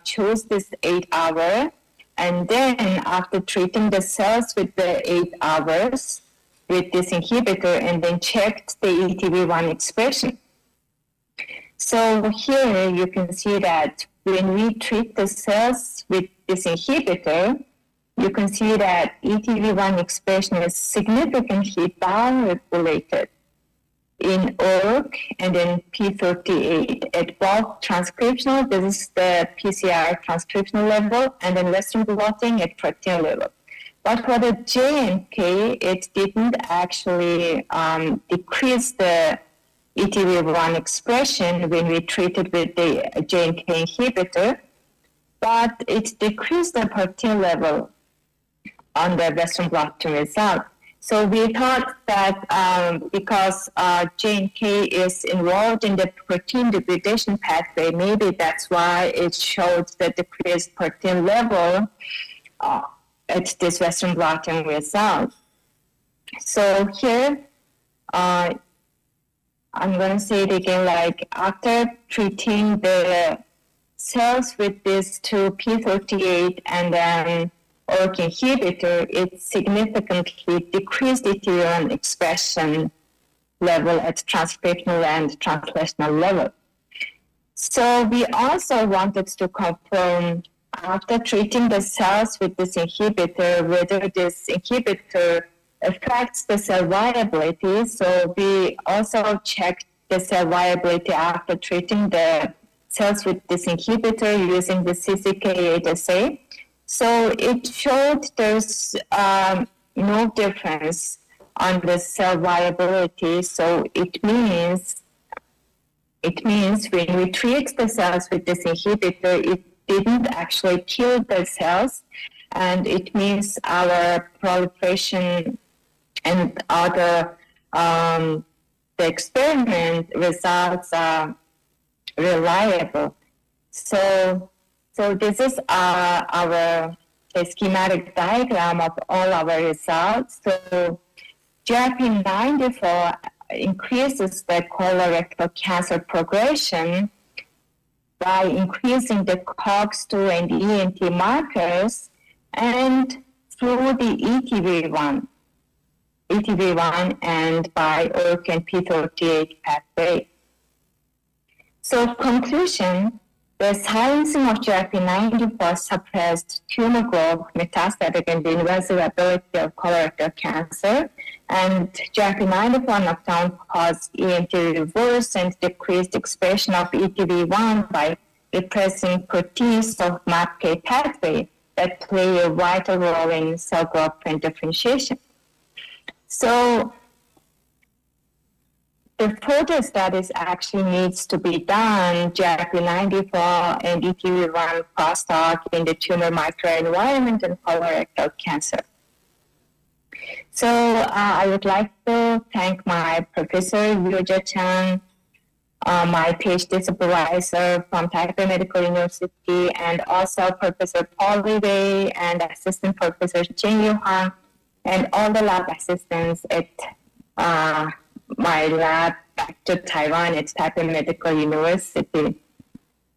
chose this 8 hour, and then after treating the cells with the 8 hours with this inhibitor, and then checked the ETB1 expression. So here you can see that when we treat the cells with this inhibitor, you can see that ETB1 expression is significantly downregulated in ERK and then P38 at both transcriptional, this is the PCR transcriptional level, and then Western blotting at protein level. But for the JNK, it didn't actually decrease the ETB1 expression when we treated with the JNK inhibitor, but it decreased the protein level on the Western blotting result. So we thought that because JNK is involved in the protein degradation pathway, maybe that's why it showed the decreased protein level at this Western blotting result. So here, I'm going to say it again, like after treating the cells with this two P38 and then ERK inhibitor, it significantly decreased ETB1 expression level at transcriptional and translational level. So we also wanted to confirm after treating the cells with this inhibitor, whether this inhibitor affects the cell viability. So we also checked the cell viability after treating the cells with this inhibitor using the CCK8 assay. So it showed there's no difference on the cell viability. So it means when we treat the cells with this inhibitor, it didn't actually kill the cells, and it means our proliferation and other the experiment results are reliable. So this is our a schematic diagram of all our results. So GRP94 increases the colorectal cancer progression by increasing the COX-2 and ENT markers and through the ETV1 and by ERK and P38 pathway. So conclusion, the silencing of GRP94 suppressed tumor growth, metastatic and the invasive ability of colorectal cancer, and GRP94 knockdown caused ENT reverse and decreased expression of ETV1 by repressing proteins of MAPK pathway that play a vital role in cell growth and differentiation. So the further studies actually needs to be done, GRP94 and ETV1 crosstalk in the tumor microenvironment and colorectal cancer. So I would like to thank my professor, Yoja Chan, my PhD supervisor from Taipei Medical University, and also Professor Paul Liwei and Assistant Professor Jin Yu Han, and all the lab assistants at my lab back to Taiwan at Taipei Medical University.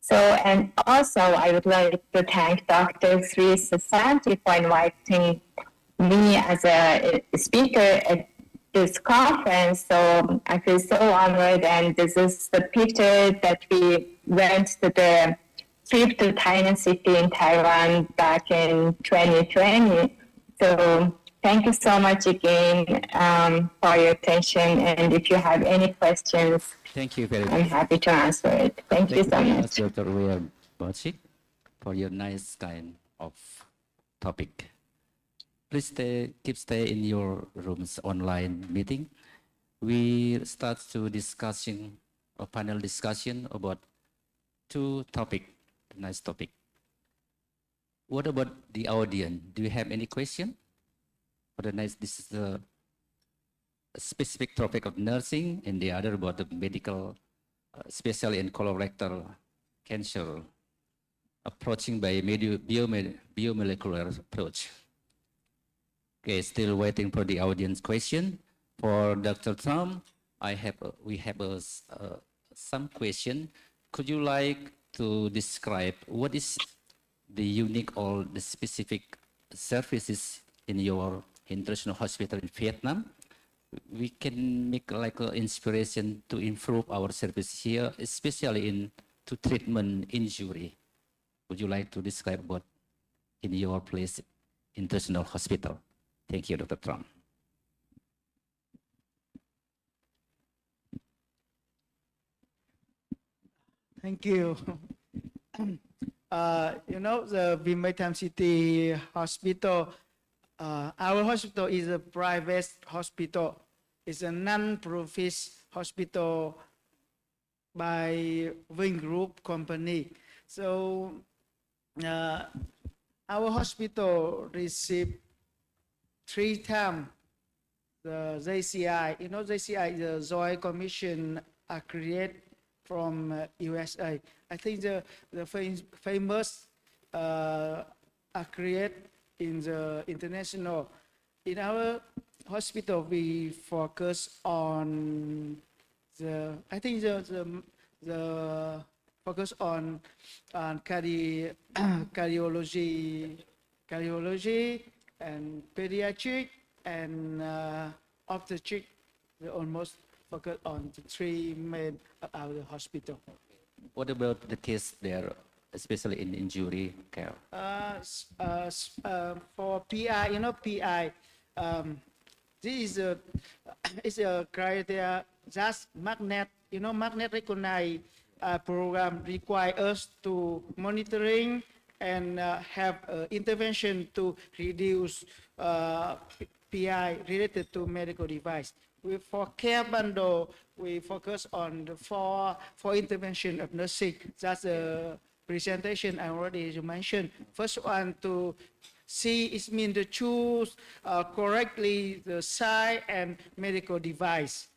So, and also I would like to thank Dr. Sri Sasanti for inviting me as a speaker at this conference. So I feel so honored, and this is the picture that we went to the trip to Tainan City in Taiwan back in 2020. So thank you so much again for your attention. And if you have any questions, Thank you very much. I'm happy to answer it. Thank you so very much. Dr. William Bocci, for your nice kind of topic. Please stay in your rooms online meeting. We start to discussing a panel discussion about two topic, nice topic. What about the audience? Do you have any question? For the nice, this is a specific topic of nursing, and the other about the medical, especially in colorectal cancer, approaching by biomolecular approach. Okay, still waiting for the audience question. For Dr. Tom, we have some question. Could you like to describe what is the unique or the specific services in your international hospital in Vietnam? We can make like an inspiration to improve our service here, especially in to treatment injury. Would you like to describe what in your place, international hospital? Thank you, Dr. Trump. Thank you. You know, the Vietnam City Hospital, our hospital is a private hospital. It's a non-profit hospital by Vinh Group company. So our hospital received 3 times the JCI. You know, JCI is a Joint Commission created from USA. I think the famous created in the international. In our hospital, we focus on the focus on cardiology and pediatric and obstetric. We almost focus on the 3 main of our hospital. What about the case there, especially in injury care? For PI, you know, PI, this is a criteria just magnet, you know, magnet recognize program require us to monitoring and have intervention to reduce PI related to medical device. For care bundle, we focus on the four intervention of nursing. That's a presentation I already mentioned. First one, to see it means to choose correctly the size and medical device.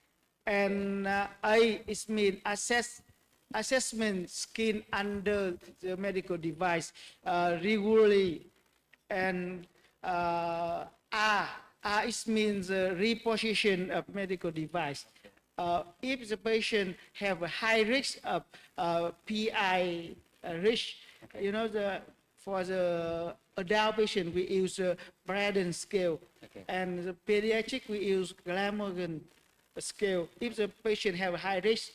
And A is mean assessment skin under the medical device regularly. and R is means reposition of medical device. If the patient have a high risk of PI risk, you know, for the adult patient we use Braden scale, and the pediatric we use Glamorgan scale. If the patient have a high risk,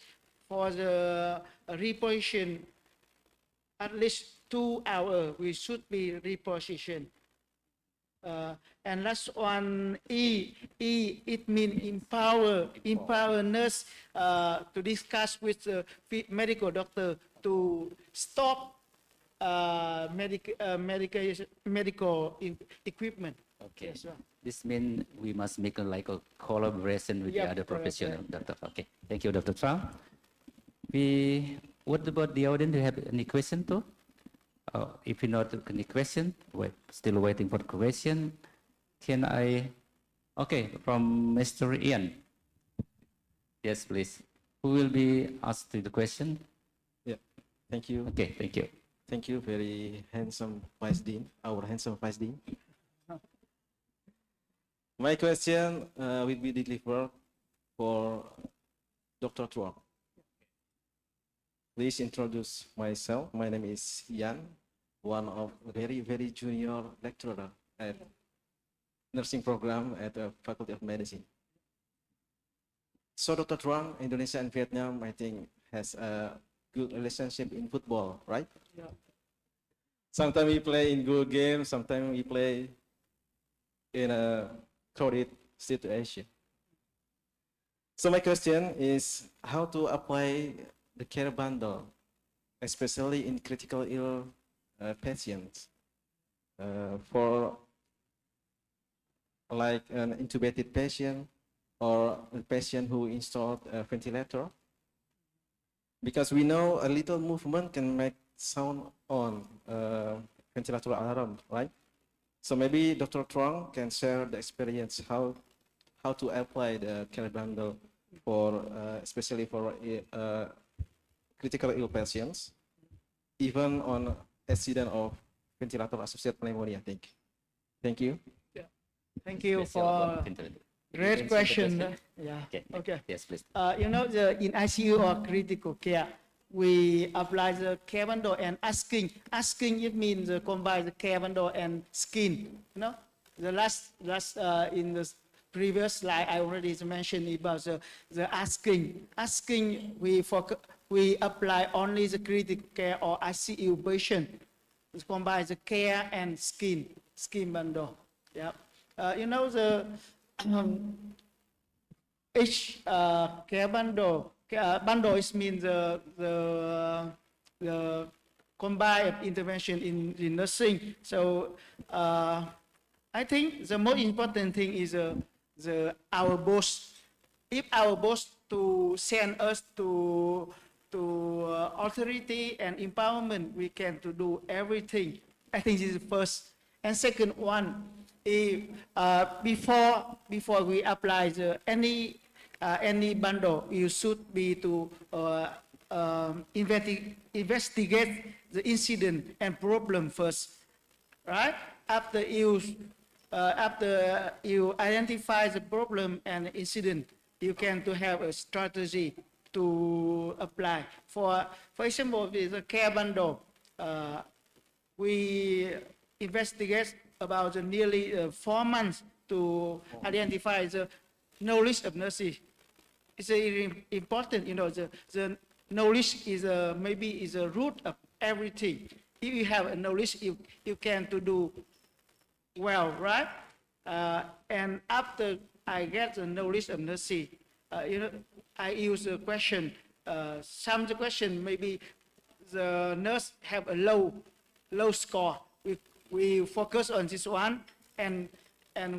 for the reposition at least 2 hours we should be repositioned. And last one, it means empower nurse to discuss with the medical doctor to stop medical equipment. Okay. Yes, sir. This means we must make a collaboration with the other professional doctor. Okay. Thank you, Dr. Trump. What about the audience? Do you have any question too? If you not any question, still waiting for the question. Can I? Okay, from Mr. Ian. Yes, please. Who will be asked the question? Yeah, thank you. Okay, thank you. Thank you, very handsome Vice Dean, our handsome Vice Dean. My question will be delivered for Dr. Truong. Please introduce myself. My name is Yan, one of very junior lecturer at nursing program at the Faculty of Medicine. So Dr. Truong, Indonesia and Vietnam, I think, has a good relationship in football, right? Yeah. Sometimes we play in good games, sometimes we play in a crowded situation. So my question is how to apply the care bundle, especially in critical ill patients, for like an intubated patient or a patient who installed a ventilator, because we know a little movement can make sound on ventilator alarm, right? So maybe Dr. Truong can share the experience how to apply the care bundle for especially for critical ill patients, even on accident of ventilator associated pneumonia. Thank you. Yeah. Thank you for great question. Yeah. Okay. Yes, please. You know, in ICU or critical care, we apply the care bundle and asking. It means combine the care bundle and skin. You know, the last in the previous slide I already mentioned about the asking. We apply only the critical care or ICU patient. We combine the care and skin bundle. Yeah. You know, the each care bundle is means the combined intervention in nursing. So I think the most important thing is our boss. If our boss to send us to authority and empowerment, we can to do everything. I think this is first. And second one, if before we apply any bundle, you should be to investigate the incident and problem first, right? After you identify the problem and incident, you can to have a strategy to apply. For example, with the care bundle, we investigate about nearly 4 months to identify the knowledge of nurses. It's very important, you know, the knowledge is maybe is a root of everything. If you have a knowledge, you can to do well, right? And after I get the knowledge of nursing, you know, I use a question. Some of the question maybe the nurse have a low score. We focus on this one, and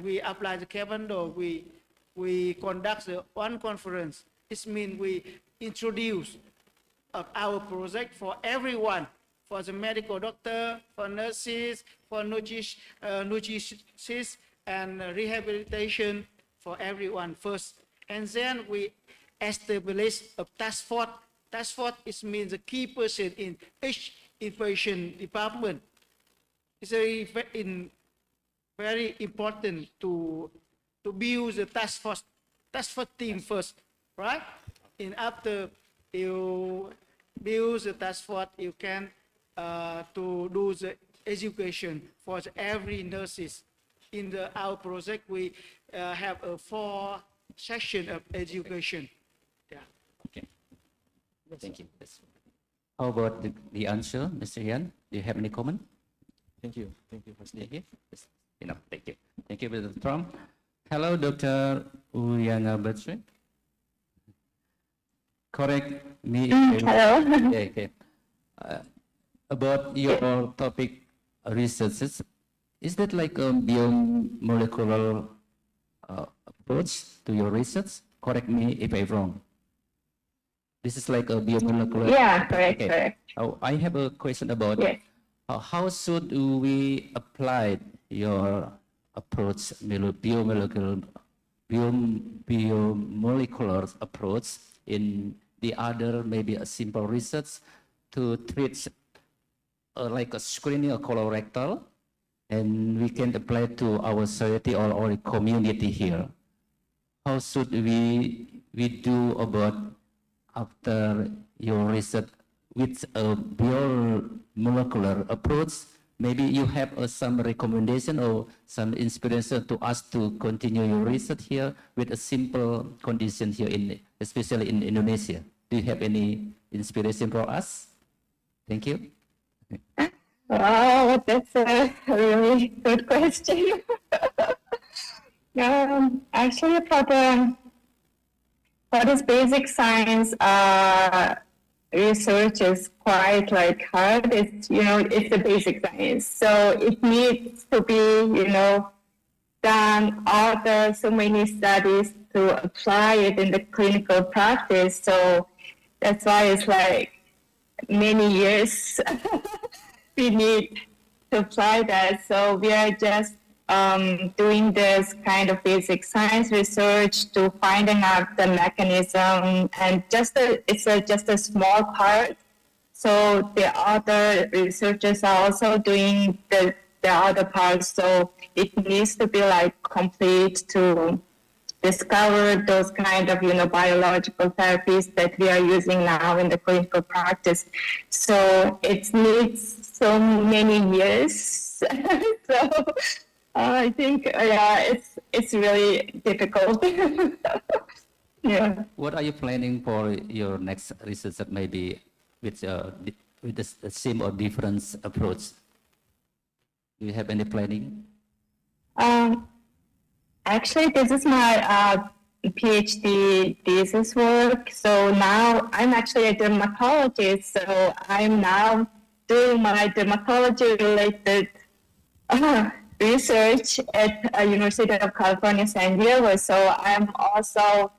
we apply the care bundle. We conduct one conference. This means we introduce our project for everyone, for the medical doctor, for nurses, for nutritionists, and rehabilitation for everyone first. And then we establish a task force. Task force means a key person in each inpatient department. It's very important to build the task force team first, right? And after you build the task force, you can to do the education for every nurses. In our project, we have a 4 session of education. Yeah. Okay. Thank you. How about the answer, Mr. Yan? Do you have any comment? Thank you. Thank you, First Thank you. Yes. Enough. Thank you. Thank you, Mr. Trump. Hello, Dr. Uyanga Batre. Correct me. Hello. Yeah, okay. About your topic researches, is that like a biomolecular approach to your research? Correct me if I'm wrong. This is like a biomolecular. Yeah, correct, Okay. correct. I have a question about Yes. how should we apply your approach, biomolecular approach in the other, maybe a simple research to treat like a screening a colorectal, and we can apply to our society or our community here. How should we do about after your research with a biomolecular approach? Maybe you have some recommendation or some inspiration to us to continue your research here with a simple condition here, especially in Indonesia. Do you have any inspiration for us? Thank you. Wow, that's a really good question. Actually, for this basic science research is quite like hard. It's it's the basic science, so it needs to be done so many studies to apply it in the clinical practice. So that's why it's like many years we need to apply that. So we are just doing this kind of basic science research to finding out the mechanism, and it's just a small part. So the other researchers are also doing the other parts. So it needs to be like complete to discover those kind of biological therapies that we are using now in the clinical practice. So it needs so many years. So I think it's really difficult. Yeah. What are you planning for your next research that maybe with the same or different approach? Do you have any planning? Actually, this is my PhD thesis work. So now I'm actually a dermatologist. So I'm now doing my dermatology-related research at University of California, San Diego. So I'm also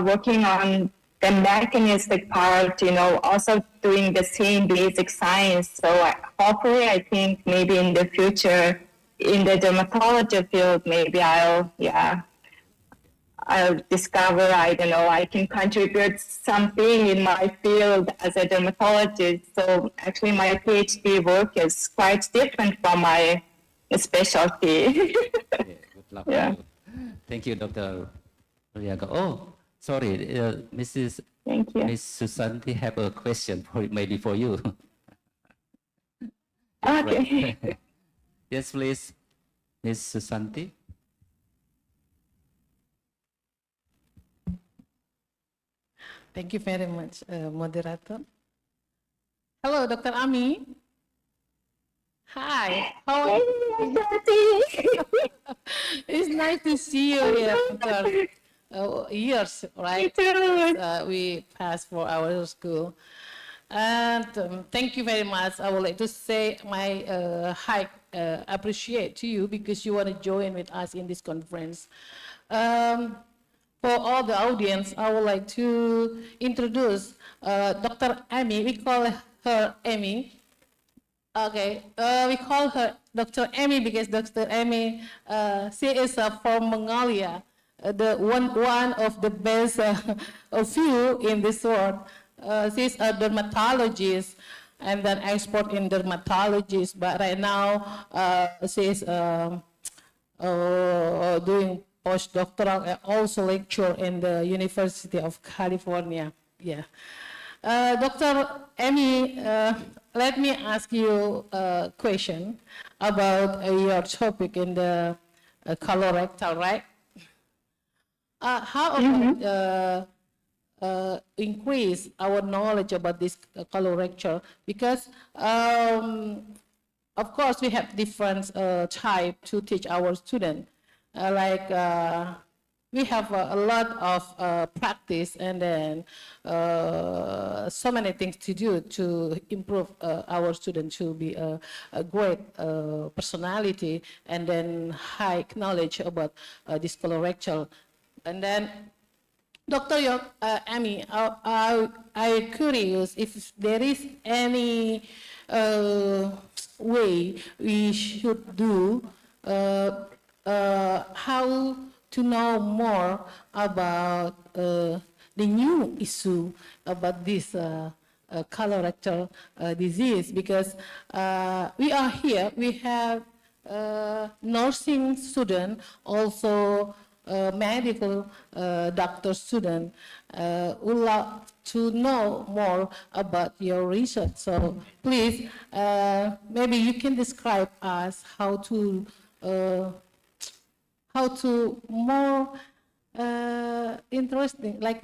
working on the mechanistic part, also doing the same basic science. So hopefully, I think maybe in the future, in the dermatology field, maybe I'll discover, I don't know, I can contribute something in my field as a dermatologist. So actually my PhD work is quite different from my specialty. Good luck. Yeah. Thank you, Dr. Riaga. Oh, sorry, Mrs. Thank you. Ms. Susanti have a question maybe for you. Okay. Yes, please, Ms. Susanti. Thank you very much, moderator. Hello, Dr. Ami. Hi. How are you? It's nice to see you here after years, right? We passed for our school. And thank you very much. I would like to say my high appreciate to you because you want to join with us in this conference. For all the audience, I would like to introduce Dr. Amy. We call her Amy. Okay, we call her Dr. Amy because Dr. Amy, she is from Mongolia, the one of the best of you in this world. She's a dermatologist and then expert in dermatologist, but right now she's doing postdoctoral and also lecture in the University of California. Yeah. Dr. Amy, let me ask you a question about your topic in the colorectal, right? How about increase our knowledge about this colorectal? Because of course we have different type to teach our student. We have a lot of practice and then so many things to do to improve our student to be a great personality and then high knowledge about this colorectal. And then Dr. Amy, I'm curious if there is any way we should do how to know more about the new issue about this colorectal disease, because we are here, we have nursing student, also medical doctor student would love to know more about your research. So please, maybe you can describe us how to more interesting, like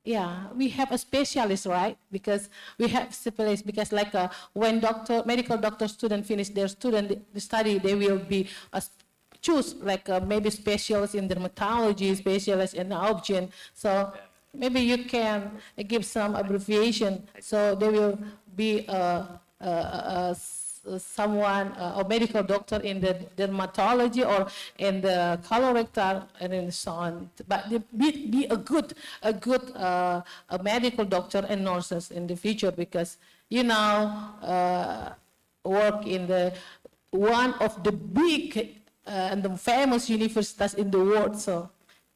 yeah, we have a specialist, right? Because we have specialists, because like when medical doctor student finish their the study, they will be choose like maybe specialists in dermatology, specialists in obgyn. So maybe you can give some abbreviation, so they will be someone, a medical doctor in the dermatology or in the colorectal and so on. But be a good a medical doctor and nurses in the future, because you now work in the one of the big and the famous universities in the world. So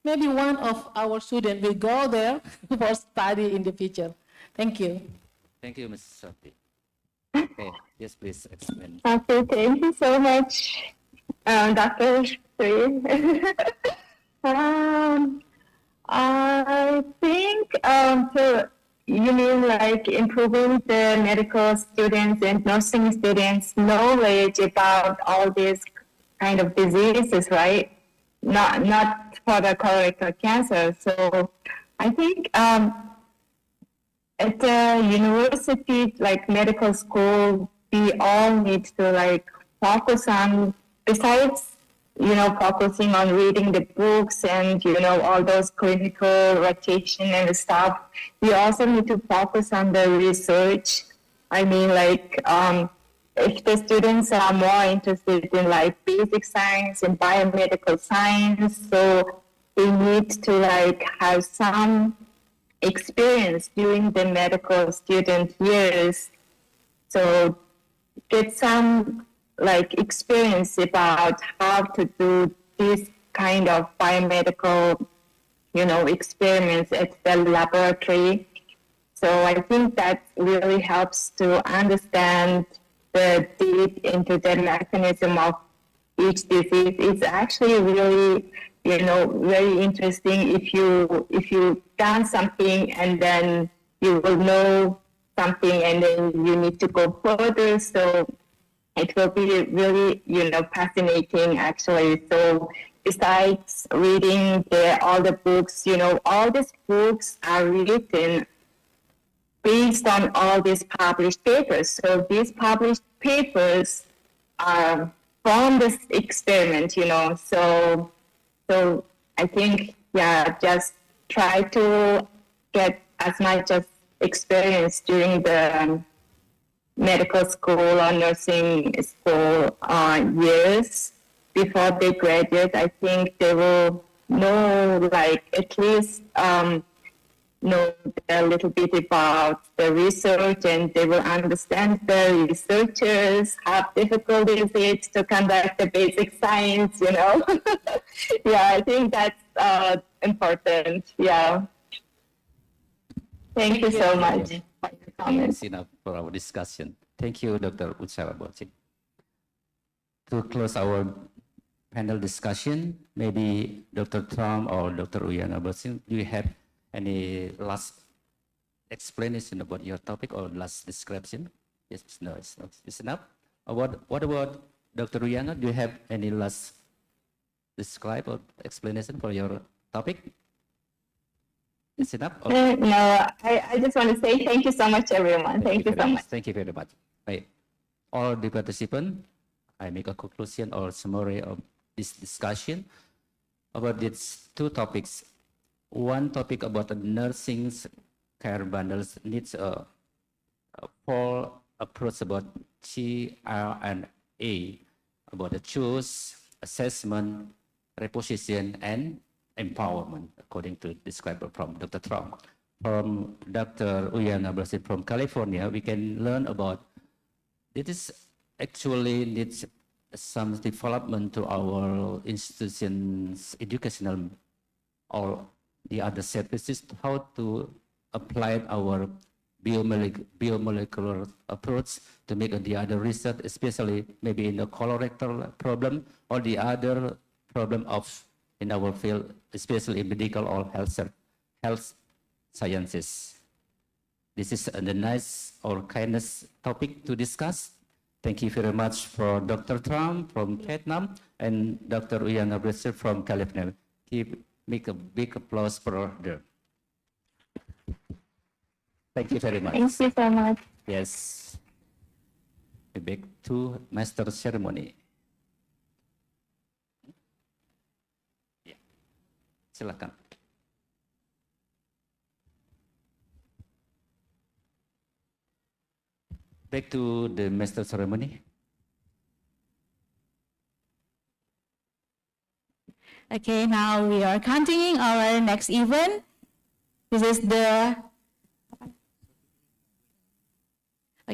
maybe one of our students will go there for study in the future. Thank you. Thank you, Ms. Sophie. Okay, yes, please explain. Okay, thank you so much, Dr. Sri. I think you mean like improving the medical students and nursing students' knowledge about all these kind of diseases, right? Not for the colorectal cancer. So I think at the university, like medical school, we all need to like focus on, besides, focusing on reading the books and, all those clinical rotation and stuff, we also need to focus on the research. I mean, like, if the students are more interested in like basic science and biomedical science, so they need to like have some experience during the medical student years, so get some like experience about how to do this kind of biomedical, experiments at the laboratory. So I think that really helps to understand the deep into the mechanism of each disease. It's actually really, very interesting if you done something and then you will know something and then you need to go further. So it will be really, fascinating actually. So besides reading all the books, all these books are written based on all these published papers. So these published papers are from this experiment, So I think, just try to get as much as experience during the medical school or nursing school years before they graduate. I think they will know, like, at least know a little bit about the research, and they will understand the researchers, how difficult is it to conduct the basic science, I think that's important. Thank you so much. That's enough for our discussion. Thank you, Dr. Utsara Bocik. To close our panel discussion. Maybe Dr. Trump or Dr. Uyana Basin, do you have any last explanation about your topic or last description? Yes, no, it's enough. What about Dr. Uyana? Do you have any last describe or explanation for your topic? It's enough? No, I just want to say thank you so much, everyone. Thank you so much. Thank you very much. Right. All the participants, I make a conclusion or summary of this discussion about these two topics. One topic about the nursing care bundles needs a full approach about T, R, and A, about the choose, assessment, reposition, and empowerment, according to described from Dr. Trump. From Dr. Uyana Brasil from California, we can learn about it is actually needs some development to our institutions, educational or the other services, how to apply our biomolecular approach to make the other research, especially maybe in the colorectal problem or the other problem of in our field, especially in medical or health sciences. This is a nice or kindness topic to discuss. Thank you very much for Dr. Trump from Vietnam and Dr. Uyana Bresser from California. Make a big applause for her. Thank you very much. Thank you so much. Yes. Back to master ceremony. Ya, silakan. Back to the master ceremony. Okay, now we are continuing our next event. This is the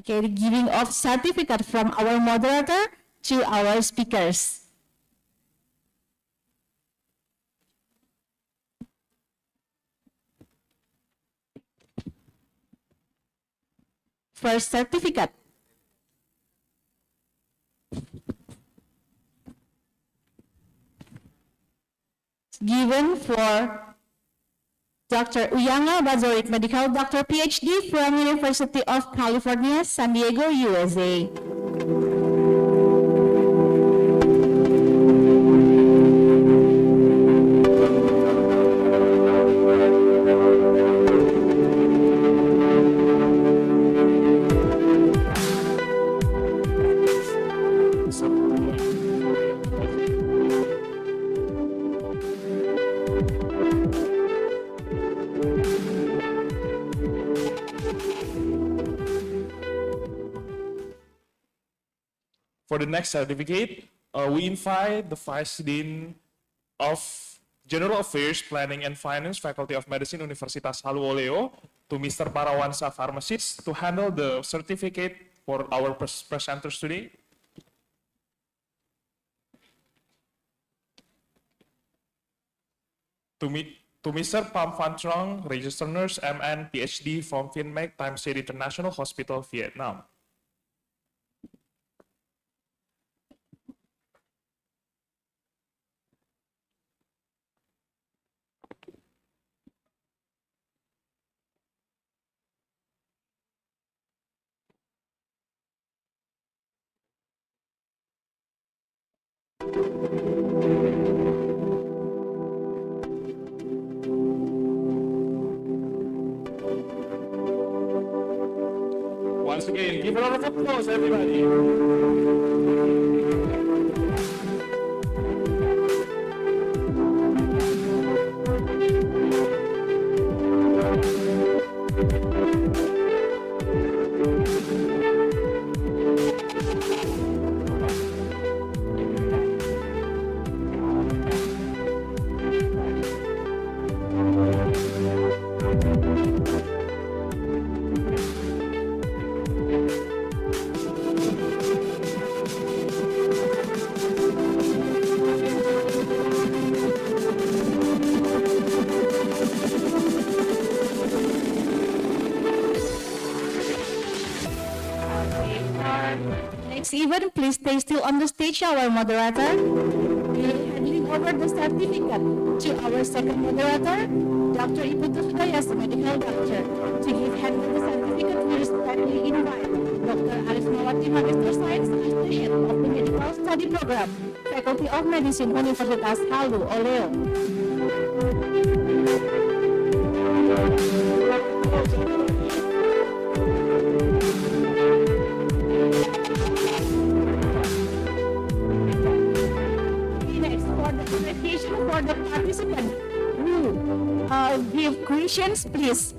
giving of certificate from our moderator to our speakers. First certificate. Given for Dr. Uyanga Bazorik, Medical Doctor PhD from University of California, San Diego, USA. For the next certificate, we invite the Vice Dean of General Affairs, Planning and Finance, Faculty of Medicine, Universitas HALU OLEO, to Mr. Parawansa, pharmacist, to handle the certificate for our presenters today. To Mr. Pham Van Trong, registered nurse, MN, PhD from Vinmec, Time City International Hospital, Vietnam. Once again, give a round of applause, everybody. Next event, please stay still on the stage, our moderator. We forward the certificate to our second moderator, Dr. Ibu Tufdayas, medical doctor. To give hand the certificate, we respectfully invite Dr. Arif Mawati, Magister Science, as the head of the medical study program, Faculty of Medicine, Universitas HALU OLEO. Next, for the application for the participant who give questions, please.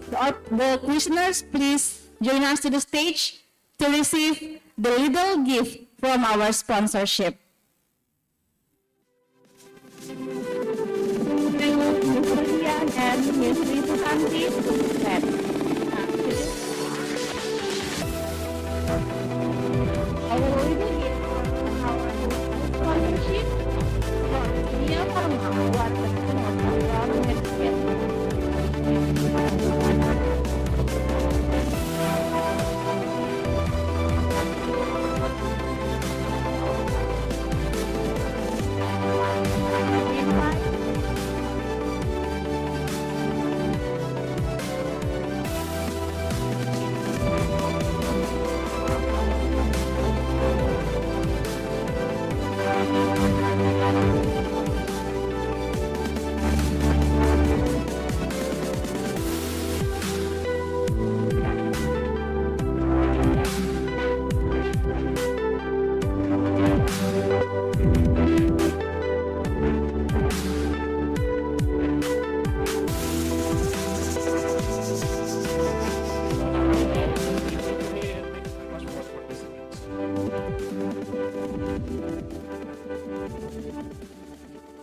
The questioners, please join us to the stage to receive the little gift from our sponsorship. And Ms. Ritu Santi, our little gift from our sponsorship from Dunia Farma, Water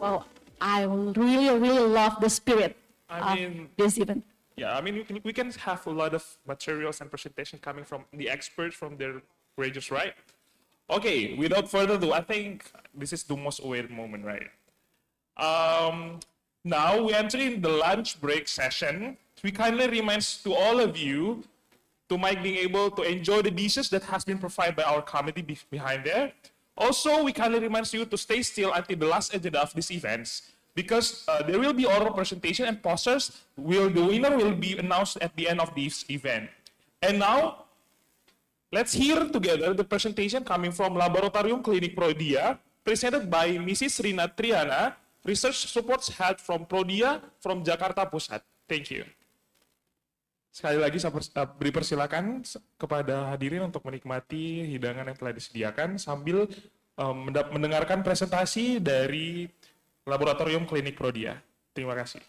Wow, I really love the spirit of this event. Yeah, I mean, we can have a lot of materials and presentation coming from the experts, from their ranges, right? Okay, without further ado, I think this is the most awaited moment, right? Now we enter in the lunch break session. We kindly remind to all of you to being able to enjoy the dishes that has been provided by our committee behind there. Also, we kindly remind you to stay still until the last agenda of these events, because there will be oral presentation and posters. The winner will be announced at the end of this event. And now, let's hear together the presentation coming from Laboratorium Klinik Prodia, presented by Mrs. Rina Triana, Research Support Head from Prodia from Jakarta Pusat. Thank you. Sekali lagi saya beri persilakan kepada hadirin untuk menikmati hidangan yang telah disediakan sambil mendengarkan presentasi dari Laboratorium Klinik Prodia. Terima kasih.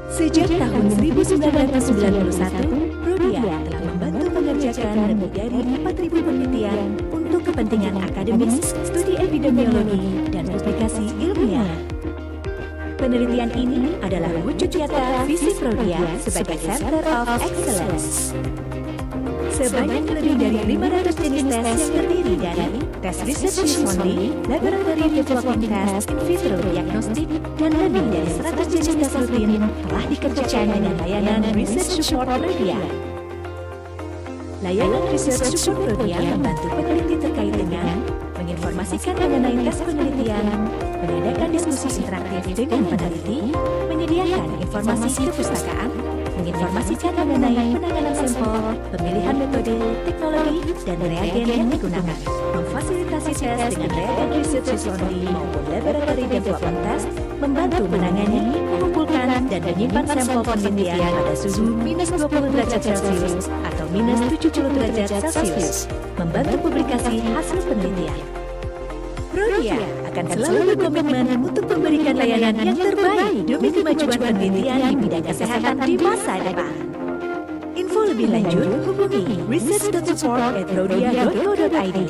Sejak tahun 1991, Prodia telah membantu mengerjakan lebih dari 4.000 penelitian untuk kepentingan akademis, studi epidemiologi, dan publikasi ilmiah. Penelitian ini adalah wujud nyata visi Prodia sebagai Center of Excellence. Sebanyak lebih dari 500 jenis tes yang terdiri dari tes research use only, laboratory development test, in vitro diagnostik, dan lebih dari 100 jenis tes rutin telah dikerjakan dengan layanan Research Support Prodia. Layanan Research Support Prodia membantu peneliti terkait dengan menginformasikan mengenai tes penelitian, mengadakan diskusi interaktif dengan peneliti, menyediakan informasi kepustakaan, menginformasikan mengenai penanganan sampel, pemilihan metode, teknologi, dan reagen yang digunakan, memfasilitasi tes dengan reagen research use only maupun laboratory development test, membantu menangani, mengumpulkan, dan menyimpan sampel penelitian pada suhu minus 20 derajat Celcius atau minus 70 derajat Celcius, membantu publikasi hasil penelitian. Prodia akan selalu berkomitmen untuk memberikan layanan yang terbaik demi kemajuan penelitian di bidang kesehatan di masa depan. Info lebih lanjut hubungi research.support@prodia.co.id.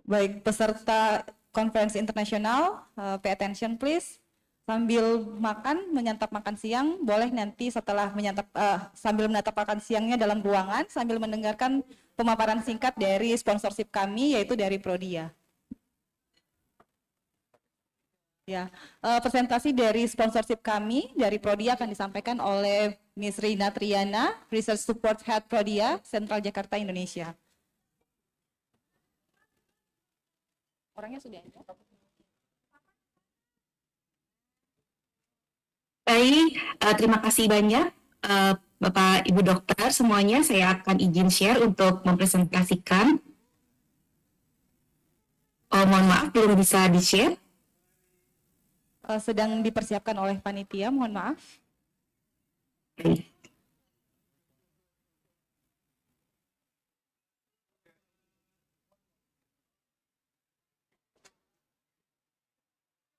Baik peserta konferensi internasional, pay attention please. Sambil makan, menyantap makan siang, boleh nanti setelah sambil menatap makan siangnya dalam ruangan, sambil mendengarkan pemaparan singkat dari sponsorship kami, yaitu dari Prodia. Ya, presentasi dari sponsorship kami dari Prodia akan disampaikan oleh Ms. Rina Triana, Research Support Head Prodia, Sentral Jakarta, Indonesia. Orangnya sudah ada. Baik, terima kasih banyak Bapak Ibu Dokter semuanya. Saya akan izin share untuk mempresentasikan. Mohon maaf belum bisa di-share. Sedang dipersiapkan oleh panitia, mohon maaf. Baik.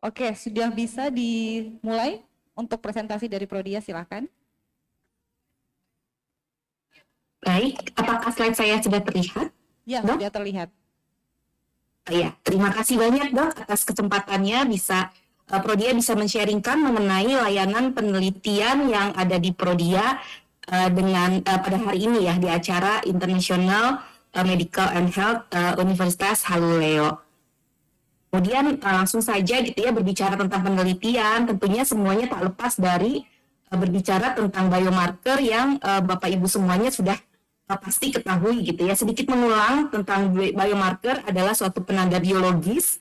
Oke, sudah bisa dimulai untuk presentasi dari Prodia, silakan. Baik, apakah slide saya sudah terlihat? Ya, Dok? sudah terlihat. Ya, terima kasih banyak Dok atas kesempatannya Prodia bisa men-sharingkan mengenai layanan penelitian yang ada di Prodia pada hari ini ya di acara International Medical and Health Universitas HALU OLEO. Kemudian langsung saja gitu ya berbicara tentang penelitian, tentunya semuanya tak lepas dari berbicara tentang biomarker yang Bapak Ibu semuanya sudah pasti ketahui gitu ya. Sedikit mengulang tentang biomarker adalah suatu penanda biologis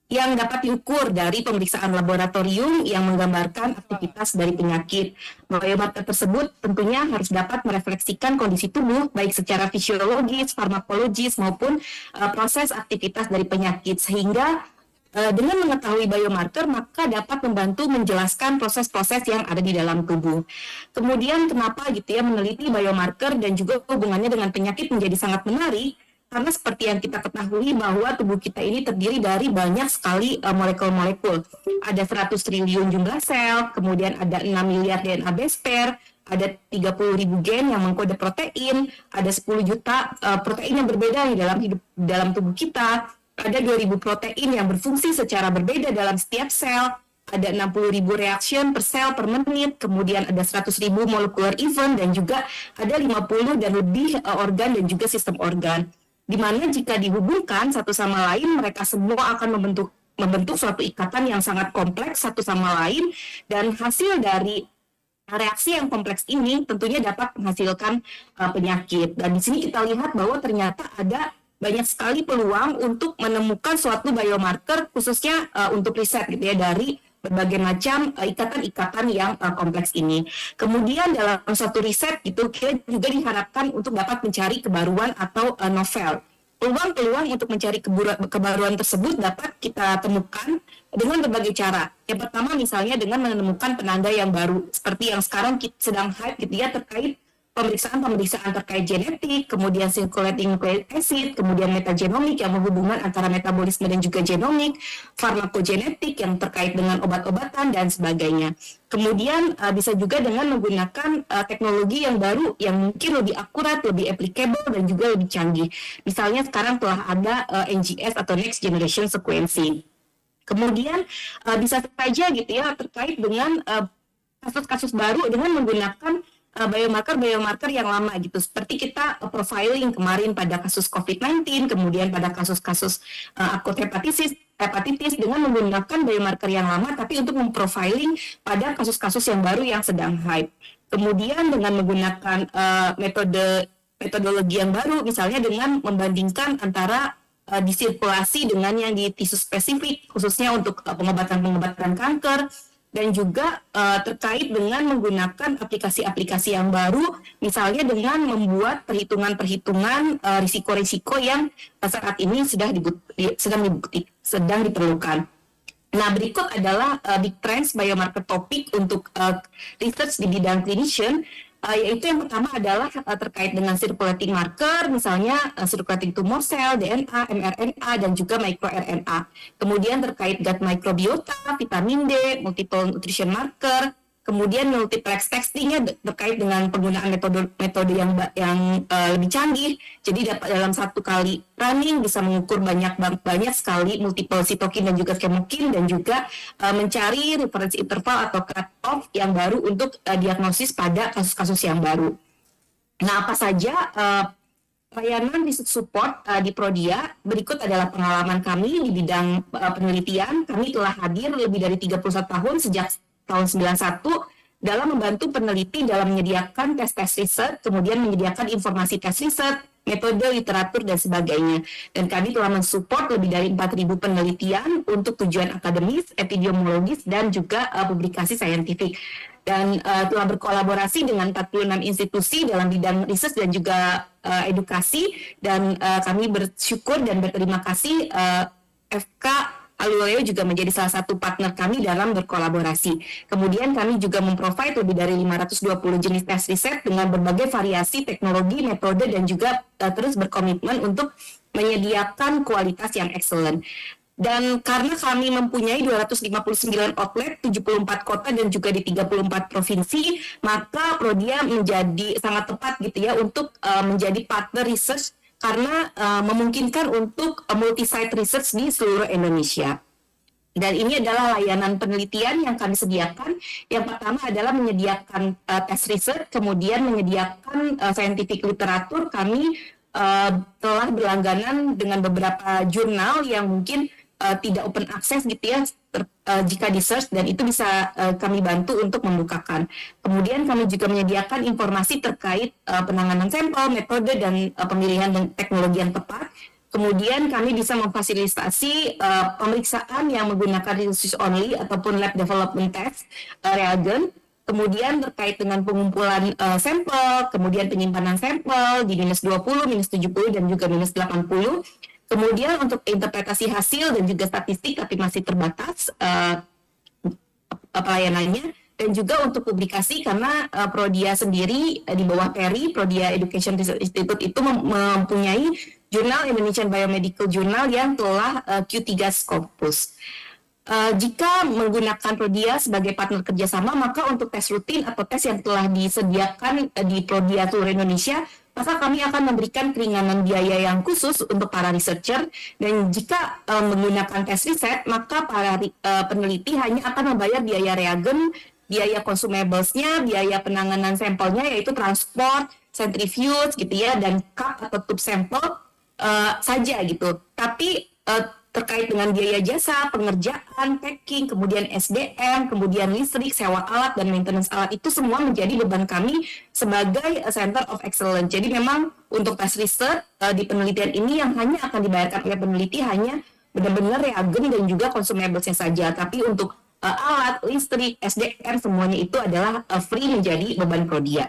yang dapat diukur dari pemeriksaan laboratorium yang menggambarkan aktivitas dari penyakit. Biomarker tersebut tentunya harus dapat merefleksikan kondisi tubuh, baik secara fisiologis, farmakologis, maupun proses aktivitas dari penyakit. Sehingga dengan mengetahui biomarker, maka dapat membantu menjelaskan proses-proses yang ada di dalam tubuh. Kemudian kenapa gitu ya meneliti biomarker dan juga hubungannya dengan penyakit menjadi sangat menarik, karena seperti yang kita ketahui bahwa tubuh kita ini terdiri dari banyak sekali molekul-molekul. Ada 100 triliun jumlah sel, kemudian ada 6 miliar DNA base pair, ada 30.000 gen yang mengkode protein, ada 10 juta protein yang berbeda di dalam tubuh kita, ada 2.000 protein yang berfungsi secara berbeda dalam setiap sel, ada 60.000 reaction per sel per menit, kemudian ada 100.000 molecular event, dan juga ada 50 dan lebih organ dan juga sistem organ. Di mana jika dihubungkan satu sama lain, mereka semua akan membentuk suatu ikatan yang sangat kompleks satu sama lain, dan hasil dari reaksi yang kompleks ini tentunya dapat menghasilkan penyakit. Dan di sini kita lihat bahwa ternyata ada banyak sekali peluang untuk menemukan suatu biomarker khususnya untuk riset gitu ya dari berbagai macam ikatan-ikatan yang kompleks ini. Kemudian dalam suatu riset itu kita juga diharapkan untuk dapat mencari kebaruan atau novel. Peluang-peluang untuk mencari kebaruan tersebut dapat kita temukan dengan berbagai cara. Yang pertama misalnya dengan menemukan penanda yang baru, seperti yang sekarang kita sedang hype gitu ya terkait pemeriksaan terkait genetik, kemudian circulating nucleic acid, kemudian metagenomik yang menghubungkan antara metabolisme dan juga genomik, farmakogenetik yang terkait dengan obat-obatan dan sebagainya. Kemudian bisa juga dengan menggunakan teknologi yang baru yang mungkin lebih akurat, lebih applicable dan juga lebih canggih. Misalnya sekarang telah ada NGS atau Next Generation Sequencing. Kemudian bisa saja gitu ya terkait dengan kasus-kasus baru dengan menggunakan biomarker yang lama gitu, seperti kita profiling kemarin pada kasus COVID-19, kemudian pada kasus-kasus akut hepatitis dengan menggunakan biomarker yang lama, tapi untuk memprofiling pada kasus-kasus yang baru yang sedang hype. Kemudian dengan menggunakan metodologi yang baru, misalnya dengan membandingkan antara disirkulasi dengan yang di tisu spesifik, khususnya untuk pengobatan kanker, dan juga terkait dengan menggunakan aplikasi-aplikasi yang baru, misalnya dengan membuat perhitungan-perhitungan risiko-risiko yang saat ini sedang diperlukan. Nah, berikut adalah big trends biomarker topik untuk research di bidang clinician, yaitu yang pertama adalah terkait dengan circulating marker, misalnya circulating tumor cell, DNA, mRNA, dan juga microRNA. Kemudian terkait gut microbiota, vitamin D, multiple nutrition marker, Kemudian multiplex testingnya terkait dengan penggunaan metode yang lebih canggih. Jadi dalam satu kali running bisa mengukur banyak sekali multiple sitokin dan juga chemokin, dan juga mencari reference interval atau cut off yang baru untuk diagnosis pada kasus-kasus yang baru. Nah, apa saja layanan research support di Prodia? Berikut adalah pengalaman kami di bidang penelitian. Kami telah hadir lebih dari 31 tahun sejak tahun 91 dalam membantu peneliti dalam menyediakan tes riset, kemudian menyediakan informasi tes riset, metode, literatur, dan sebagainya. Dan kami telah mensupport lebih dari 4.000 penelitian untuk tujuan akademis, epidemiologis, dan juga publikasi saintifik. Dan telah berkolaborasi dengan 46 institusi dalam bidang riset dan juga edukasi, dan kami bersyukur dan berterima kasih FK HALU OLEO juga menjadi salah satu partner kami dalam berkolaborasi. Kemudian kami juga memprovide lebih dari 520 jenis tes riset dengan berbagai variasi teknologi, metode, dan juga terus berkomitmen untuk menyediakan kualitas yang excellent. Dan karena kami mempunyai 259 outlet, 74 kota, dan juga di 34 provinsi, maka Prodia menjadi sangat tepat gitu ya untuk menjadi partner research, karena memungkinkan untuk multi-site research di seluruh Indonesia. Dan ini adalah layanan penelitian yang kami sediakan. Yang pertama adalah menyediakan tes riset, kemudian menyediakan scientific literatur. Kami telah berlangganan dengan beberapa jurnal yang mungkin tidak open access gitu ya, jika di search, dan itu bisa kami bantu untuk membukakan. Kemudian kami juga menyediakan informasi terkait penanganan sampel, metode, dan pemilihan teknologi yang tepat. Kemudian kami bisa memfasilitasi pemeriksaan yang menggunakan research only ataupun lab development test reagen. Kemudian terkait dengan pengumpulan sampel, kemudian penyimpanan sampel di -20, -70, dan juga -80. Kemudian untuk interpretasi hasil dan juga statistik tapi masih terbatas pelayanannya, dan juga untuk publikasi karena Prodia sendiri di bawah PERI, Prodia Education Research Institute, itu mempunyai jurnal Indonesian Biomedical Journal yang telah Q3 Scopus. Jika menggunakan Prodia sebagai partner kerjasama, maka untuk tes rutin atau tes yang telah disediakan di Prodia seluruh Indonesia, maka kami akan memberikan keringanan biaya yang khusus untuk para researcher. Dan jika menggunakan tes riset, maka para peneliti hanya akan membayar biaya reagen, biaya consumables-nya, biaya penanganan sampelnya, yaitu transport, centrifuge gitu ya, dan cup atau tube sampel saja gitu. Tapi terkait dengan biaya jasa, pengerjaan, packing, kemudian SDM, kemudian listrik, sewa alat, dan maintenance alat, itu semua menjadi beban kami sebagai Center of Excellence. Jadi memang untuk tes riset di penelitian ini yang hanya akan dibayarkan oleh peneliti hanya benar-benar reagen dan juga consumables-nya saja. Tapi untuk alat, listrik, SDM, semuanya itu adalah free, menjadi beban Prodia.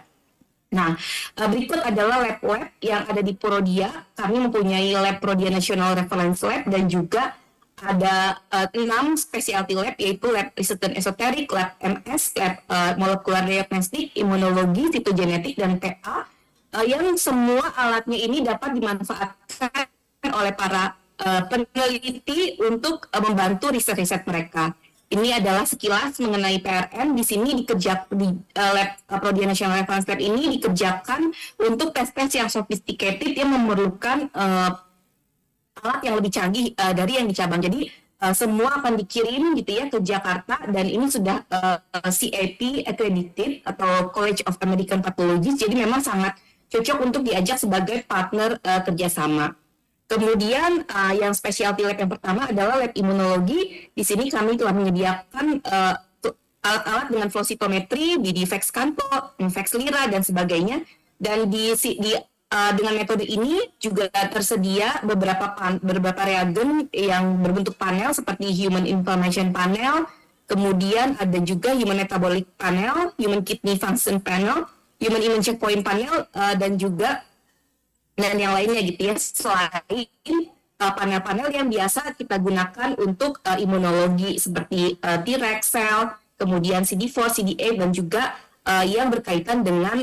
Nah, berikut adalah lab-lab yang ada di Prodia. Kami mempunyai lab Prodia National Reference Lab, dan juga ada 6 specialty lab, yaitu lab riset dan esoterik, lab MS, lab molekular diagnostik, imunologi, sitogenetik, dan TA, yang semua alatnya ini dapat dimanfaatkan oleh para peneliti untuk membantu riset-riset mereka. Ini adalah sekilas mengenai PRN. Di sini di lab Prodia National Reference Lab ini dikerjakan untuk tes-tes yang sophisticated yang memerlukan alat yang lebih canggih dari yang di cabang. Jadi semua akan dikirim gitu ya ke Jakarta, dan ini sudah CAP accredited atau College of American Pathology. Jadi memang sangat cocok untuk diajak sebagai partner kerjasama. Kemudian yang specialty lab yang pertama adalah lab imunologi. Di sini kami telah menyediakan alat-alat dengan flow cytometry, BD-Vex Canto, Vex Lira, dan sebagainya. Dan dengan metode ini juga tersedia beberapa reagen yang berbentuk panel seperti Human Inflammation Panel, kemudian ada juga Human Metabolic Panel, Human Kidney Function Panel, Human Immune Checkpoint Panel, dan juga yang lainnya gitu ya, selain panel-panel yang biasa kita gunakan untuk imunologi seperti T-Rex cell, kemudian CD4, CD8, dan juga yang berkaitan dengan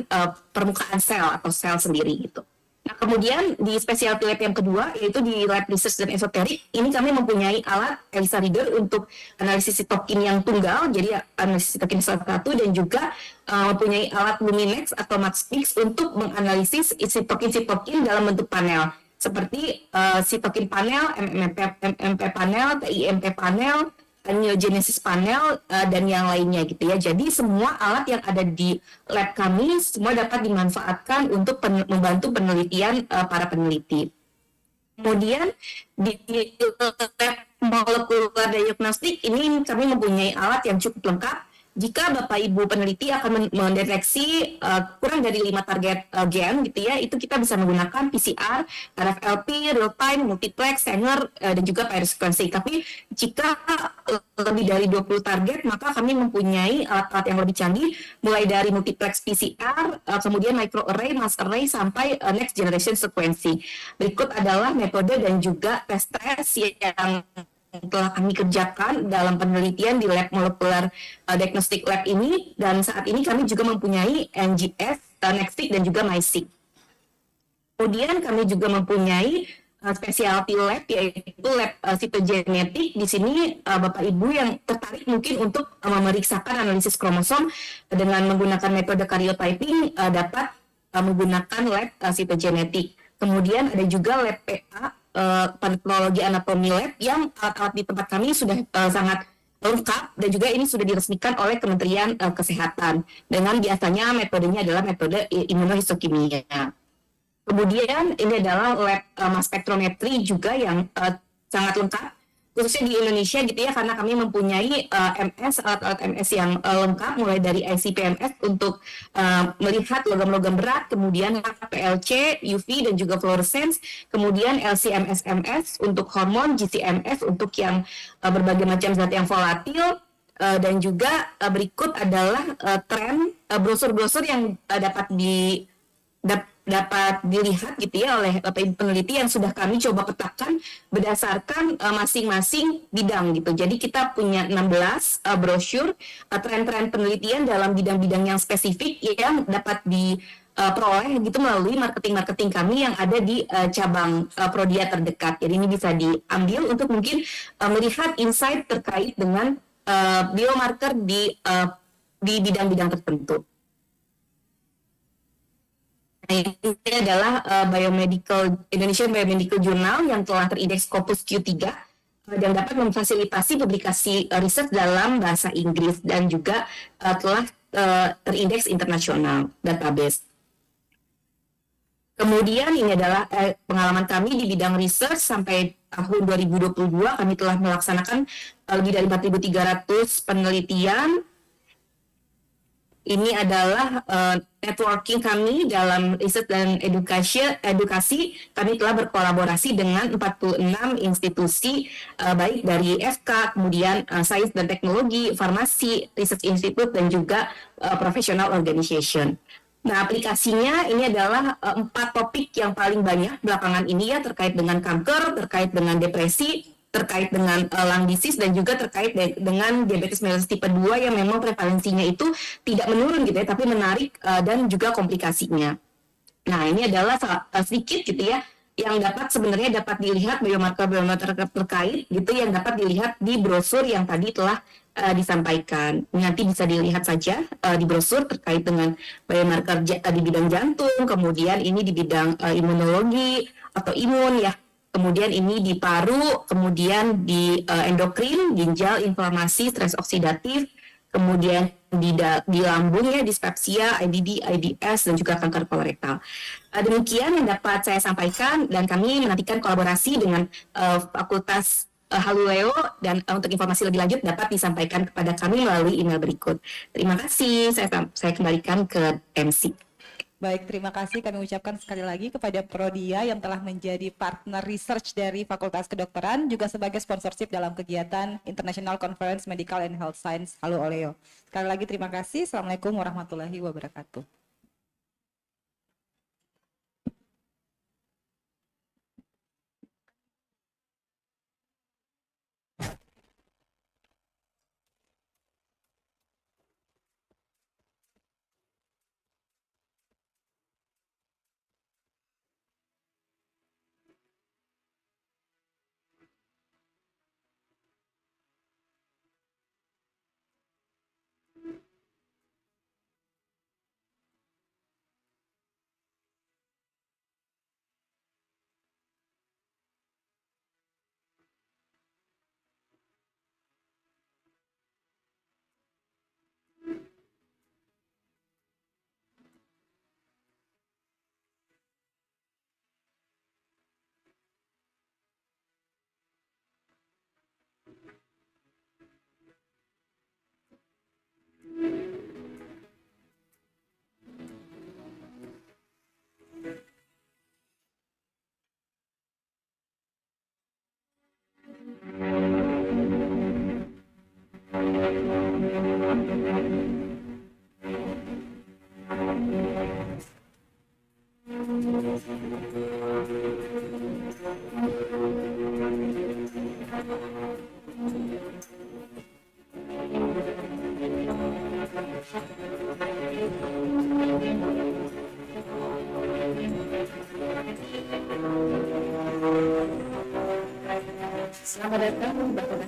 permukaan sel atau sel sendiri gitu. Nah, kemudian di specialty lab yang kedua, yaitu di lab research dan esoterik, ini kami mempunyai alat ELISA reader untuk analisis sitokin yang tunggal, jadi analisis sitokin 1 dan juga mempunyai alat Luminex atau Maxpix untuk menganalisis sitokin dalam bentuk panel, seperti sitokin panel, MMP panel, TIMP panel, Neogenesis panel, dan yang lainnya gitu ya. Jadi semua alat yang ada di lab kami semua dapat dimanfaatkan untuk membantu penelitian para peneliti. Kemudian di lab molekular diagnostik ini kami mempunyai alat yang cukup lengkap. Jika Bapak Ibu peneliti akan mendeteksi kurang dari 5 target gen gitu ya, itu kita bisa menggunakan PCR, RFLP, real time, multiplex, Sanger, dan juga pair sequencing. Tapi jika lebih dari 20 target, maka kami mempunyai alat-alat yang lebih canggih, mulai dari multiplex PCR, kemudian microarray, mass array, sampai next generation sequencing. Berikut adalah metode dan juga tes-tes yang telah kami kerjakan dalam penelitian di lab molekular diagnostic lab ini, dan saat ini kami juga mempunyai NGS, NextSeq, dan juga MySeq. Kemudian kami juga mempunyai specialty lab, yaitu lab cytogenetik. Di sini Bapak Ibu yang tertarik mungkin untuk memeriksakan analisis kromosom dengan menggunakan metode karyotyping dapat menggunakan lab cytogenetik. Kemudian ada juga lab PA, pathology anatomy lab, yang alat-alat di tempat kami sudah sangat lengkap dan juga ini sudah diresmikan oleh Kementerian Kesehatan dengan biasanya metodenya adalah metode imunohistokimia. Kemudian ini adalah lab mass spectrometry juga yang sangat lengkap, khususnya di Indonesia gitu ya, karena kami mempunyai alat-alat MS yang lengkap, mulai dari ICP-MS untuk melihat logam-logam berat, kemudian PLC, UV, dan juga fluorescence, kemudian LC-MS-MS untuk hormon, GC-MS untuk yang berbagai macam zat yang volatil, dan juga berikut adalah tren brosur-brosur yang dapat dilihat gitu ya oleh Bapak Ibu peneliti yang sudah kami coba petakan berdasarkan masing-masing bidang gitu. Jadi kita punya 16 brosur tren-tren penelitian dalam bidang-bidang yang spesifik yang dapat diperoleh gitu melalui marketing kami yang ada di cabang Prodia terdekat. Jadi ini bisa diambil untuk mungkin melihat insight terkait dengan biomarker di bidang-bidang tertentu. Nah, ini adalah Indonesian Biomedical Journal yang telah terindeks Scopus Q3 dan dapat memfasilitasi publikasi riset dalam bahasa Inggris dan juga telah terindeks internasional database. Kemudian ini adalah pengalaman kami di bidang research sampai tahun 2022 kami telah melaksanakan lebih dari 4.300 penelitian. Ini adalah networking kami dalam riset dan edukasi. Kami telah berkolaborasi dengan 46 institusi, baik dari FK, kemudian sains dan teknologi, farmasi, research institute, dan juga professional organization. Nah, aplikasinya ini adalah 4 topik yang paling banyak belakangan ini ya, terkait dengan kanker, terkait dengan depresi, terkait dengan lung disease, dan juga terkait dengan diabetes mellitus tipe 2 yang memang prevalensinya itu tidak menurun gitu ya, tapi menarik dan juga komplikasinya. Nah, ini adalah sedikit gitu ya, yang sebenarnya dapat dilihat biomarker terkait gitu yang dapat dilihat di brosur yang tadi telah disampaikan. Nanti bisa dilihat saja di brosur terkait dengan biomarker di bidang jantung, kemudian ini di bidang imunologi atau imun ya. Kemudian ini di paru, kemudian di endokrin, ginjal, inflamasi, stres oksidatif, kemudian di lambung ya, dispepsia, IBD, IBS, dan juga kanker kolorektal. Demikian yang dapat saya sampaikan dan kami menantikan kolaborasi dengan Fakultas HALU OLEO dan untuk informasi lebih lanjut dapat disampaikan kepada kami melalui email berikut. Terima kasih, saya kembalikan ke MC. Baik, terima kasih kami ucapkan sekali lagi kepada Prodia yang telah menjadi partner research dari Fakultas Kedokteran, juga sebagai sponsorship dalam kegiatan International Conference Medical and Health Science HALU OLEO. Sekali lagi terima kasih. Assalamualaikum warahmatullahi wabarakatuh. Selamat datang Bapak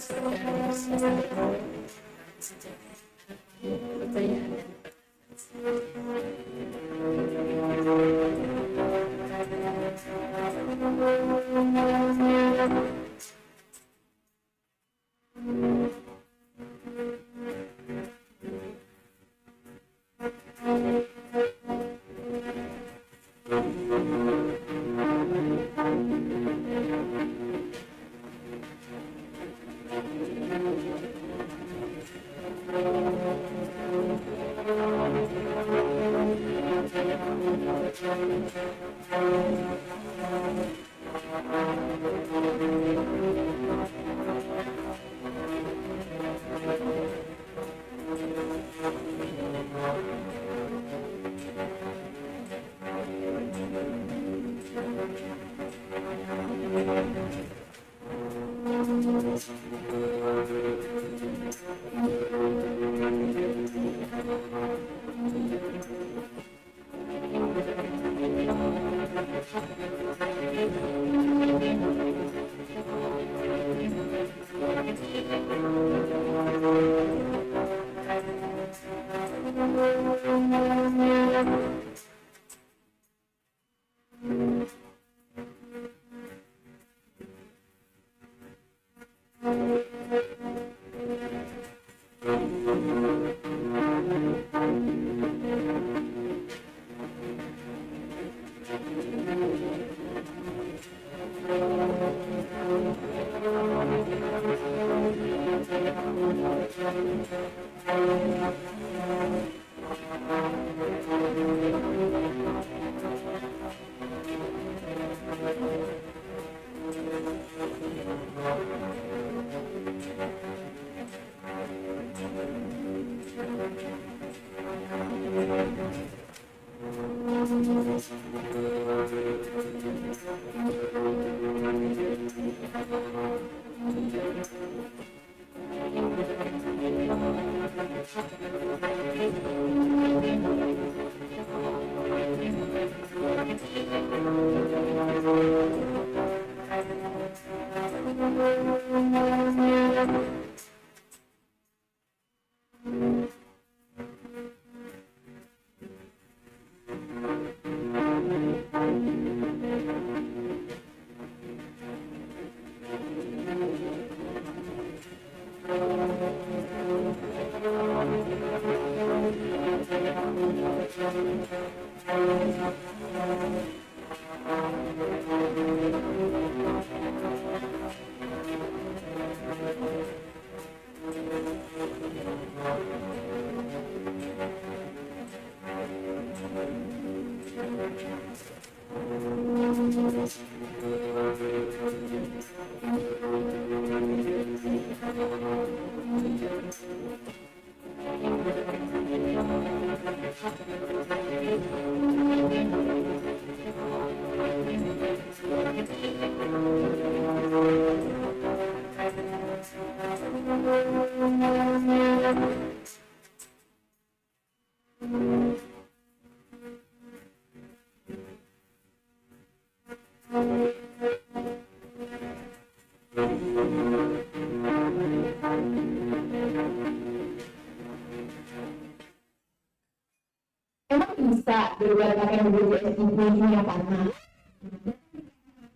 dan emang bisa dibuatkan BPJS ini yang karena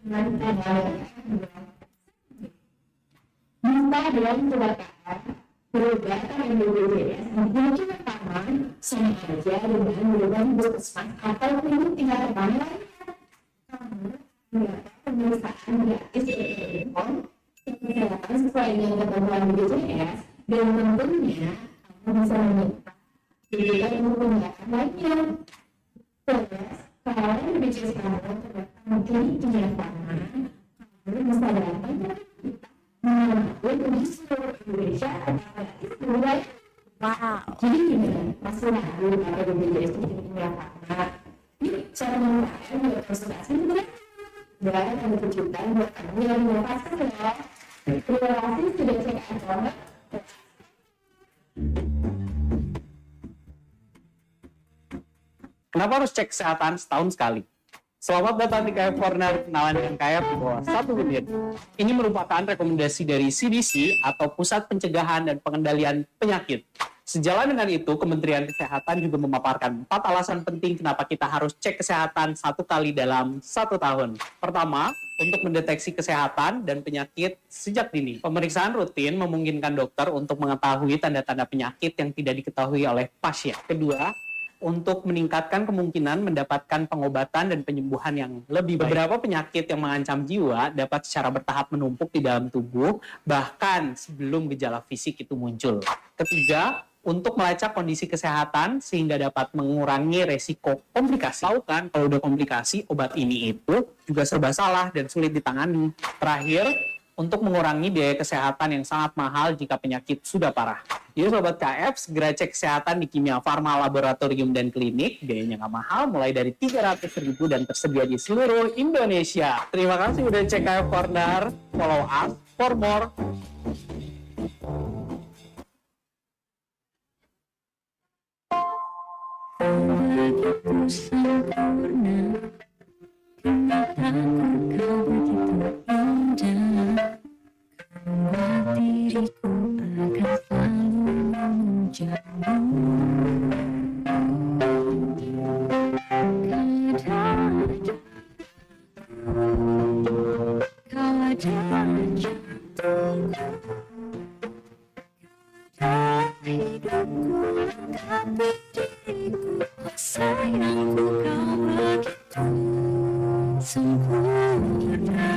nanti ada bisa dalam surat kata perubatan BPJS mungkin pertama sama aja dengan beban puskesmas atau klinik tingkat pertama karena pemeriksaan gratis telepon kesehatan sesuai dengan ketentuan BPJS dan tentunya kamu bisa meminta diberikan penggunaan lainnya. Terus, kalau BPJS kamu terdaftar klinik tingkat pertama, kamu bisa datang ke kita melalui di seluruh Indonesia ada gratis mulai. Wow. Dan ada kejutan buat kamu yang mau pasang ya. Terima kasih sudah cek informat. Kenapa harus cek kesehatan setahun sekali? Selamat datang di KF Corner, kenalan dengan KF di bawah 1 menit. Ini merupakan rekomendasi dari CDC atau Pusat Pencegahan dan Pengendalian Penyakit. Sejalan dengan itu, Kementerian Kesehatan juga memaparkan 4 alasan penting kenapa kita harus cek kesehatan 1 kali dalam 1 tahun. Pertama, untuk mendeteksi kesehatan dan penyakit sejak dini. Pemeriksaan rutin memungkinkan dokter untuk mengetahui tanda-tanda penyakit yang tidak diketahui oleh pasien. Kedua, untuk meningkatkan kemungkinan mendapatkan pengobatan dan penyembuhan yang lebih baik. Beberapa penyakit yang mengancam jiwa dapat secara bertahap menumpuk di dalam tubuh, bahkan sebelum gejala fisik itu muncul. Ketiga, untuk melacak kondisi kesehatan sehingga dapat mengurangi resiko komplikasi. Tahu kan, kalau udah komplikasi, obat ini itu juga serba salah dan sulit ditangani. Terakhir, untuk mengurangi biaya kesehatan yang sangat mahal jika penyakit sudah parah. Jadi Sobat KF, segera cek kesehatan di Kimia Farma, Laboratorium, dan Klinik. Biayanya nggak mahal, mulai dari 300.000 dan tersedia di seluruh Indonesia. Terima kasih udah cek KF Corner. Follow us for more. Begitu sempurna, kenyataanku kau begitu indah. Membuat diriku akan selalu memujamu. Kau ada jantungku, hidupku lengkapi diriku. Oh sayangku kau begitu sempurna.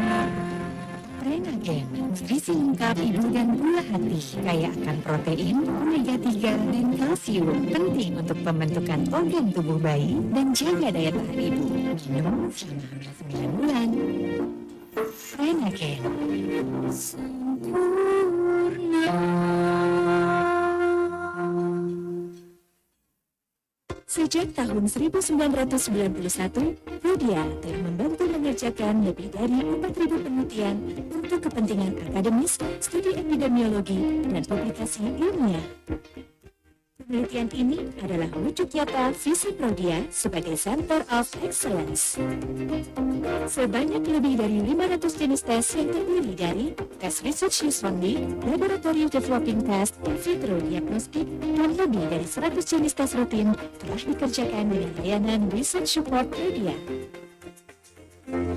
Prenagen, nutrisi lengkap ibu dan buah hati, kaya akan protein, omega 3 dan kalsium, penting untuk pembentukan organ tubuh bayi dan jaga daya tahan ibu. Minum selama 9 bulan. Prenagen. Sejak tahun 1991, Rodia telah membantu mengerjakan lebih dari 4.000 penelitian untuk kepentingan akademis, studi epidemiologi, dan publikasi ilmiah. Penelitian ini adalah wujud nyata visi Rodia sebagai Center of Excellence. Sebanyak lebih dari 500 jenis tes yang terdiri dari tes research use only, laboratory developing test, in vitro diagnostik, dan lebih dari 100 jenis tes rutin telah dikerjakan dengan layanan research support Rodia.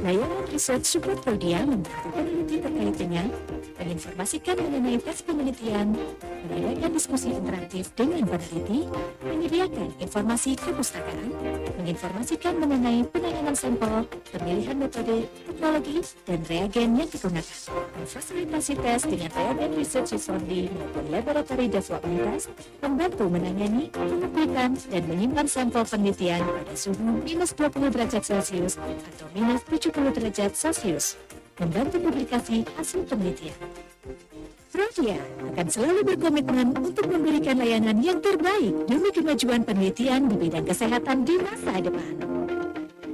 Layanan research support Rodia membantu peneliti terkait dengan menginformasikan mengenai tes penelitian, mengadakan diskusi interaktif dengan peneliti, menyediakan informasi perpustakaan, menginformasikan mengenai penanganan sampel, pemilihan metode, teknologi, dan reagen yang digunakan, memfasilitasi tes dengan reagen research use only maupun laboratory development test, membantu menangani, mengumpulkan, dan menyimpan sampel penelitian pada suhu minus 20 derajat Celcius atau minus 70 derajat Celcius, membantu publikasi hasil penelitian. Rodia akan selalu berkomitmen untuk memberikan layanan yang terbaik demi kemajuan penelitian di bidang kesehatan di masa depan.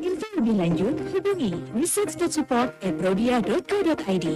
Info lebih lanjut, hubungi research.support@rodia.co.id.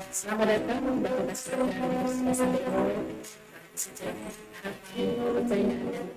Selamat datang Bapak dan Ibu pertanyaan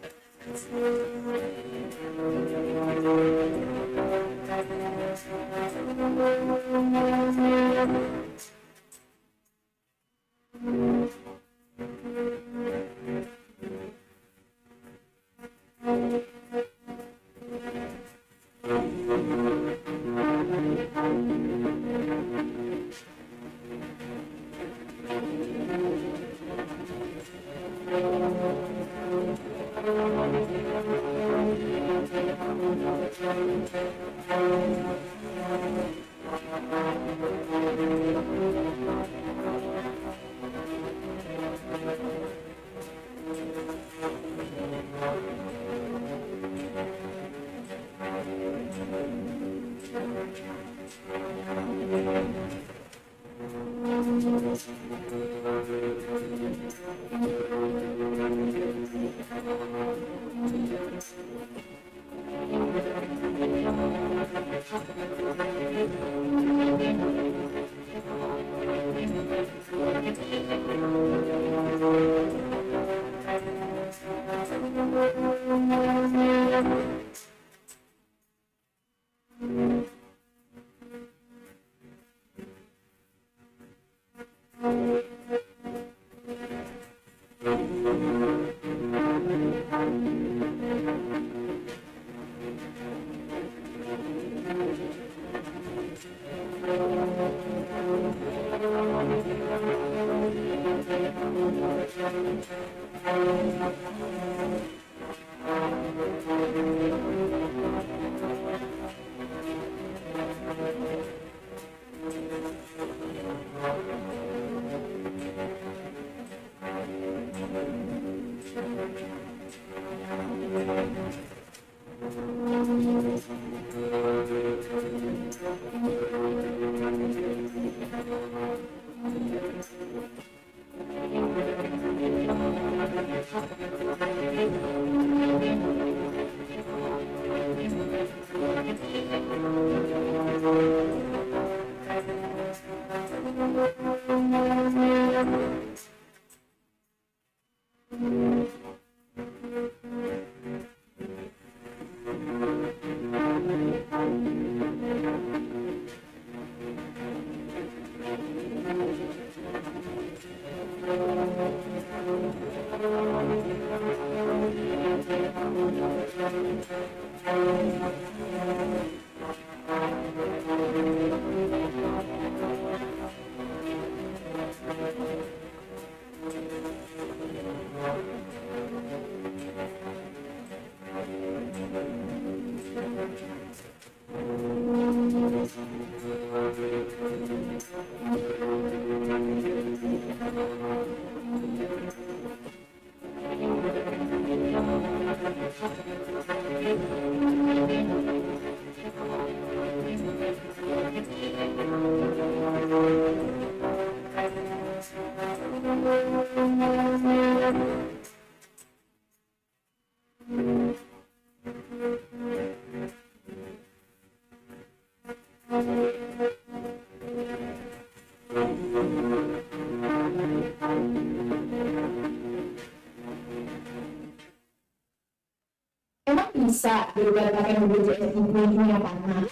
bisa dikatakan BPJS ini yang mana?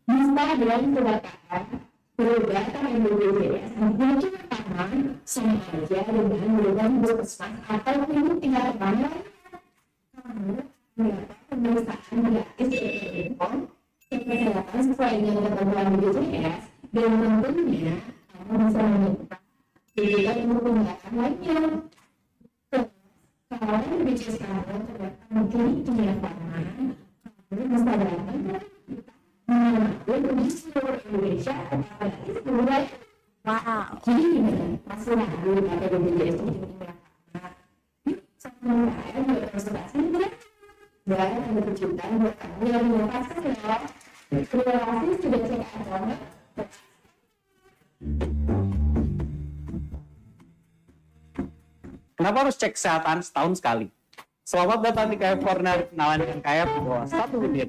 Bisa dalam kebataan perubatan BPJS mungkin pertama sama saja dengan beban puskesmas atau klinik tingkat pertama pemeriksaan gratis telepon kesehatan sesuai dengan ketentuan BPJS dan tentunya bisa meminta diberikan untuk tindakan lainnya. Kalau BPJS kamu terdapat klinik tingkat pertama bisa datang di seluruh Indonesia apalagi seluruh jadi masih lalu pada BPJS ini saya juga konsultasi dan ada kejutan buat kamu yang menyatakan ya terima kasih sudah cek aja. Kenapa harus cek kesehatan setahun sekali? Selamat datang di KF Corner, kenalan dengan KF di bawah 1 menit.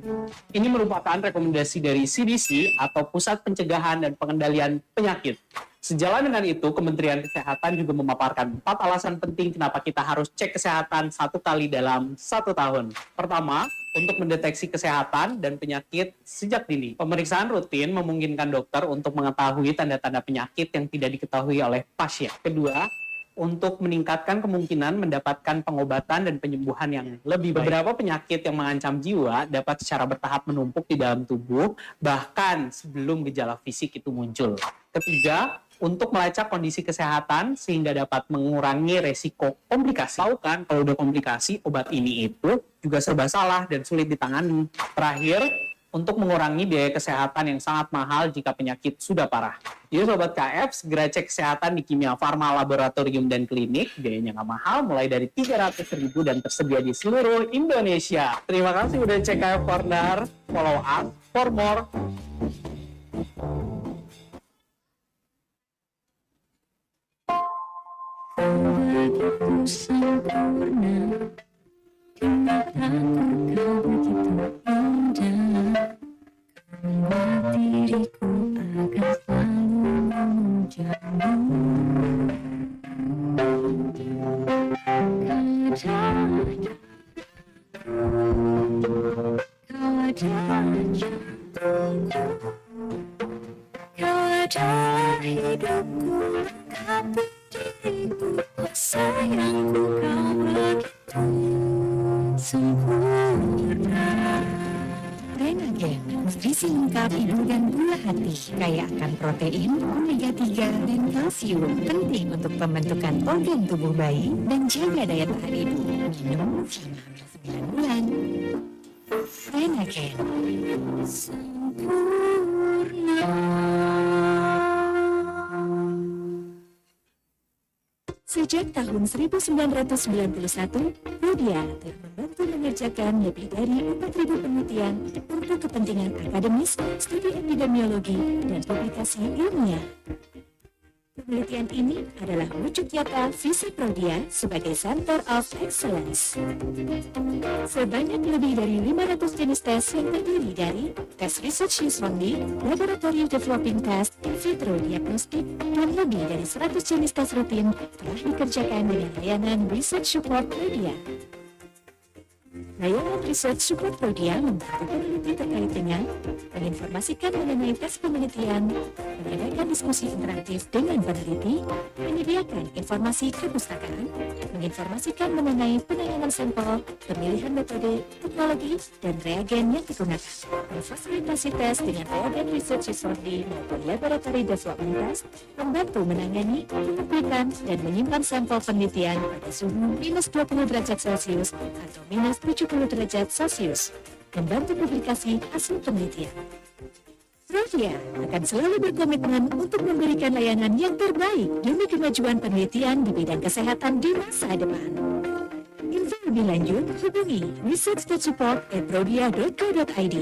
Ini merupakan rekomendasi dari CDC atau Pusat Pencegahan dan Pengendalian Penyakit. Sejalan dengan itu, Kementerian Kesehatan juga memaparkan 4 alasan penting kenapa kita harus cek kesehatan 1 kali dalam 1 tahun. Pertama, untuk mendeteksi kesehatan dan penyakit sejak dini. Pemeriksaan rutin memungkinkan dokter untuk mengetahui tanda-tanda penyakit yang tidak diketahui oleh pasien. Kedua, untuk meningkatkan kemungkinan mendapatkan pengobatan dan penyembuhan yang lebih baik. Beberapa penyakit yang mengancam jiwa dapat secara bertahap menumpuk di dalam tubuh, bahkan sebelum gejala fisik itu muncul. Ketiga, untuk melacak kondisi kesehatan sehingga dapat mengurangi resiko komplikasi. Tahu kan, kalau udah komplikasi, obat ini itu juga serba salah dan sulit ditangani. Terakhir, untuk mengurangi biaya kesehatan yang sangat mahal jika penyakit sudah parah. Jadi Sobat KF, segera cek kesehatan di Kimia Farma Laboratorium dan Klinik. Biayanya nggak mahal, mulai dari 300.000 dan tersedia di seluruh Indonesia. Terima kasih udah cek KF Corner. Follow us for more. Begitu sempurna, tindakanku kau begitu indah. Karena diriku akan selalu memujamu. Kau ada jantungku, kau adalah hidupku, lengkapi diriku, oh sayangku kau begitu sempurna. Renagen, nutrisi lengkap ibu dan buah hati, kaya akan protein, omega 3 dan kalsium, penting untuk pembentukan organ tubuh bayi dan jaga daya tahan ibu. Minum selama 9 bulan. Renagen sempurna. Sejak tahun 1991, Rodia telah membantu mengerjakan lebih dari 4.000 penelitian untuk kepentingan akademis, studi epidemiologi, dan publikasi ilmiah. Penelitian ini adalah wujud nyata visi Rodia sebagai Center of Excellence. Sebanyak lebih dari 500 jenis tes yang terdiri dari tes research use only, laboratory developing test, in vitro diagnostik, dan lebih dari 100 jenis tes rutin telah dikerjakan dengan layanan research support Rodia. Layanan Research Support Rodia membantu peneliti terkait dengan menginformasikan mengenai tes penelitian, mengadakan diskusi interaktif dengan peneliti, menyediakan informasi kepustakaan, menginformasikan mengenai penanganan sampel, pemilihan metode, teknologi, dan reagen yang digunakan, memfasilitasi tes dengan reagen research only maupun laboratory development test, membantu menangani, mengumpulkan, dan menyimpan sampel penelitian pada suhu minus 20 derajat Celcius atau minus 70 derajat Celcius, membantu publikasi hasil penelitian. Rodia akan selalu berkomitmen untuk memberikan layanan yang terbaik demi kemajuan penelitian di bidang kesehatan di masa depan. Info lebih lanjut hubungi research.support@rodia.co.id.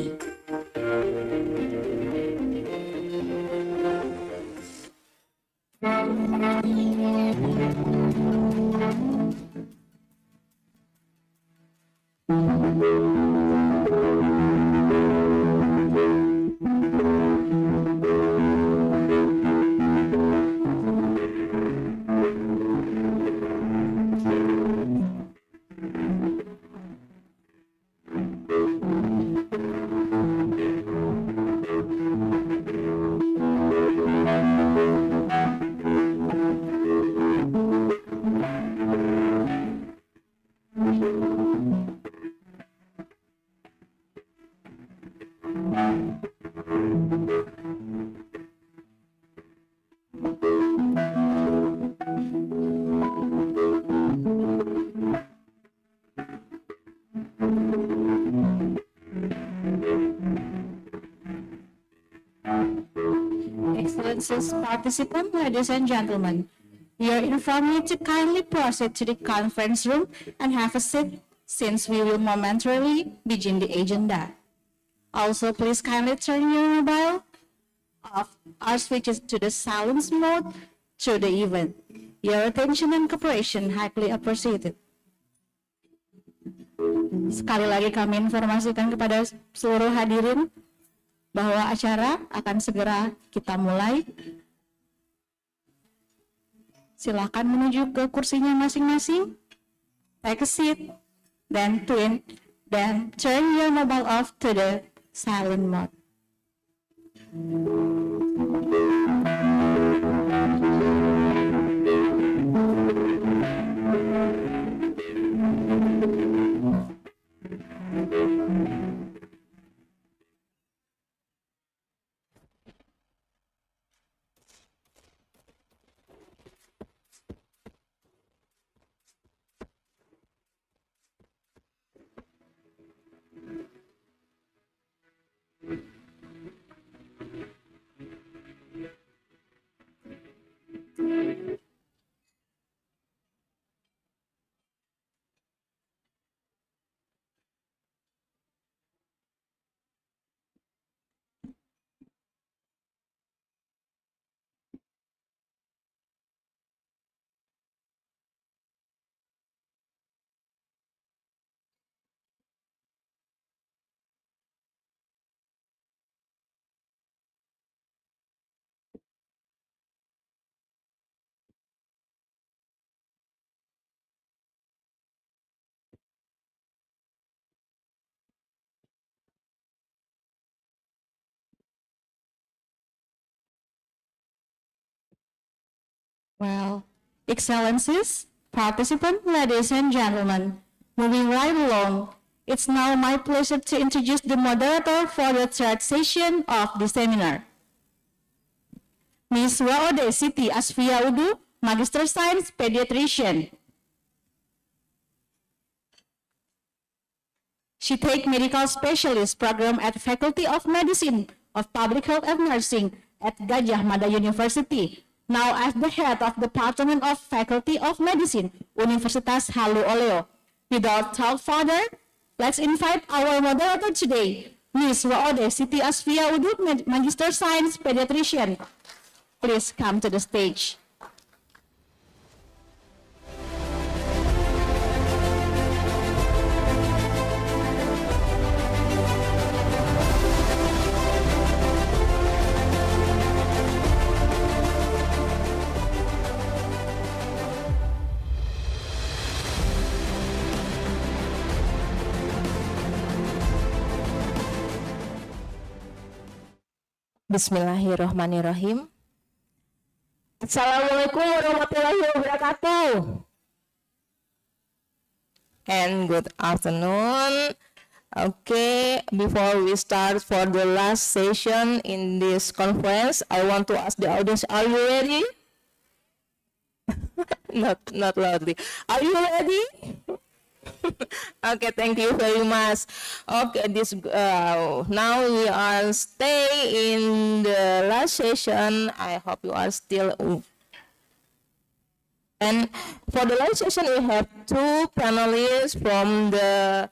Excellencies, participants, ladies and gentlemen, we are informed you to kindly proceed to the conference room and have a seat since we will momentarily begin the agenda. Also, please kindly turn your mobile off or switch it to the silence mode through the event. Your attention and cooperation highly appreciated. Sekali lagi kami informasikan kepada seluruh hadirin bahwa acara akan segera kita mulai. Silakan menuju ke kursinya masing-masing, take a seat, then turn your mobile off to the silent mode. Well, Excellencies, participants, ladies and gentlemen, moving right along, it's now my pleasure to introduce the moderator for the third session of the seminar. Ms. Waode Siti Asfia Udu, Magister Science Pediatrician. She take medical specialist program at Faculty of Medicine of Public Health and Nursing at Gajah Mada University. Now as the head of Department of Faculty of Medicine, Universitas HALU OLEO. Without further, let's invite our moderator today, Ms. Waode Siti Asfia Udu, Magister Science Pediatrician. Please come to the stage. Bismillahirrahmanirrahim. Assalamualaikum warahmatullahi wabarakatuh. And good afternoon. Okay, before we start for the last session in this conference, I want to ask the audience, are you ready? Not loudly. Are you ready? Okay, thank you very much. Okay, now we are stay in the last session. I hope you are still. And for the last session, we have two panelists from the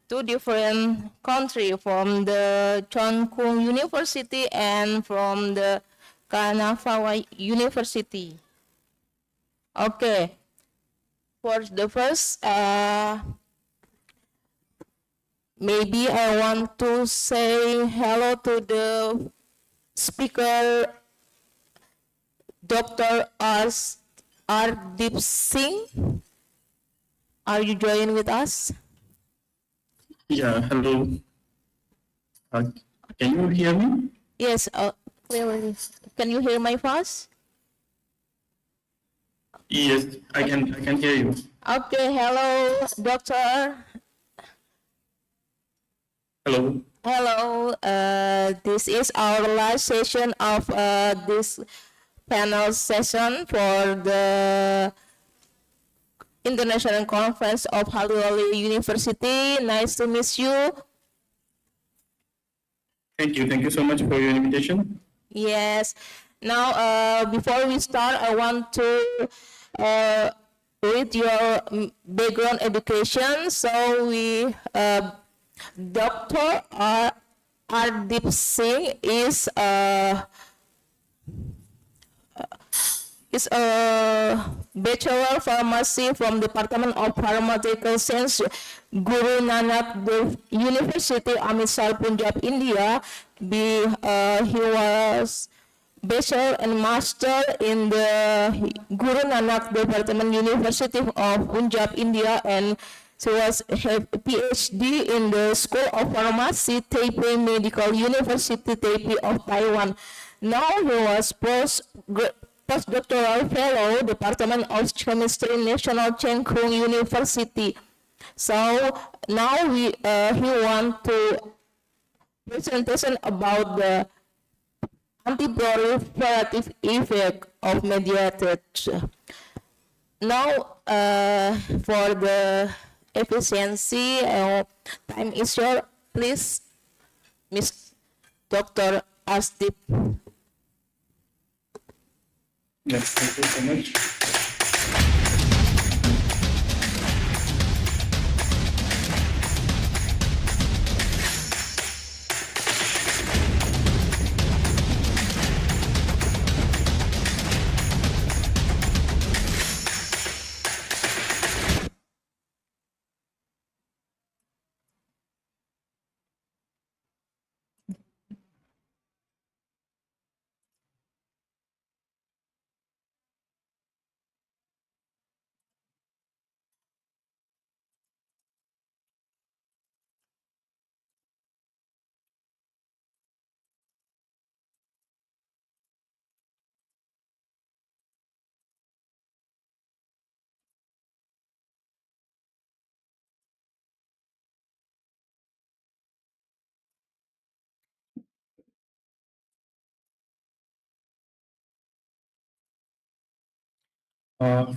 two different countries, from the Chongqing University and from the Kanagawa University. Okay. For the first, maybe I want to say hello to the speaker, Dr. Ardip Singh. Are you joining with us? Yeah, hello. Can you hear me? Yes, clearly. Can you hear my voice? Yes, I can hear you. Okay, hello, doctor. Hello. Hello, this is our last session of this panel session for the International Conference of HALU OLEO University. Nice to meet you. Thank you. Thank you so much for your invitation. Yes. Now, before we start, I want to read your background education. So we, Dr. Ardip Singh is a Bachelor Pharmacy from Department of Pharmaceutical Science, Guru Nanak Dev University, Amritsar, Punjab, India. He was Bachelor and Master in the Guru Nanak Department University of Punjab, India, and she was have PhD in the School of Pharmacy, Taipei Medical University, Taipei of Taiwan. Now he was postdoctoral fellow, Department of Chemistry, National Cheng Kung University. So now he want to presentation about the anti-proliferative effect of mediated. Now for the efficiency, time is short. Please, Miss Dr. Astip. Yes, thank you so much.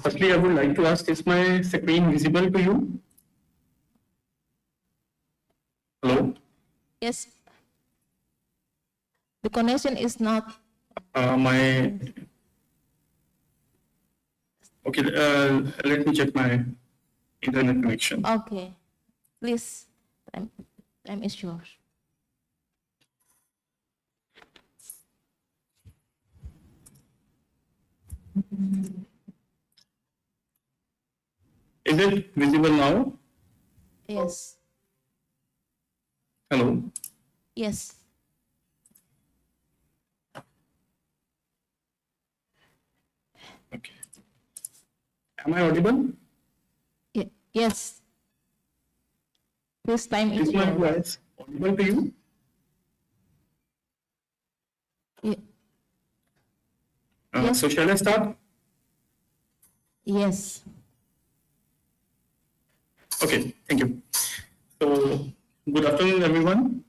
Firstly, I would like to ask, is my screen visible to you? Hello? Yes. The connection is not. Okay, let me check my internet connection. Okay. Please, time is yours. Is it visible now? Yes. Hello? Yes. Okay. Am I audible? Yes. This time is Is my yours. voice audible to you? Yes. So shall I start? Yes. Okay, thank you. So, good afternoon, everyone.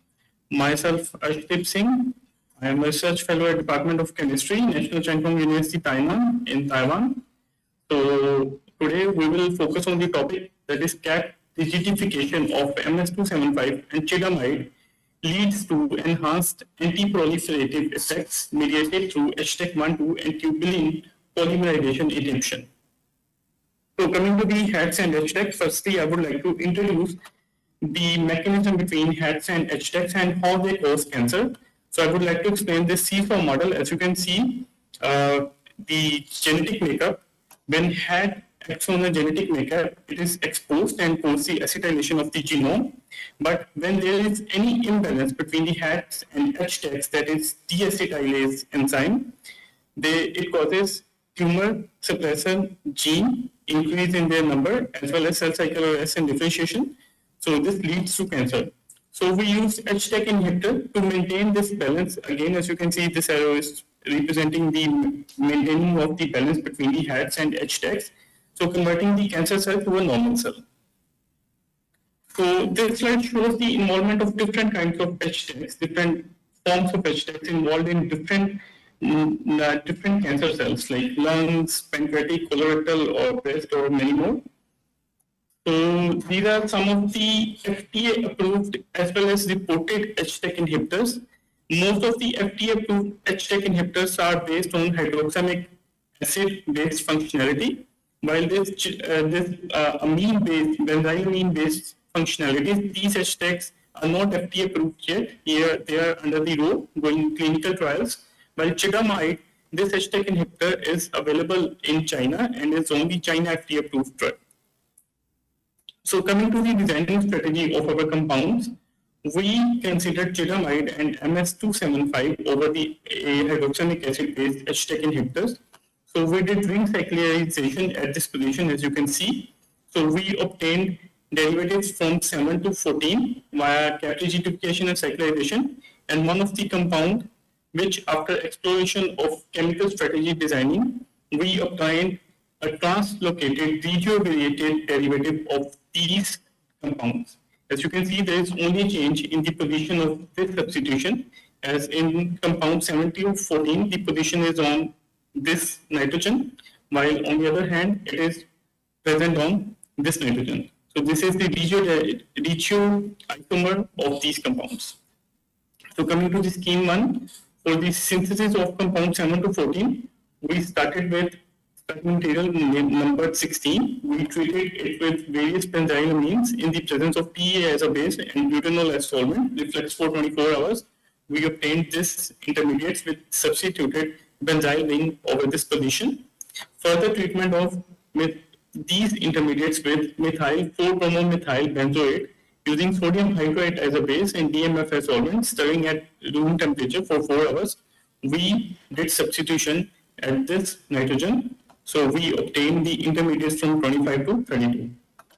Myself, Arshdeep Singh. I am a research fellow at Department of Chemistry, National Cheng Kung University, Tainan, in Taiwan. So, today we will focus on the topic that is cat rigidification of MS275 and chidamide leads to enhanced anti-proliferative effects mediated through HTEC1/2 and tubulin polymerization inhibition. So coming to the HATs and HTECs, firstly I would like to introduce the mechanism between HATs and HTECs and how they cause cancer. So I would like to explain this seesaw model. As you can see, the genetic makeup, when HAT acts on a genetic makeup, it is exposed and causes the acetylation of the genome. But when there is any imbalance between the HATs and HTECs, that is deacetylase enzyme, it causes tumor suppressor gene increase in their number as well as cell cycle arrest and differentiation. So this leads to cancer. So we use HTEC inhibitor to maintain this balance. Again, as you can see, this arrow is representing the maintaining of the balance between the HATs and HTECs. so converting the cancer cell to a normal cell. So this slide shows the involvement of different kinds of HTACs, different forms of HTACs involved in different cancer cells like lungs, pancreatic, colorectal, or breast, or many more. So these are some of the FDA approved as well as reported HTAC inhibitors. Most of the FDA approved HTAC inhibitors are based on hydroxamic acid based functionality, while this amine-based, benzylamine-based functionalities, these HTACs are not FDA approved yet. Here they are under the row going clinical trials. While chigamide, this HTAC inhibitor is available in China and is only China FDA approved drug. So coming to the designing strategy of our compounds, we considered chigamide and MS275 over the hydroxamic acid-based HTAC inhibitors. So we did ring cyclizarization at this position, as you can see. So we obtained derivatives from 7 to 14 via caprification and cyclization, and one of the compound which, after exploration of chemical strategy designing, we obtained a translocated regio-variated derivative of these compounds. As you can see, there is only change in the position of this substitution, as in compound 70 of 14, the position is on this nitrogen, while on the other hand, it is present on this nitrogen. So this is the regio isomer of these compounds. So coming to the scheme 1, for the synthesis of compound 7 to 14, we started with starting material number 16. We treated it with various benzylamines in the presence of PEA as a base and butanol as solvent, reflex for 24 hours. We obtained this intermediates with substituted benzyl ring over this position. Further treatment of these intermediates with methyl 4-bromomethyl benzoate using sodium hydroxide as a base and DMF as solvent, stirring at room temperature for 4 hours. We did substitution at this nitrogen. So we obtained the intermediates from 25 to 32.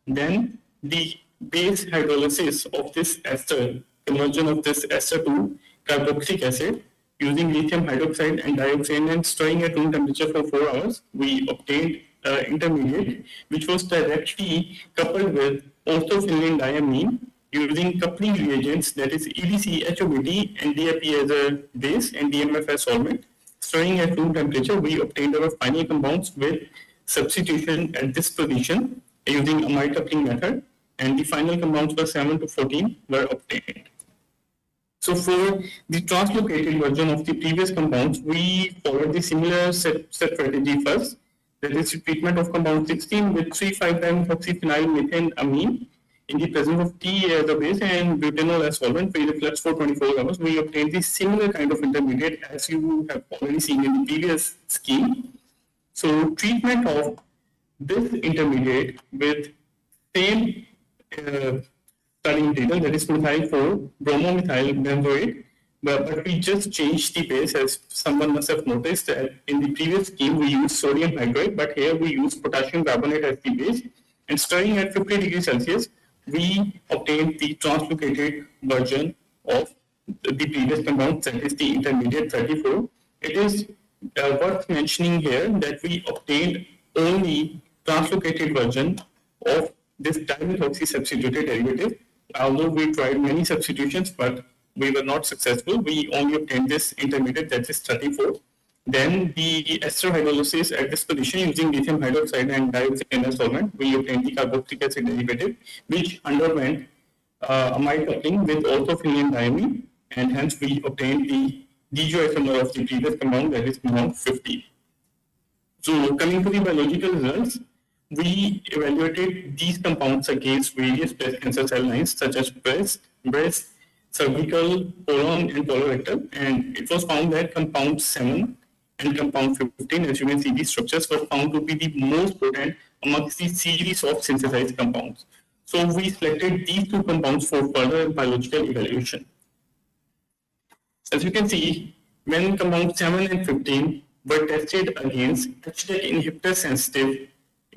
Then the base hydrolysis of this ester, conversion of this ester to carboxylic acid using lithium hydroxide and dioxane and stirring at room temperature for 4 hours, we obtained intermediate which was directly coupled with orthophenylene diamine using coupling reagents, that is EDC, HOBD, and DAP as a base and DMF as solvent. Stirring at room temperature, we obtained our final compounds with substitution at this position using amide coupling method, and the final compounds for 7 to 14 were obtained. So for the translocated version of the previous compounds, we followed the similar strategy first. That is treatment of compound 16 with 3,5-methoxyphenylmethanamine in the presence of T as a base and butanol as solvent. We reflex for 24 hours. We obtained the similar kind of intermediate as you have already seen in the previous scheme. So treatment of this intermediate with same starting material, that is methyl 4-bromomethyl benzoate, but we just changed the base, as someone must have noticed that in the previous scheme we used sodium hydroxide, but here we use potassium carbonate as the base, and stirring at 50 degrees Celsius, we obtained the translocated version of the previous compound, that is the intermediate 34. It is worth mentioning here that we obtained only translocated version of this dimethoxy substituted derivative. Although we tried many substitutions, but we were not successful. We only obtained this intermediate, that is 34. Then the ester hydrolysis at this position using lithium hydroxide and dioxane as solvent, we obtained the carboxylic acid derivative, which underwent amide coupling with orthophenylene diamine, and hence we obtained the regioisomer of the previous compound, that is compound 50. So coming to the biological results, we evaluated these compounds against various breast cancer cell lines such as breast, cervical, colon, and colorectal, and it was found that compound 7 and compound 15, as you can see, these structures were found to be the most potent amongst the series of synthesized compounds. So we selected these two compounds for further biological evaluation. As you can see, when compound 7 and 15 were tested against HTAC inhibitor sensitive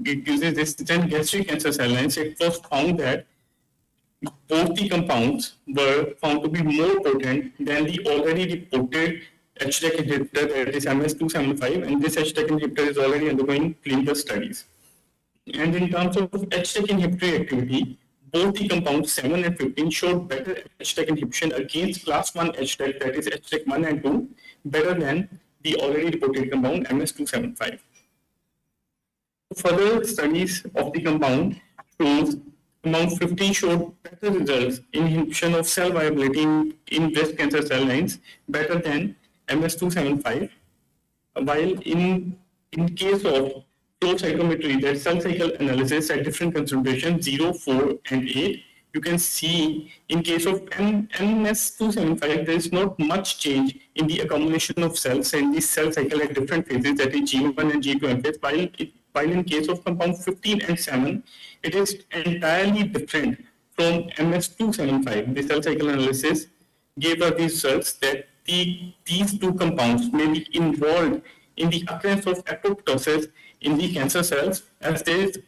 disease-resistant gastric cancer cell lines, it was found that both the compounds were found to be more potent than the already reported HTAC inhibitor, that is MS275, and this HTAC inhibitor is already undergoing clinical studies. And in terms of HTEC inhibitory activity, both the compounds 7 and 15 showed better HTEC inhibition against class 1 HTEC, that is HTEC 1 and 2, better than the already reported compound MS275. Further studies of the compound shows compound 15 showed better results in inhibition of cell viability in breast cancer cell lines, better than MS275, while in case of flow cytometry, that cell cycle analysis at different concentrations 0, 4, and 8, you can see in case of MS275, there is not much change in the accumulation of cells in the cell cycle at different phases, that is G1 and G2 phase, while in case of compound 15 and 7, it is entirely different from MS275. The cell cycle analysis gave us these results that these two compounds may be involved in the occurrence of apoptosis in the cancer cells, as there is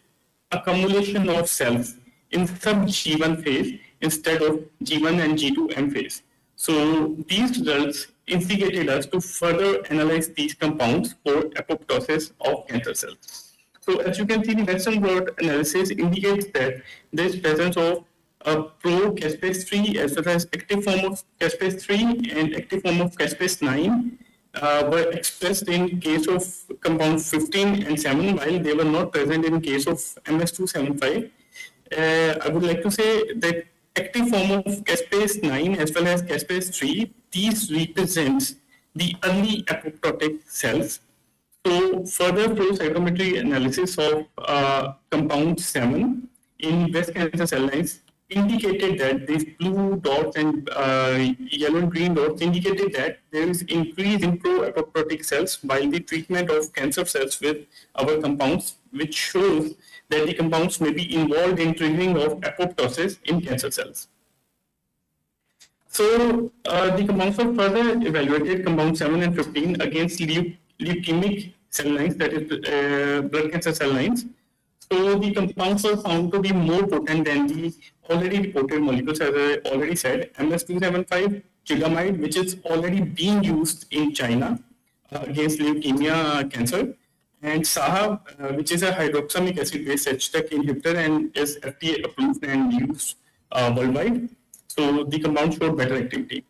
accumulation of cells in sub-G1 phase instead of G1 and G2 M phase. So these results instigated us to further analyze these compounds for apoptosis of cancer cells. So as you can see, the Western blot analysis indicates that there is presence of a pro-caspase-3 as well as active form of caspase-3 and active form of caspase-9 were expressed in case of compound 15 and 7, while they were not present in case of MS275. I would like to say that active form of caspase-9 as well as caspase-3, these represents the early apoptotic cells. So further flow cytometry analysis of compound 7 in breast cancer cell lines indicated that these blue dots and yellow and green dots indicated that there is increase in pro-apoptotic cells while the treatment of cancer cells with our compounds, which shows that the compounds may be involved in triggering of apoptosis in cancer cells. So the compounds were further evaluated, compound 7 and 15, against leukemic cell lines, that is blood cancer cell lines. So the compounds were found to be more potent than the already reported molecules, as I already said, MS275, chigamide, which is already being used in China against leukemia cancer, and SAHA, which is a hydroxamic acid-based HTEC inhibitor and is FDA approved and used worldwide. So the compound showed better activity.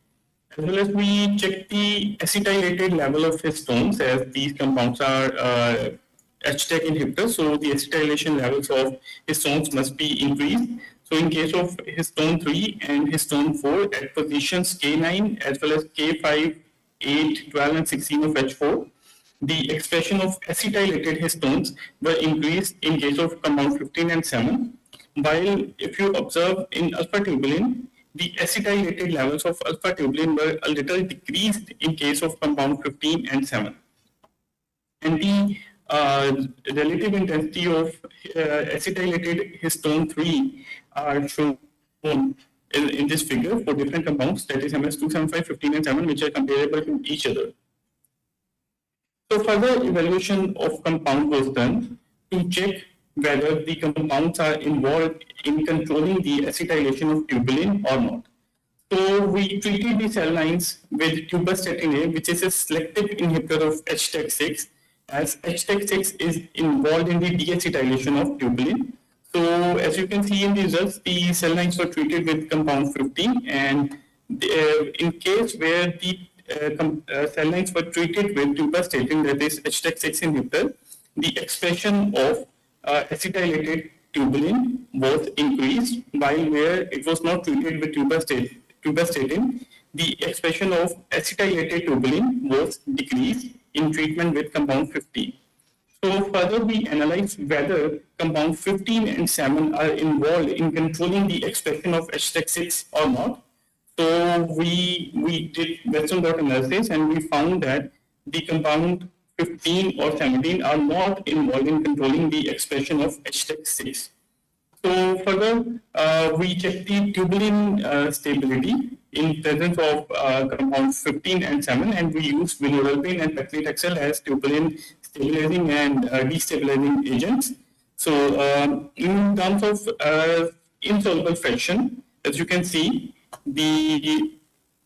As well as we checked the acetylated level of histones, as these compounds are HTEC inhibitors, so the acetylation levels of histones must be increased. So in case of histone 3 and histone 4 at positions K9 as well as K5, 8, 12 and 16 of H4, the expression of acetylated histones were increased in case of compound 15 and 7, while if you observe in alpha-tubulin, the acetylated levels of alpha-tubulin were a little decreased in case of compound 15 and 7. And the relative intensity of acetylated histone 3 are shown in this figure for different compounds, that is MS275, 15 and 7, which are comparable to each other. So further evaluation of compound was done to check whether the compounds are involved in controlling the acetylation of tubulin or not. So we treated the cell lines with tuberstatin A, which is a selective inhibitor of HTEC6, as HTEC6 is involved in the deacetylation of tubulin. So as you can see in the results, the cell lines were treated with compound 15, and in case where the cell lines were treated with tuberstatin, that is HTEC6 inhibitor, the expression of acetylated tubulin was increased, while where it was not treated with tuberstatin, the expression of acetylated tubulin was decreased in treatment with compound 15. So further we analyzed whether compound 15 and 7 are involved in controlling the expression of HTEC6 or not. So we did Western blot analysis and we found that the compound 15 or 17 are not involved in controlling the expression of HTEC6. So further, we checked the tubulin stability in presence of compounds 15 and 7, and we used vinorelbine and paclitaxel as tubulin stabilizing and destabilizing agents. So in terms of insoluble fraction, as you can see, the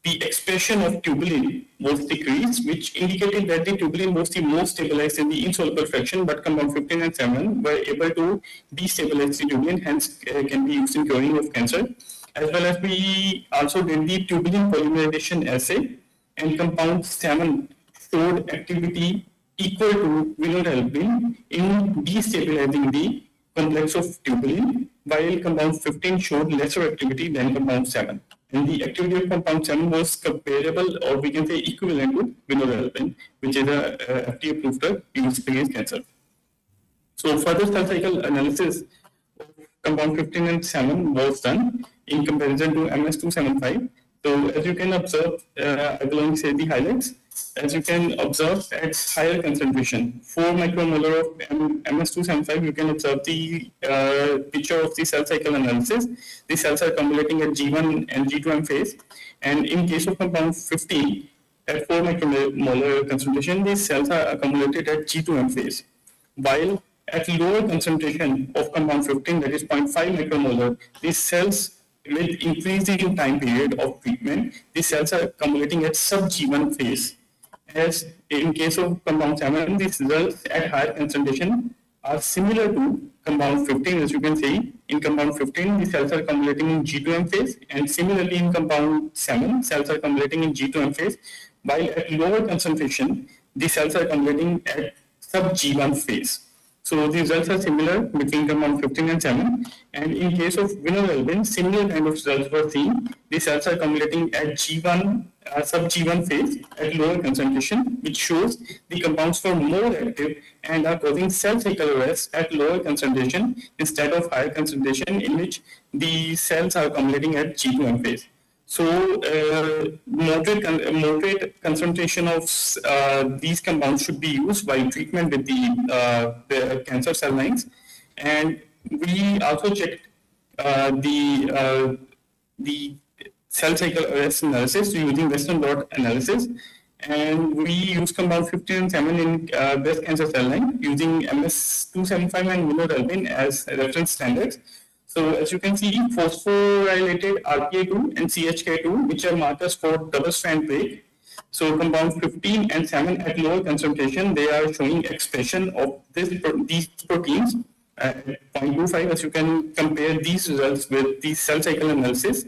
the expression of tubulin was decreased, which indicated that the tubulin was the most stabilized in the insoluble fraction, but compound 15 and 7 were able to destabilize the tubulin, hence can be used in curing of cancer. As well as we also did the tubulin polymerization assay, and compound 7 showed activity equal to vinorelbine in destabilizing the complex of tubulin, while compound 15 showed lesser activity than compound 7. And the activity of compound 7 was comparable, or we can say equivalent to vinorelbine, which is a FDA approved drug used against cancer. So further cell cycle analysis of compound 15 and 7 was done in comparison to MS275. So as you can observe, I will only say the highlights. As you can observe, at higher concentration, 4 micromolar of MS275, you can observe the picture of the cell cycle analysis. The cells are accumulating at G1 and G2M phase. And in case of compound 15, at 4 micromolar concentration, these cells are accumulated at G2M phase. While at lower concentration of compound 15, that is 0.5 micromolar, these cells with increasing time period of treatment, these cells are accumulating at sub-G1 phase. As in case of compound 7, these results at higher concentration are similar to compound 15. As you can see, in compound 15, the cells are accumulating in G2M phase, and similarly in compound 7, cells are accumulating in G2M phase, while at lower concentration, the cells are accumulating at sub-G1 phase. So the results are similar between compound 15 and 7. And in case of vinorelbine, similar kind of results were seen. The cells are accumulating at G1, sub-G1 phase at lower concentration, which shows the compounds were more active and are causing cell cycle arrest at lower concentration instead of higher concentration, in which the cells are accumulating at G2M phase. So moderate concentration of these compounds should be used while treatment with the cancer cell lines. And we also checked the cell cycle arrest analysis using Western blot analysis. And we use compound 15 and 7 in breast cancer cell line using MS275 and vinorelbine as reference standards. So as you can see, phosphorylated RPA2 and CHK2, which are markers for double-strand break. So compound 15 and 7 at lower concentration, they are showing expression of these proteins at 0.25, as you can compare these results with the cell cycle analysis.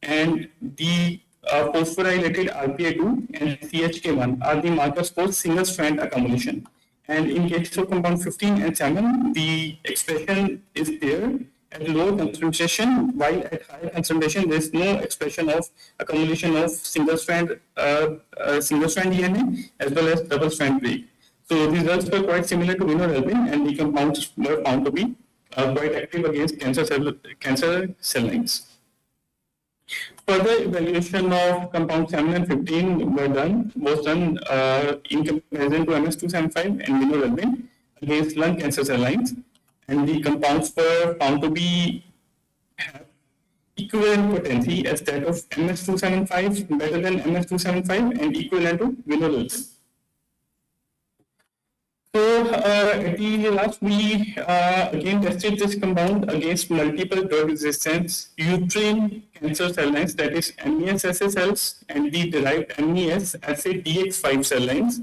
And the phosphorylated RPA2 and CHK1 are the markers for single-strand accumulation. And in case of compound 15 and 7, the expression is there at lower concentration, while at higher concentration there is no expression of accumulation of single-strand DNA as well as double-strand break. So the results were quite similar to vinorelbine, and the compounds were found to be quite active against cancer cell lines. Further evaluation of compound 7 and 15 was done in comparison to MS275 and vinorelbine against lung cancer cell lines. And the compounds were found to be equivalent potency as that of MS275, better than MS275, and equivalent to vinorelbine. So at the last, we again tested this compound against multiple drug resistance uterine cancer cell lines, that is MES-SA cells and the derived MES-SA DX5 cell lines.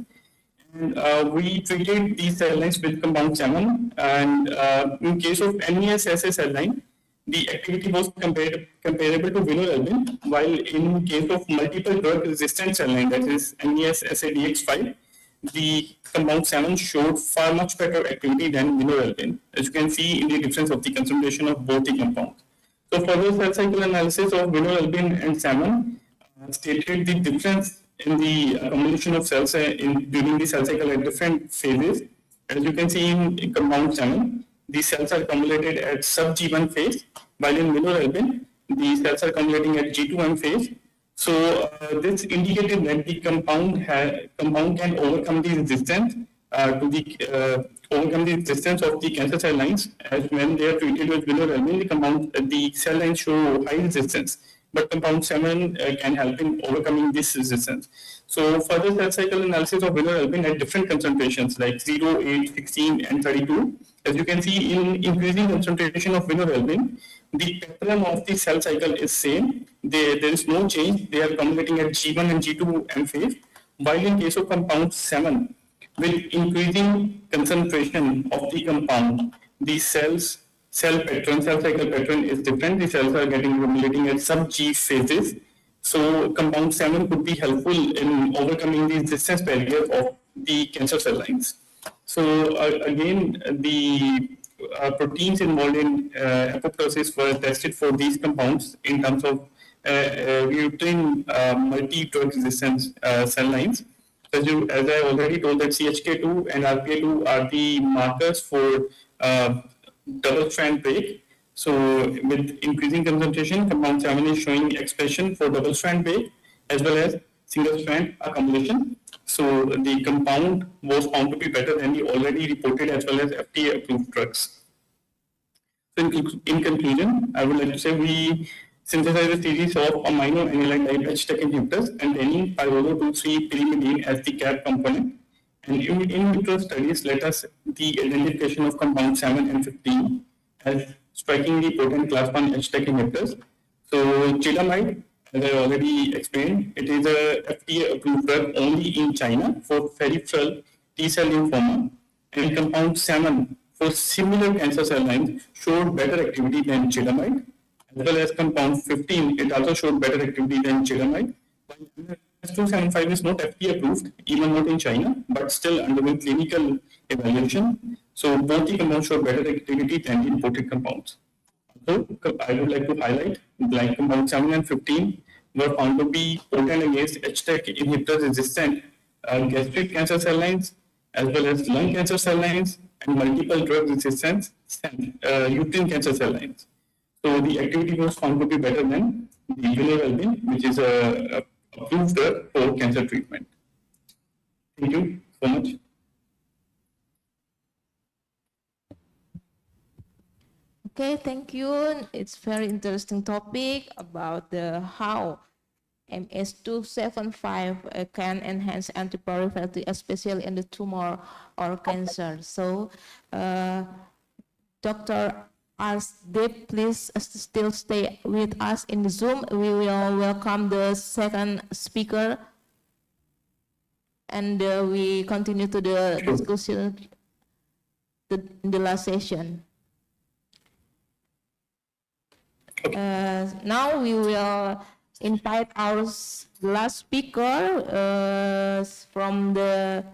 And we treated these cell lines with compound 7, and in case of MES-SA cell line, the activity was comparable to vinorelbine, while in case of multiple drug resistant cell line, that is MES-SA DX5, the compound 7 showed far much better activity than vinorelbine, as you can see in the difference of the concentration of both the compounds. So further cell cycle analysis of vinorelbine and 7 stated the difference in the accumulation of cells during the cell cycle at different phases. As you can see in compound 7, the cells are accumulated at sub-G1 phase, while in vinorelbine, the cells are accumulating at G2M phase. So this indicated that the compound can overcome the resistance of the cancer cell lines, as when they are treated with vinorelbine, the cell lines show high resistance. But compound 7 can help in overcoming this resistance. So further cell cycle analysis of vinorelbine at different concentrations like 0, 8, 16, and 32. As you can see, in increasing concentration of vinorelbine, the pattern of the cell cycle is same. There is no change. They are accumulating at G1 and G2 M phase. While in case of compound 7, with increasing concentration of the compound, the cell cycle pattern is different. The cells are getting accumulating at sub-G phases. So compound 7 could be helpful in overcoming the resistance barrier of the cancer cell lines. So again, the proteins involved in apoptosis were tested for these compounds in terms of mutant multi-drug resistance cell lines. As I already told, that CHK2 and RPA2 are the markers for double-strand break. So with increasing concentration, compound 7 is showing expression for double-strand break as well as single-strand accumulation. So the compound was found to be better than the already reported as well as FDA-approved drugs. So in conclusion, I would like to say we synthesized a series of amino aniline type HTEC inhibitors containing pyrrolo-2,3-pyrimidine as the cap component. And in vitro studies let us the identification of compound 7 and 15 as strikingly potent class 1 HTEC inhibitors. So chilamide, as I already explained, it is a FDA-approved drug only in China for peripheral T-cell lymphoma, and compound 7 for similar cancer cell lines showed better activity than chilamide, as well as compound 15, it also showed better activity than chilamide. S275 is not FDA approved, even not in China, but still undergoing clinical evaluation. So both the compounds show better activity than the imported compounds. So I would like to highlight like compound 7 and 15 were found to be potent against HTEC inhibitor resistant gastric cancer cell lines, as well as lung cancer cell lines and multiple drug resistant uterine cancer cell lines. So the activity was found to be better than the vinorelbine, which is a approved drug for cancer treatment. Thank you so much. Okay, thank you. It's very interesting topic about the how MS275 can enhance anti-proliferative, especially in the tumor or cancer. So, Dr. Arsdeep, please still stay with us in the Zoom. We will welcome the second speaker, and we continue to the discussion in the last session. Now we will invite our last speaker from the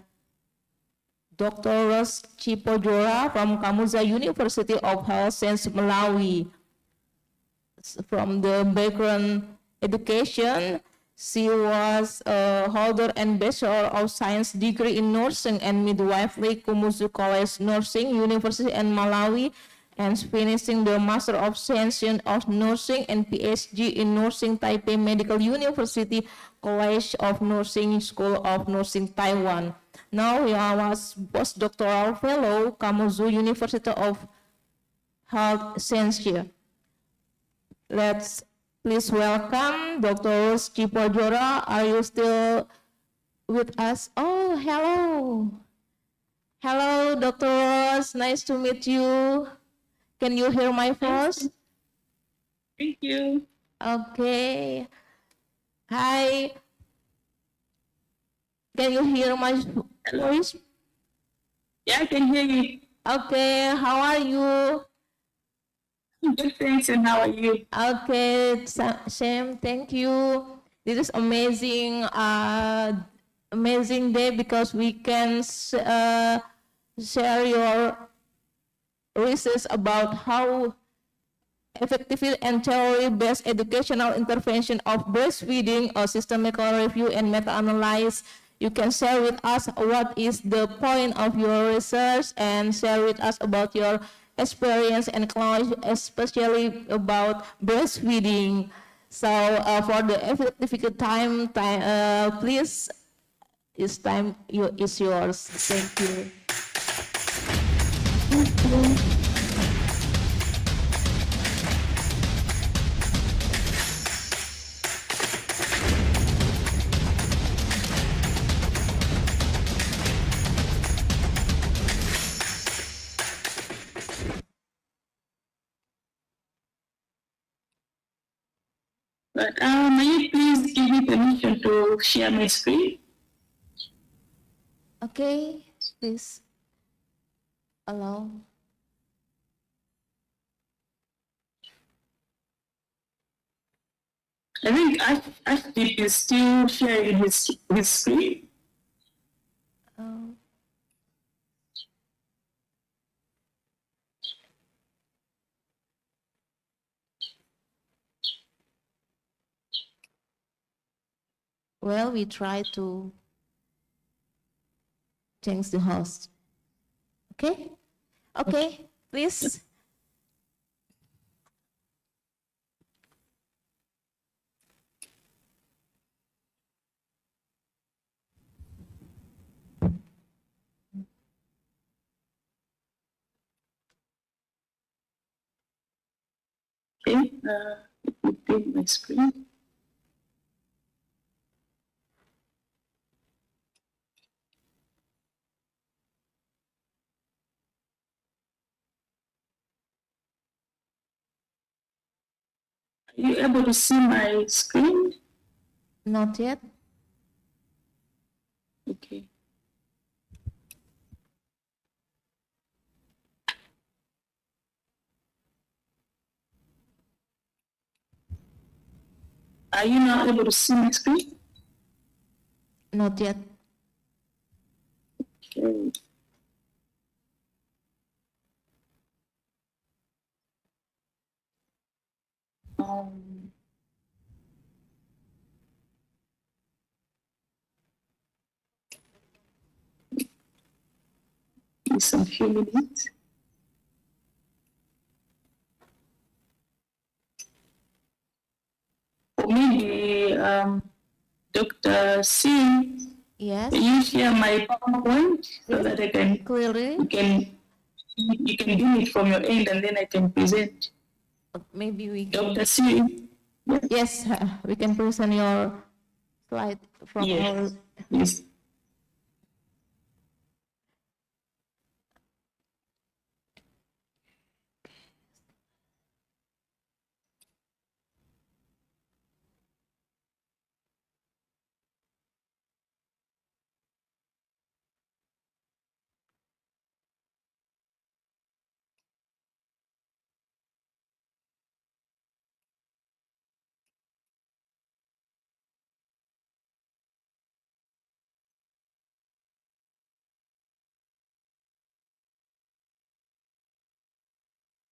Dr. Ros Cipojora from Kamuza University of Health Science Malawi. From the background education, she was a holder and Bachelor of Science degree in Nursing and Midwifery, Kamuzu College Nursing University in Malawi, and finishing the Master of Science of Nursing and PhD in Nursing Taipei Medical University, College of Nursing, School of Nursing, Taiwan. Now he was postdoctoral fellow, Kamuzu University of Health Sciences. Let's please welcome Dr. Cipojora. Are you still with us? Oh, hello. Hello, Dr. Ross. Nice to meet you. Can you hear my voice? Thank you. Okay. Hi. Can you hear my voice? Yeah, I can hear you. Okay, how are you? Good, thanks, and how are you? Okay, Sam, thank you. This is amazing, amazing day because we can share your research about how effective and theory-based educational intervention of breastfeeding or systemical review and meta-analysis. You can share with us what is the point of your research and share with us about your experience and knowledge, especially about breastfeeding. So for the effective time, please, this time is yours. Thank you. Thank you. But may you please give me permission to share my screen? Okay, please allow. I think Ashdeep is still sharing his screen. Oh. Well, we try to change the host. Okay? Okay, please. Okay, put my screen. Are you able to see my screen? Not yet. Okay. Are you now able to see my screen? Not yet. Okay. Some few minutes. Or maybe Dr. C. Yes. Can you share my PowerPoint so that I can clearly? You can do it from your end and then I can present. Maybe we Dr. C. Yes, we can present your slide from our. Yes.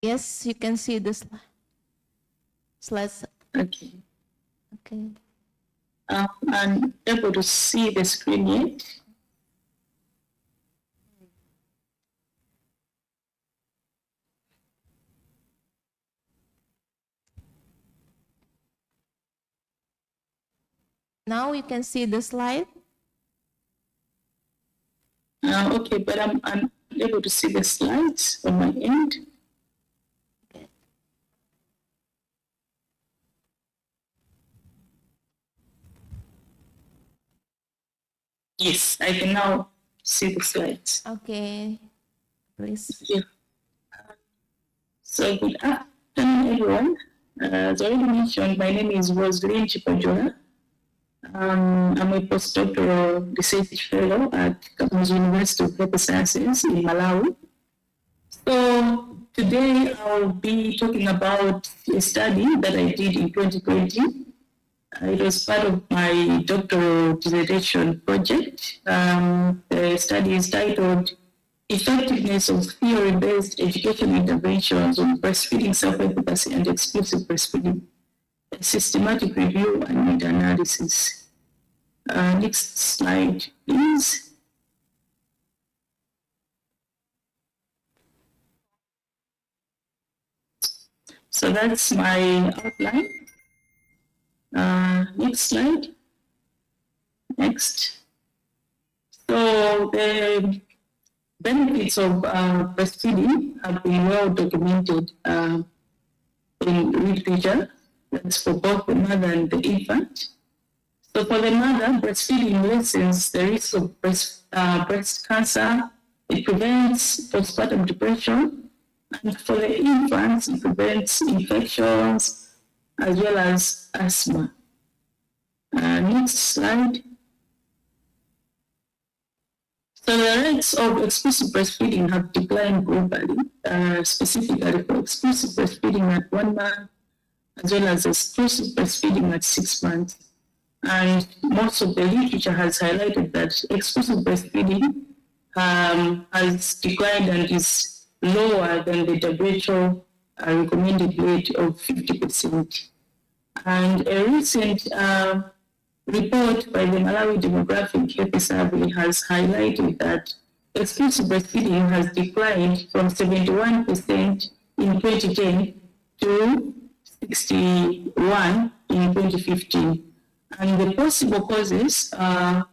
Yes, you can see the slides. Okay. Okay. I'm able to see the screen yet. Now you can see the slide. Okay, but I'm able to see the slides on my end. Yes, I can now see the slides. Okay, please. Yeah. So good afternoon, everyone. As already mentioned, my name is Rosaline Chipajora. I'm a postdoctoral research fellow at Kamuzu University of Health Sciences in Malawi. So today I'll be talking about a study that I did in 2020. It was part of my doctoral dissertation project. The study is titled Effectiveness of Theory-Based Education Interventions on Breastfeeding Self-Efficacy and Exclusive Breastfeeding, a Systematic Review and Meta-Analysis. Next slide, please. So that's my outline. Next slide. Next. So the benefits of breastfeeding have been well documented in literature. That's for both the mother and the infant. So for the mother, breastfeeding lessens the risk of breast cancer. It prevents postpartum depression. And for the infants, it prevents infections, as well as asthma. Next slide. So the rates of exclusive breastfeeding have declined globally, specifically for exclusive breastfeeding at 1 month, as well as exclusive breastfeeding at 6 months. And most of the literature has highlighted that exclusive breastfeeding has declined and is lower than the WHO recommended rate of 50%. And a recent report by the Malawi Demographic Health Survey has highlighted that exclusive breastfeeding has declined from 71% in 2010 to 61% in 2015. And the possible causes of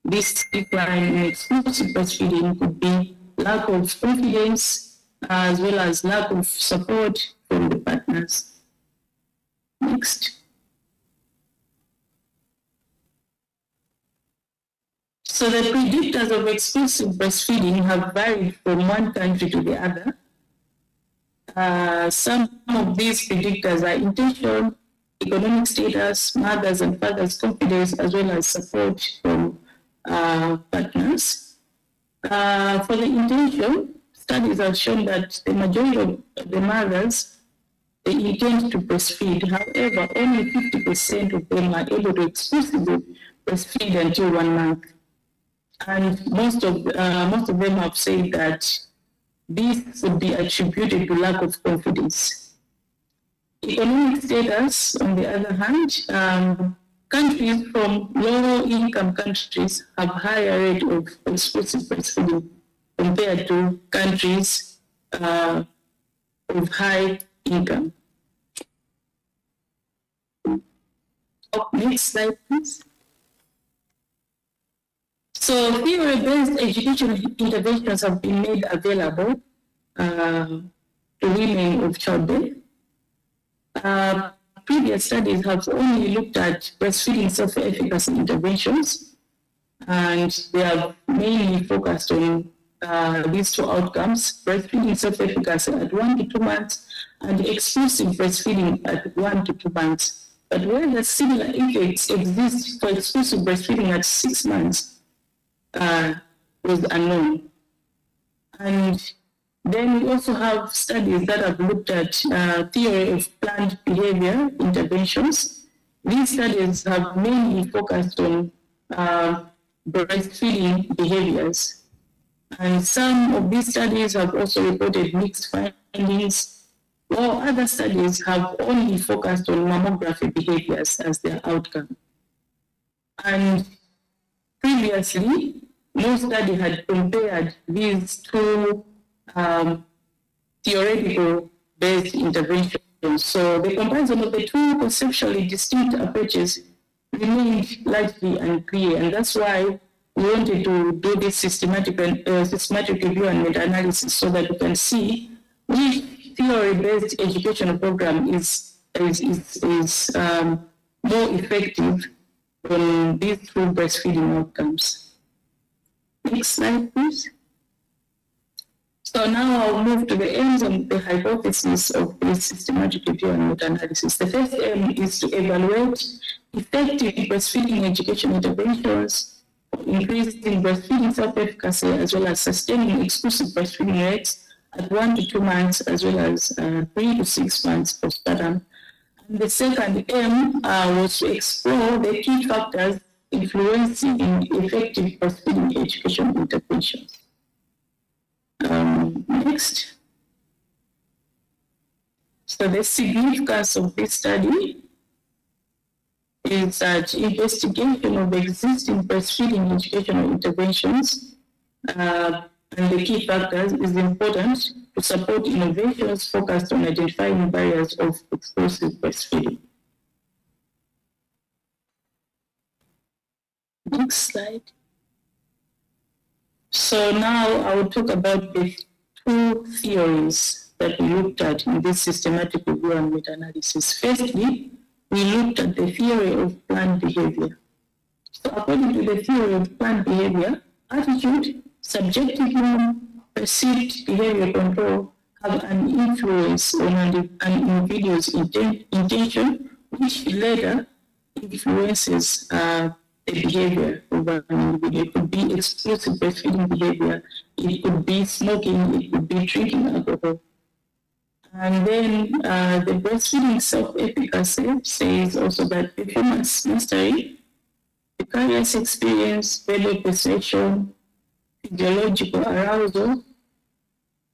this decline in exclusive breastfeeding could be lack of confidence as well as lack of support from the partners. Next. So the predictors of exclusive breastfeeding have varied from one country to the other. Some of these predictors are intention, economic status, mothers and fathers' confidence, as well as support from partners. For the intention, studies have shown that the majority of the mothers, they intend to breastfeed. However, only 50% of them are able to exclusively breastfeed until 1 month. And most of them have said that this could be attributed to lack of confidence. Economic status, on the other hand, countries from low-income countries have higher rate of exclusive breastfeeding compared to countries of high income. Next slide, please. So theory-based educational interventions have been made available to women of childbirth. Previous studies have only looked at breastfeeding self-efficacy interventions, and they have mainly focused on these two outcomes: breastfeeding self-efficacy at 1 to 2 months and exclusive breastfeeding at 1 to 2 months. But whether similar effects exist for exclusive breastfeeding at 6 months was unknown. And then we also have studies that have looked at theory of planned behavior interventions. These studies have mainly focused on breastfeeding behaviors. And some of these studies have also reported mixed findings, while other studies have only focused on mammography behaviors as their outcome. And previously, no study had compared these two theoretical-based interventions. So the comparison of the two conceptually distinct approaches remained largely unclear, and that's why we wanted to do this systematic review and meta-analysis so that we can see which theory-based educational program is more effective on these two breastfeeding outcomes. Next slide, please. So now I'll move to the aims and the hypothesis of this systematic review and meta-analysis. The first aim is to evaluate effective breastfeeding education interventions, increasing breastfeeding self-efficacy, as well as sustaining exclusive breastfeeding rates at 1 to 2 months, as well as 3 to 6 months postpartum. And the second aim was to explore the key factors influencing effective breastfeeding education interventions. Next. So the significance of this study is that investigation of existing breastfeeding educational interventions and the key factors is important to support innovations focused on identifying barriers of exclusive breastfeeding. Next slide. So now I will talk about the two theories that we looked at in this systematic review and meta-analysis. Firstly, we looked at the theory of planned behavior. So according to the theory of planned behavior, attitude, subjective norm, perceived behavior control, have an influence on an individual's intention, which later influences the behavior of an individual. It could be exclusive breastfeeding behavior, it could be smoking, it could be drinking alcohol. And then the breastfeeding self-efficacy says also that performance mastery, vicarious experience, verbal perception, physiological arousal,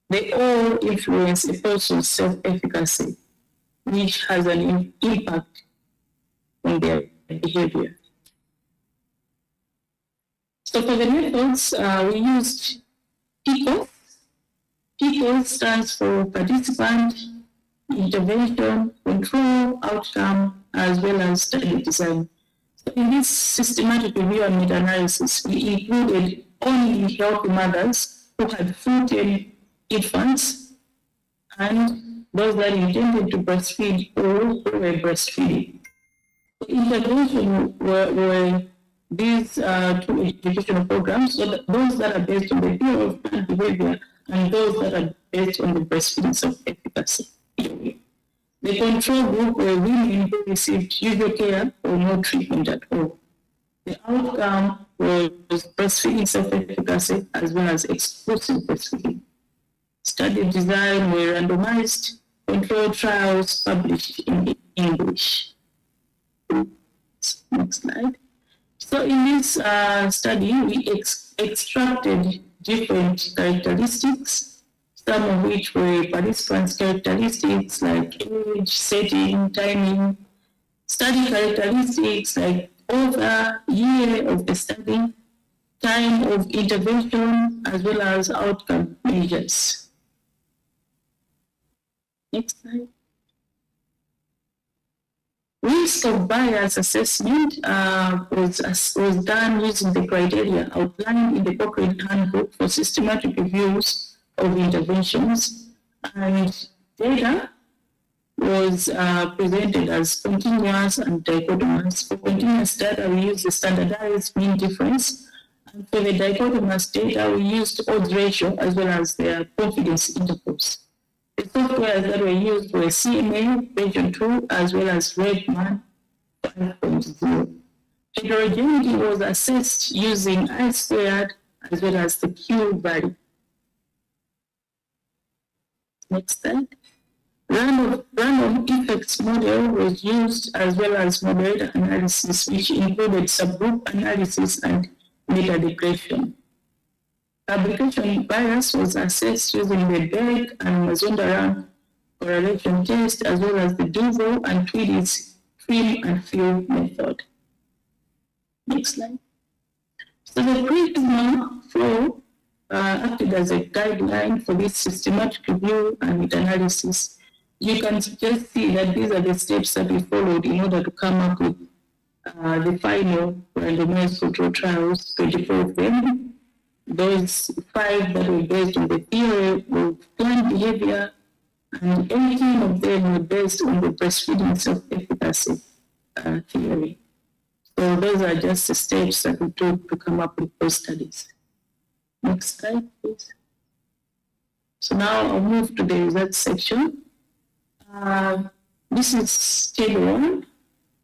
they all influence a person's self-efficacy, which has an impact on their behavior. So for the methods, we used PICO. PICO stands for participant, intervention, control, outcome, as well as study design. So in this systematic review and meta-analysis, we included only healthy mothers who had full-term infants and those that intended to breastfeed or who were breastfeeding. Intervention were these two educational programs, so that those that are based on the theory of planned behavior and those that are based on the breastfeeding self-efficacy. The control group were women who received usual care or no treatment at all. The outcome was breastfeeding self-efficacy as well as exclusive breastfeeding. Study design were randomized controlled trials published in English. Next slide. So in this study, we extracted different characteristics, some of which were participants' characteristics like age, setting, timing, study characteristics like author, year of the study, time of intervention, as well as outcome measures. Next slide. Risk of bias assessment was done using the criteria outlined in the Cochrane Handbook for systematic reviews of interventions, and data was presented as continuous and dichotomous. For continuous data, we used the standardized mean difference, and for the dichotomous data, we used odds ratio as well as their confidence intervals. The software that were used were CMA version 2 as well as Redman 5.0. Heterogeneity was assessed using I-squared as well as the Q value. Next slide. Random effects model was used as well as moderator analysis, which included subgroup analysis and meta-degradation. Publication bias was assessed using the Berg and Mazundaran correlation test, as well as the Duval and Tweedy's film and field method. Next slide. So the Prisma flow acted as a guideline for this systematic review and meta-analysis. You can just see that these are the steps that we followed in order to come up with the final randomized control trials, 24 of them. Those 5 that were based on the theory of planned behavior, and 18 of them were based on the breastfeeding self-efficacy theory. So those are just the steps that we took to come up with those studies. Next slide, please. So now I'll move to the results section. This is table 1.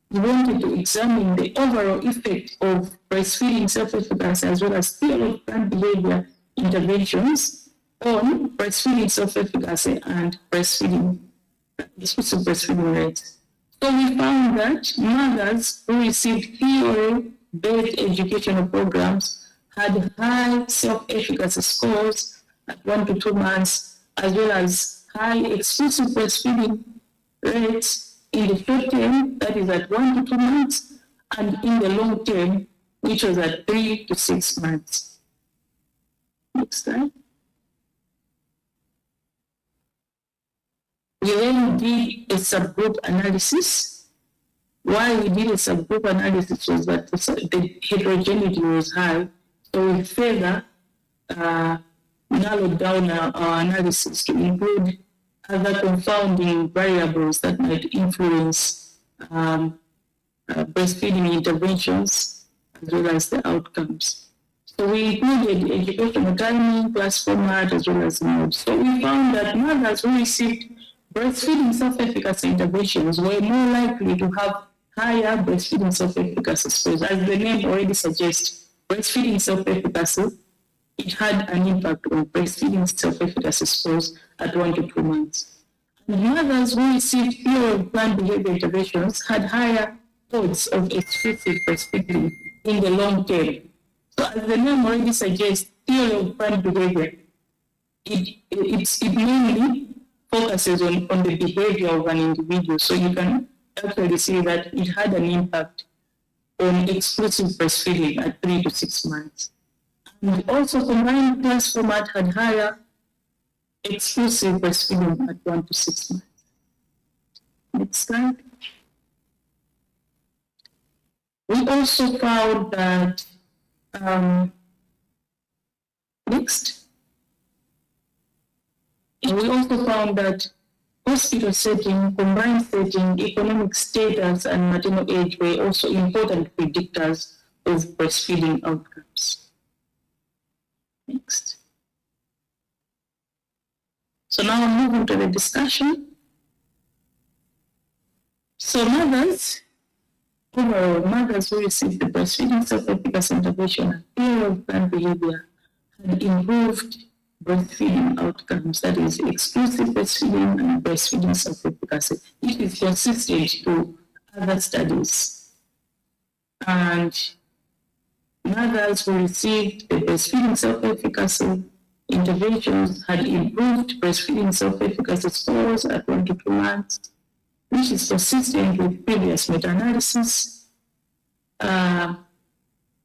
We wanted to examine the overall effect of breastfeeding self-efficacy as well as theory of planned behavior interventions on breastfeeding self-efficacy and breastfeeding, exclusive breastfeeding rates. So we found that mothers who received theory-based educational programs had high self-efficacy scores at 1 to 2 months, as well as high exclusive breastfeeding rates in the short term, that is at 1 to 2 months, and in the long term, which was at 3 to 6 months. Next slide. We then did a subgroup analysis. Why we did a subgroup analysis was that the heterogeneity was high, so we further narrowed down our analysis to include other confounding variables that might influence breastfeeding interventions as well as the outcomes. So we included educational timing, class format, as well as mode. So we found that mothers who received breastfeeding self-efficacy interventions were more likely to have higher breastfeeding self-efficacy scores. As the name already suggests, breastfeeding self-efficacy, it had an impact on breastfeeding self-efficacy scores at 1 to 2 months. And mothers who received period planned behavior interventions had higher odds of exclusive breastfeeding in the long term. So as the name already suggests, theory of planned behavior, it mainly focuses on the behavior of an individual. So you can actually see that it had an impact on exclusive breastfeeding at 3 to 6 months. And also combined class format had higher exclusive breastfeeding at 1 to 6 months. Next slide. We also found that, next. We also found that hospital setting, combined setting, economic status, and maternal age were also important predictors of breastfeeding outcomes. Next. So now I'm moving to the discussion. So mothers who received the breastfeeding self-efficacy intervention and period of planned behavior had improved breastfeeding outcomes, that is exclusive breastfeeding and breastfeeding self-efficacy. It is consistent to other studies. And mothers who received the breastfeeding self-efficacy interventions had improved breastfeeding self-efficacy scores at 1 to 2 months, which is consistent with previous meta-analysis.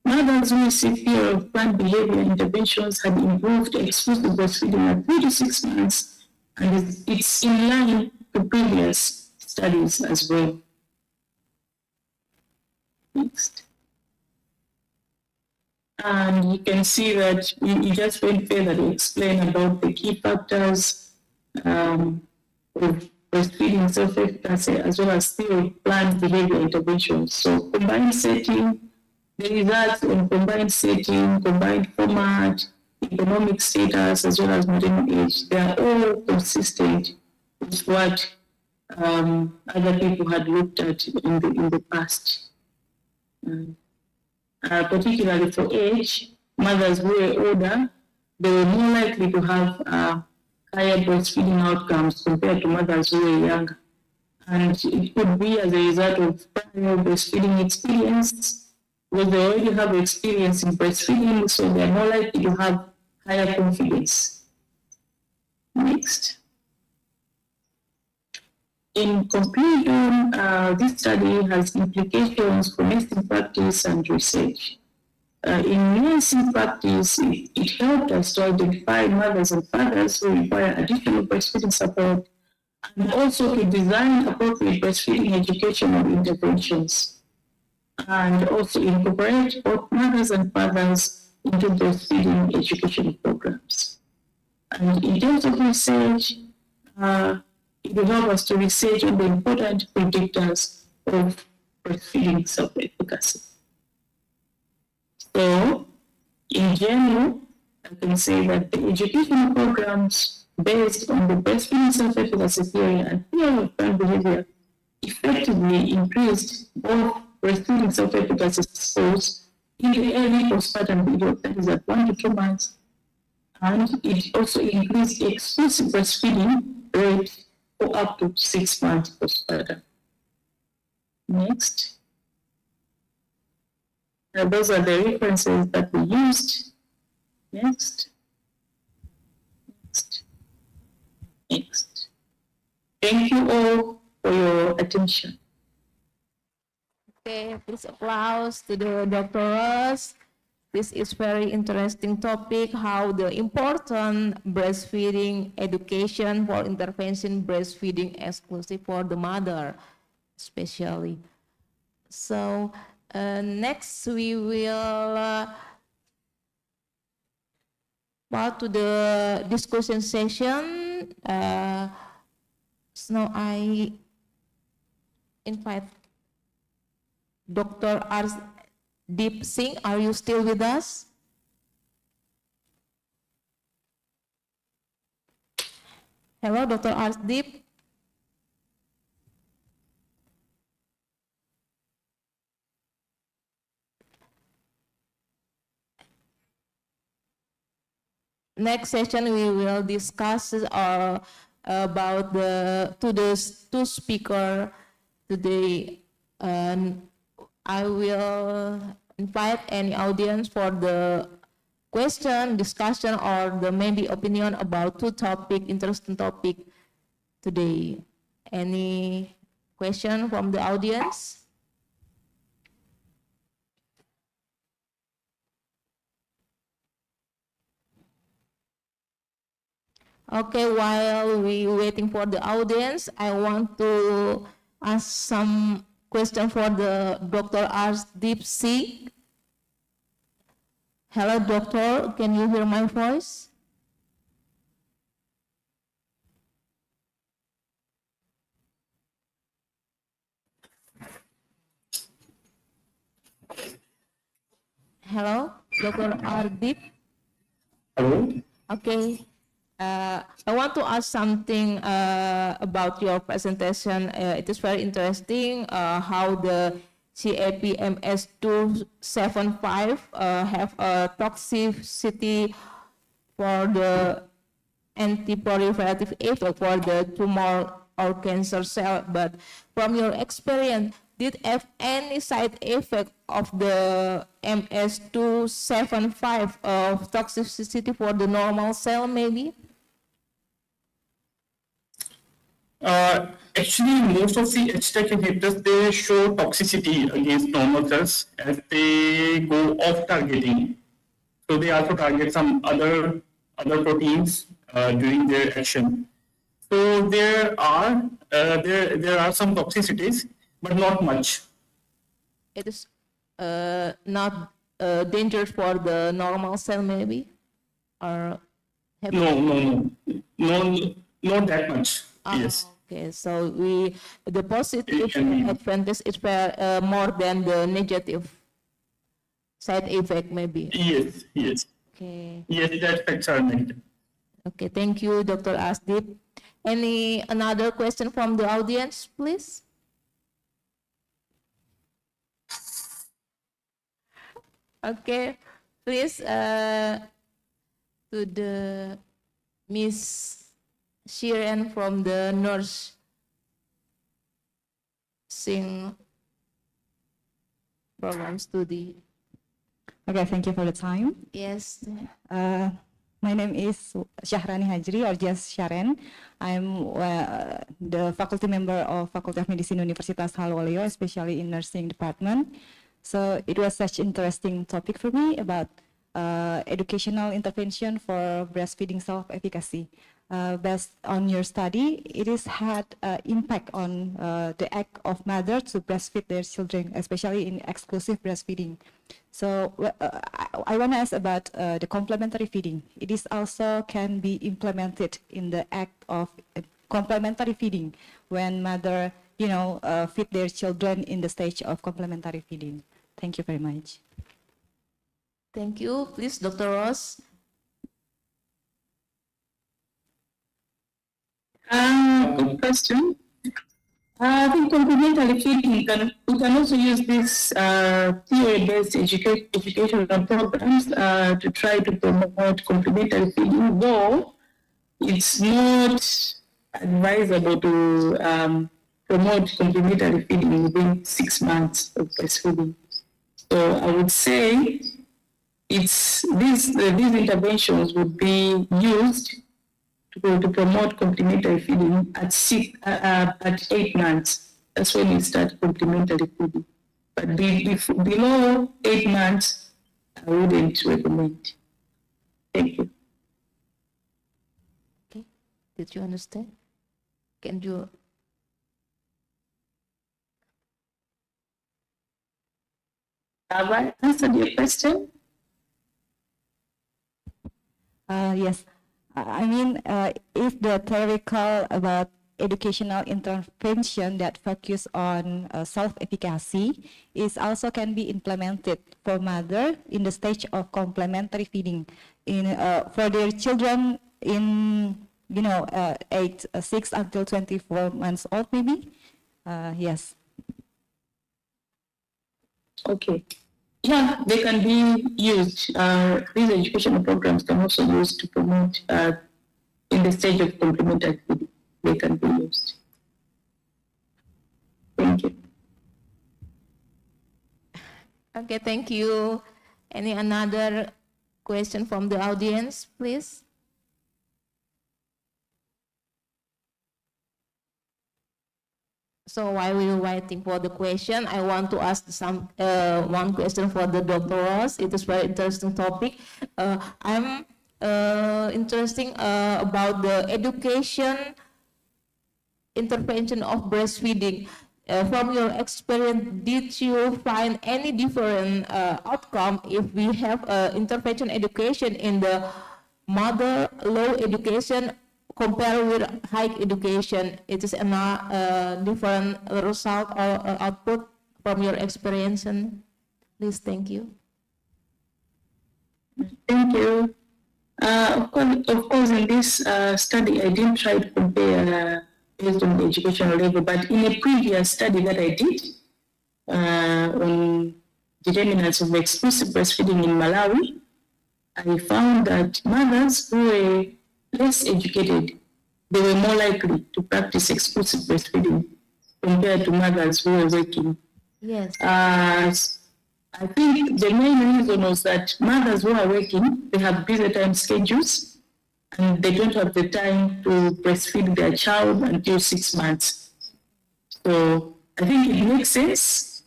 Mothers who received period of planned behavior interventions had improved exclusive breastfeeding at 3 to 6 months, and it's in line with previous studies as well. Next. And you can see that you just went further to explain about the key factors of breastfeeding self-efficacy as well as theory planned behavior interventions. So combined setting, the results on combined setting, combined format, economic status, as well as maternal age, they are all consistent with what other people had looked at in the past. Particularly for age, mothers who were older, they were more likely to have higher breastfeeding outcomes compared to mothers who were younger. And it could be as a result of prior breastfeeding experience, because they already have experience in breastfeeding, so they're more likely to have higher confidence. Next. In conclusion, this study has implications for nursing practice and research. In nursing practice, it helped us to identify mothers and fathers who require additional breastfeeding support, and also to design appropriate breastfeeding educational interventions, and also incorporate both mothers and fathers into breastfeeding educational programs. And in terms of research, it will help us to research on the important predictors of breastfeeding self-efficacy. So, in general, I can say that the educational programs based on the breastfeeding self-efficacy theory and theory of planned behavior effectively increased both breastfeeding self-efficacy scores in the early postpartum period, that is at 1 to 2 months, and it also increased exclusive breastfeeding rate for up to 6 months postpartum. Next. Those are the references that we used. Next. Next. Next. Thank you all for your attention. Okay, please applause to the Dr. Ross. This is very interesting topic, how the important breastfeeding education for intervention breastfeeding exclusive for the mother, especially. So next we will go to the discussion session. So now I invite Dr. Deep Singh, are you still with us? Hello, Dr. Arsdeep. Next session we will discuss about the two speaker today. I will invite any audience for the question, discussion, or the maybe opinion about interesting topic today. Any question from the audience? Okay, while we waiting for the audience, I want to ask some question for the Dr. Arsdeep Singh. Hello, doctor. Can you hear my voice? Hello, Dr. Arsdeep. Hello. Okay. I want to ask something about your presentation. It is very interesting how the CAPMS 275 have a toxicity for the anti-proliferative effect for the tumor or cancer cell. But from your experience, did have any side effect of the MS275 of toxicity for the normal cell maybe? Actually, most of the HTAC inhibitors, they show toxicity against normal cells as they go off targeting. So they also target some other proteins during their action. So there are some toxicities, but not much. It is not dangerous for the normal cell maybe? Or No, not that much. Yes. Okay, so the positive advantage is more than the negative side effect maybe. Yes. Okay. Yes, the effects are negative. Okay, thank you, Dr. Arsdeep. Another question from the audience, please? Okay, please to the Miss Shiren from the nursing program study. Okay, thank you for the time. Yes. My name is Syahrani Hajri, or just Sharen. I'm the faculty member of Faculty of Medicine Universitas HALU OLEO, especially in nursing department. So it was such interesting topic for me about educational intervention for breastfeeding self-efficacy. Based on your study, it has had impact on the act of mother to breastfeed their children, especially in exclusive breastfeeding. So I want to ask about the complementary feeding. It is also can be implemented in the act of complementary feeding when mother, feed their children in the stage of complementary feeding. Thank you very much. Thank you. Please, Dr. Ross. Good question. I think complementary feeding, we can also use this theory-based educational programs to try to promote complementary feeding, though it's not advisable to promote complementary feeding within 6 months of breastfeeding. So I would say these interventions would be used to promote complementary feeding at 8 months. That's when we start complementary feeding. But below 8 months, I wouldn't recommend. Thank you. Okay, did you understand? Can you? Have I answered your question? Yes. I mean, if the theoretical about educational intervention that focus on self-efficacy is also can be implemented for mother in the stage of complementary feeding for their children in age 6 until 24 months old, maybe. Yes. Okay. Yeah, they can be used. These educational programs can also be used to promote in the stage of complementary feeding. They can be used. Thank you. Okay, thank you. Any another question from the audience, please? So while we're waiting for the question, I want to ask one question for the Dr. Ross. It is very interesting topic. I'm interesting about the education intervention of breastfeeding. From your experience, did you find any different outcome if we have intervention education in the mother low education compared with high education? It is a different result or output from your experience. And please, thank you. Thank you. Of course, in this study, I didn't try to compare based on the educational level, but in a previous study that I did on determinants of exclusive breastfeeding in Malawi, I found that mothers who were less educated, they were more likely to practice exclusive breastfeeding compared to mothers who were working. Yes. I think the main reason was that mothers who are working, they have busy time schedules and they don't have the time to breastfeed their child until 6 months. So I think it makes sense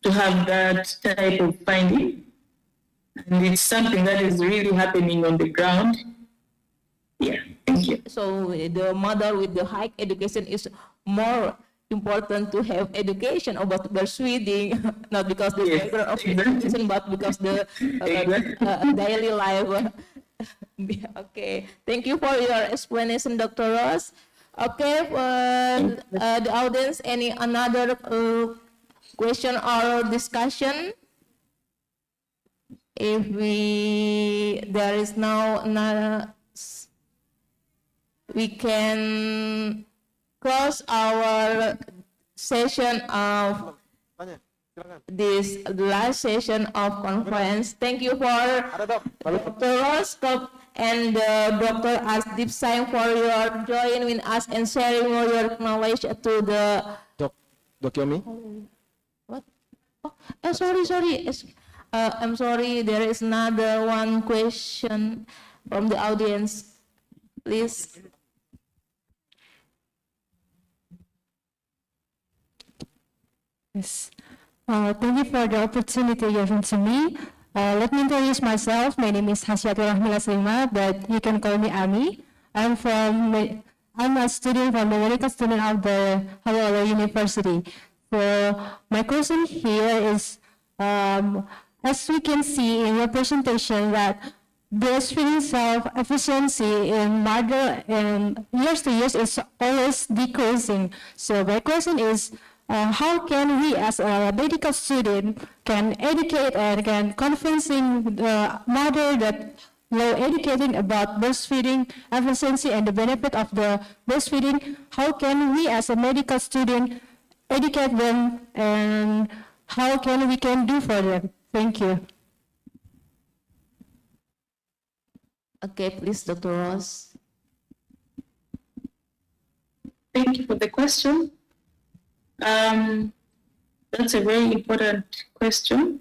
to have that type of finding. And it's something that is really happening on the ground. Yeah, thank you. So the mother with the high education is more important to have education about breastfeeding, not because the background of education, but because the daily life. Okay, thank you for your explanation, Dr. Ross. Okay, the audience, any another question or discussion? If there is now another, we can close our session of this last session of conference. Thank you for Dr. Ross and Dr. Asdeep Singh for your joining with us and sharing all your knowledge to the Dok Yomi? What? Oh, sorry. I'm sorry. There is another one question from the audience. Please. Yes. Thank you for the opportunity given to me. Let me introduce myself. My name is Hasyatul Rahmila Sima, but you can call me Ami. I'm a student from the medical student of the HALU OLEO University. So my question here is, as we can see in your presentation, that breastfeeding self-efficiency in mother and years to years is always decreasing. So my question is, how can we as a medical student can educate and can convincing the mother that low educating about breastfeeding efficiency and the benefit of the breastfeeding? How can we as a medical student educate them, and how can we do for them? Thank you. Okay, please, Dr. Ross. Thank you for the question. That's a very important question.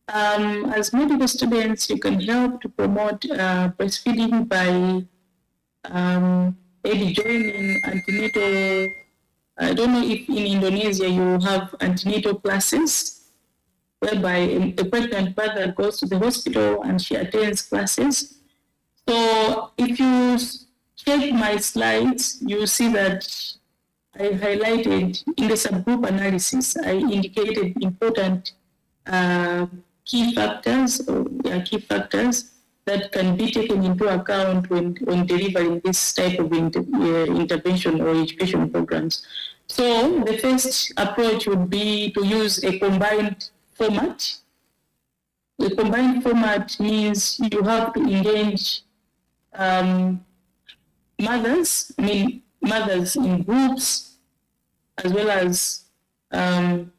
As medical students, you can help to promote breastfeeding by maybe joining antenatal. I don't know if in Indonesia you have antenatal classes, whereby a pregnant mother goes to the hospital and she attends classes. So if you check my slides, you see that I highlighted in the subgroup analysis, I indicated important key factors that can be taken into account when delivering this type of intervention or education programs. So the first approach would be to use a combined format. The combined format means you have to engage mothers, mothers in groups, as well as on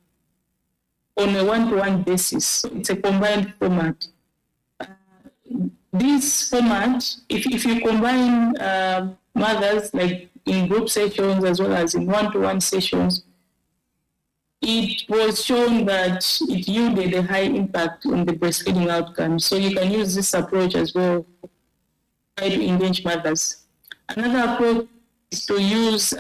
a one-to-one basis. It's a combined format. This format, if you combine mothers like in group sessions as well as in one-to-one sessions, it was shown that it yielded a high impact on the breastfeeding outcomes. So you can use this approach as well, try to engage mothers. Another approach is to use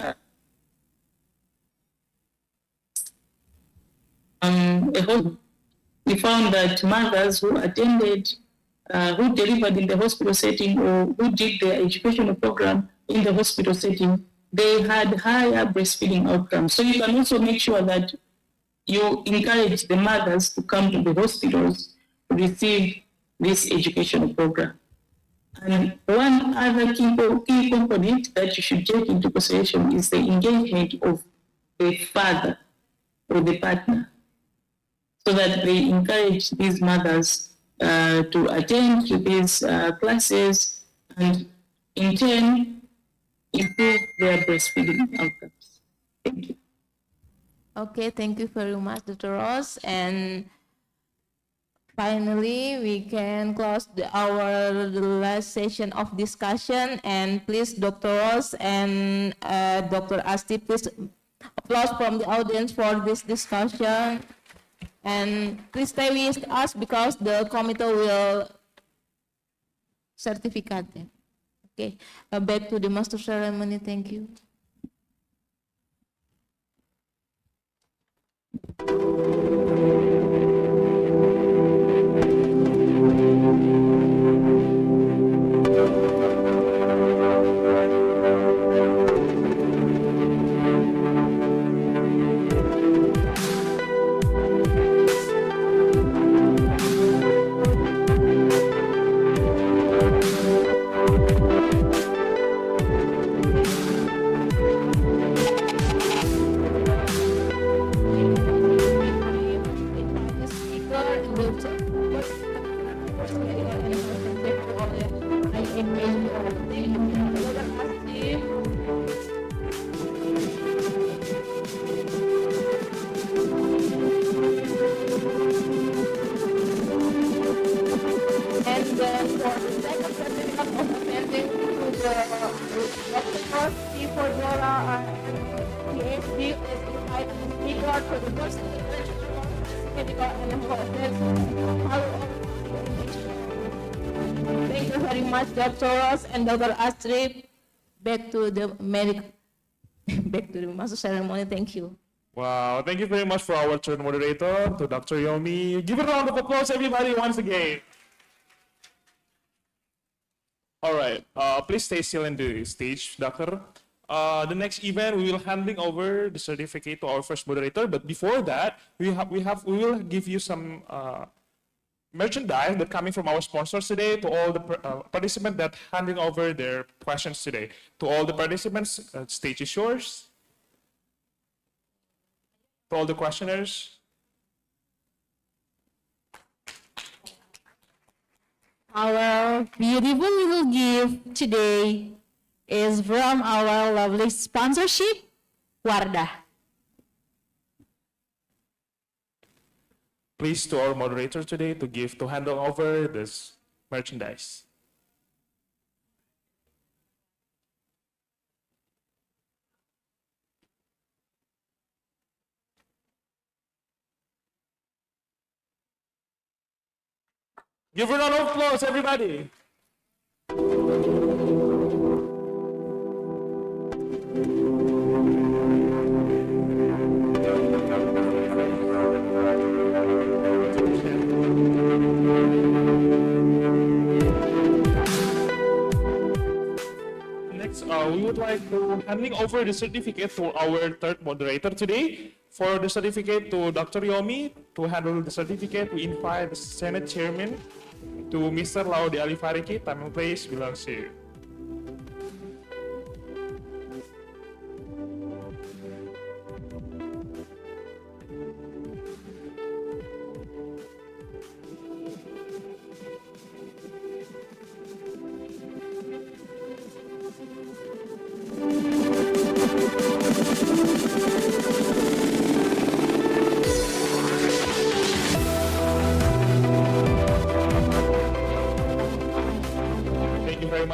we found that mothers who attended, who delivered in the hospital setting or who did their educational program in the hospital setting, they had higher breastfeeding outcomes. So you can also make sure that you encourage the mothers to come to the hospitals to receive this educational program. And one other key component that you should take into consideration is the engagement of the father or the partner, so that they encourage these mothers to attend to these classes and in turn improve their breastfeeding outcomes. Thank you. Okay, thank you very much, Dr. Ross. And finally, we can close our last session of discussion. And please, Dr. Ross and Dr. Asti, please applause from the audience for this discussion. And please stay with us because the committee will certificate it. Okay, back to the master ceremony. Thank you. Thank you very much, Dr. Ross and Dr. Astrid. Back to the back to the master ceremony. Thank you. Wow, thank you very much for our third moderator, to Dr. Yomi. Give a round of applause, everybody, once again. All right, please stay still in the stage, Doctor. The next event, we will handing over the certificate to our first moderator. But before that, we will give you some merchandise that coming from our sponsors today to all the participants that handing over their questions today. To all the participants, stage is yours. To all the questioners. Our beautiful little gift today is from our lovely sponsorship, Wardah. Please to our moderator today to handle over this merchandise. Give a round of applause, everybody. Next, we would like to handing over the certificate to our third moderator today. For the certificate to Dr. Yomi, to handle the certificate, we invite the Senate Chairman to Mr. Laudi Alifariki. Time and place belongs to you.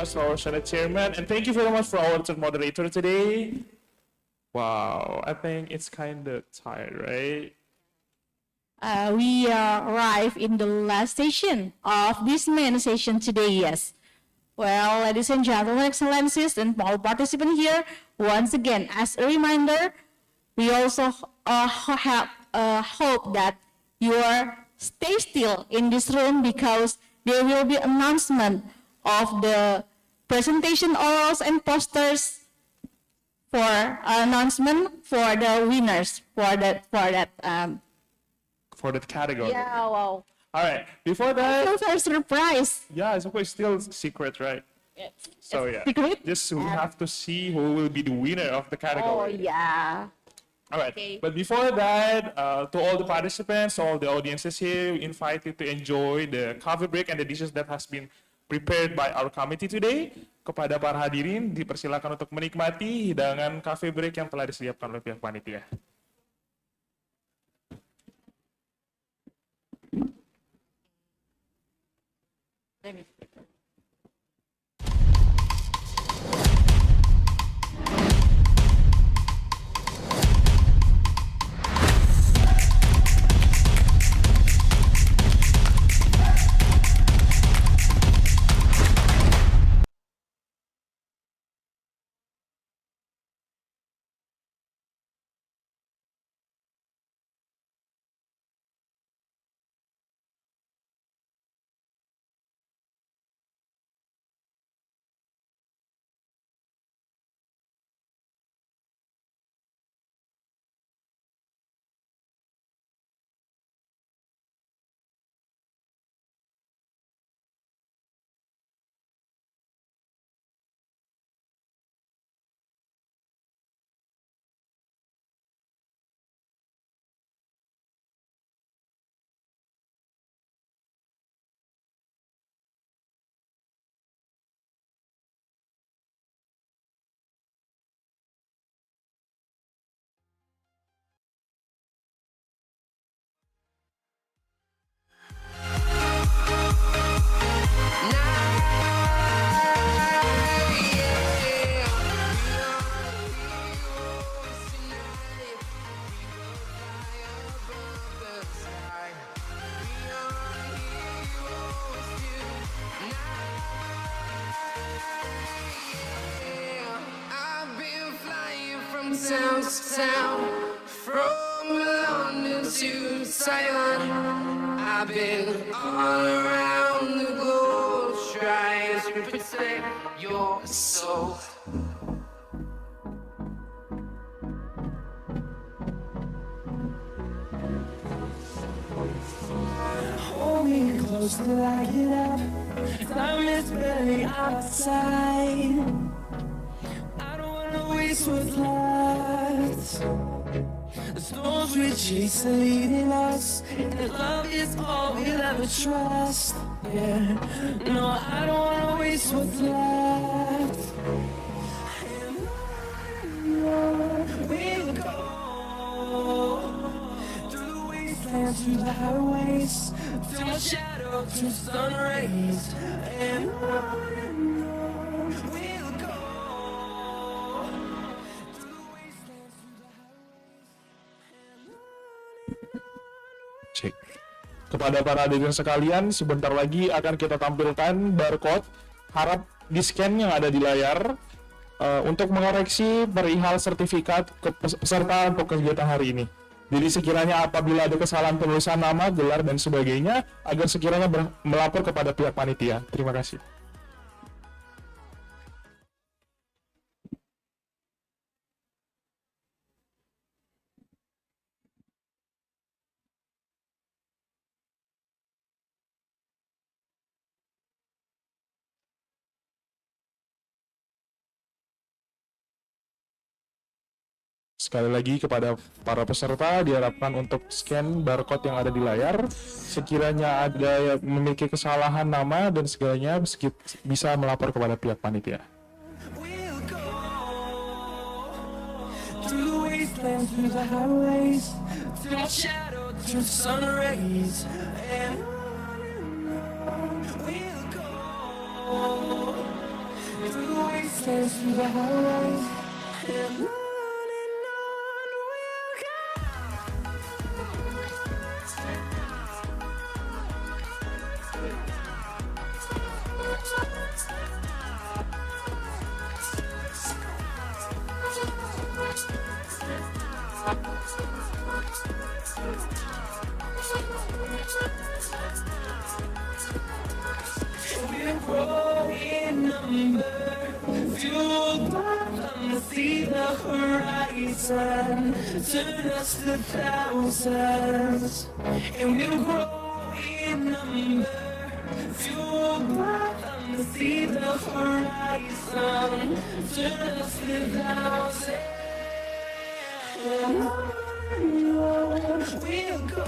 much to our Senate Chairman, and thank you very much for our third moderator today. Wow, I think it's kind of tired, right? We arrive in the last session of this main session today, yes. Well, ladies and gentlemen, excellencies, and all participants here, once again, as a reminder, we also hope that you stay still in this room because there will be announcement of the presentation orals and posters for announcement for the winners for that category. Yeah, wow. All right. Before that, Those are surprise. yeah, it's always still secret, right? Yeah. So yeah, Secret? just we have to see who will be the winner of the Oh category. yeah. All right. Okay. But before that, to all the participants, all the audiences here, we invite you to enjoy the coffee break and the dishes that has been prepared by our committee today. Kepada para hadirin, dipersilakan untuk menikmati hidangan coffee break yang telah disediakan oleh pihak panitia. Town to town, from London to Taiwan. I've been all around the globe trying to protect your soul. Hold me close till I get up. Time is barely outside. I don't wanna waste what's left. The storms we chase are leading us, and love is all we'll ever trust. Yeah, no, I don't wanna waste what's left. And on we'll go through the wastelands, through the highways, till my shadow turns sun rays. And on we'll go. Cek. Kepada para hadirin sekalian, sebentar lagi akan kita tampilkan barcode. Harap di-scan yang ada di layar untuk mengoreksi perihal sertifikat peserta untuk kegiatan hari ini. Jadi sekiranya apabila ada kesalahan penulisan nama, gelar, dan sebagainya, agar sekiranya melapor kepada pihak panitia. Terima kasih. Sekali lagi kepada para peserta diharapkan untuk scan barcode yang ada di layar. Sekiranya ada yang memiliki kesalahan nama dan segalanya bisa melapor kepada pihak panitia. Through the wastelands, through the highways, till my shadow turns sun rays. And on we'll go through the wastelands, through the highways, and on we'll go. We'll grow in number, fueled by them to see the horizon, turn us to thousands. And we'll grow in number, fueled by them to see the horizon, turn us to thousands. And on we'll go,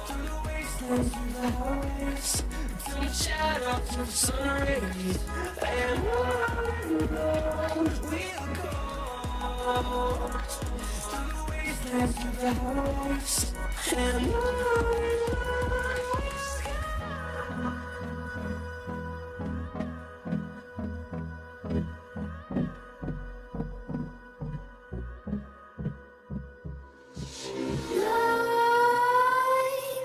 through the wastelands, through the highways, through the shadow, through the sun rays, and on we'll go, through the wastelands, through the highways, and on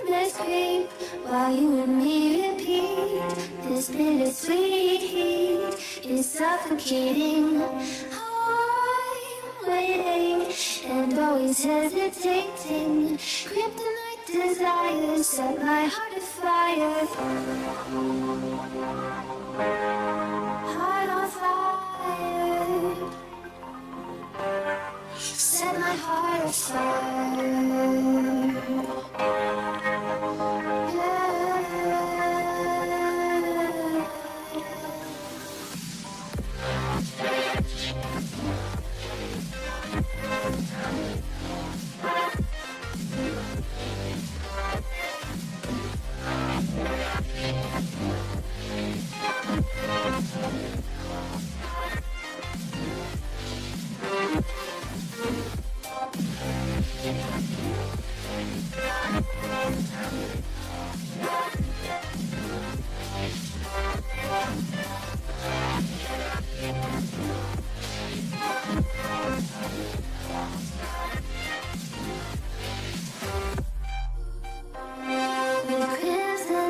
Let's creep while you and me repeat. This bittersweet heat is suffocating. I'm waiting and always hesitating. Kryptonite desires set my heart afire. Heart on fire. Set my heart afire.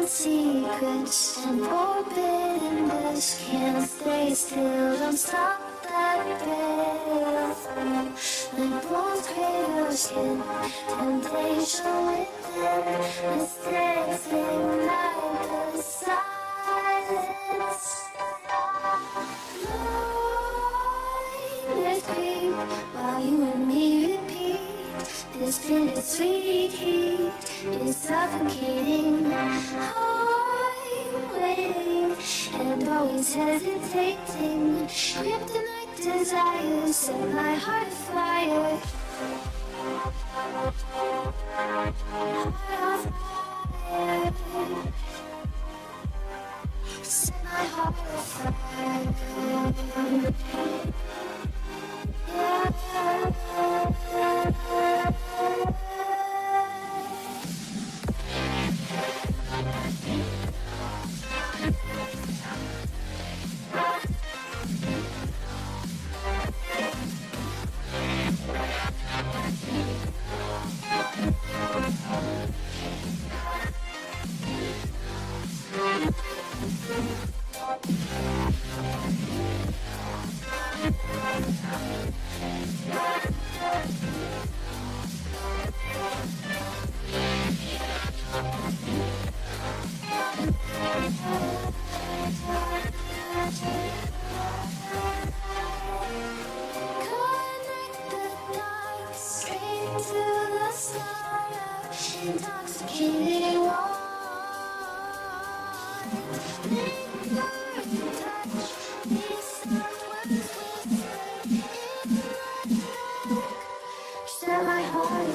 Secrets and forbidden can't stay still. Don't stop that breath. Like bones crave your skin, temptation within, mistakes ignite the silence. Let's creep while you and me repeat. This bittersweet heat is suffocating. I'm waiting and always hesitating. Kryptonite desires set my heart afire. Heart on fire. Set my heart afire. Intoxicating warmth. Linger and touch. These words whispered in the dark. Set my heart.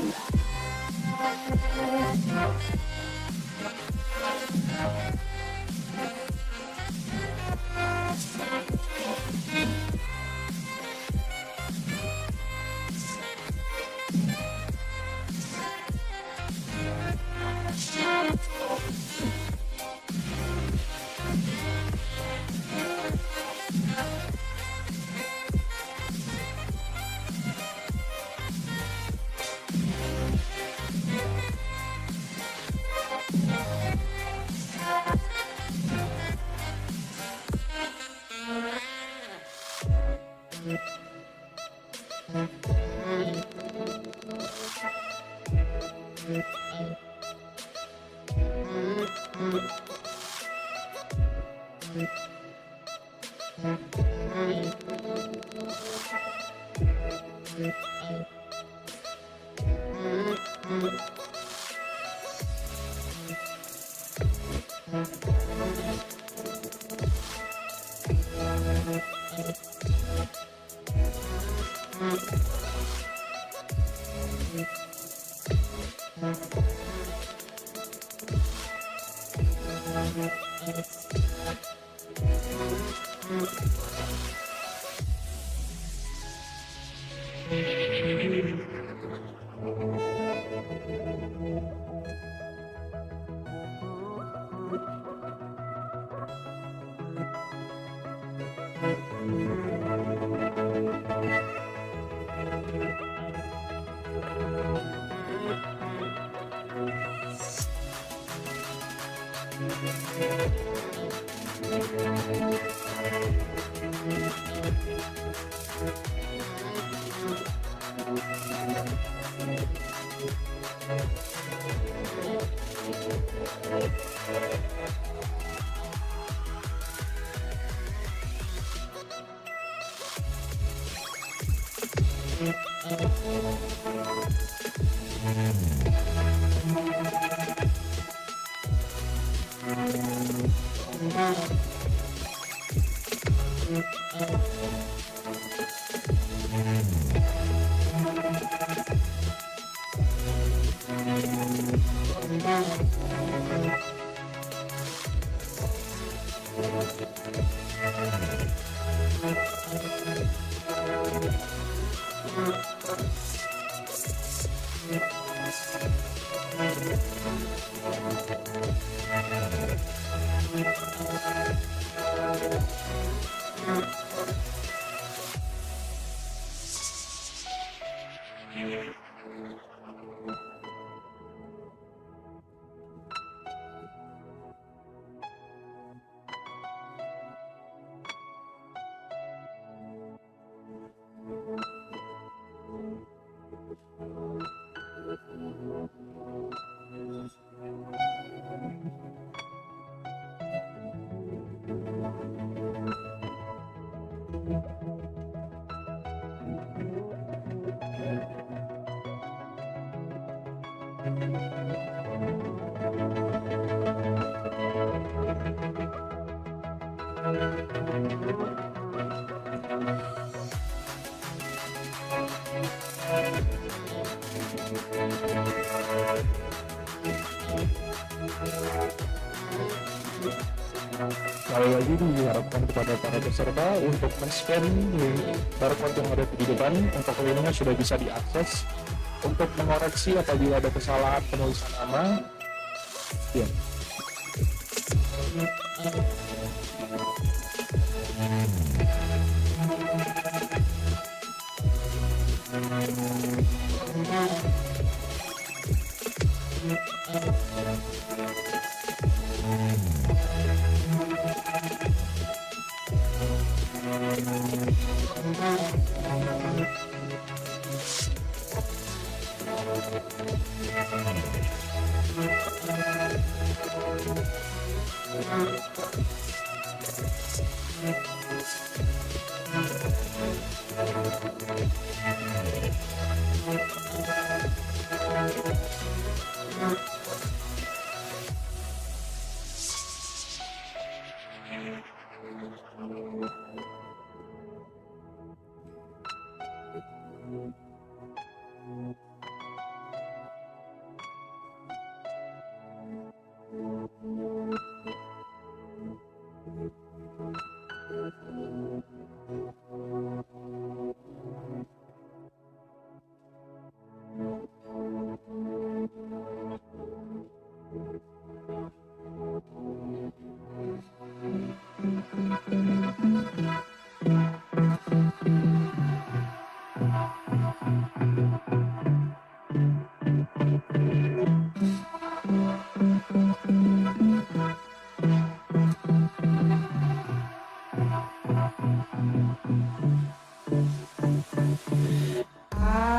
Sekali lagi diharapkan kepada para peserta untuk men-scan link barcode yang ada di depan. Untuk linknya sudah bisa diakses untuk mengoreksi apabila ada kesalahan penulisan nama. Ya.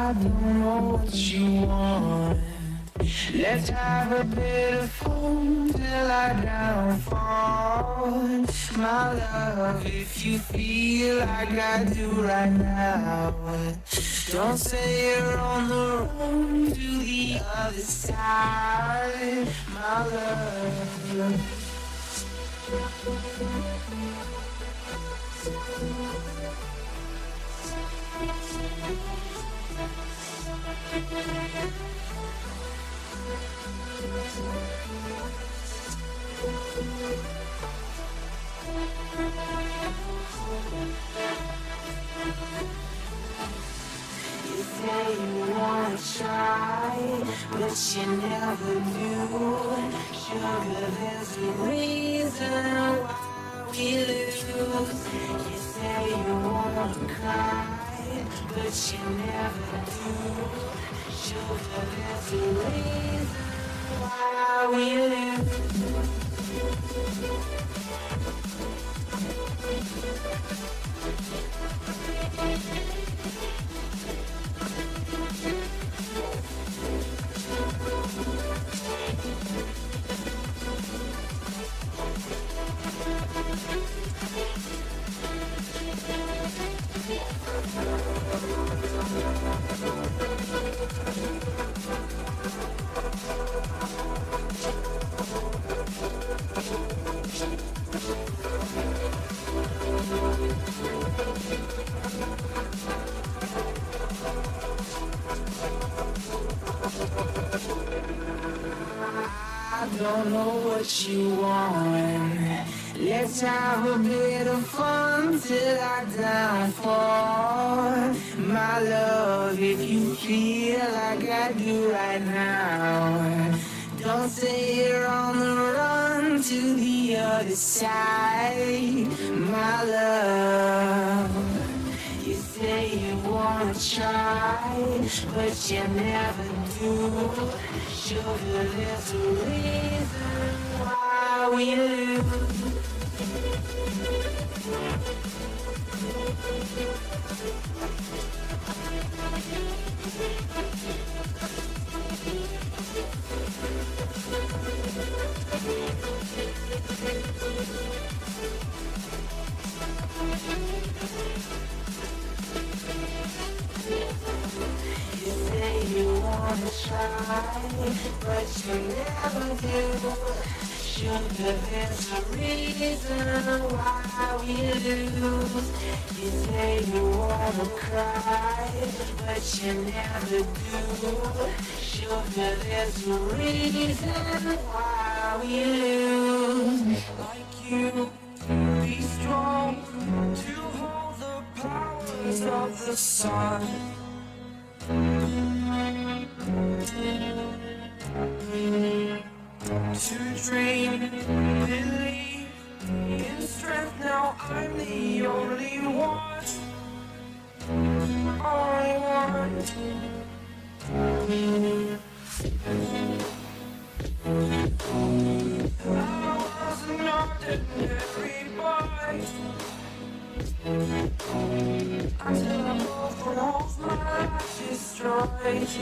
I don't know what you want, Let's have a bit of fun till I downfall. My love, if you feel like I do right now, don't say you're on the road to the other side, my love. You say you wanna try, but you never do. Sugar, there's a reason why we lose. You say you wanna cry, but you never do. Sugar, there's a reason why we lose. I don't know what you want. Let's have a bit of fun till I downfall. My love, if you feel like I do right now, don't say you're on the run to the other side, my love. You say you wanna try, but you never do. Sugar, there's a reason why we lose. You say you wanna try, but you never do. Sugar, there's a reason why we lose. You say you wanna cry, but you never do. Sugar, there's a reason why we lose. Like you, be strong to hold the powers of the sun. To dream, believe in strength. Now I'm the only one. All I want. I was an ordinary boy until I broke all my life destroyed.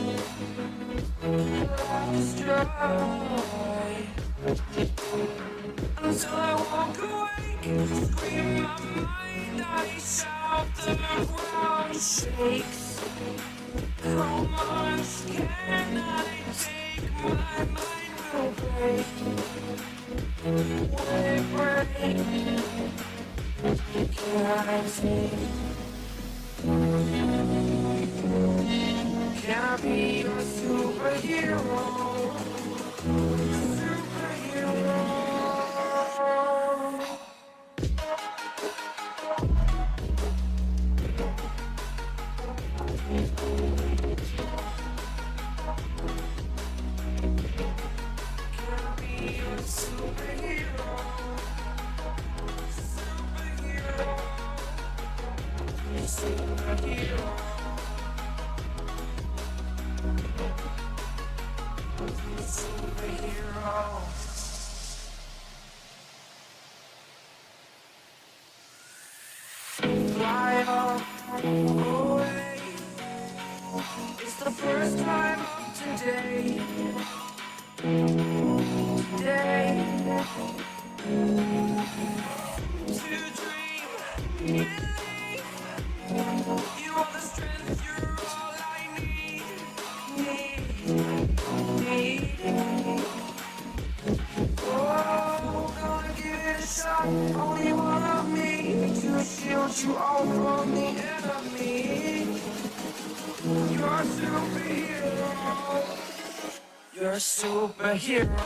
Until I walk awake, scream my mind, I shout, the ground shakes. How much can I take? My mind will break. Will it break? Can I take? Can I be your superhero? Fly up away. It's the first time of today. only one of me to shield you all from the enemy. You're a superhero. You're a superhero.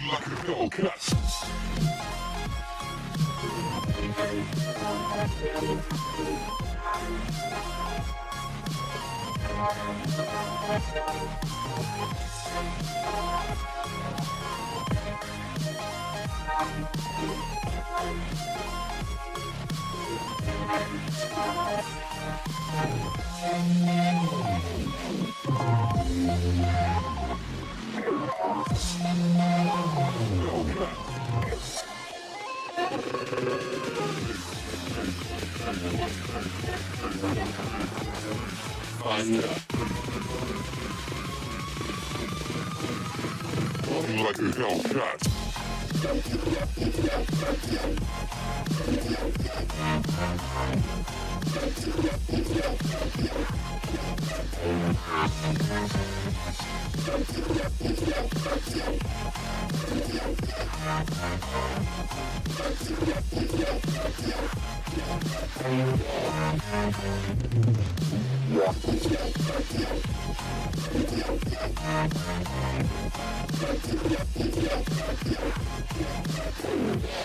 Like a Hellcat.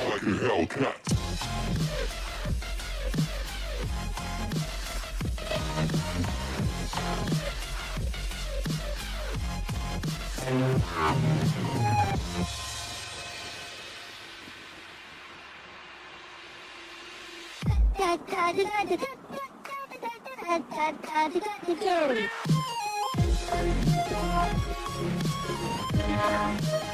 Like a Hellcat. Like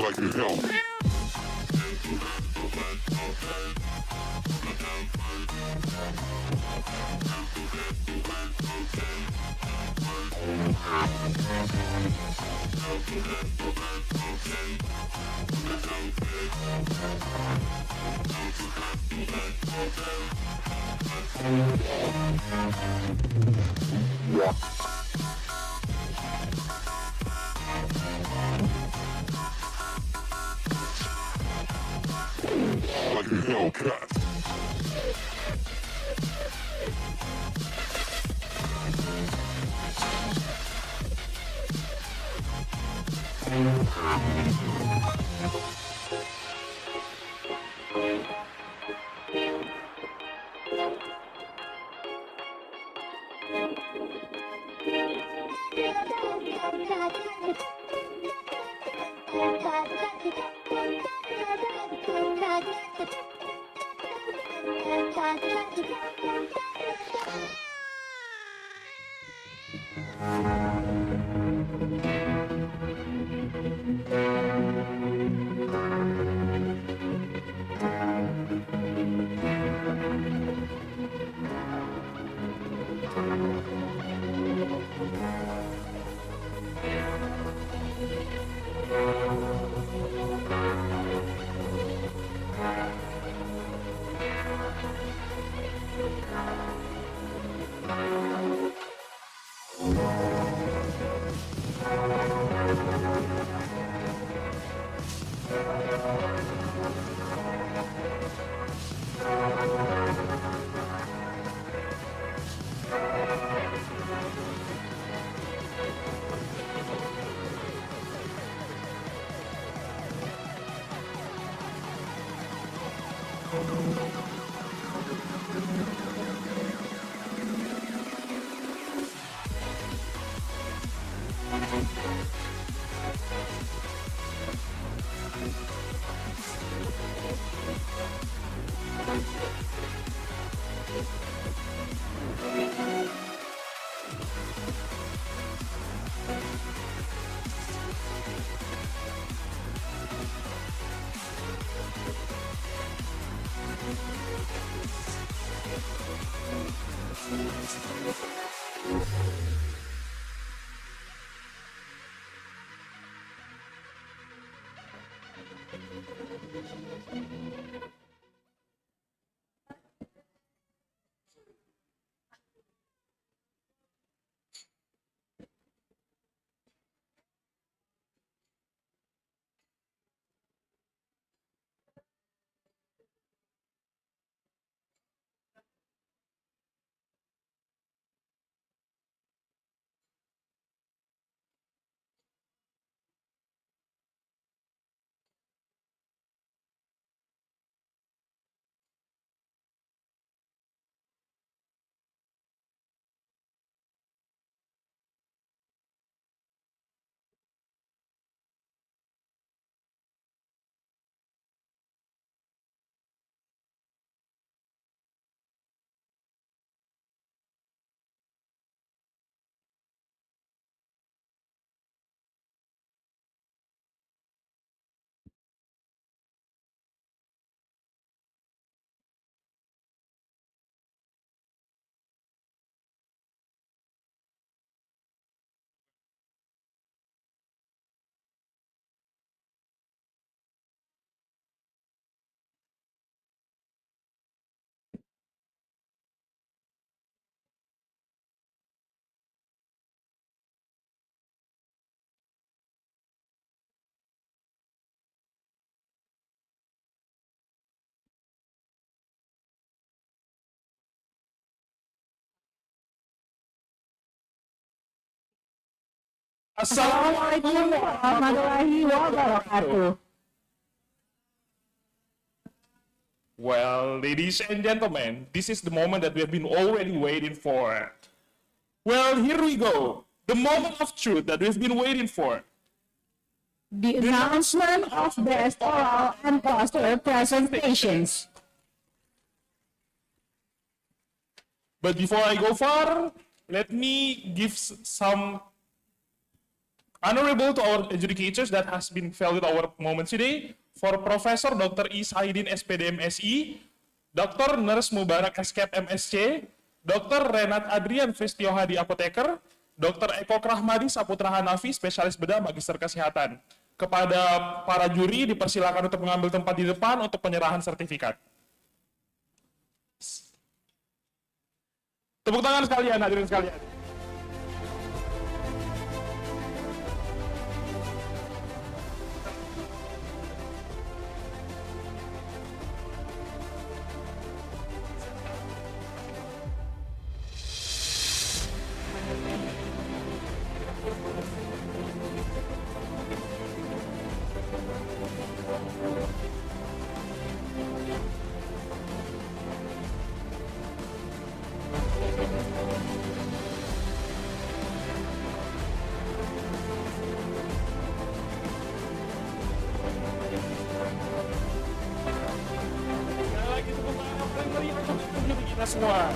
a Hellcat. Like a Hellcat. Assalamualaikum warahmatullahi wabarakatuh. Well, ladies and gentlemen, this is the moment that we have been already waiting for. Well, here we go. The moment of truth that we've been waiting for. The announcement of best oral and poster presentations. But before I go far, let me give some honorable to our adjudicators that has been valued our moment today. For Professor Dr. Isaidin SPD MSI, Dr. Nurse Mubarak Eskep MSc, Dr. Renat Adrian Fristio Hadi Apoteker, Dr. Eko Krahmadi Saputra Hanafi, Spesialis Bedah Magister Kesehatan. Kepada para juri dipersilakan untuk mengambil tempat di depan untuk penyerahan sertifikat. Tepuk tangan sekalian, hadirin sekalian. Kita semua.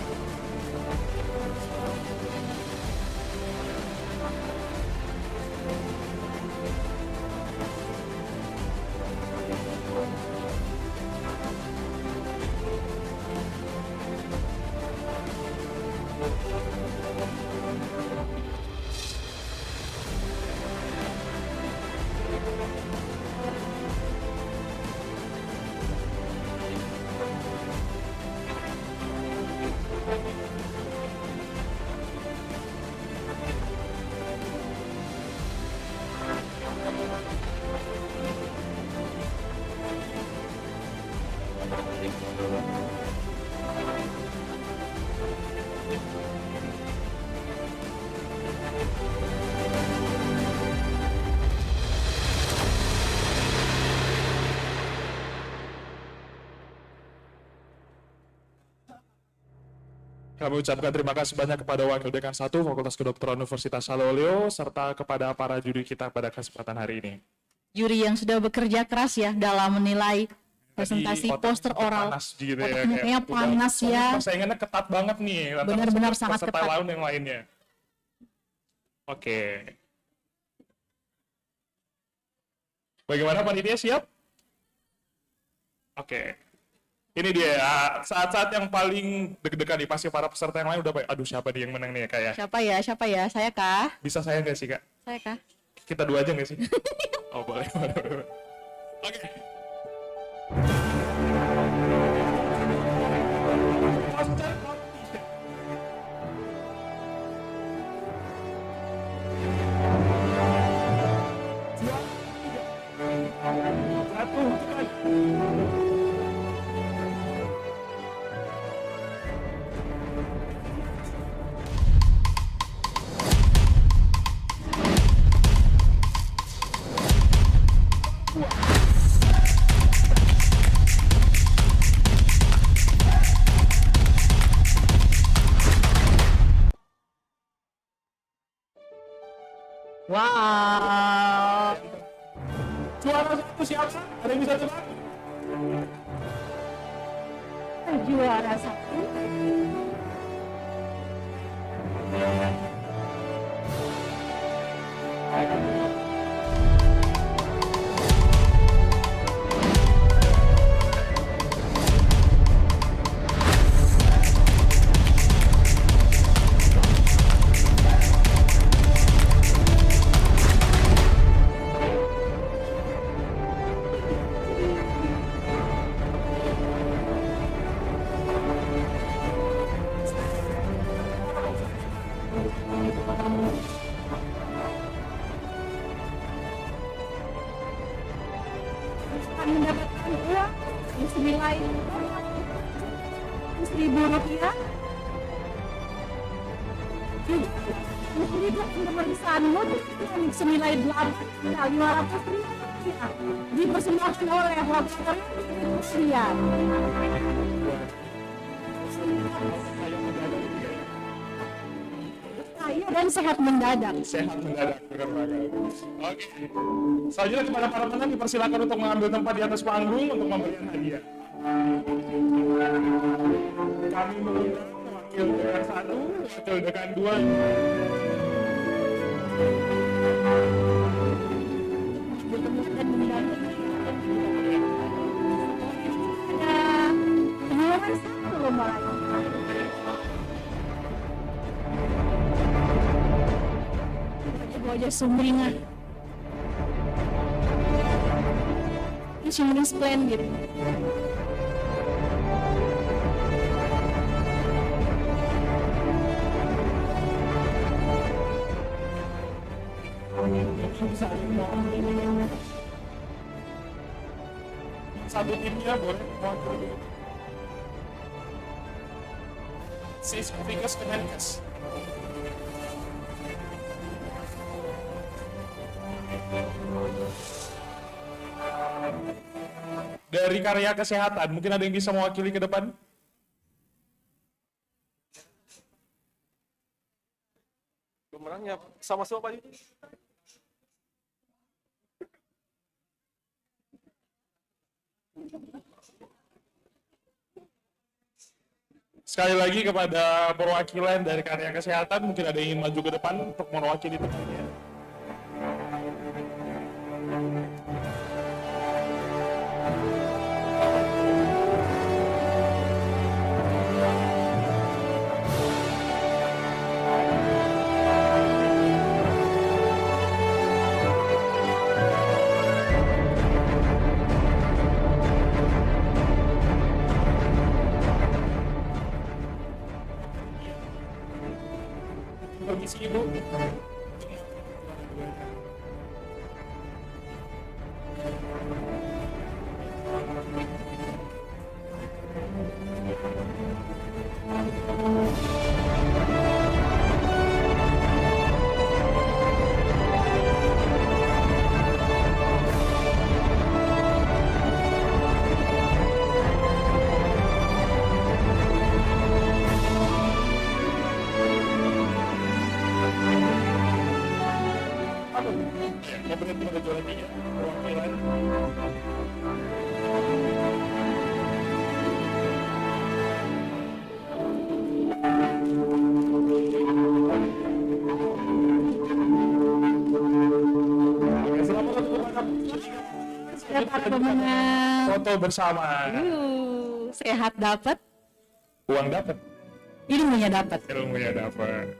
Kami ucapkan terima kasih banyak kepada Wakil Dekan 1 Fakultas Kedokteran Universitas HALU OLEO serta kepada para juri kita pada kesempatan hari ini. Juri yang sudah bekerja keras ya dalam menilai presentasi poster oral. Panas gitu ya. Otaknya panas ya. Persaingannya ketat banget nih. Benar-benar sangat peserta ketat. lain yang lainnya. Oke. Bagaimana panitia, siap? Oke. Ini dia saat-saat yang paling deg-degan nih, pasti para peserta yang lain udah aduh siapa nih yang menang nih ya Kak ya. Siapa ya? Saya kah? Bisa saya nggak sih Kak? Saya kah? Kita dua aja nggak sih? Oh boleh. Oke. Wow. Juara satu siapa? Ada yang bisa tebak? Juara satu. Akan mendapatkan uang senilai Rp100.000. Juga untuk pemeriksaanmu senilai Rp8.500.000 dipersembahkan oleh operator Indonesia. Kaya dan sehat mendadak. Sehat mendadak, benar banget. Oke. Selanjutnya kepada para pemenang dipersilakan untuk mengambil tempat di atas panggung untuk memberikan hadiah. Kami mengundang wakil dekan 1, wakil dekan 2. Pengalaman satu lomba lagi. Aja sumringah. Ini sumring splendid. Satu timnya boleh mewakili. Sisvikas Kemenkes. Dari karya kesehatan, mungkin ada yang bisa mewakili ke depan? Pemenangnya sama-sama Pak Yudi. Sekali lagi kepada perwakilan dari karya kesehatan, mungkin ada yang ingin maju ke depan untuk mewakili tempatnya. Permisi Ibu. Para pemenang. Foto bersama. sehat dapat, Uang dapat, ilmunya dapat. ilmunya dapat.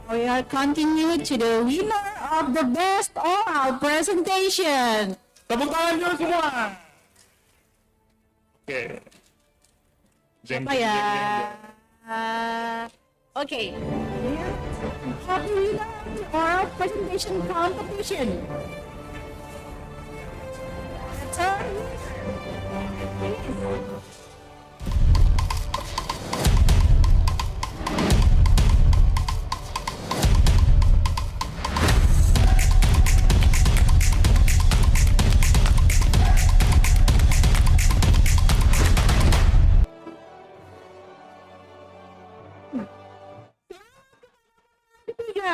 We are continuing to the winner of the best oral presentation. Tepuk tangan dulu semua. Oke. Siapa ya? Oke. Of the winner of the oral presentation competition. The third winner is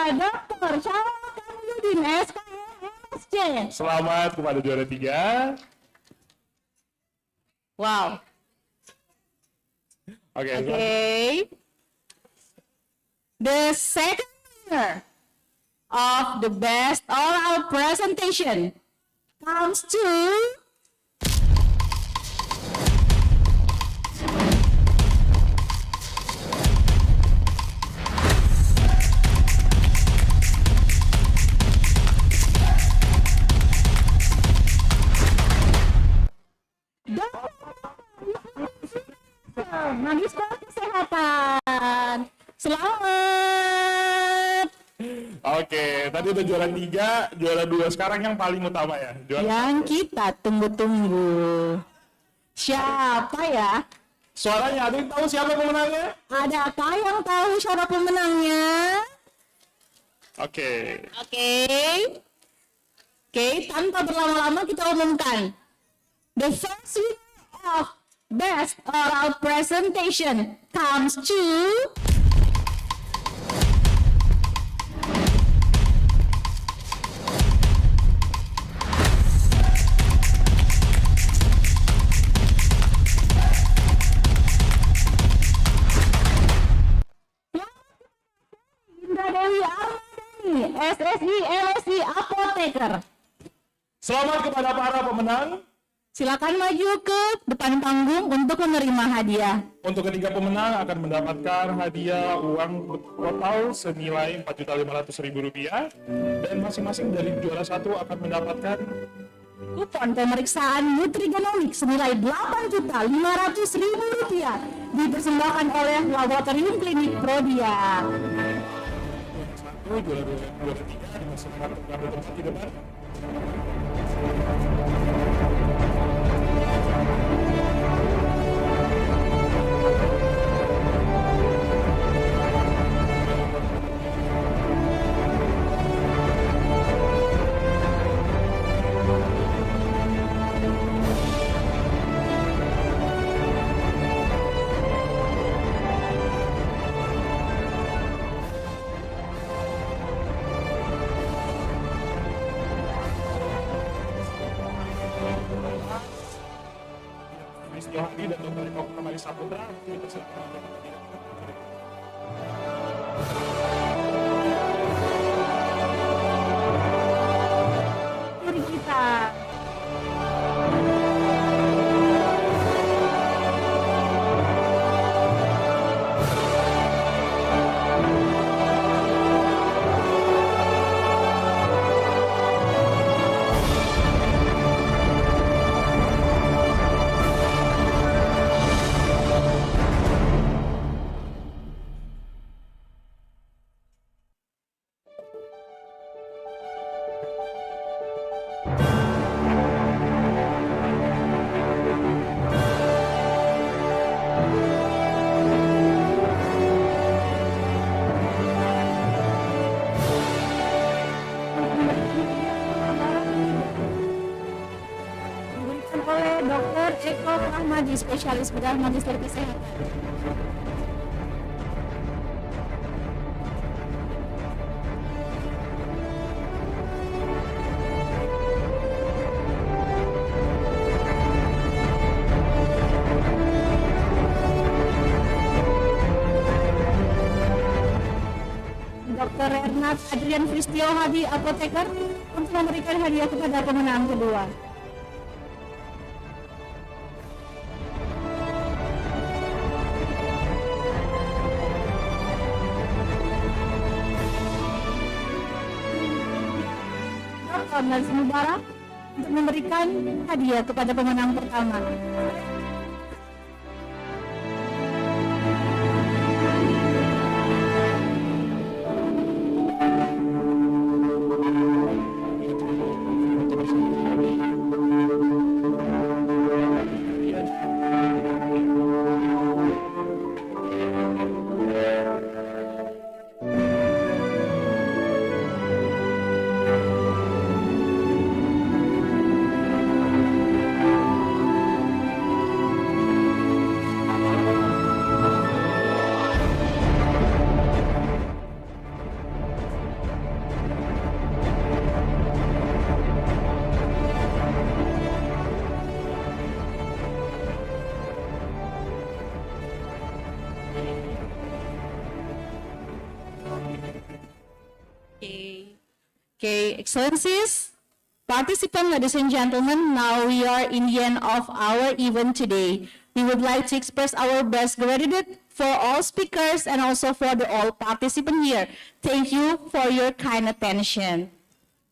Dr. Syarul Kamiludin, SKMSC. Selamat kepada juara 3. Wow. Oke. The second winner of the best oral presentation comes to Magister Kesehatan. Selamat. Oke, tadi udah juara 3, juara 2, sekarang yang paling utama ya. Yang kita tunggu-tunggu. Siapa ya? Suaranya, ada yang tahu siapa pemenangnya? Adakah yang tahu siapa pemenangnya? Oke, tanpa berlama-lama kita umumkan. The first winner of best oral presentation comes to Indra Dewi Armadani, SSI LSI Apoteker. selamat kepada para pemenang. Silakan maju ke depan panggung untuk menerima hadiah. Untuk ketiga pemenang akan mendapatkan hadiah uang total senilai Rp4.500.000 dan masing-masing dari juara 1 akan mendapatkan kupon pemeriksaan nutrigenomik senilai Rp8.500.000 dipersembahkan oleh Laboratorium Klinik Prodia. juara 2 ketiga dipersembahkan mengambil tempat di depan. Yohani dan Dr. Eko Pramadi Saputra dipersilakan untuk Juri kita. Oleh Dr. Eko Pramadi, spesialis bedah magister kesehatan. Dr. Renat Adrian Fristio Hadi Apoteker untuk memberikan hadiah kepada pemenang kedua. Dr. Nazmi Mubarak untuk memberikan hadiah kepada pemenang pertama. Okay, Excellencies, participants, ladies and gentlemen, now we are in the end of our event today. We would like to express our best gratitude for all speakers and also for all participants here. Thank you for your kind attention.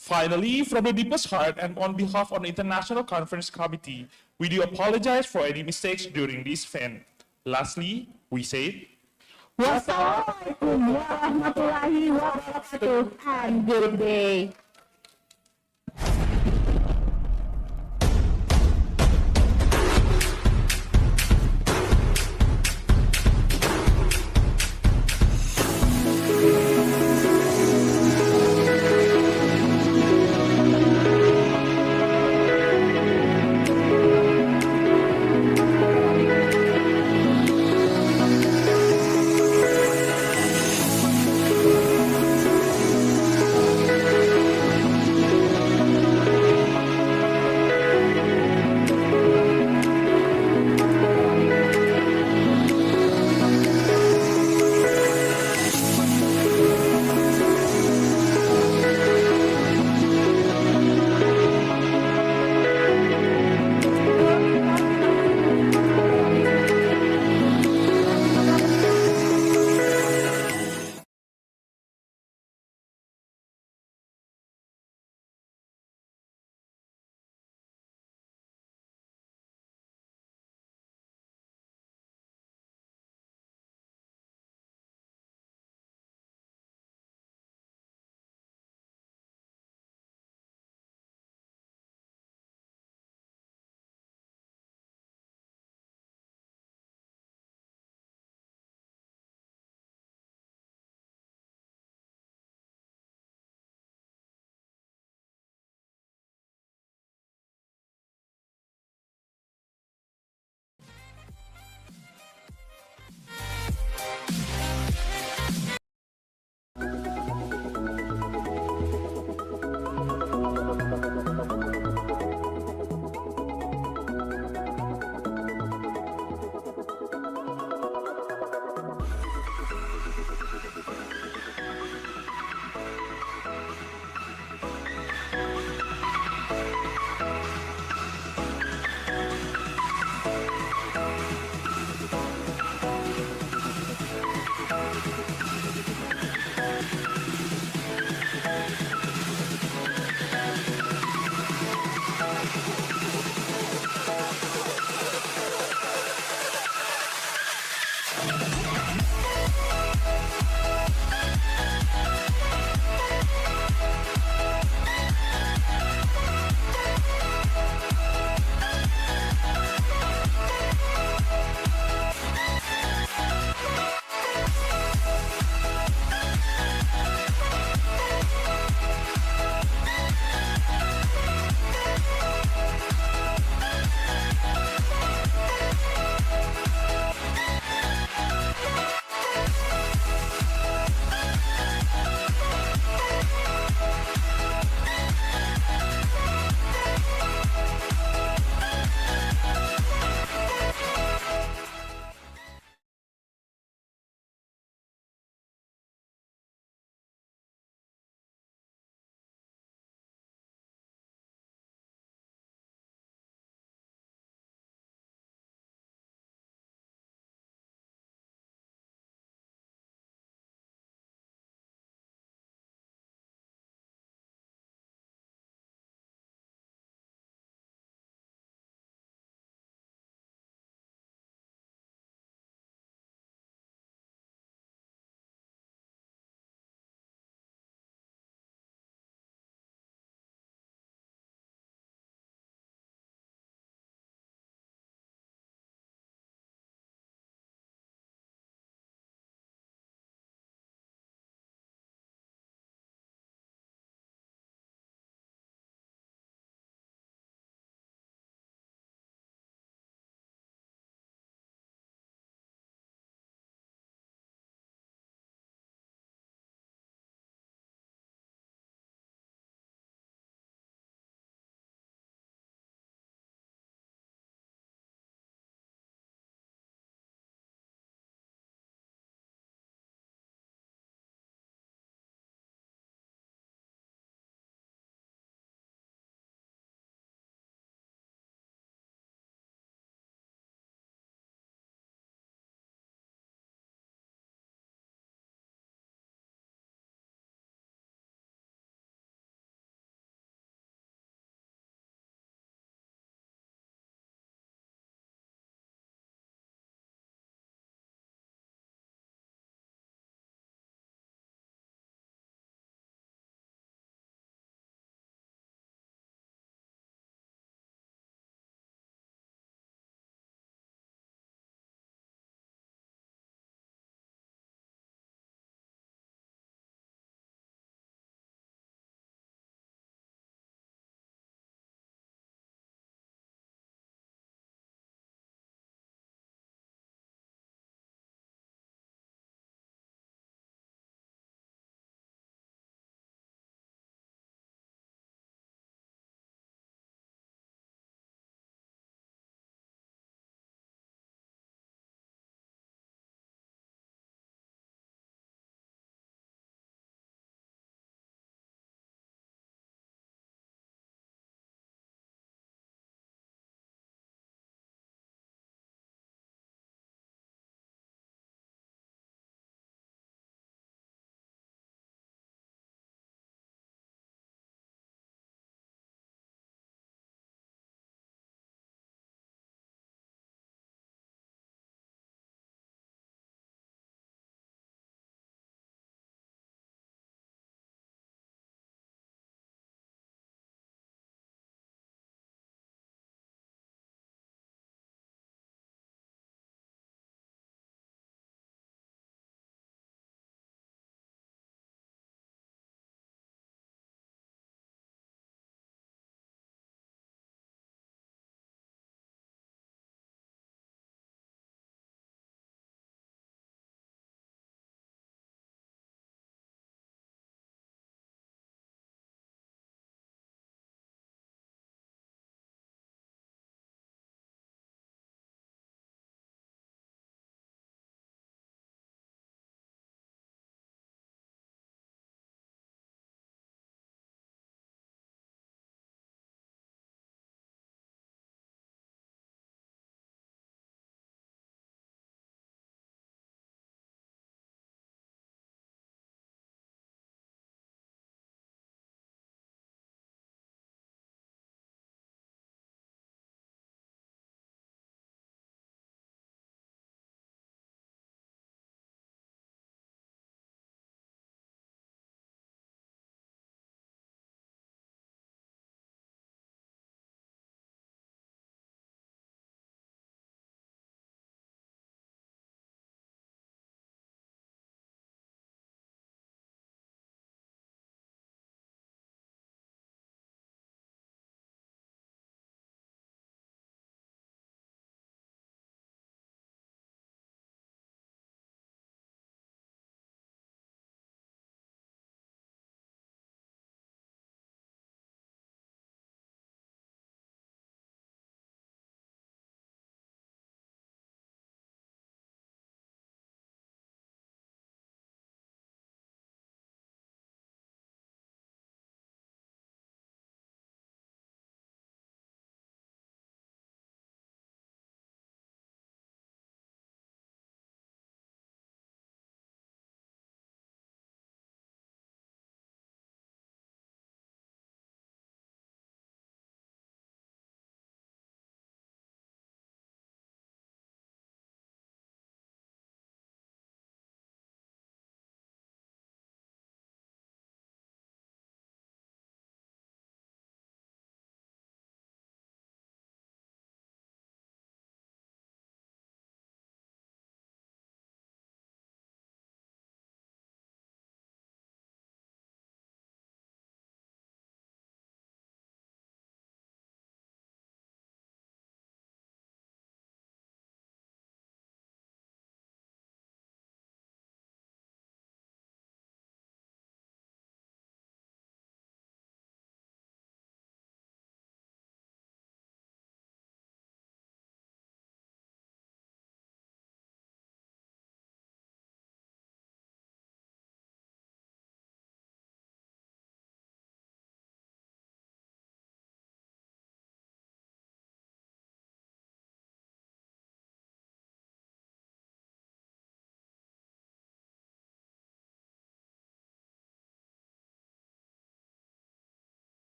Finally, from the deepest heart and on behalf of the International Conference Committee, we do apologize for any mistakes during this event. Lastly, we say, Wassalamualaikum warahmatullahi wabarakatuh and good day.